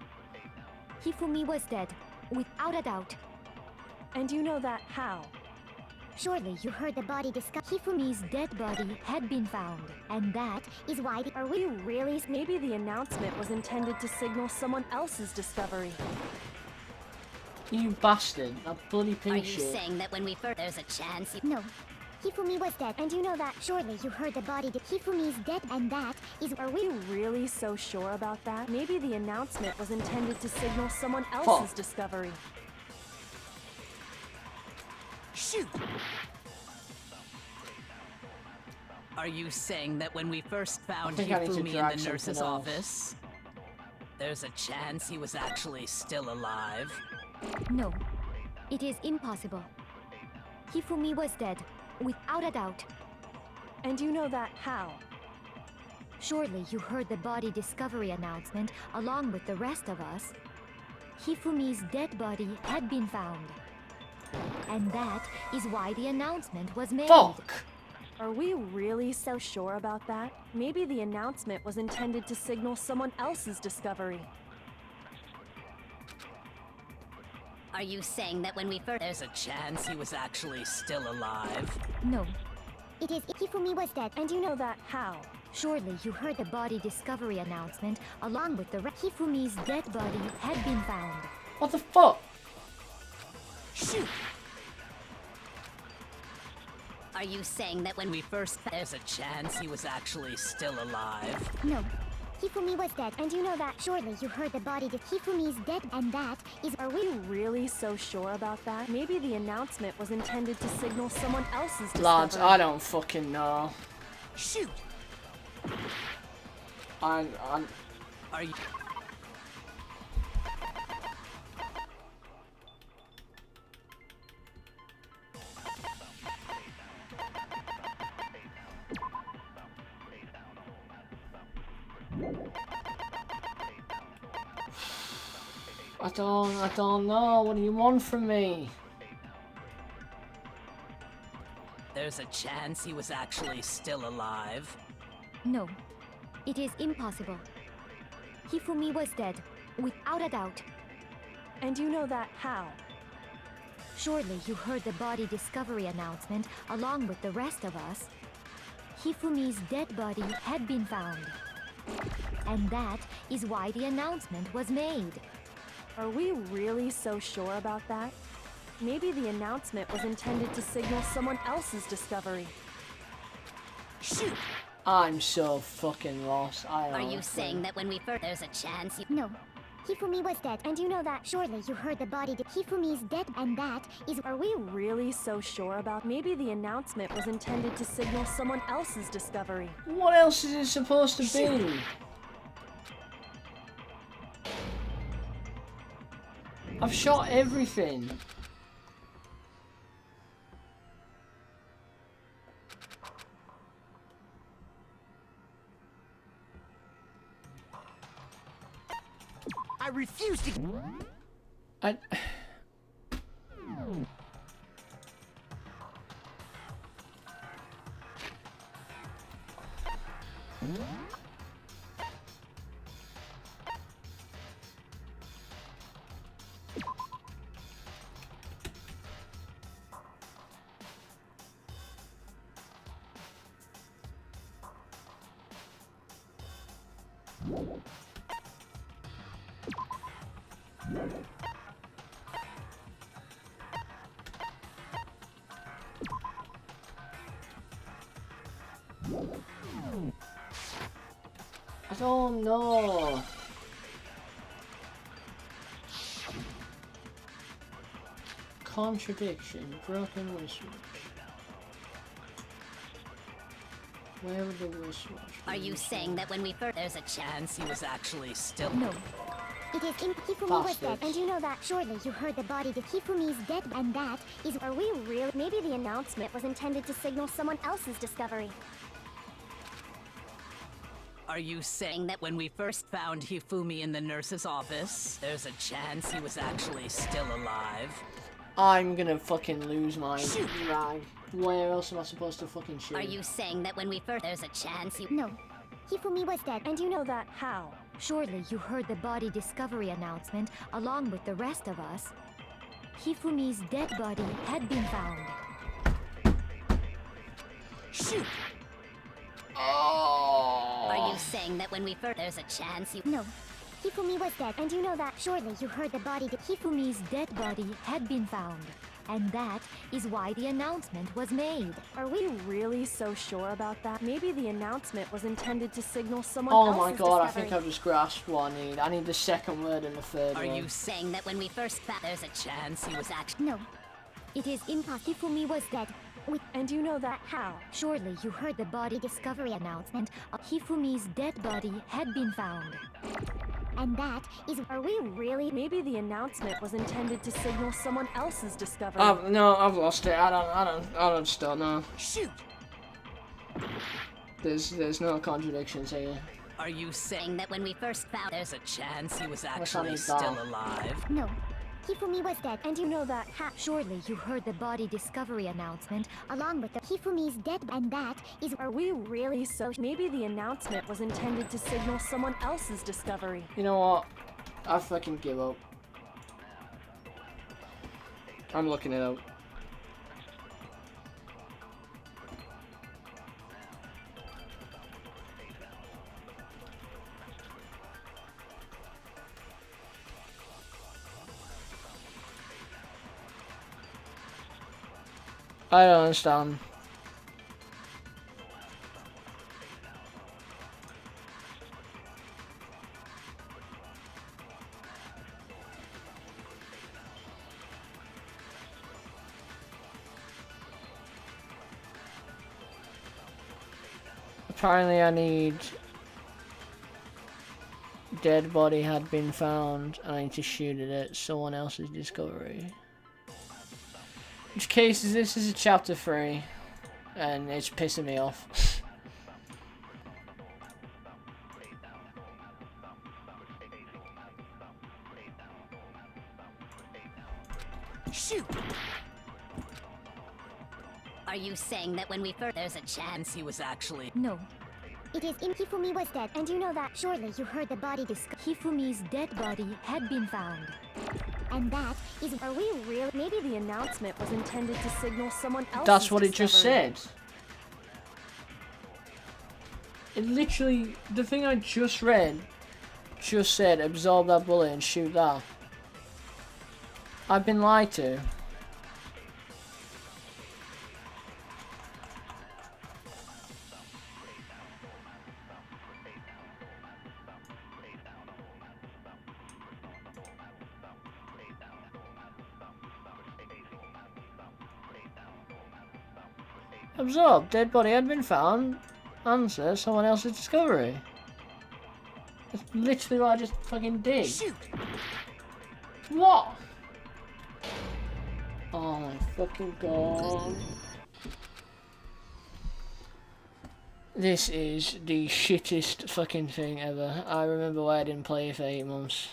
Hifumi was dead, without a doubt. And you know that how? Surely you heard the body discuss. Hifumi's dead body had been found, and that Is why. Are we really? Maybe the announcement was intended to signal someone else's discovery. You bastard. That bloody Are piece you of shit. saying that when we first there's a chance he... No. Hifumi was dead, and you know that. Surely you heard the body that Hifumi's dead, and that is. Are we really so sure about that? Maybe the announcement was intended to signal someone else's discovery. Shoot! Are you saying that when we first found think I need to Hifumi drag in the nurse's something else. office, there's a chance he was actually still alive? no, it is impossible. Hifumi was dead, without a doubt. And you know that how? Surely you heard the body discovery announcement along with the rest of us. Hifumi's dead body had been found. And that is why the announcement was made. Fuck! Are we really so sure about that? Maybe the announcement was intended to signal someone else's discovery. Are you saying that when we first There's a chance he was actually still alive? No, It is. Hifumi was dead, And you know that how? surely you heard the body discovery announcement along with the Hifumi's dead body had been found. What the fuck? Shoot! Are you saying that when we first There's a chance he was actually still alive? No. Hifumi was dead, and you know that. Surely you heard the body that Hifumi's dead, and that is. Are we really so sure about that? Maybe the announcement was intended to signal someone else's discovery. Lads, I don't fucking know. Shoot! I'm Are you... I don't know. What do you want from me? There's a chance he was actually still alive? No, it is impossible. Hifumi was dead, without a doubt. And you know that how? Surely you heard the body discovery announcement along with the rest of us. Hifumi's dead body had been found. And that is why the announcement was made. Are we really so sure about that? Maybe the announcement was intended to signal someone else's discovery. Shoot! I'm so fucking lost. I Are don't you know. saying that when we first there's a chance he... No. Hifumi was dead, and you know that. Surely you heard the body. Hifumi's dead, and that is. Are we really so sure about? Maybe the announcement was intended to signal someone else's discovery. What else is it supposed to be? I've shot everything. I refuse to. I. I don't know. Contradiction, broken wristwatch. Where would the wristwatch be? Are you saying that when we first... There's a chance he was actually still... No. It is in Hifumi was dead, and you know that. Surely you heard the body. Hifumi's dead, and that is. Are we really? Maybe the announcement was intended to signal someone else's discovery. Are you saying that when we first found Hifumi in the nurse's office, there's a chance he was actually still alive? I'm gonna fucking lose my rag. Where else am I supposed to fucking shoot? Are you saying that when we first... There's a chance he... No. Hifumi was dead, and you know that. How? Surely you heard the body discovery announcement along with the rest of us. Hifumi's dead body had been found. Shoot! Oh! Are you saying that when we first... There's a chance he... No. Hifumi was dead, and you know that. Surely you heard the body. Hifumi's dead body had been found. And that is why the announcement was made. Are we really so sure about that? Maybe the announcement was intended to signal someone Oh else's my god, discovery. I think I've just grasped what I need. I need the second word and the third Are one. you saying that when we first found... There's a chance he was actually... No. It is impossible. Hifumi was dead. And you know that. How? Surely you heard the body discovery announcement. Hifumi's dead body had been found. And that is. Are we really? Maybe the announcement was intended to signal someone else's discovery. No, I've lost it. I don't know. Shoot! There's no contradictions here. Are you saying that when we first found... There's a chance he was I actually need still that. alive? No. Hifumi was dead, and you know that. Surely you heard the body discovery announcement along with the Hifumi's dead, and that is. Are we really so? Maybe the announcement was intended to signal someone else's discovery. You know what? I fucking give up. I'm looking it up. I don't understand. Apparently I need... Dead body had been found and I need to shoot at it. Someone else's discovery. Which case this is a chapter 3 and it's pissing me off. Shoot! Are you saying that when we first... There's a chance he was actually... No. It is in. Hifumi was dead, and you know that. Surely you heard the body Hifumi's dead body had been found. And that is. Are we real? Maybe the announcement was intended to signal someone else's That's what it just discovery. said. It literally, the thing I just read, just said absorb that bullet and shoot that. I've been lied to. Absorbed. Dead body had been found. Answer, someone else's discovery. That's literally what I just fucking did. Shoot! What? Oh my fucking god. This is the shittest fucking thing ever. I remember why I didn't play it for 8 months.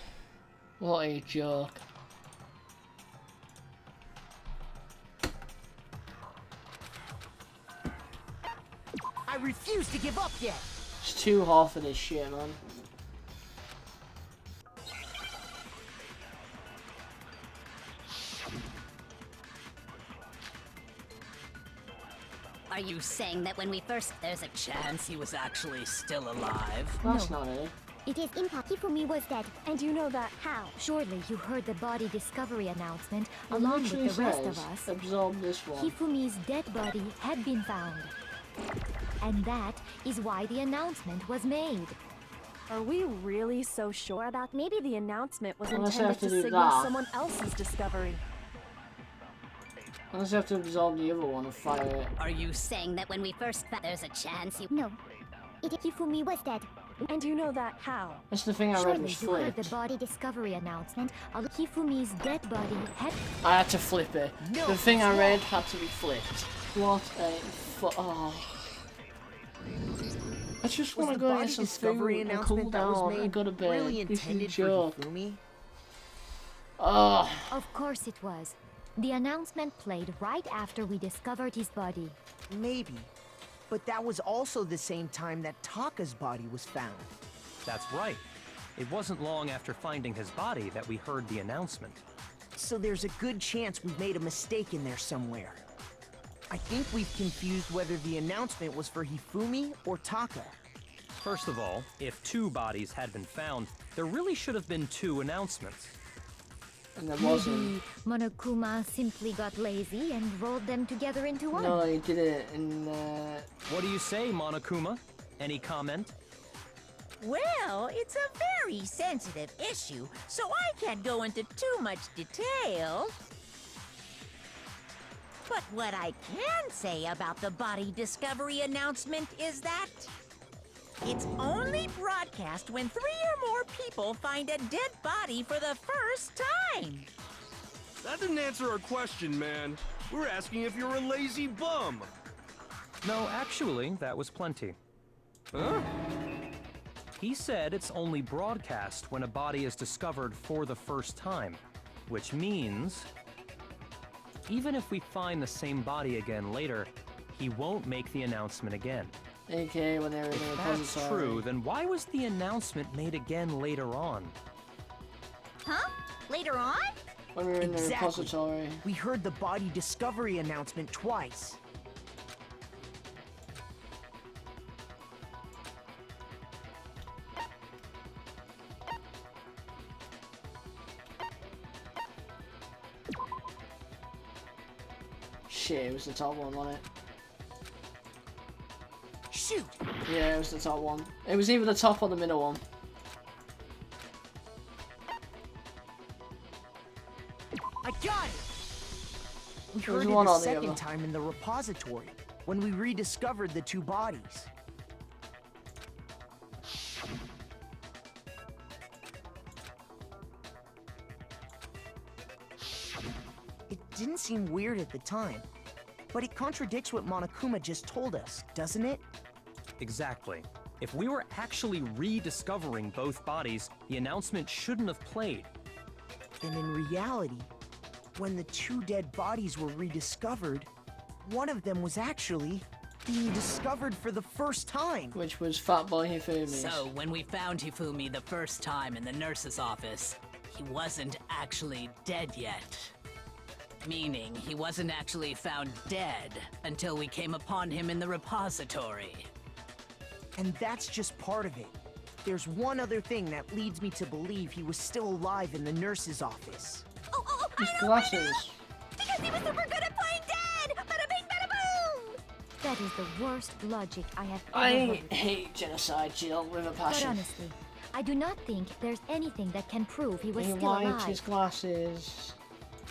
What a joke. I refuse to give up yet. It's too hard for this shit, man. Are you saying that when we first... There's a chance he was actually still alive? That's not it. It is impossible. Hifumi was dead. And you know that how? Surely you heard the body discovery announcement It along literally with the rest of says, us. absorb this one. Hifumi's dead body had been found. And that is why the announcement was made. Are we really so sure about? Maybe the announcement was Unless I intended have to to do signal that. someone else's discovery. Unless you have to absorb the other one and fire it. Are you saying that when we first... There's a chance he... No. Hifumi was dead. And you know that how? That's the thing I read Surely was you heard the flipped. body discovery announcement. Hifumi's dead body had... I had to flip it. No, The thing I it's read wrong. had to be flipped. What a oh. I just Was want to the go body get some discovery food and cool announcement that was down made and go to bed. really This is a intended for joke. Hifumi? Oh. Of course it was. The announcement played right after we discovered his body. Maybe. But that was also the same time that Taka's body was found. That's right. It wasn't long after finding his body that we heard the announcement. So there's a good chance we made a mistake in there somewhere. I think we've confused whether the announcement was for Hifumi or Taka. First of all, if 2 bodies had been found, there really should have been 2 announcements. And there wasn't. Maybe Monokuma simply got lazy and rolled them together into one. No, he did it in What do you say, Monokuma? Any comment? Well, it's a very sensitive issue, so I can't go into too much detail. But what I can say about the body discovery announcement is that it's only broadcast when 3 or more people find a dead body for the first time. That didn't answer our question, man. We're asking if you're a lazy bum. No, actually, that was plenty. Huh? He said it's only broadcast when a body is discovered for the first time, which means even if we find the same body again later, he won't make the announcement again. AK when they were in the If that's repository. true, then why was the announcement made again later on? Huh? Later on? When we were in the Exactly. repository. We heard the body discovery announcement twice. Shit, it was the top one, wasn't it? Shoot! Yeah, it was the top one. It was either the top or the middle one. I got it! We It was heard it one a or the second other. time in the repository, when we rediscovered the 2 bodies. It didn't seem weird at the time, but it contradicts what Monokuma just told us, doesn't it? Exactly. If we were actually rediscovering both bodies, the announcement shouldn't have played. And in reality, when the 2 dead bodies were rediscovered, one of them was actually being discovered for the first time. Which was Fat Boy Hifumi. So, when we found Hifumi the first time in the nurse's office, he wasn't actually dead yet. Meaning, he wasn't actually found dead until we came upon him in the repository. And that's just part of it. There's one other thing that leads me to believe he was still alive in the nurse's office. His glasses. Because he was super good at playing dead! Bada bing, bada boom! That is the worst logic I have ever I heard. hate genocide, Jill, with a But passion. honestly, I do not think there's anything that can prove he was He still wiped alive. his glasses.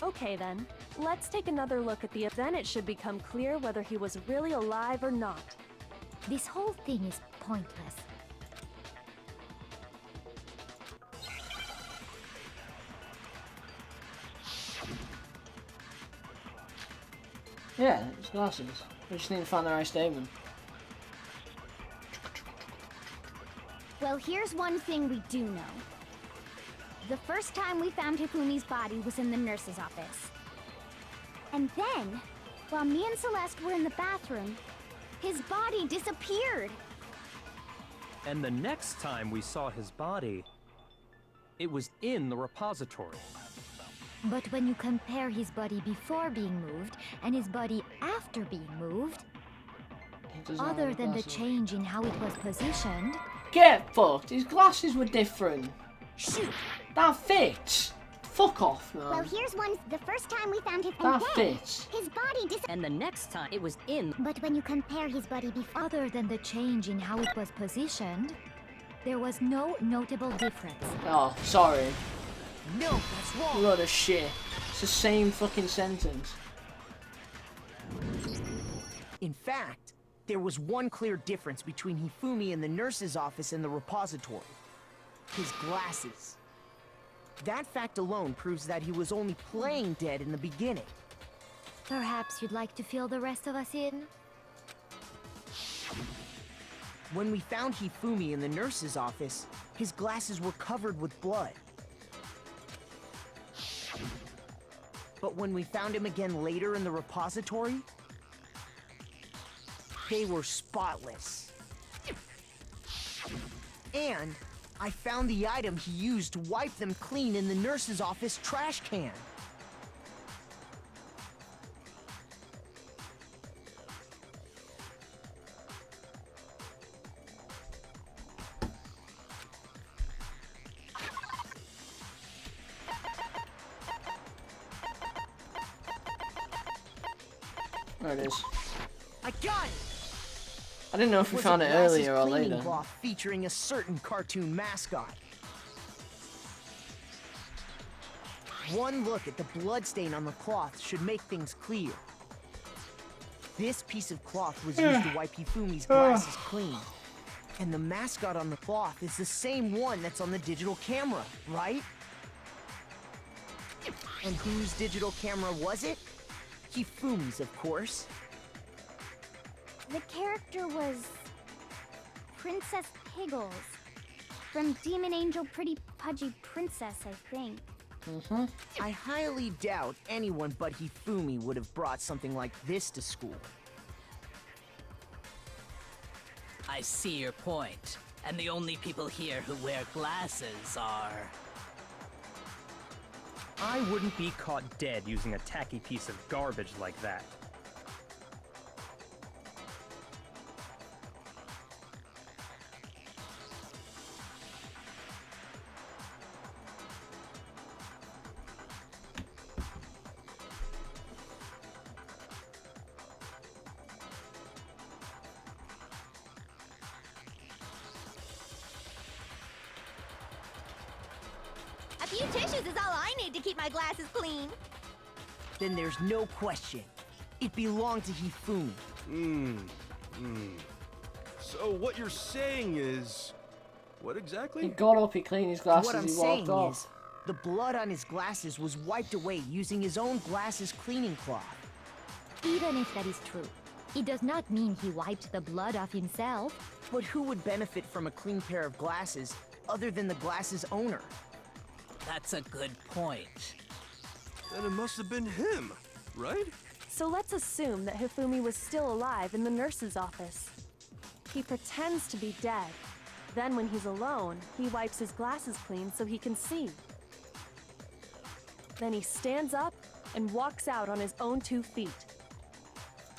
Okay then, let's take another look at the event. Then it should become clear whether he was really alive or not. This whole thing is pointless. Yeah, it's glasses. We just need to find the right statement. Well, here's one thing we do know. The first time we found Hifumi's body was in the nurse's office. And then, while me and Celeste were in the bathroom, his body disappeared. And the next time we saw his body, it was in the repository. But when you compare his body before being moved and his body after being moved, other than the change in how it was positioned... Get fucked! His glasses were different. Shoot! That fits! Fuck off, man. Well, here's one. The first time we found him, That fits. his body disappeared. And the next time it was in... But when you compare his body before... Other than the change in how it was positioned, there was no notable difference. Oh, sorry. No, that's wrong. Load of shit. It's the same fucking sentence. In fact, there was one clear difference between Hifumi in the nurse's office and the repository. His glasses. That fact alone proves that he was only playing dead in the beginning. Perhaps you'd like to fill the rest of us in? When we found Hifumi in the nurse's office, his glasses were covered with blood. But when we found him again later in the repository, they were spotless. And I found the item he used to wipe them clean in the nurse's office trash can. There it is. I got it! I didn't know if we Was found a it glasses earlier or cleaning later. cloth featuring a certain cartoon mascot. One look at the bloodstain on the cloth should make things clear. This piece of cloth was used to wipe Hifumi's glasses clean. And the mascot on the cloth is the same one that's on the digital camera, right? And whose digital camera was it? Hifumi's, of course. The character was... Princess Piggles. From Demon Angel Pretty Pudgy Princess, I think. I highly doubt anyone but Hifumi would have brought something like this to school. I see your point. And the only people here who wear glasses are... I wouldn't be caught dead using a tacky piece of garbage like that. A few tissues is all I need to keep my glasses clean. Then there's no question. It belonged to Hifumi. So what you're saying is... What exactly? He got up, he cleaned his glasses, What I'm he saying walked is, off. the blood on his glasses was wiped away using his own glasses cleaning cloth. Even if that is true, it does not mean he wiped the blood off himself. But who would benefit from a clean pair of glasses other than the glasses owner? That's a good point. Then it must have been him, right? So let's assume that Hifumi was still alive in the nurse's office. He pretends to be dead. Then when he's alone, he wipes his glasses clean so he can see. Then he stands up and walks out on his own 2 feet.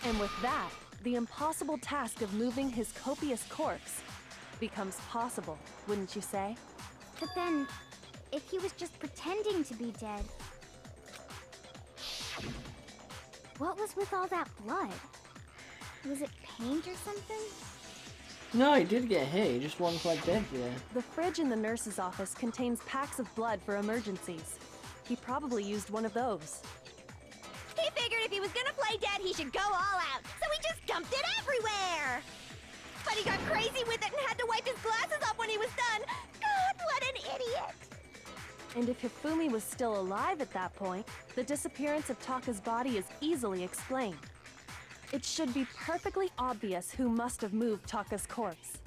And with that, the impossible task of moving his copious corpse becomes possible, wouldn't you say? But then, if he was just pretending to be dead... What was with all that blood? Was it paint or something? No, he did get hit, he just wasn't quite dead yet. The fridge in the nurse's office contains packs of blood for emergencies. he probably used one of those. He figured if he was gonna play dead, he should go all out, so he just dumped it everywhere! But he got crazy with it and had to wipe his glasses off when he was done! God, what an idiot! And if Hifumi was still alive at that point, the disappearance of Taka's body is easily explained. It should be perfectly obvious who must have moved Taka's corpse.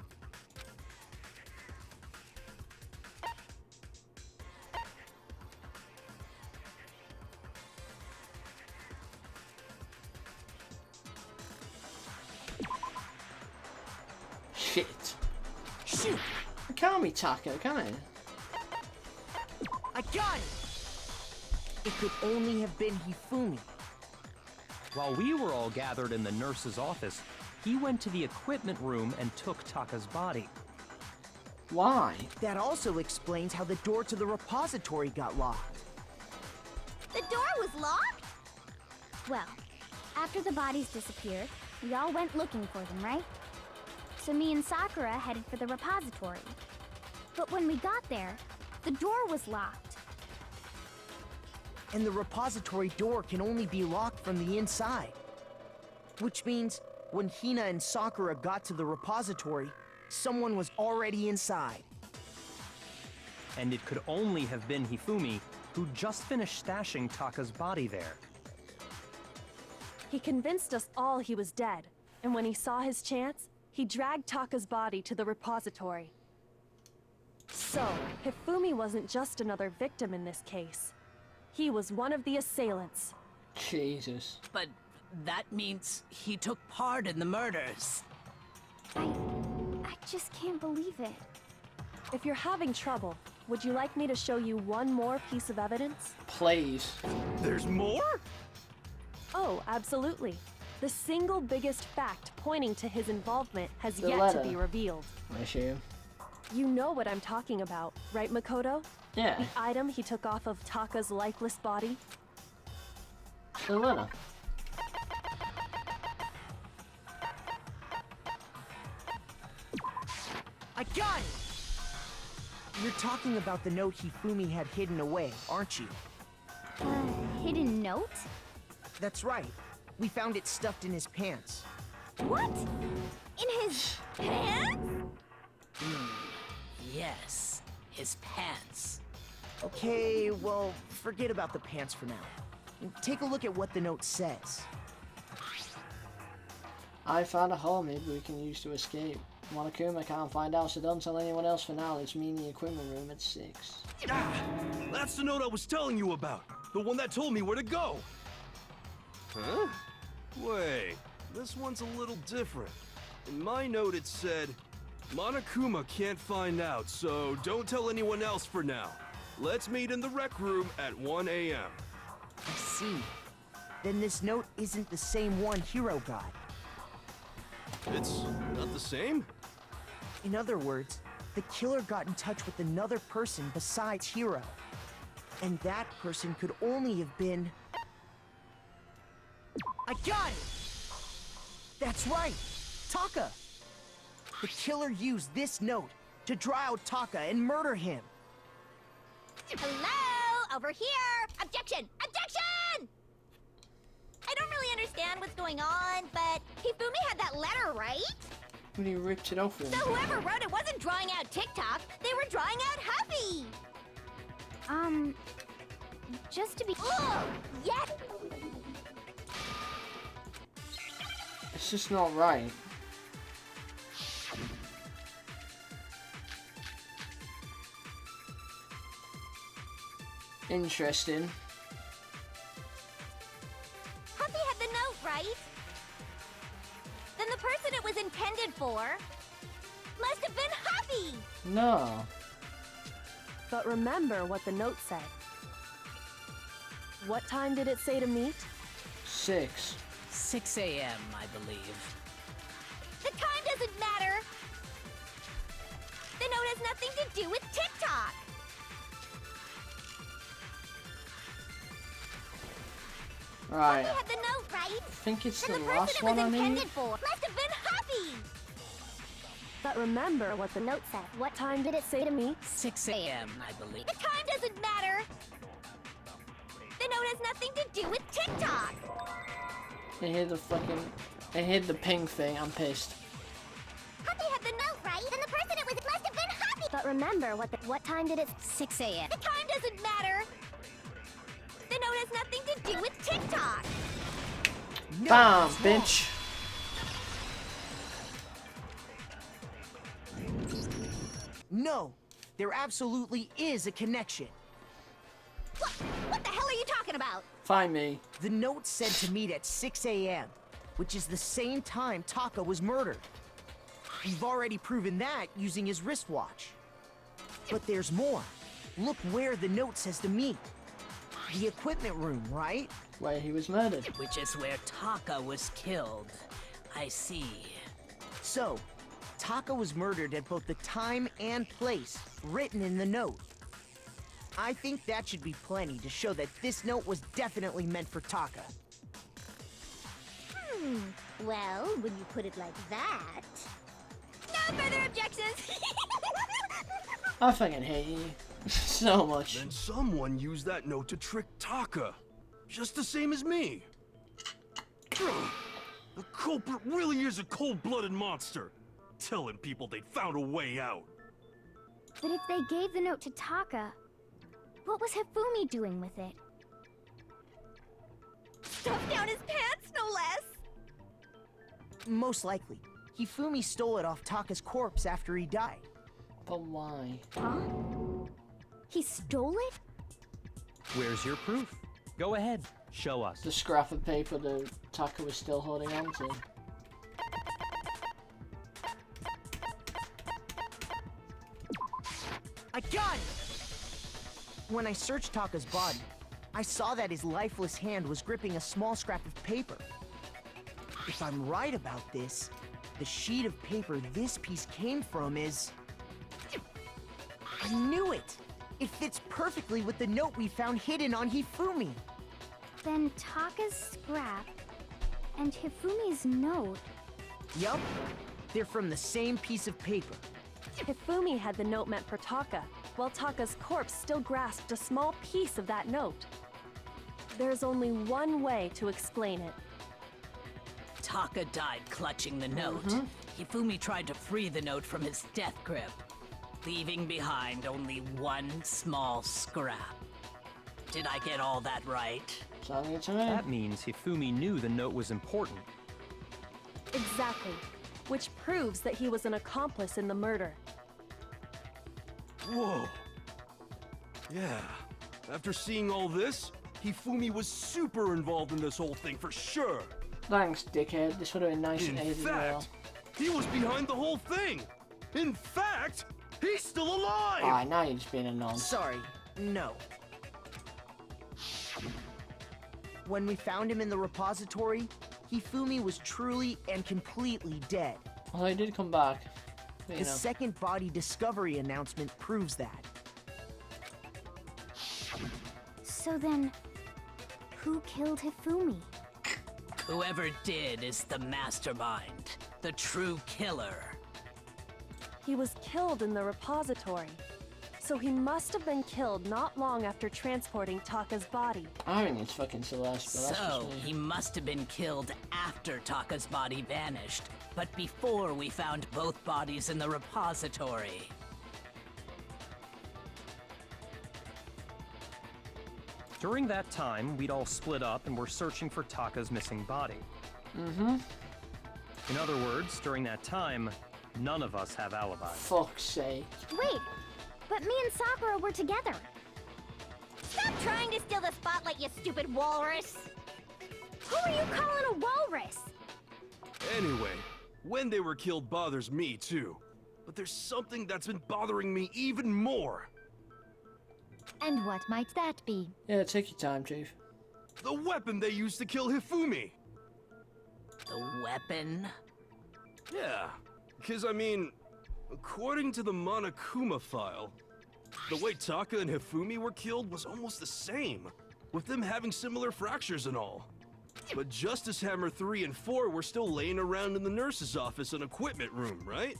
Shit. Shoot! It can't be Taka, can it? I got it! It could only have been Hifumi. While we were all gathered in the nurse's office, he went to the equipment room and took Taka's body. Why? That also explains how the door to the repository got locked. The door was locked? Well, after the bodies disappeared, we all went looking for them, right? So me and Sakura headed for the repository. But when we got there, the door was locked. And the repository door can only be locked from the inside. Which means, when Hina and Sakura got to the repository, someone was already inside. And it could only have been Hifumi, who just finished stashing Taka's body there. He convinced us all he was dead, and when he saw his chance, he dragged Taka's body to the repository. So, Hifumi wasn't just another victim in this case. He was one of the assailants. Jesus. But that means he took part in the murders. I just can't believe it. If you're having trouble, would you like me to show you one more piece of evidence? Please. There's more? Oh, absolutely. The single biggest fact pointing to his involvement has The yet letter. to be revealed. I assume. You know what I'm talking about, right, Makoto? Yeah. The item he took off of Taka's lifeless body? The letter. I got it! You're talking about the note Hifumi had hidden away, aren't you? Hidden note? That's right. We found it stuffed in his pants. What? In his pants? Yes, his pants. Okay, well, forget about the pants for now. Take a look at what the note says. I found a hole maybe we can use to escape. Monokuma can't find out, so don't tell anyone else for now. It's me in the equipment room at 6. Ah, that's the note I was telling you about. The one that told me where to go. Huh? Wait, this one's a little different. In my note it said, Monokuma can't find out, so don't tell anyone else for now. Let's meet in the rec room at 1 a.m. I see. Then this note isn't the same one Hiro got. It's not the same? In other words, the killer got in touch with another person besides Hiro. And that person could only have been... I got it! That's right! Taka! The killer used this note to draw out Taka and murder him. Hello? Over here! Objection! Objection! I don't really understand what's going on, but Hifumi had that letter, right? When he ripped it off. So whoever wrote it wasn't drawing out TikTok, they were drawing out Huffy! Just to be... Ugh! Yes! It's just not right. Interesting. Huffy had the note, right? Then the person it was intended for must have been Huffy! No. But remember what the note said. What time did it say to meet? 6. 6 a.m., I believe. The time doesn't matter! The note has nothing to do with TikTok! Right. Huffy had the note, right? I think it's Then the the person last it one was I need. intended for must have been Huffy! But remember what the note said. What time did it say to me? 6 a.m., I believe. The time doesn't matter! The note has nothing to do with TikTok. I hid the ping thing. I'm pissed. Happy had the note, right? Then the person it was must have been Happy. But remember, what time did it? 6 a.m. The time doesn't matter. The note has nothing to do with TikTok. No, Bam, it's bitch. No, there absolutely is a connection. What the hell are you talking about? Find me. The note said to meet at 6 a.m., which is the same time Taka was murdered. We've already proven that using his wristwatch. But there's more. Look where the note says to meet. The equipment room, right? Where he was murdered. Which is where Taka was killed. I see. So, Taka was murdered at both the time and place written in the note. I think that should be plenty to show that this note was definitely meant for Taka. Well, when you put it like that... No further objections! I fucking hate you so much. Then someone used that note to trick Taka. Just the same as me. The culprit really is a cold-blooded monster. Telling people they found a way out. But if they gave the note to Taka, what was Hifumi doing with it? Stuffed down his pants, no less! Most likely, Hifumi stole it off Taka's corpse after he died. But why? Huh? He stole it? Where's your proof? Go ahead, show us. The scrap of paper that Taka was still holding on to. I got it! When I searched Taka's body, I saw that his lifeless hand was gripping a small scrap of paper. If I'm right about this, the sheet of paper this piece came from is... I knew it! It fits perfectly with the note we found hidden on Hifumi. Then Taka's scrap and Hifumi's note. Yup, they're from the same piece of paper. Hifumi had the note meant for Taka, while Taka's corpse still grasped a small piece of that note. There's only one way to explain it. Taka died clutching the note. Hifumi tried to free the note from his death grip, leaving behind only one small scrap. Did I get all that right? Sounding to me. That means Hifumi knew the note was important. Exactly. Which proves that he was an accomplice in the murder. Whoa. Yeah. After seeing all this, Hifumi was super involved in this whole thing for sure. Thanks, dickhead. This would have been nice In and easy as well. fact, he was behind the whole thing. In fact, he's still alive. Alright, now you're just being a nonce. Sorry, no. When we found him in the repository, Hifumi was truly and completely dead. Although he did come back. But, The second body discovery announcement proves that. So then, who killed Hifumi? Whoever did is the mastermind, the true killer. He was killed in the repository. So he must have been killed not long after transporting Taka's body. I think it's fucking Celeste, but that's So, just me. he must have been killed after Taka's body vanished, but before we found both bodies in the repository. During that time, we'd all split up and were searching for Taka's missing body. In other words, during that time, none of us have alibis. Fuck's sake. Wait, but me and Sakura were together. Stop trying to steal the spotlight, you stupid walrus! Who are you calling a walrus? Anyway, when they were killed bothers me too. But there's something that's been bothering me even more. And what might that be? Yeah, take your time, Chief. The weapon they used to kill Hifumi. The weapon? Yeah, because I mean, according to the Monokuma file, the way Taka and Hifumi were killed was almost the same, with them having similar fractures and all. But Justice Hammer 3 and 4 were still laying around in the nurse's office and equipment room, right?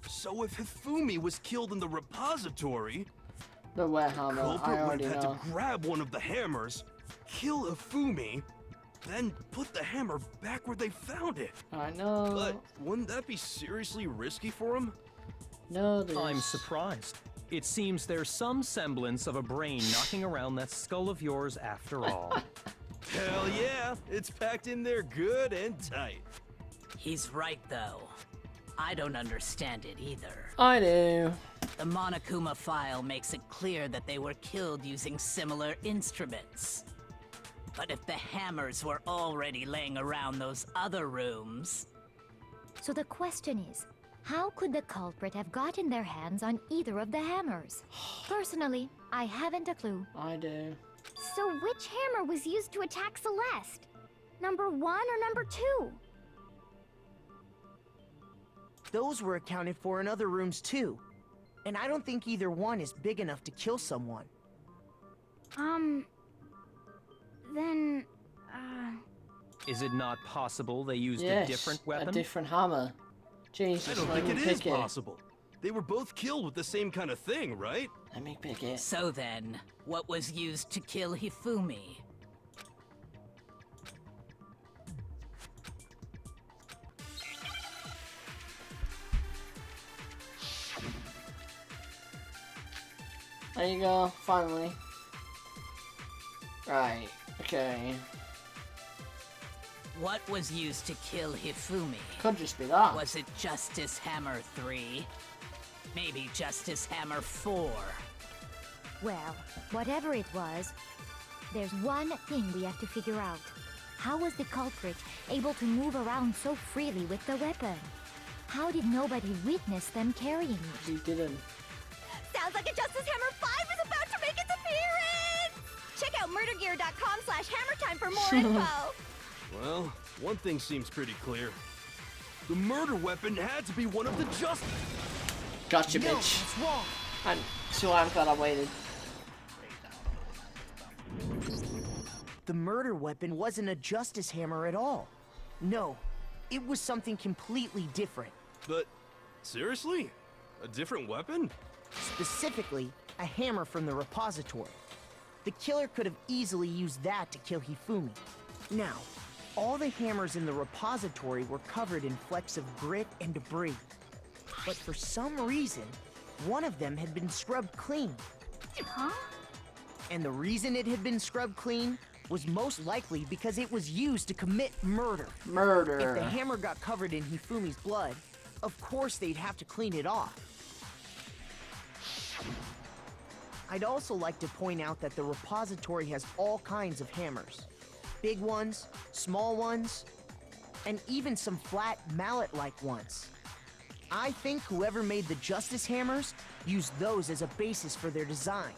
So if Hifumi was killed in the repository, The wet hammer, I culprit would already have had know. to grab one of the hammers kill Hifumi, then put the hammer back where they found it. I know. But wouldn't that be seriously risky for him? No, I'm surprised. It seems there's some semblance of a brain knocking around that skull of yours after all. Hell yeah, it's packed in there good and tight. He's right, though. I don't understand it either. I do. The Monokuma file makes it clear that they were killed using similar instruments. But if the hammers were already laying around those other rooms... So the question is, how could the culprit have gotten their hands on either of the hammers? Personally, I haven't a clue. I do. So which hammer was used to attack Celeste? Number 1 or number 2? Those were accounted for in other rooms too. And I don't think either one is big enough to kill someone. Then, Is it not possible they used a different weapon? A different hammer. Jesus, I don't think it is possible. They were both killed with the same kind of thing, right? Let me pick it. So then, what was used to kill Hifumi? There you go, finally. Right, okay. What was used to kill Hifumi? Could just be that. Was it Justice Hammer 3? Maybe Justice Hammer 4? Well, whatever it was, there's one thing we have to figure out. How was the culprit able to move around so freely with the weapon? How did nobody witness them carrying it? He didn't. Sounds like a Justice Hammer 5 is about to make its appearance! Check out murdergear.com/hammertime for more info! Well, one thing seems pretty clear. The murder weapon had to be one of the Justice... Gotcha, No, bitch. it's wrong. And so I'm glad I waited. The murder weapon wasn't a justice hammer at all. No, it was something completely different. But, seriously? A different weapon? Specifically, a hammer from the repository. The killer could have easily used that to kill Hifumi. Now, all the hammers in the repository were covered in flecks of grit and debris. But for some reason, one of them had been scrubbed clean. Huh? And the reason it had been scrubbed clean was most likely because it was used to commit murder. Murder. If the hammer got covered in Hifumi's blood, of course they'd have to clean it off. I'd also like to point out that the repository has all kinds of hammers. Big ones, small ones, and even some flat mallet-like ones. I think whoever made the Justice Hammers used those as a basis for their design.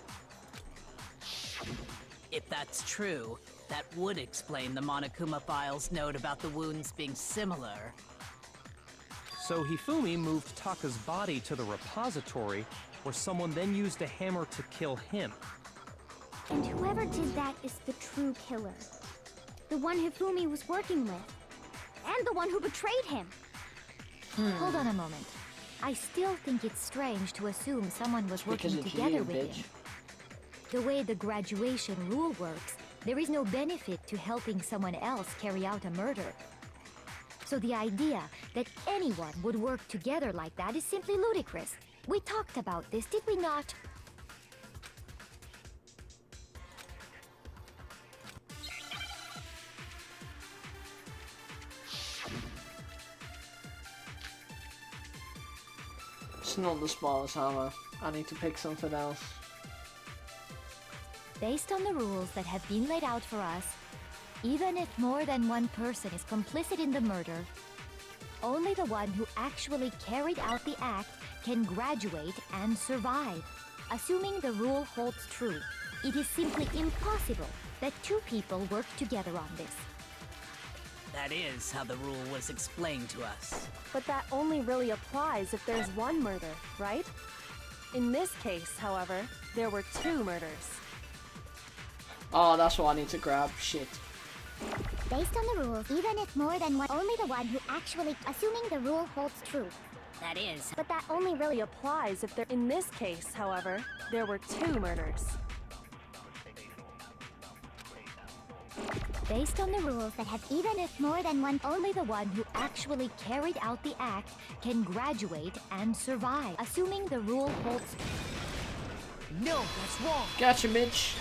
If that's true, that would explain the Monokuma file's note about the wounds being similar. So Hifumi moved Taka's body to the repository, where someone then used a hammer to kill him. And whoever did that is the true killer. The one Hifumi was working with. And the one who betrayed him. Hold on a moment. I still think it's strange to assume someone was working Because it's together you, with bitch. him. The way the graduation rule works, there is no benefit to helping someone else carry out a murder. So the idea that anyone would work together like that is simply ludicrous. We talked about this, did we not? It's not the smallest hammer. I need to pick something else. Based on the rules that have been laid out for us, even if more than one person is complicit in the murder, only the one who actually carried out the act can graduate and survive. Assuming the rule holds true, it is simply impossible that two people work together on this. That is how the rule was explained to us. But that only really applies if there's one murder, right? In this case, however, there were two murders. Oh, that's what I need to grab. Shit. Based on the rules, even if more than one, only the one who actually, assuming the rule holds true. That is. But that only really applies if there. In this case, however, there were two murders. Based on the rules that have even if more than one, only the one who actually carried out the act can graduate and survive, assuming the rule holds. No, that's wrong. Gotcha, Mitch.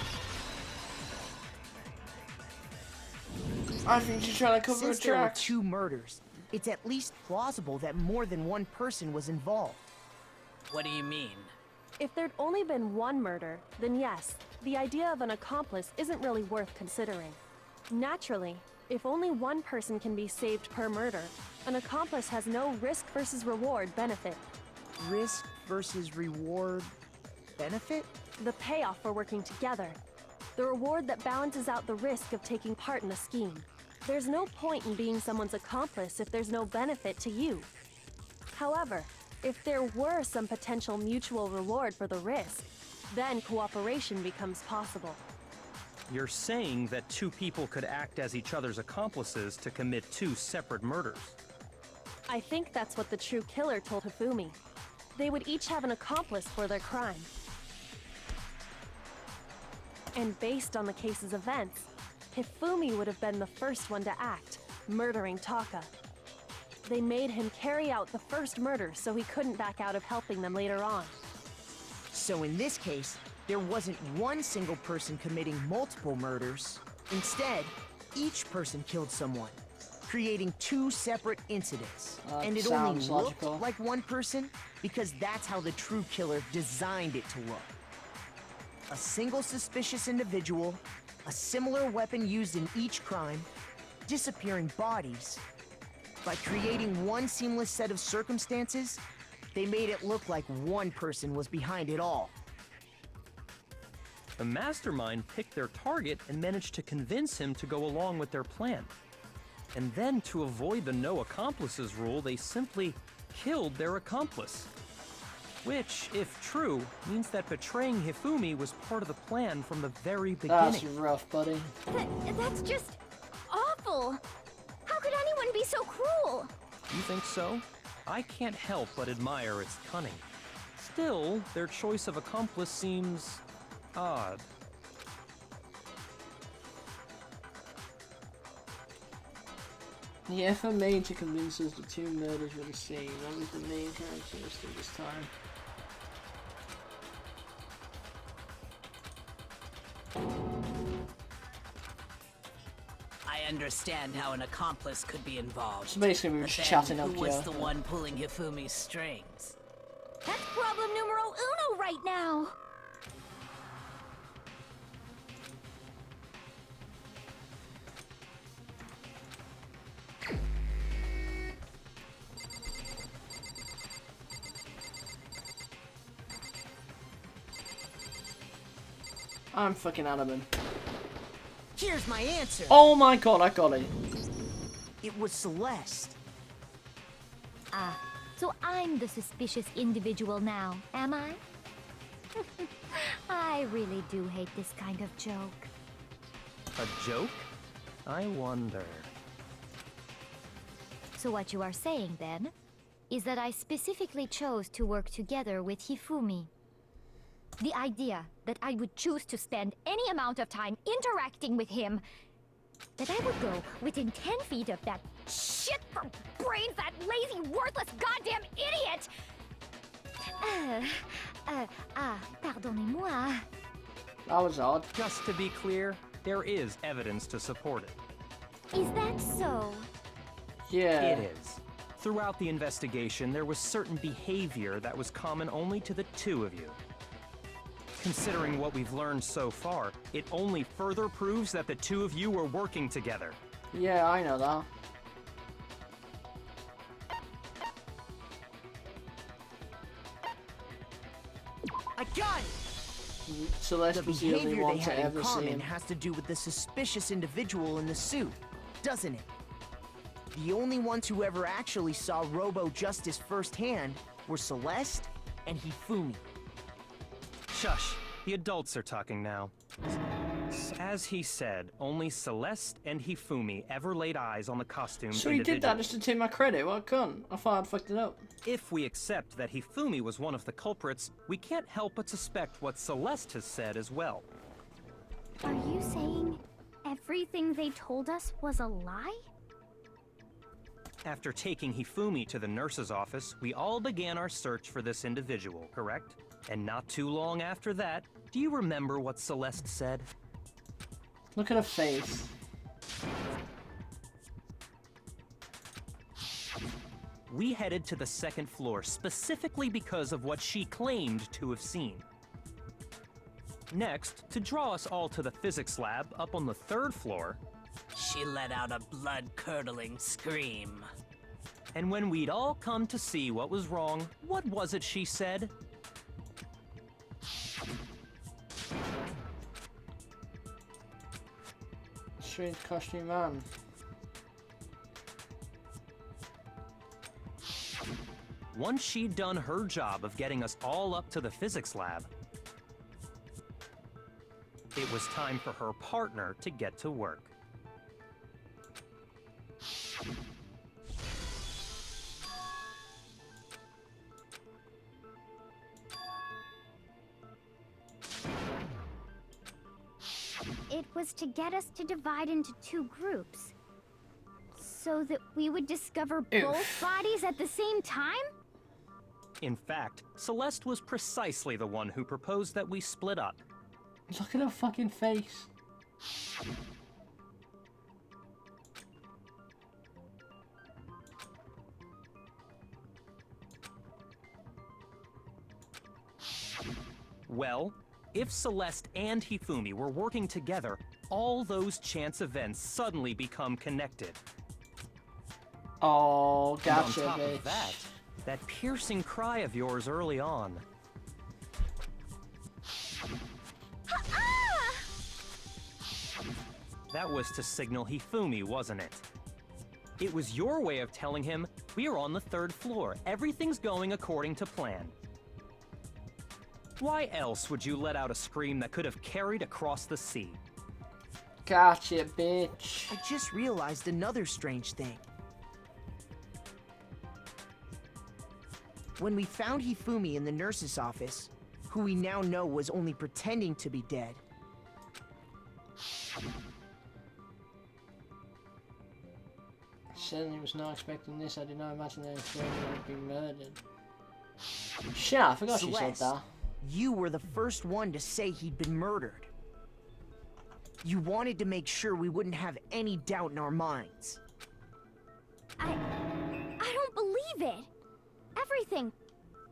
I think she's trying to cover Since the there were tracks. 2 murders, it's at least plausible that more than one person was involved. What do you mean? If there'd only been one murder, then yes, the idea of an accomplice isn't really worth considering. Naturally, if only one person can be saved per murder, an accomplice has no risk versus reward benefit. Risk versus reward benefit? The payoff for working together. The reward that balances out the risk of taking part in a scheme. There's no point in being someone's accomplice if there's no benefit to you. However, if there were some potential mutual reward for the risk, then cooperation becomes possible. You're saying that 2 people could act as each other's accomplices to commit 2 separate murders. I think that's what the true killer told Hifumi. They would each have an accomplice for their crime. And based on the case's events, Hifumi would have been the first one to act, murdering Taka. They made him carry out the first murder so he couldn't back out of helping them later on. So in this case, there wasn't one single person committing multiple murders. Instead, each person killed someone, creating 2 separate incidents. And it only looked like one person because that's how the true killer designed it to look. A single suspicious individual, a similar weapon used in each crime, disappearing bodies. By creating one seamless set of circumstances, they made it look like one person was behind it all. The mastermind picked their target and managed to convince him to go along with their plan. And then, to avoid the no accomplices rule, they simply killed their accomplice. Which, if true, means that betraying Hifumi was part of the plan from the very beginning. That's rough, buddy. That's just awful. How could anyone be so cruel? You think so? I can't help but admire its cunning. Still, their choice of accomplice seems odd. The effort made to convince us the 2 murders were the same. That was the main characteristic this time. I understand how an accomplice could be involved. So basically we were just chatting up here. Who was the yeah. one pulling Hifumi's strings? That's problem numero uno right now. I'm fucking adamant. Here's my answer. Oh my god, I got it. It was Celeste. Ah, so I'm the suspicious individual now, am I? I really do hate this kind of joke. A joke? I wonder. So what you are saying, then, is that I specifically chose to work together with Hifumi. The idea that I would choose to spend any amount of time interacting with him, that I would go within 10 feet of that shit for brains, that lazy, worthless goddamn idiot! Pardonnez-moi. That was odd. Just to be clear, there is evidence to support it. Is that so? Yeah. It is. Throughout the investigation, there was certain behavior that was common only to the 2 of you. Considering what we've learned so far, it only further proves that the 2 of you were working together. Yeah, I know that. I got it! Celeste The was the only behavior one they to had in ever see common him. has to do with the suspicious individual in the suit, doesn't it? The only ones who ever actually saw Robo Justice firsthand were Celeste and Hifumi. Shush. The adults are talking now. As he said, only Celeste and Hifumi ever laid eyes on the costumes. So he did that just to take my credit? What a cunt. I thought I'd fucked it up. If we accept that Hifumi was one of the culprits, we can't help but suspect what Celeste has said as well. Are you saying everything they told us was a lie? After taking Hifumi to the nurse's office, we all began our search for this individual, correct? And not too long after that, do you remember what Celeste said? Look at her face. We headed to the second floor specifically because of what she claimed to have seen. Next, to draw us all to the physics lab up on the third floor, she let out a blood-curdling scream. And when we'd all come to see what was wrong, what was it she said? Strange costume man. Once she'd done her job of getting us all up to the physics lab, it was time for her partner to get to work. It was to get us to divide into 2 groups. So that we would discover both bodies at the same time? In fact, Celeste was precisely the one who proposed that we split up. Look at her fucking face. Well, if Celeste and Hifumi were working together, all those chance events suddenly become connected. Oh, gotcha, and on top bitch. of that piercing cry of yours early on. That was to signal Hifumi, wasn't it? It was your way of telling him, we're on the 3rd floor, everything's going according to plan. Why else would you let out a scream that could have carried across the sea? Gotcha, bitch. I just realized another strange thing. When we found Hifumi in the nurse's office, who we now know was only pretending to be dead, Certainly was not expecting this. I did not imagine that Hifumi would be murdered. Shit, I forgot Celeste, she said that. you were the first one to say he'd been murdered. You wanted to make sure we wouldn't have any doubt in our minds. I don't believe it. Everything.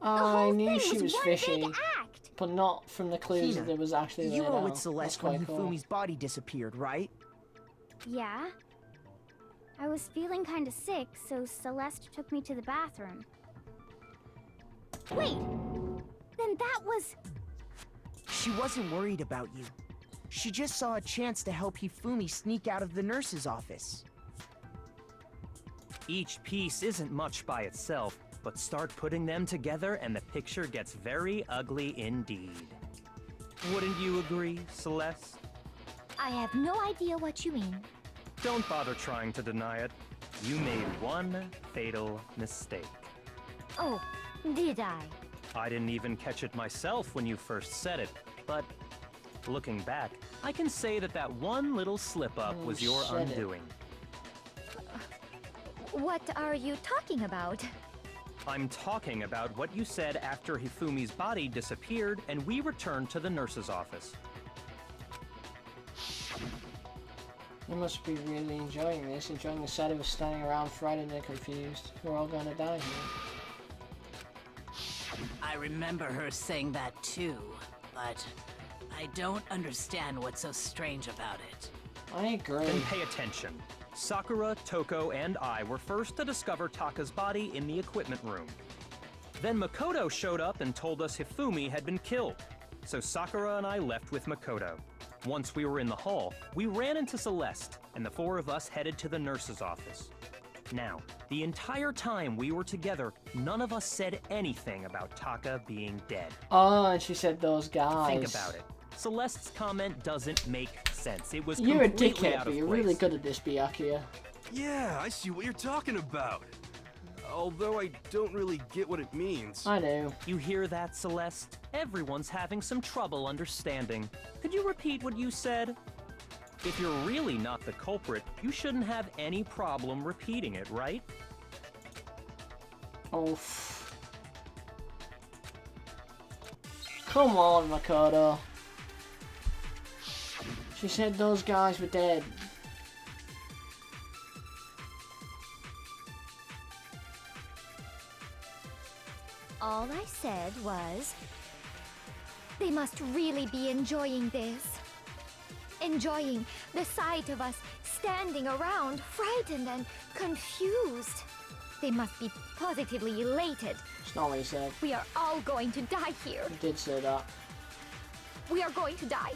I knew she was was one fishy, big act. but not from the clues Hina, that there was actually you laid were out. with Celeste That's when quite cool. Hifumi's body disappeared, right? Yeah. I was feeling kind of sick, so Celeste took me to the bathroom. Wait! Then that was... She wasn't worried about you. She just saw a chance to help Hifumi sneak out of the nurse's office. Each piece isn't much by itself, but start putting them together and the picture gets very ugly indeed. Wouldn't you agree, Celeste? I have no idea what you mean. Don't bother trying to deny it. You made one fatal mistake. Oh, did I? I didn't even catch it myself when you first said it, but looking back, I can say that that one little slip-up was your said it. undoing. What are you talking about? I'm talking about what you said after Hifumi's body disappeared and we returned to the nurse's office. You must be really enjoying this, enjoying the sight of us standing around frightened and confused. We're all gonna die here. I remember her saying that too, but I don't understand what's so strange about it. I agree. Then pay attention. Sakura, Toko, and I were first to discover Taka's body in the equipment room. Then Makoto showed up and told us Hifumi had been killed. So Sakura and I left with Makoto. Once we were in the hall, we ran into Celeste, and the 4 of us headed to the nurse's office. Now, the entire time we were together, none of us said anything about Taka being dead. Oh, and she said those guys. Think about it. Celeste's comment doesn't make sense. It was You're a completely dickhead, out but of you're place. really good at this, Byakuya. Yeah, I see what you're talking about. Although I don't really get what it means. I know. You hear that, Celeste? Everyone's having some trouble understanding. Could you repeat what you said? If you're really not the culprit, you shouldn't have any problem repeating it, right? Oh. Come on, Makoto. She said those guys were dead. All I said was, they must really be enjoying this. Enjoying the sight of us standing around, frightened and confused. They must be positively elated. It's not what he said. We are all going to die here. He did say that. We are going to die.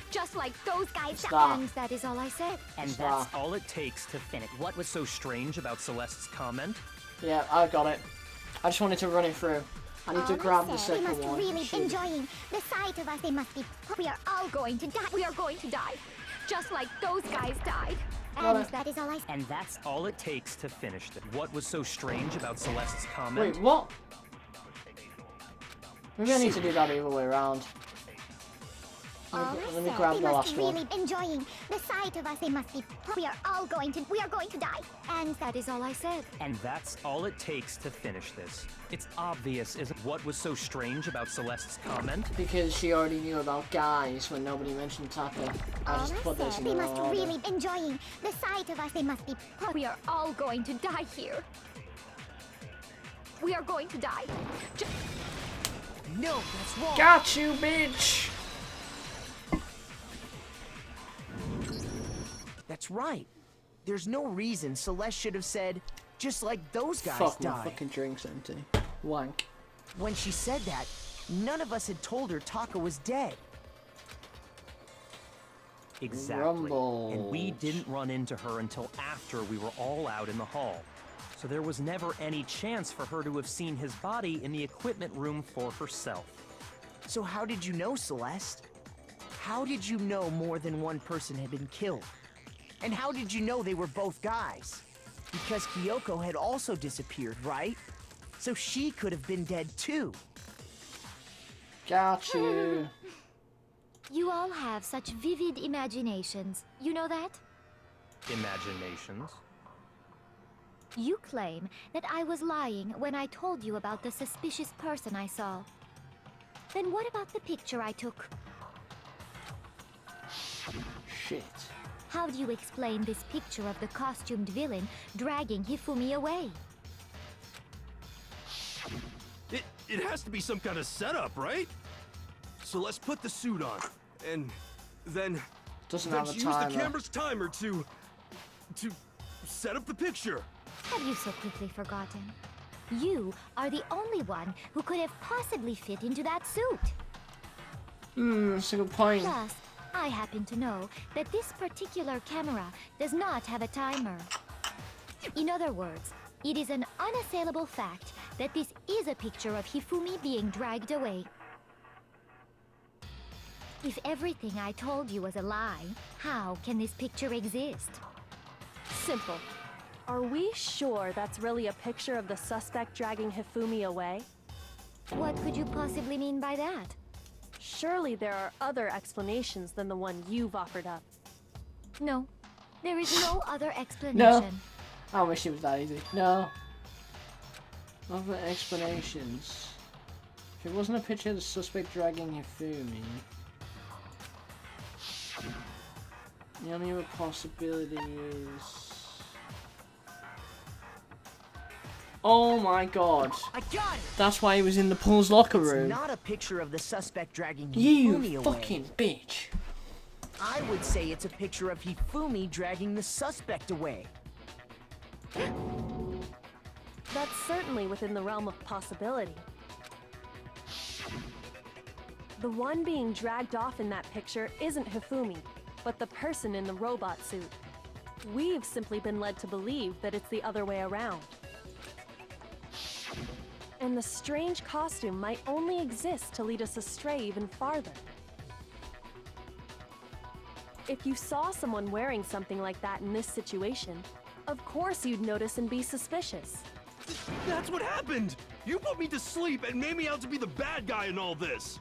Just like those guys. Stop. And that is all I said. And that's all it takes to finish. What was so strange about Celeste's comment? Yeah, I got it. I just wanted to run it through. I need to grab the second one. They must really be enjoying the sight of us. They must be. We are all going to die. We are going to die. Just like those guys died. And that is all I said. And that's all it takes to finish it. What was so strange about Celeste's comment? Wait, what? Maybe I need to do that the other way around. Let me grab the last one. They must really enjoying the sight of us. They must be. We are going to die. And that is all I said. And that's all it takes to finish this. It's obvious, isn't it? What was so strange about Celeste's comment? Because she already knew about guys when nobody mentioned Taka. I just put this in the they wrong must order. really enjoying the sight of us. They must be. We are all going to die here. We are going to die. No, that's wrong. Got you, bitch! That's right. There's no reason Celeste should have said, just like those guys Fuck, died. my fucking drink's empty. Wank. When she said that, none of us had told her Taka was dead. Exactly. Rumble. And we didn't run into her until after we were all out in the hall. So there was never any chance for her to have seen his body in the equipment room for herself. So how did you know, Celeste? How did you know more than one person had been killed? And how did you know they were both guys? Because Kyoko had also disappeared, right? So she could have been dead too. Got you. You all have such vivid imaginations. You know that? Imaginations? You claim that I was lying when I told you about the suspicious person I saw. Then what about the picture I took? Shit. How do you explain this picture of the costumed villain dragging Hifumi away? It has to be some kind of setup, right? So let's put the suit on, and then Doesn't then have a use timer. the camera's timer to set up the picture. Have you so quickly forgotten? You are the only one who could have possibly fit into that suit. That's a good point. Plus, I happen to know that this particular camera does not have a timer. In other words, it is an unassailable fact that this is a picture of Hifumi being dragged away. If everything I told you was a lie, how can this picture exist? Simple. Are we sure that's really a picture of the suspect dragging Hifumi away? What could you possibly mean by that? Surely there are other explanations than the one you've offered up. No, there is no other explanation. No. I wish it was that easy. No. Other explanations. If it wasn't a picture of the suspect dragging Hifumi, the only other possibility is... Oh my god. I got it! That's why he was in the Paul's locker room. It's not a picture of the suspect dragging Hifumi You away. fucking bitch. I would say it's a picture of Hifumi dragging the suspect away. That's certainly within the realm of possibility. The one being dragged off in that picture isn't Hifumi, but the person in the robot suit. We've simply been led to believe that it's the other way around. And the strange costume might only exist to lead us astray even farther. If you saw someone wearing something like that in this situation, of course you'd notice and be suspicious. That's what happened! You put me to sleep and made me out to be the bad guy in all this!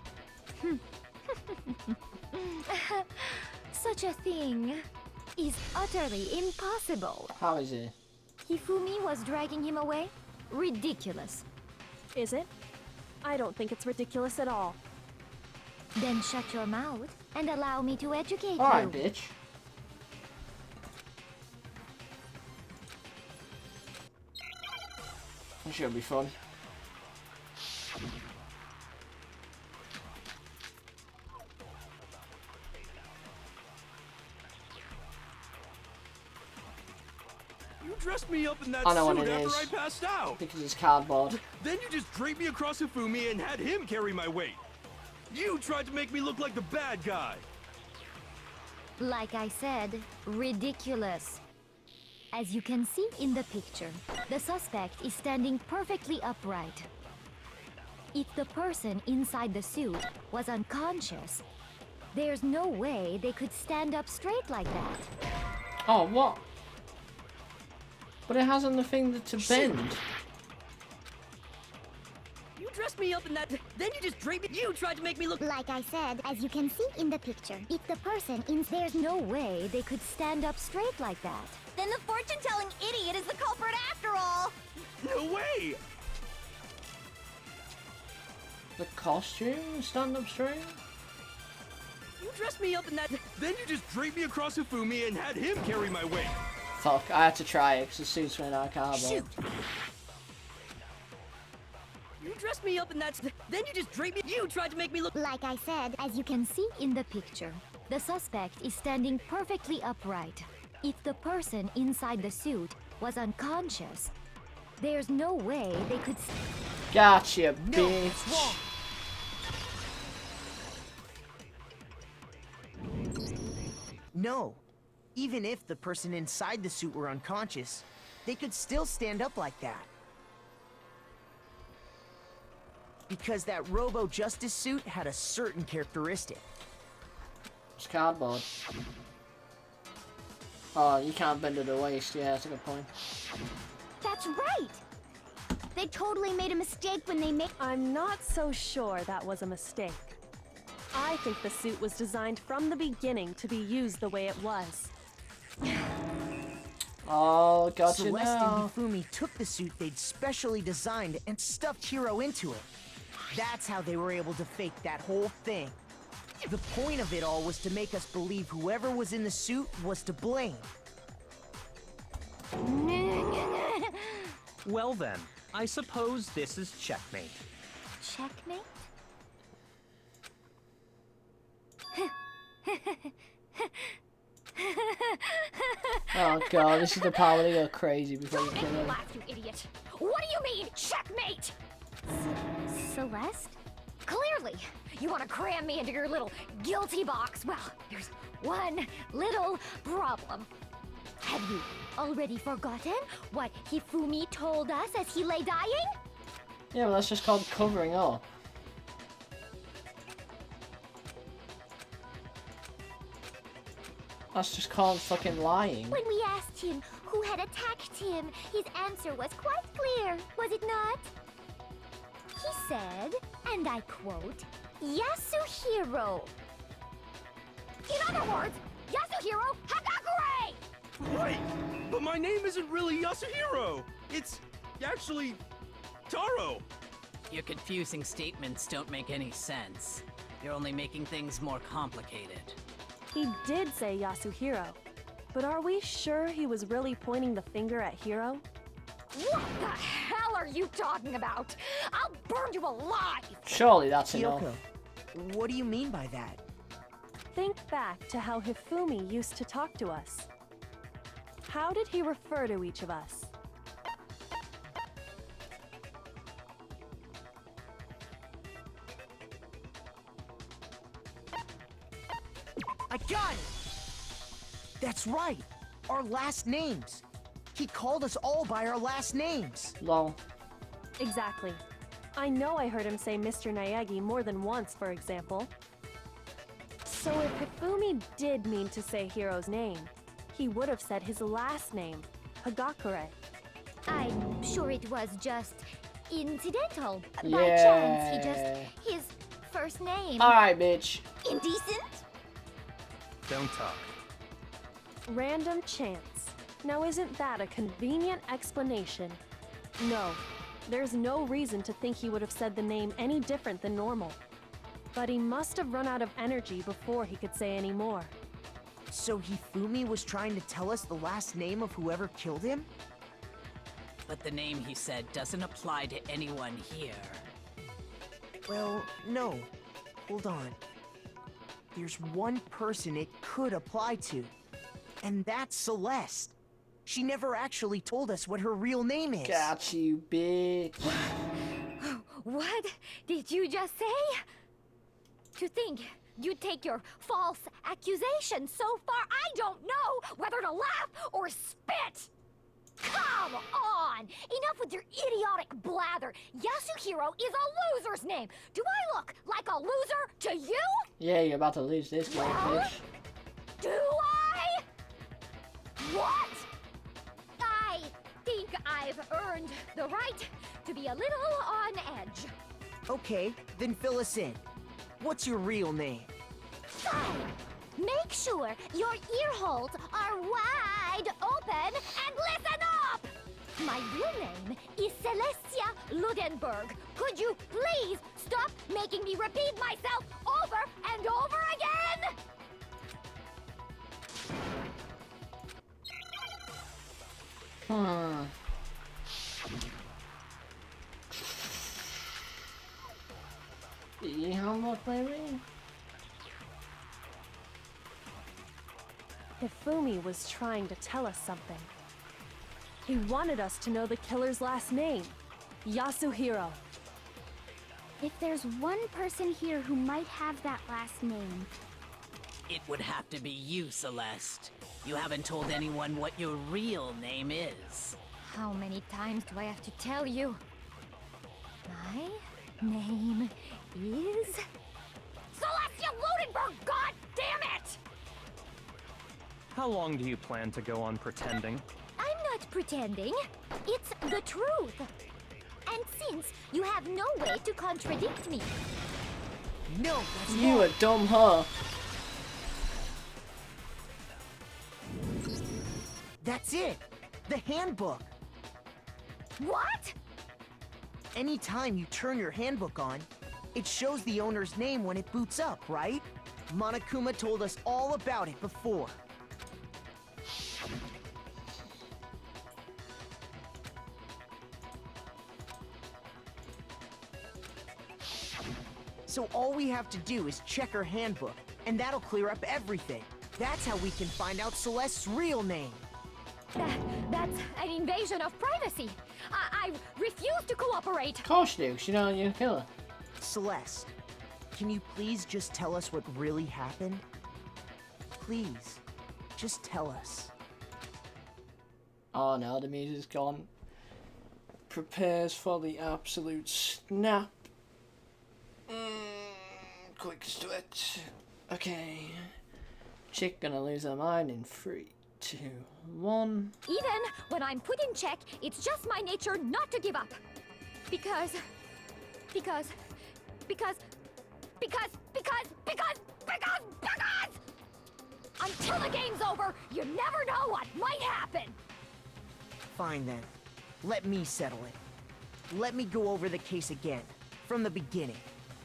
Such a thing. is utterly impossible. How is it? Hifumi was dragging him away? Ridiculous. Is it? I don't think it's ridiculous at all. Then shut your mouth and allow me to educate Alright, you. bitch. This should be fun. You dressed me up in that I know what suit it after is. I passed out. Because it's cardboard. Then you just draped me across Hifumi and had him carry my weight. You tried to make me look like the bad guy. Like I said, ridiculous. As you can see in the picture, the suspect is standing perfectly upright. If the person inside the suit was unconscious, there's no way they could stand up straight like that. Oh, what? But it hasn't the thing to bend. You dressed me up in that, then you just draped me. You tried to make me look. Like I said, as you can see in the picture, if the person in There's no way they could stand up straight like that. Then the fortune-telling idiot is the culprit after all! No way! The costume? Stand up straight? You dressed me up in that. Then you just draped me across Hifumi and had him carry my weight. Fuck, I had to try it because the suit's made out of cardboard. Shoot! You dressed me up in that. Then you just draped me. You tried to make me look. Like I said, As you can see in the picture, the suspect is standing perfectly upright. If the person inside the suit was unconscious, there's no way they could. Gotcha, bitch. No. Even if the person inside the suit were unconscious, they could still stand up like that. Because that Robo-Justice suit had a certain characteristic. It's cardboard. Oh, you can't bend it at the waist. Yeah, that's a good point. that's right! They totally made a mistake when they made. I'm not so sure that was a mistake. I think the suit was designed from the beginning to be used the way it was. Oh, gotcha Celeste now. and Hifumi took the suit they'd specially designed and stuffed Hiro into it. That's how they were able to fake that whole thing. The point of it all was to make us believe whoever was in the suit was to blame. Well then, I suppose this is checkmate. Checkmate? Oh god, this is the part where they go crazy before you kill him. Laugh, you idiot! What do you mean, checkmate? Celeste? Clearly, you want to cram me into your little guilty box. Well, There's one little problem. Have you already forgotten what Hifumi told us as he lay dying? Yeah, well that's just called covering up. That's just called fucking lying. when we asked him who had attacked him, his answer was quite clear, was it not? He said, and I quote, Yasuhiro. In other words, Yasuhiro Hagakure! Right! But my name isn't really Yasuhiro! It's actually Taro! Your confusing statements don't make any sense. You're only making things more complicated. He did say Yasuhiro, but are we sure he was really pointing the finger at Hiro? What the hell are you talking about? I'll burn you alive! Surely that's enough. Kyoko, what do you mean by that? Think back to how Hifumi used to talk to us. How did he refer to each of us? I got it! That's right! Our last names! He called us all by our last names! Lol. Exactly. I know I heard him say Mr. Naegi more than once, for example. So if Hifumi did mean to say Hiro's name, he would have said his last name, Hagakure. I'm sure it was just incidental. By Yeah. chance, he just... his first name. Alright, bitch. Indecent? Don't talk. Random chance. Now isn't that a convenient explanation? No, there's no reason to think he would have said the name any different than normal. But he must have run out of energy before he could say any more. So Hifumi was trying to tell us the last name of whoever killed him? But the name he said doesn't apply to anyone here. Well, no. Hold on. There's one person it could apply to. And that's Celeste. She never actually told us what her real name is. Got you, bitch. What did you just say? To think you'd take your false accusation so far, I don't know whether to laugh or spit! Come on! Enough with your idiotic blather! Yasuhiro is a loser's name! Do I look like a loser to you? Yeah, you're about to lose this game, bitch. Do I? What? I think I've earned the right to be a little on edge. Okay, then fill us in. What's your real name? Fine. Make sure your ear holes are wide open and listen up! My real name is Celestia Ludenberg. Could you please stop making me repeat myself over and over again? Handbook, maybe? Hifumi was trying to tell us something. He wanted us to know the killer's last name, Yasuhiro. If there's one person here who might have that last name, It would have to be you, Celeste. You haven't told anyone what your real name is. How many times do I have to tell you? My name is... Celestia Ludenberg, god damn it! How long do you plan to go on pretending? I'm not pretending. It's the truth. And since you have no way to contradict me. No, that's You a dumb hoe. That's it! The handbook! What? Anytime you turn your handbook on, it shows the owner's name when it boots up, right? Monokuma told us all about it before. So all we have to do is check her handbook, and that'll clear up everything. That's how we can find out Celeste's real name. That's an invasion of privacy. I refuse to cooperate. Of course you do, you know you're a killer. Celeste, can you please just tell us what really happened? Please, just tell us. Oh no, the music's gone. Prepares for the absolute snap. Quick switch. Okay. Chick gonna lose her mind in 3, 2, 1. Even when I'm put in check, it's just my nature not to give up. Because until the game's over, you never know what might happen. Fine then. Let me settle it. Let me go over the case again, from the beginning,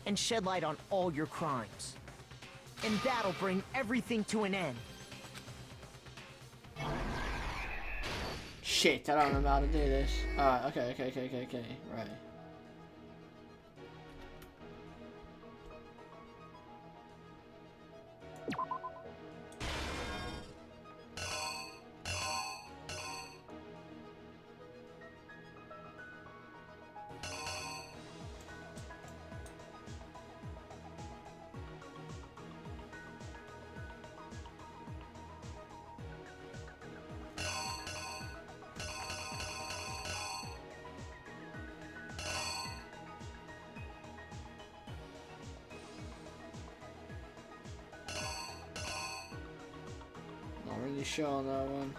and shed light on all your crimes. And that'll bring everything to an end. Shit, I don't remember how to do this. Alright, okay, right. Not really sure on that one.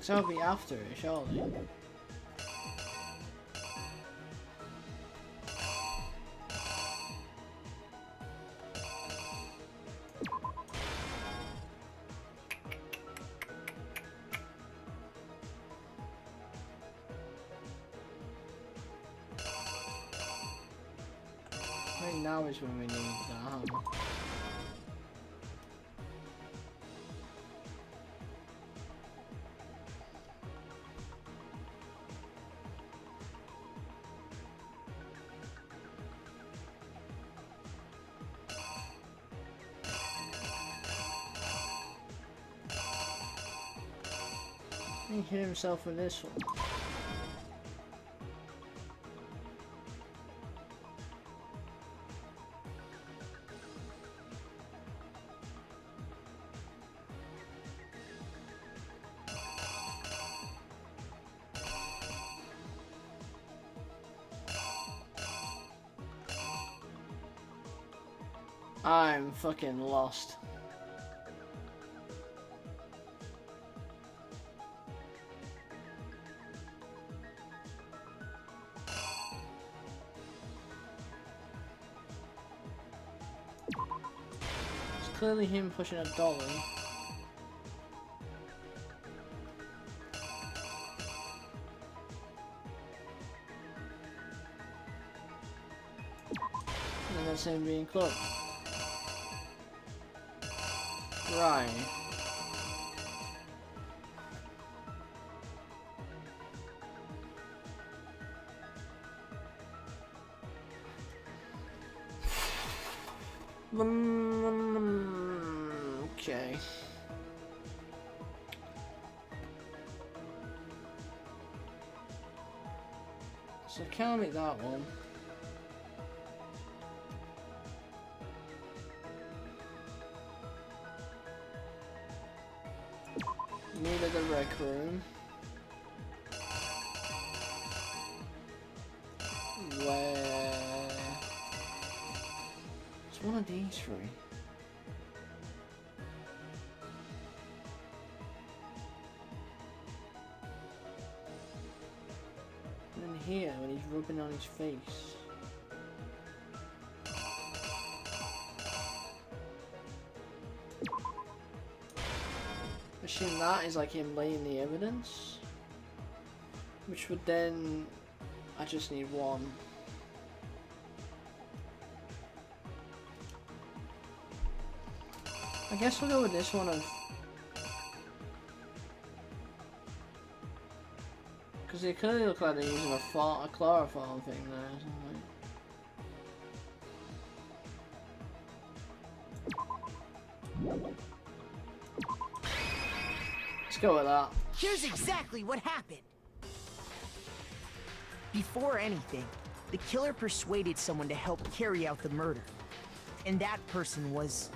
Because I'll be after it, surely. I think now is when we need the hammer. He hit himself with this one. I'm fucking lost. It's clearly him pushing a dolly. And that's him being close. Right. Okay. So can't make that one. Needed the rec room. Where? It's one of these three. And then here, when he's rubbing on his face. Assume that is like him laying the evidence, which would then, I just need one. I guess we'll go with this one of, because they clearly look like they're using a chloroform thing there, isn't it? Let's go with that. Here's exactly what happened. Before anything, the killer persuaded someone to help carry out the murder. And that person was...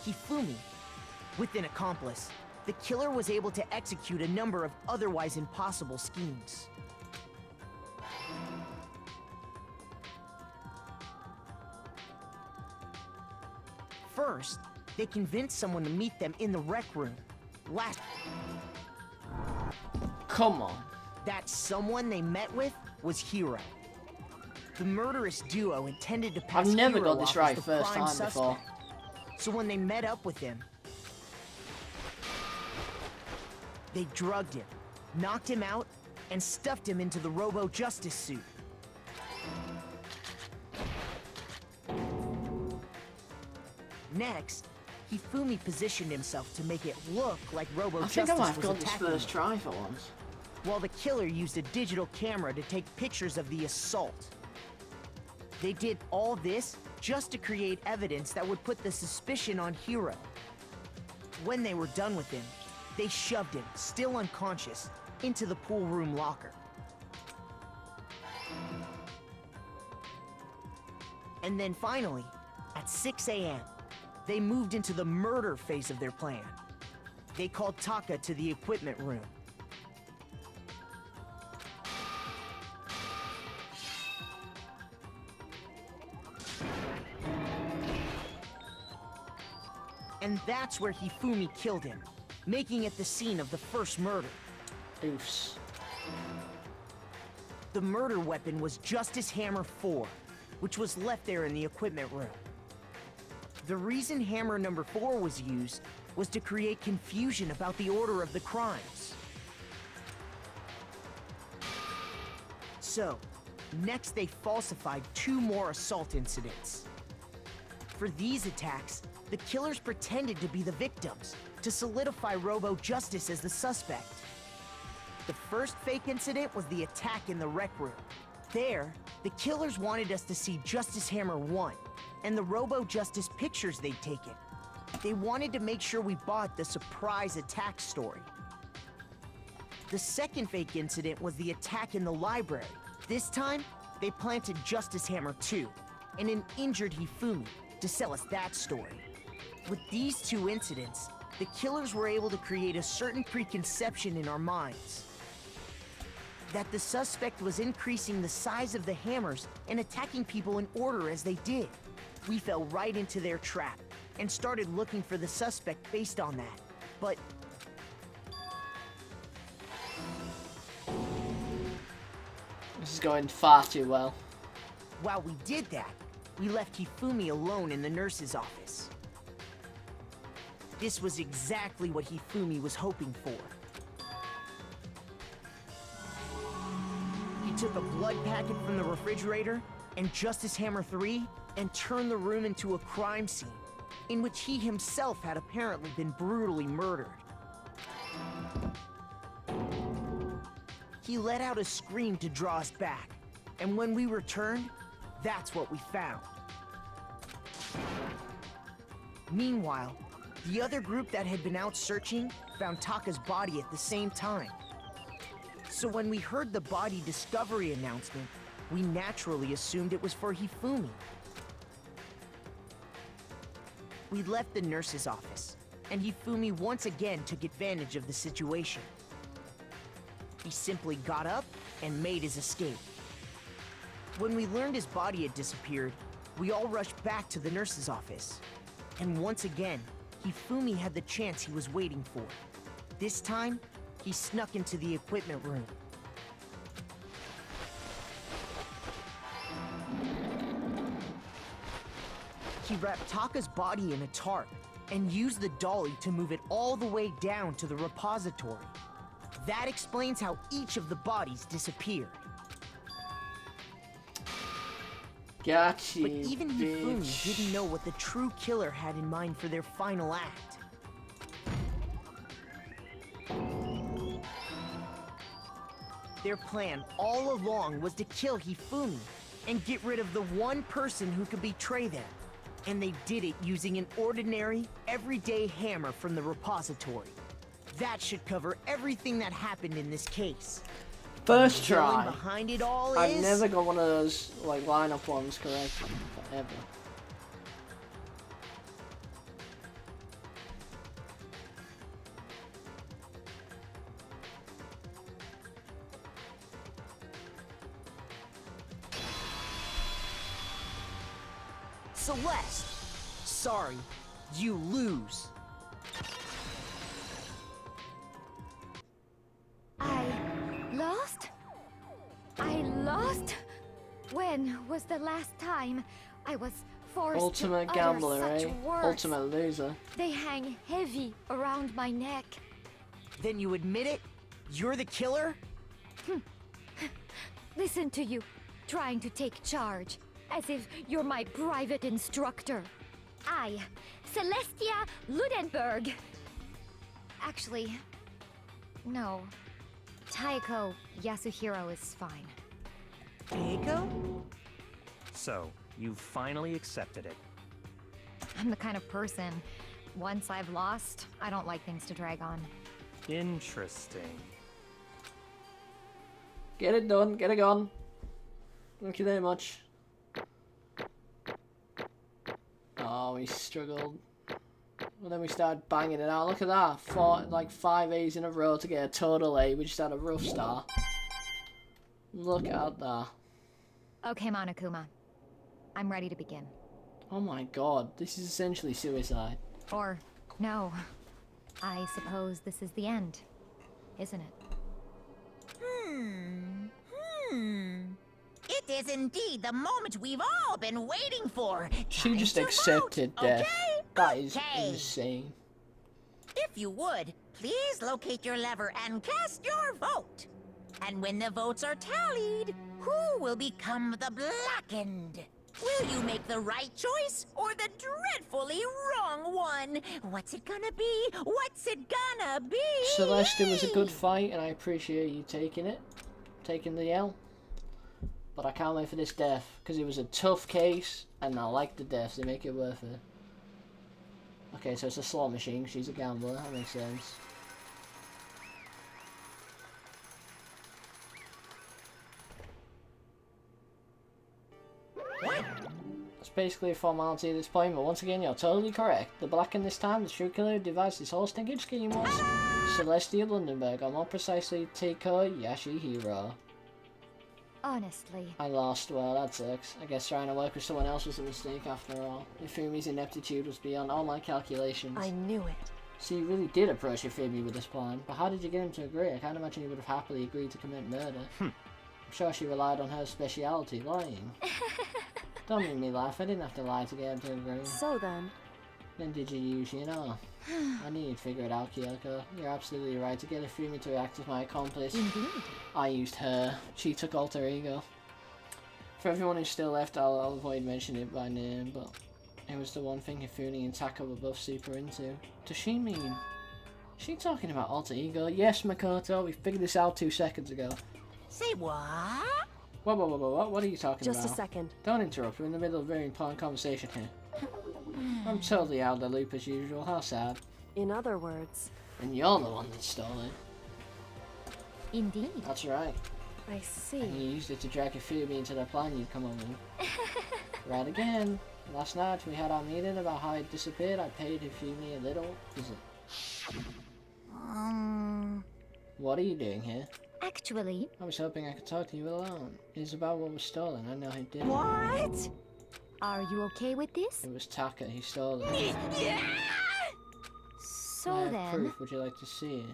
Hifumi. With an accomplice, the killer was able to execute a number of otherwise impossible schemes. First, they convinced someone to meet them in the rec room. Come on. That someone they met with was Hiro. The murderous duo intended to pass I've never Hiro got this off right as the first prime time suspect. before. So when they met up with him, they drugged him, knocked him out, and stuffed him into the Robo-Justice suit. Next, Hifumi positioned himself to make it look like Robo-Justice was I think I might have got this attacking first him, try for once. while the killer used a digital camera to take pictures of the assault. They did all this just to create evidence that would put the suspicion on Hiro. When they were done with him, they shoved him, still unconscious, into the pool room locker. And then finally, at 6 a.m., they moved into the murder phase of their plan. They called Taka to the equipment room. And that's where Hifumi killed him, making it the scene of the first murder. Oofs. The murder weapon was Justice Hammer 4, which was left there in the equipment room. The reason Hammer number 4 was used was to create confusion about the order of the crimes. So, next they falsified 2 more assault incidents. For these attacks, the killers pretended to be the victims to solidify Robo Justice as the suspect. The first fake incident was the attack in the rec room. There, the killers wanted us to see Justice Hammer 1 and the Robo Justice pictures they'd taken. They wanted to make sure we bought the surprise attack story. The second fake incident was the attack in the library. This time, they planted Justice Hammer 2 and an injured Hifumi to sell us that story. With these 2 incidents, the killers were able to create a certain preconception in our minds that the suspect was increasing the size of the hammers and attacking people in order as they did. We fell right into their trap and started looking for the suspect based on that. But this is going far too well. while we did that, we left Hifumi alone in the nurse's office. This was exactly what Hifumi was hoping for. He took a blood packet from the refrigerator and Justice Hammer 3 and turned the room into a crime scene in which he himself had apparently been brutally murdered. He let out a scream to draw us back, and when we returned, that's what we found. Meanwhile, the other group that had been out searching found Taka's body at the same time. So when we heard the body discovery announcement, we naturally assumed it was for Hifumi. We left the nurse's office, and Hifumi once again took advantage of the situation. He simply got up and made his escape. When we learned his body had disappeared, we all rushed back to the nurse's office. And once again, Hifumi had the chance he was waiting for. This time, he snuck into the equipment room. He wrapped Taka's body in a tarp and used the dolly to move it all the way down to the repository. That explains how each of the bodies disappeared. Gotcha, but even Hifumi bitch. didn't know what the true killer had in mind for their final act. Their plan all along was to kill Hifumi and get rid of the one person who could betray them. And they did it using an ordinary, everyday hammer from the repository. That should cover everything that happened in this case. First The villain try. behind it all I've is... never got one of those like lineup ones correct ever. Celeste! Sorry, you lose. I lost? I lost? When was the last time I was forced Ultimate to gambler, utter such eh? words? Ultimate loser. They hang heavy around my neck. Then you admit it? You're the killer? Listen to you, trying to take charge, as if you're my private instructor. I, Celestia Ludenberg. Actually, no. Taiko Yasuhiro is fine. Taiko? So, you finally accepted it. I'm the kind of person, once I've lost, I don't like things to drag on. Interesting. Get it done, get it gone. Thank you very much. Oh, we struggled. Well, then we started banging it out. Look at that. Like 5 A's in a row to get a total A. We just had a rough start. Look at that. Okay, Monokuma. I'm ready to begin. Oh my god, this is essentially suicide. Or No. I suppose this is the end, isn't it? It is indeed the moment we've all been waiting for. She just accepted death. That is insane. If you would, please locate your lever and cast your vote. And when the votes are tallied, who will become the blackened? Will you make the right choice or the dreadfully wrong one? What's it gonna be? What's it gonna be? Celeste, it was a good fight, and I appreciate you taking the L. But I can't wait for this death, because it was a tough case, and I like the deaths, they make it worth it. Okay, so it's a slot machine, she's a gambler, that makes sense. What? It's basically a formality at this point, but once again, you're totally correct. The blackened this time, the true killer who devised this whole stinking scheme was Celestia Lundenberg, or more precisely, Teiko Yashihiro. Honestly. I lost. Well, that sucks. I guess trying to work with someone else was a mistake after all. Ifumi's ineptitude was beyond all my calculations. I knew it. So you really did approach Ifumi with this plan, but how did you get him to agree? I can't imagine he would have happily agreed to commit murder. I'm sure she relied on her speciality, lying. Don't make me laugh, I didn't have to lie to get him to agree. So then did you use, I knew you'd figure it out, Kyoko. You're absolutely right. To get Ifumi to act as my accomplice, Indeed. I used her. She took alter ego. For everyone who's still left, I'll avoid mentioning it by name, but it was the one thing Hifumi and Taka were both super into. Does she mean? Is she talking about alter ego? Yes, Makoto, we figured this out 2 seconds ago. Say what? What are you talking about? just a second. Don't interrupt, we're in the middle of a very important conversation here. I'm totally out of the loop as usual, how sad. In other words, And you're the one that stole it. Indeed. That's right. I see. And you used it to drag Hifumi into the plan you'd come up with. Right again. Last night we had our meeting about how it disappeared. I paid Hifumi a little visit. What are you doing here? Actually, I was hoping I could talk to you alone. It's about what was stolen. I know who did it. What? Are you okay with this? It was Taka. He stole it. So I have then... proof. Would you like to see it?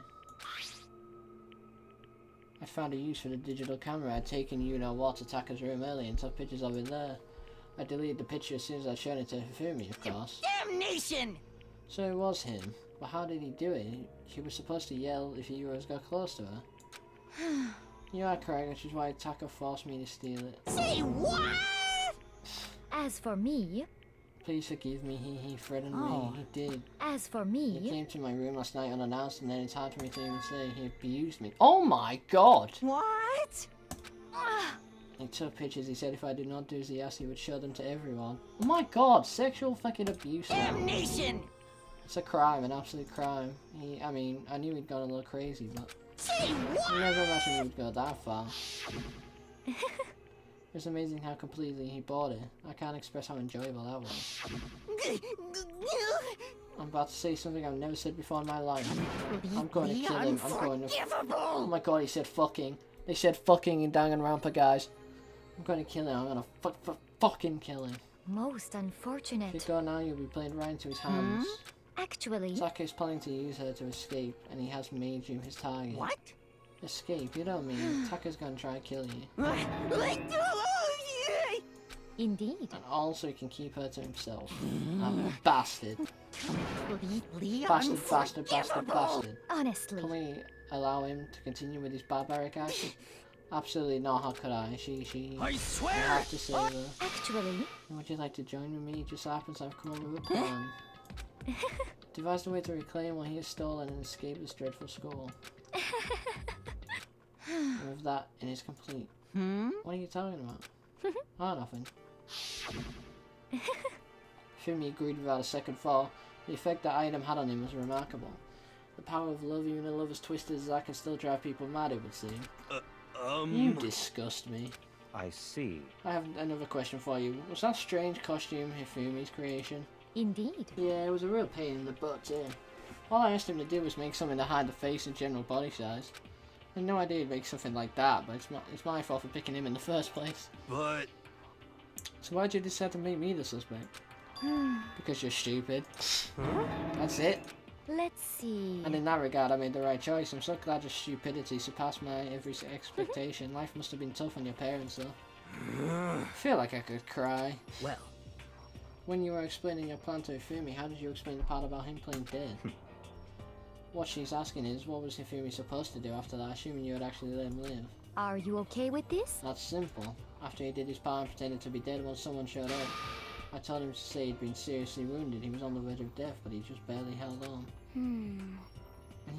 I found a use for the digital camera. I'd taken you-know-what to Taka's room earlier and took pictures of it there. I deleted the picture as soon as I'd shown it to Hifumi, of course. Damnation! So it was him. But how did he do it? He was supposed to yell if heroes got close to her. You are correct, which is why Taka forced me to steal it. Say what? As for me... Please forgive me, he threatened me. He did. As for me... He came to my room last night unannounced, and then it's hard for me to even say he abused me. Oh my god! What? He took pictures. He said if I did not do as he asked, he would show them to everyone. Oh my god, sexual fucking abuse. Damnation! It's a crime, an absolute crime. I mean, I knew he'd gone a little crazy, but... Say what? I never imagined he would go that far. It's amazing how completely he bought it. I can't express how enjoyable that was. I'm about to say something I've never said before in my life. I'm going to kill him. I'm going to... Oh my god, he said fucking. They said fucking in Danganronpa, guys. I'm going to kill him. I'm going to fucking kill him. Most unfortunate. If you go now, you'll be played right into his hands. Actually... Taka is planning to use her to escape, and he has made you his target. What? Escape? You don't mean Taka's gonna try and kill you. Indeed. And also he can keep her to himself. I'm a bastard. Bastard. Honestly. Can we allow him to continue with his barbaric acts? Absolutely not, how could I? I swear! I have to save her. Actually... Would you like to join with me? It just happens I've come up with a plan. Devised a way to reclaim what he has stolen and escape this dreadful school. And with that, it is complete. What are you talking about? Oh, nothing. Fumi agreed without a second thought. The effect that item had on him was remarkable. The power of love, even a love as twisted as that, can still drive people mad, it would seem. You disgust me. I see. I have another question for you. Was that strange costume Hifumi's creation? Indeed. Yeah, it was a real pain in the butt too. All I asked him to do was make something to hide the face and general body size. I had no idea he'd make something like that, but it's my fault for picking him in the first place. But... So why'd you decide to make me the suspect? Because you're stupid. That's it. Let's see. And in that regard, I made the right choice. I'm so glad your stupidity surpassed my every expectation. Life must have been tough on your parents, though. I feel like I could cry. Well, when you were explaining your plan to Hifumi, how did you explain the part about him playing dead? What she's asking is, what was Hifumi supposed to do after that, assuming you would actually let him live? Are you okay with this? That's simple. After he did his part and pretended to be dead when someone showed up, I told him to say he'd been seriously wounded. He was on the verge of death, but he just barely held on. And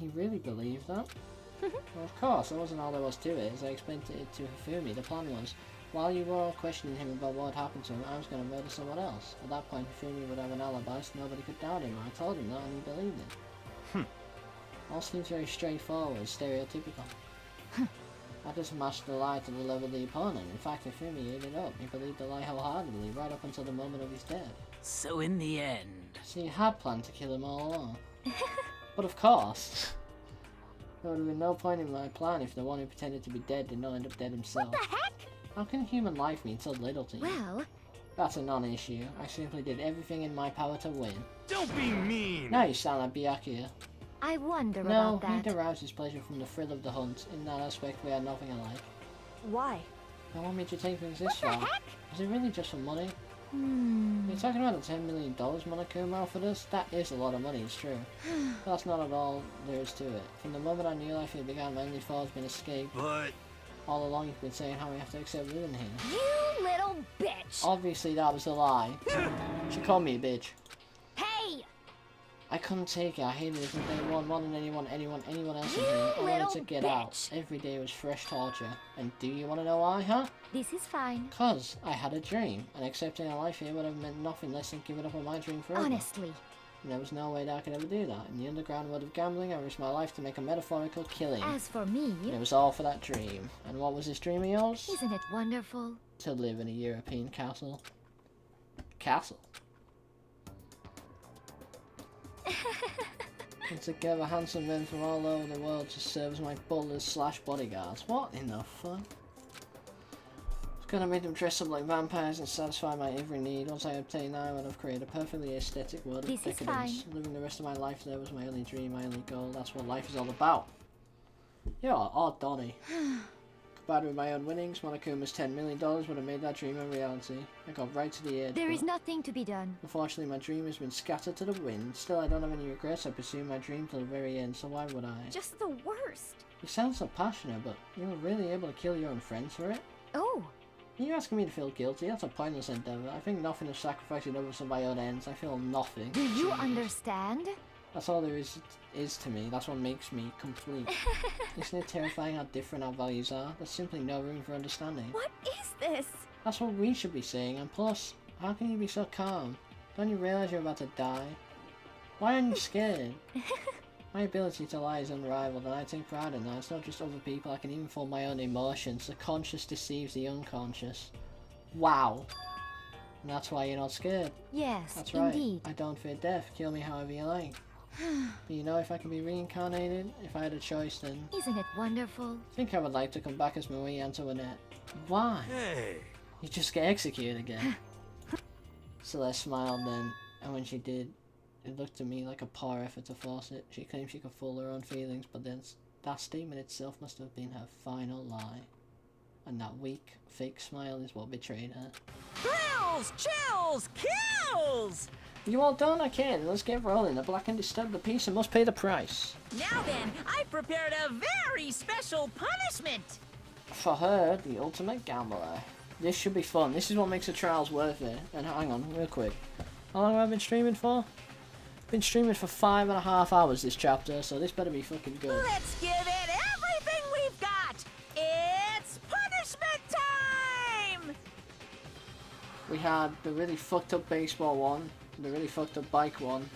he really believed that? Well, of course, that wasn't all there was to it. As I explained it to Hifumi, the plan was, while you were all questioning him about what had happened to him, I was going to murder someone else. At that point, Hifumi would have an alibi, so nobody could doubt him. I told him that, and he believed it. All seems very straightforward, stereotypical. That doesn't match the lie to the level of the opponent. In fact, Hifumi ate it up. He believed the lie wholeheartedly, right up until the moment of his death. so in the end... So you had planned to kill him all along. But of course, there would have been no point in my plan if the one who pretended to be dead did not end up dead himself. What the heck? How can human life mean so little to you? Well... That's a non-issue. I simply did everything in my power to win. Don't be mean! Now you sound like Byakuya. I wonder No, about that. he derives his pleasure from the thrill of the hunt. In that aspect, we are nothing alike. Why? Now what made you take things this far? Was it really just for money? You're talking about the $10 million Monokuma offered us? That is a lot of money, it's true. But that's not at all there is to it. From the moment I knew life had begun, my only thought has been escape. But... all along you've been saying how we have to accept living here. You little bitch! Obviously that was a lie. She called me a bitch. Hey! I couldn't take it. I hated it from day one more than anyone else in here. I wanted to get out. Every day was fresh torture. And do you want to know why, huh? This is fine. Cause I had a dream, and accepting a life here would have meant nothing less than giving up on my dream forever. Honestly. And there was no way that I could ever do that. In the underground world of gambling, I risked my life to make a metaphorical killing. As for me... And it was all for that dream. And what was this dream of yours? Isn't it wonderful? To live in a European castle. Castle? And to gather handsome men from all over the world to serve as my butlers / bodyguards. What in the fuck? I was gonna make them dress up like vampires and satisfy my every need. Once I obtained that, I would have created a perfectly aesthetic world of decadence. Living the rest of my life there was my only dream, my only goal. That's what life is all about. You're odd, Donnie. Combined with my own winnings, Monokuma's $10 million would have made that dream a reality. I got right to the edge. There is nothing to be done. Unfortunately, my dream has been scattered to the wind. Still, I don't have any regrets. I pursued my dream till the very end, so why would I? Just the worst. You sound so passionate, but you were really able to kill your own friends for it? Oh. Are you asking me to feel guilty? That's a pointless endeavour. I think nothing of sacrificing others for my own ends. I feel nothing. Do you understand? That's all there is to me. That's what makes me complete. Isn't it terrifying how different our values are? There's simply no room for understanding. What is this? That's what we should be saying, and plus, how can you be so calm? Don't you realise you're about to die? Why aren't you scared? My ability to lie is unrivaled, and I take pride in that. It's not just other people, I can even form my own emotions. The conscious deceives the unconscious. Wow. And that's why you're not scared. Yes, that's right. Indeed. I don't fear death. Kill me however you like. But you know, if I could be reincarnated, if I had a choice, then... Isn't it wonderful? I think I would like to come back as Marie Antoinette. Why? Hey! You just get executed again. Celeste smiled then, and when she did, it looked to me like a poor effort to force it. She claimed she could fool her own feelings, but then that statement itself must have been her final lie. And that weak, fake smile is what betrayed her. Thrills, chills, kills! You all done? I can. Let's get rolling. The black and disturbed the piece and must pay the price. Now then, I've prepared a very special punishment. For her, the ultimate gambler. This should be fun. This is what makes the trials worth it. And hang on, real quick. How long have I been streaming for? Been streaming for 5.5 hours this chapter, so this better be fucking good. Let's give it everything we've got. It's punishment time! We had the really fucked up baseball one, the really fucked up bike one.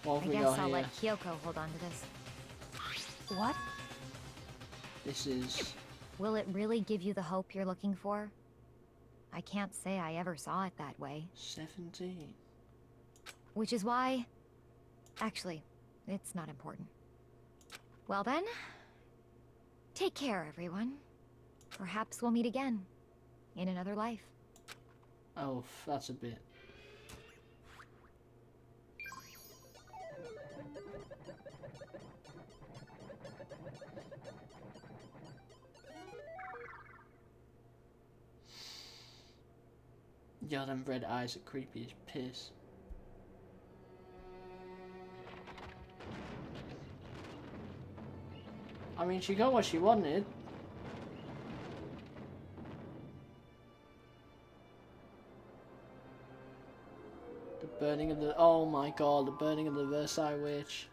What have I we guess got I'll here? let Kyoko hold on to this. What? This is... Will it really give you the hope you're looking for? I can't say I ever saw it that way. 17. Which is why... Actually, it's not important. Well then... Take care, everyone. Perhaps we'll meet again. In another life. Oh, that's a bit... Yo, them red eyes are creepy as piss. I mean, she got what she wanted. The burning of the... Oh my god, the burning of the Versailles Witch.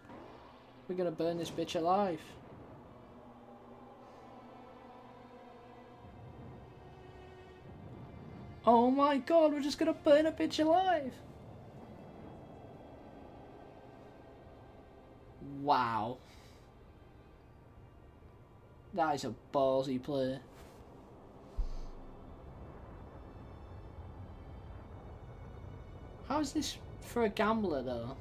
We're gonna burn this bitch alive. Oh my god, we're just gonna burn a bitch alive. Wow. That is a ballsy play. How is this for a gambler though?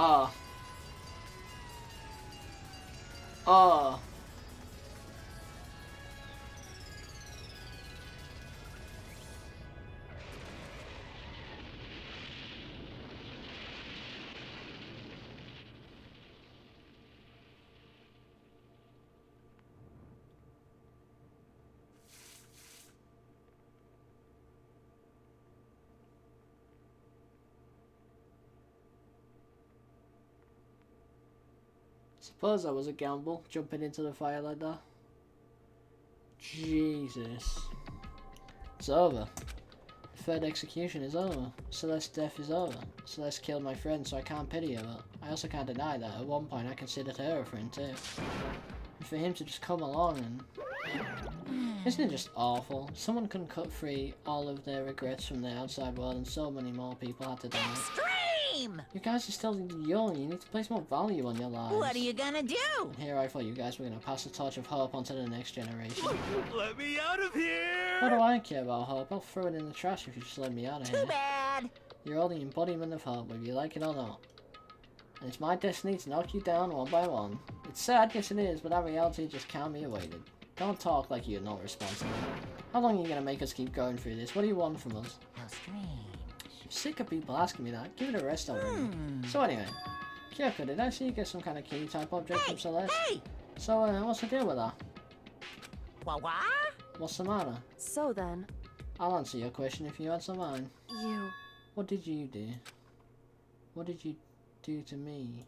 Ah. Ah. Suppose that was a gamble, jumping into the fire like that. Jesus. It's over. Third execution is over. Celeste's death is over. Celeste killed my friend, so I can't pity her, but I also can't deny that at one point I considered her a friend too. And for him to just come along and... Isn't it just awful? Someone couldn't cut free all of their regrets from the outside world and so many more people had to die. Extreme! You guys are still young, you need to place more value on your lives. What are you gonna do? And here I thought you guys were gonna pass the torch of hope onto the next generation. Let me out of here! What do I care about hope? I'll throw it in the trash if you just let me out of here. Too bad! You're all the embodiment of hope, whether you like it or not. And it's my destiny to knock you down one by one. It's sad, yes it is, but that reality just can't be avoided. Don't talk like you're not responsible. How long are you gonna make us keep going through this? What do you want from us? How strange. I'm sick of people asking me that. Give it a rest already. So anyway, Kyoko, did I see you get some kind of key type object from Celeste? Hey! So what's the deal with that? What? What's the matter? So then, I'll answer your question if you answer mine. you... What did you do? What did you do to me?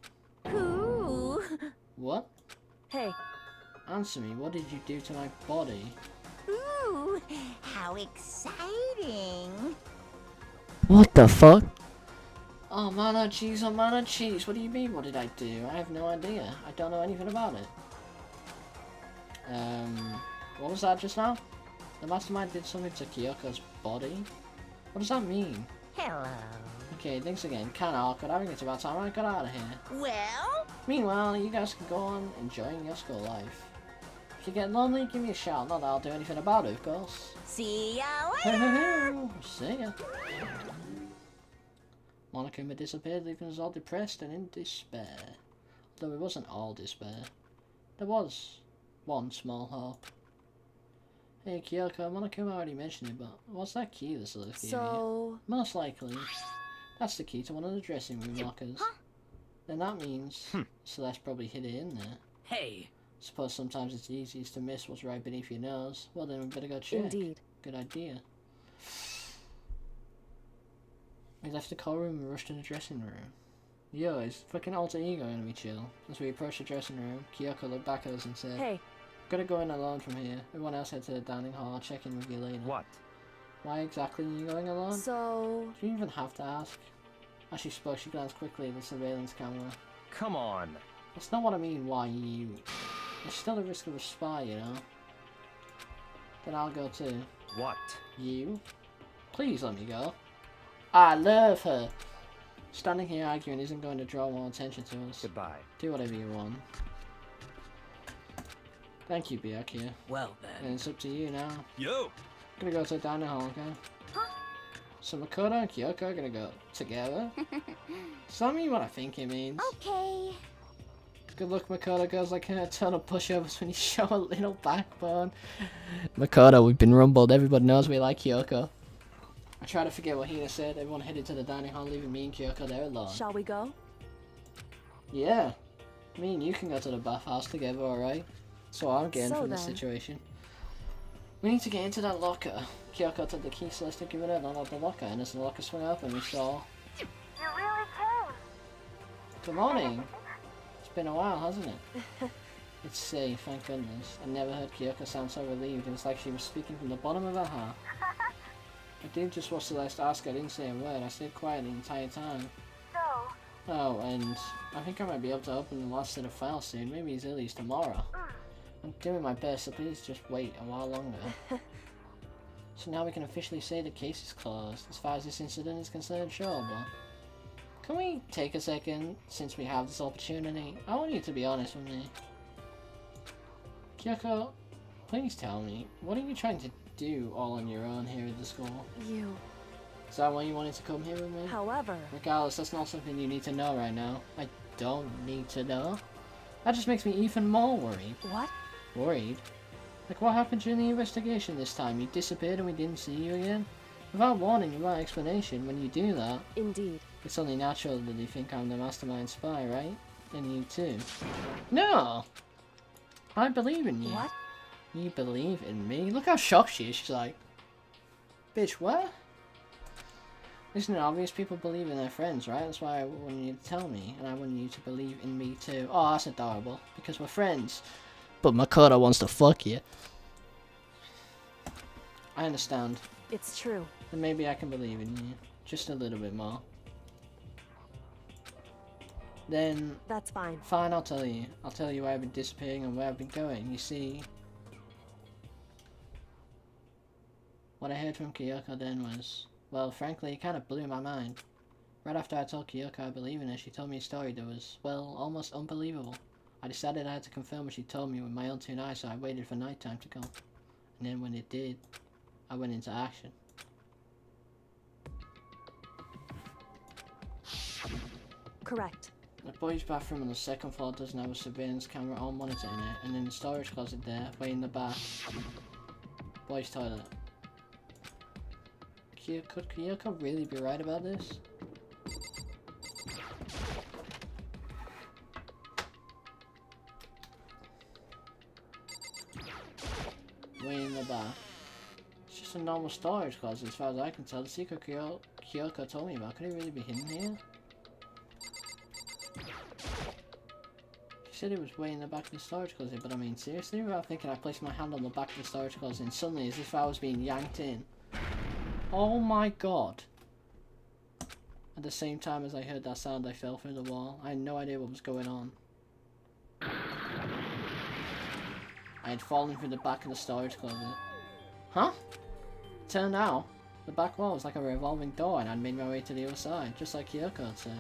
Ooh. What? Hey, Answer me, what did you do to my body? Ooh, how exciting! What the fuck? Oh man, oh jeez, oh man, oh jeez. What do you mean, what did I do? I have no idea. I don't know anything about it. What was that just now? The mastermind did something to Kyoko's body? What does that mean? Hello. Okay, thanks again. Kinda awkward. I think it's about time I got out of here. Well? Meanwhile, you guys can go on enjoying your school life. If you get lonely, give me a shout. Not that I'll do anything about it, of course. See ya later! See ya. Monokuma disappeared, leaving us all depressed and in despair. Although it wasn't all despair. There was one small hope. Hey Kyoko, Monokuma already mentioned it, but what's that key that's left here? so... Most likely. That's the key to one of the dressing room lockers. Then that means Celeste probably hid it in there. Hey! Suppose sometimes it's easiest to miss what's right beneath your nose. Well then we better go check. Indeed. Good idea. We left the call room and rushed to the dressing room. Yo, is fucking alter ego gonna be chill? As we approached the dressing room, Kyoko looked back at us and said, Hey. Gotta go in alone from here. Everyone else head to the dining hall. I'll check in with you later. What? Why exactly are you going alone? So... Do you even have to ask? As she spoke, she glanced quickly at the surveillance camera. Come on. That's not what I mean, why you... There's still a risk of a spy, you know? Then I'll go too. What? You? Please let me go. I love her! Standing here arguing isn't going to draw more attention to us. Goodbye. Do whatever you want. Thank you, Byakuya. Well then. And it's up to you now. Yo! Gonna go to the dining hall, okay? So Makoto and Kyoko are gonna go together? Does that mean what I think it means? Okay. Good luck, Makoto. Girls like a ton of pushovers when you show a little backbone. Makoto, we've been rumbled. Everybody knows we like Kyoko. I try to forget what Hina said. Everyone headed to the dining hall, leaving me and Kyoko there alone. Shall we go? Yeah. Me and you can go to the bathhouse together, alright? That's what I'm getting from this situation. We need to get into that locker. Kyoko took the key Celeste had given her and unlocked the locker, and as the locker swung open, we saw... You really came. Good morning. It's been a while, hasn't it? It's safe, thank goodness. I never heard Kyoko sound so relieved. It was like she was speaking from the bottom of her heart. I did just what Celeste asked. I didn't say a word. I stayed quiet the entire time. Oh, and I think I might be able to open the last set of files soon. Maybe as early as tomorrow. I'm doing my best, so please just wait a while longer. So now we can officially say the case is closed. As far as this incident is concerned, sure, but... Can we take a second, since we have this opportunity? I want you to be honest with me. Kyoko, please tell me, what are you trying to do all on your own here at the school? Is that why you wanted to come here with me? However... Regardless, that's not something you need to know right now. I don't need to know. That just makes me even more worried. What? Worried? Like what happened during the investigation this time? You disappeared and we didn't see you again? Without warning, without explanation, when you do that... Indeed. It's only natural that you think I'm the mastermind spy, right? And you too. No! I believe in you. What? You believe in me? Look how shocked she is. She's like... Bitch, what? Isn't it obvious people believe in their friends, right? That's why I wanted you to tell me, and I wanted you to believe in me too. Oh, that's adorable, because we're friends. But Makoto wants to fuck you. I understand. It's true. Then maybe I can believe in you. Just a little bit more. Then... That's fine. Fine, I'll tell you. I'll tell you where I've been disappearing and where I've been going. You see... What I heard from Kyoko then was... Well, frankly, it kind of blew my mind. Right after I told Kyoko I believe in her, she told me a story that was, well, almost unbelievable. I decided I had to confirm what she told me with my own two eyes, so I waited for nighttime to come. And then when it did, I went into action. Correct. The boys' bathroom on the second floor doesn't have a surveillance camera or monitor in it, and in the storage closet there, way in the back, boys' toilet. Could Kyoko really be right about this? Way in the back. It's just a normal storage closet as far as I can tell. The secret Kyoko told me about. Could it really be hidden here? She said it was way in the back of the storage closet, but I mean seriously? Without thinking, I placed my hand on the back of the storage closet and suddenly, as if I was being yanked in. Oh my god. At the same time as I heard that sound, I fell through the wall. I had no idea what was going on. I had fallen through the back of the storage closet. Huh? It turned out, the back wall was like a revolving door and I'd made my way to the other side, just like Kyoko had said.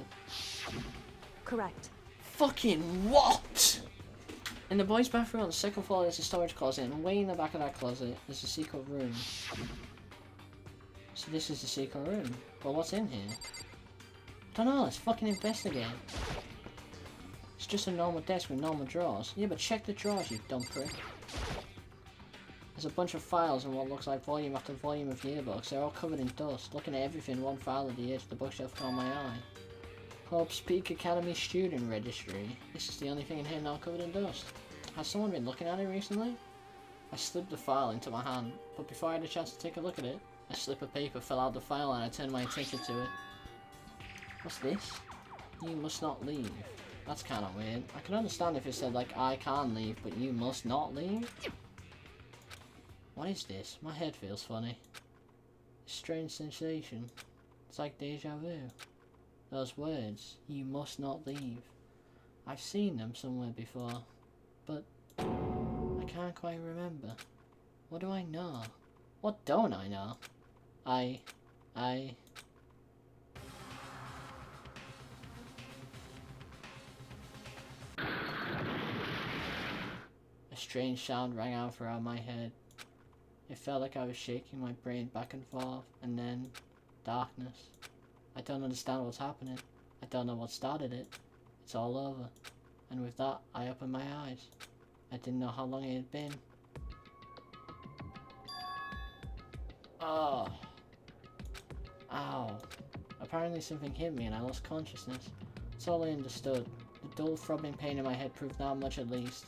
Correct. Fucking what? In the boys' bathroom on the second floor there's a storage closet, and way in the back of that closet there's a secret room. So this is the secret room. But what's in here? Don't know, let's fucking investigate. It's just a normal desk with normal drawers. Yeah, but check the drawers, you dumb prick. There's a bunch of files and what looks like volume after volume of yearbooks. They're all covered in dust. Looking at everything, one file at the edge of the bookshelf caught my eye. Hope's Peak Academy Student Registry. This is the only thing in here not covered in dust. Has someone been looking at it recently? I slipped the file into my hand, but before I had a chance to take a look at it, a slip of paper fell out of the file and I turned my attention to it. What's this? You must not leave. That's kind of weird. I can understand if it said like, I can leave, but you must not leave? What is this? My head feels funny. A strange sensation. It's like deja vu. Those words, you must not leave. I've seen them somewhere before, but I can't quite remember. What do I know? What don't I know? A strange sound rang out throughout my head. It felt like I was shaking my brain back and forth, and then darkness. I don't understand what's happening. I don't know what started it. It's all over. And with that, I opened my eyes. I didn't know how long it had been. Oh. Ow. Apparently something hit me and I lost consciousness. That's all I understood. The dull throbbing pain in my head proved that much at least.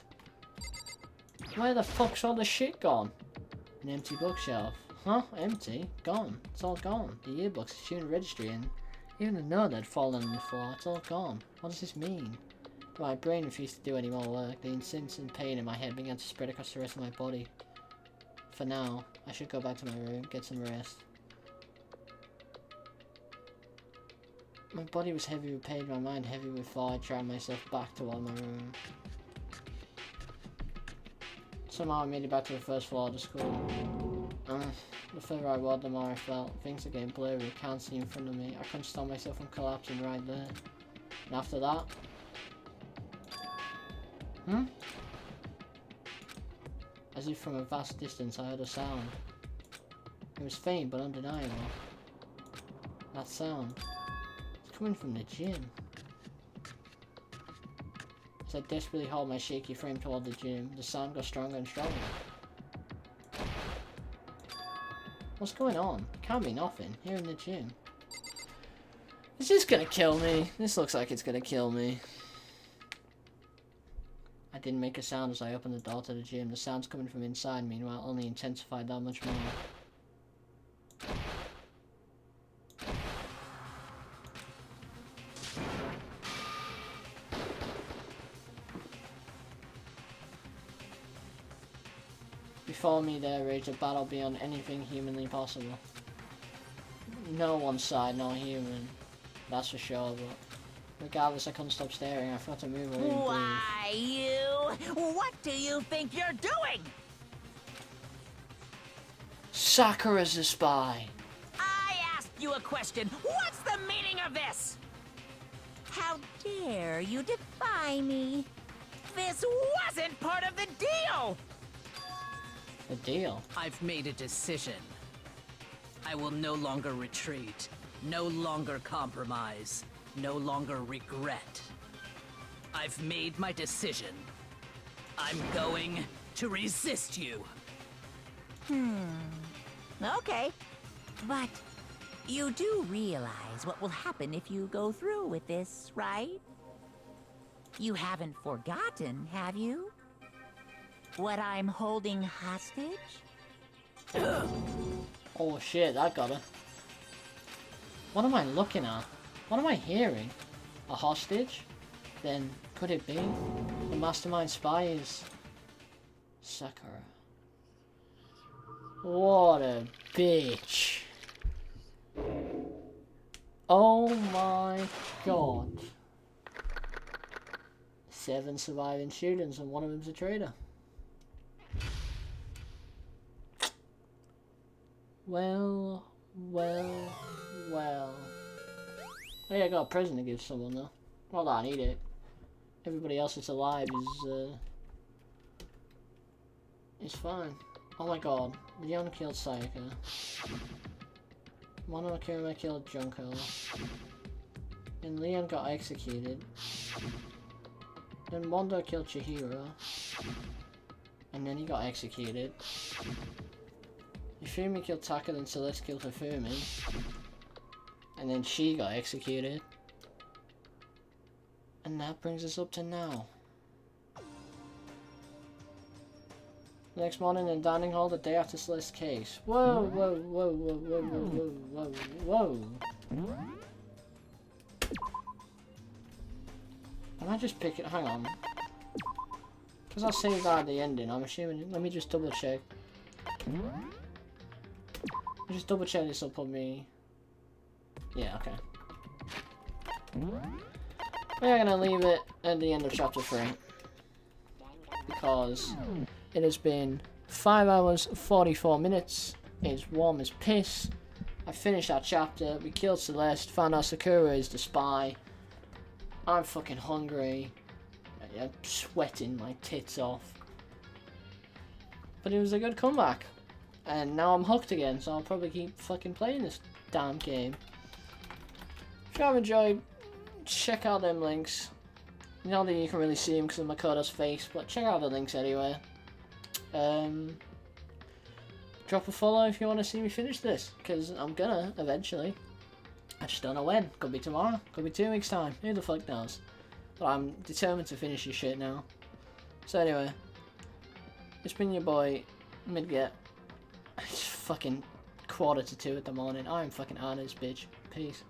Where the fuck's all the shit gone? An empty bookshelf. Huh? Empty? Gone. It's all gone. The yearbooks, the student registry, and even the note that had fallen on the floor. It's all gone. What does this mean? But my brain refused to do any more work. The insistent pain in my head began to spread across the rest of my body. For now, I should go back to my room, get some rest. My body was heavy with pain, my mind heavy with thought. I dragged myself back toward my room. Somehow I made it back to the first floor of the school. The further I walked, the more I felt. Things are getting blurry, I can't see in front of me. I couldn't stop myself from collapsing right there. And after that... As if from a vast distance I heard a sound. It was faint but undeniable. That sound... coming from the gym. As I desperately hauled my shaky frame toward the gym, the sound got stronger and stronger. What's going on? Can't be nothing. Here in the gym. Is this gonna kill me? This looks like it's gonna kill me. I didn't make a sound as I opened the door to the gym. The sounds coming from inside, meanwhile, only intensified that much more. Before me there raged a battle beyond anything humanly possible. No one side, no human. That's for sure, but regardless, I couldn't stop staring. I forgot to move or even breathe. Why, you? What do you think you're doing? Sakura's a spy. I asked you a question. What's the meaning of this? How dare you defy me? This wasn't part of the deal! The deal? I've made a decision. I will no longer retreat, no longer compromise, no longer regret. I've made my decision. I'm going to resist you. Okay. But you do realize what will happen if you go through with this, right? You haven't forgotten, have you? What I'm holding hostage? Oh shit, that got her. What am I looking at? What am I hearing? A hostage? Then, could it be? The mastermind spy is... Sakura. What a bitch. Oh my god. 7 surviving students and one of them's a traitor. Well, well, well. Oh yeah, I got a present to give someone though. Well, I need it. Everybody else that's alive is fine. Oh my god, Leon killed Sayaka. Monokuma killed Junko. And Leon got executed. Then Mondo killed Chihiro. And then he got executed. Ifumi killed Taka, then Celeste killed Hifumi. And then she got executed. And that brings us up to now. The next morning in dining hall, the day after Celeste's case. Whoa, whoa, whoa, whoa, whoa, whoa, whoa, whoa, whoa. Can I just pick it? Hang on. Because I saved that at the ending, I'm assuming. Let me just double check. Just double check this will put me... Yeah, okay. We're gonna leave it at the end of chapter 3. Because it has been 5 hours, 44 minutes. It's warm as piss. I finished that chapter. We killed Celeste. Found out Sakura is the spy. I'm fucking hungry. I'm sweating my tits off. But it was a good comeback. And now I'm hooked again, so I'll probably keep fucking playing this damn game. If you have enjoyed, check out them links. Not that you can really see him because of Makoto's face, but check out the links anyway. Drop a follow if you want to see me finish this, because I'm gonna eventually. I just don't know when. Could be tomorrow, could be 2 weeks time, who the fuck knows. But I'm determined to finish this shit now. So anyway, it's been your boy, Midget. It's fucking 1:45 in the morning. I'm fucking out of this bitch. Peace.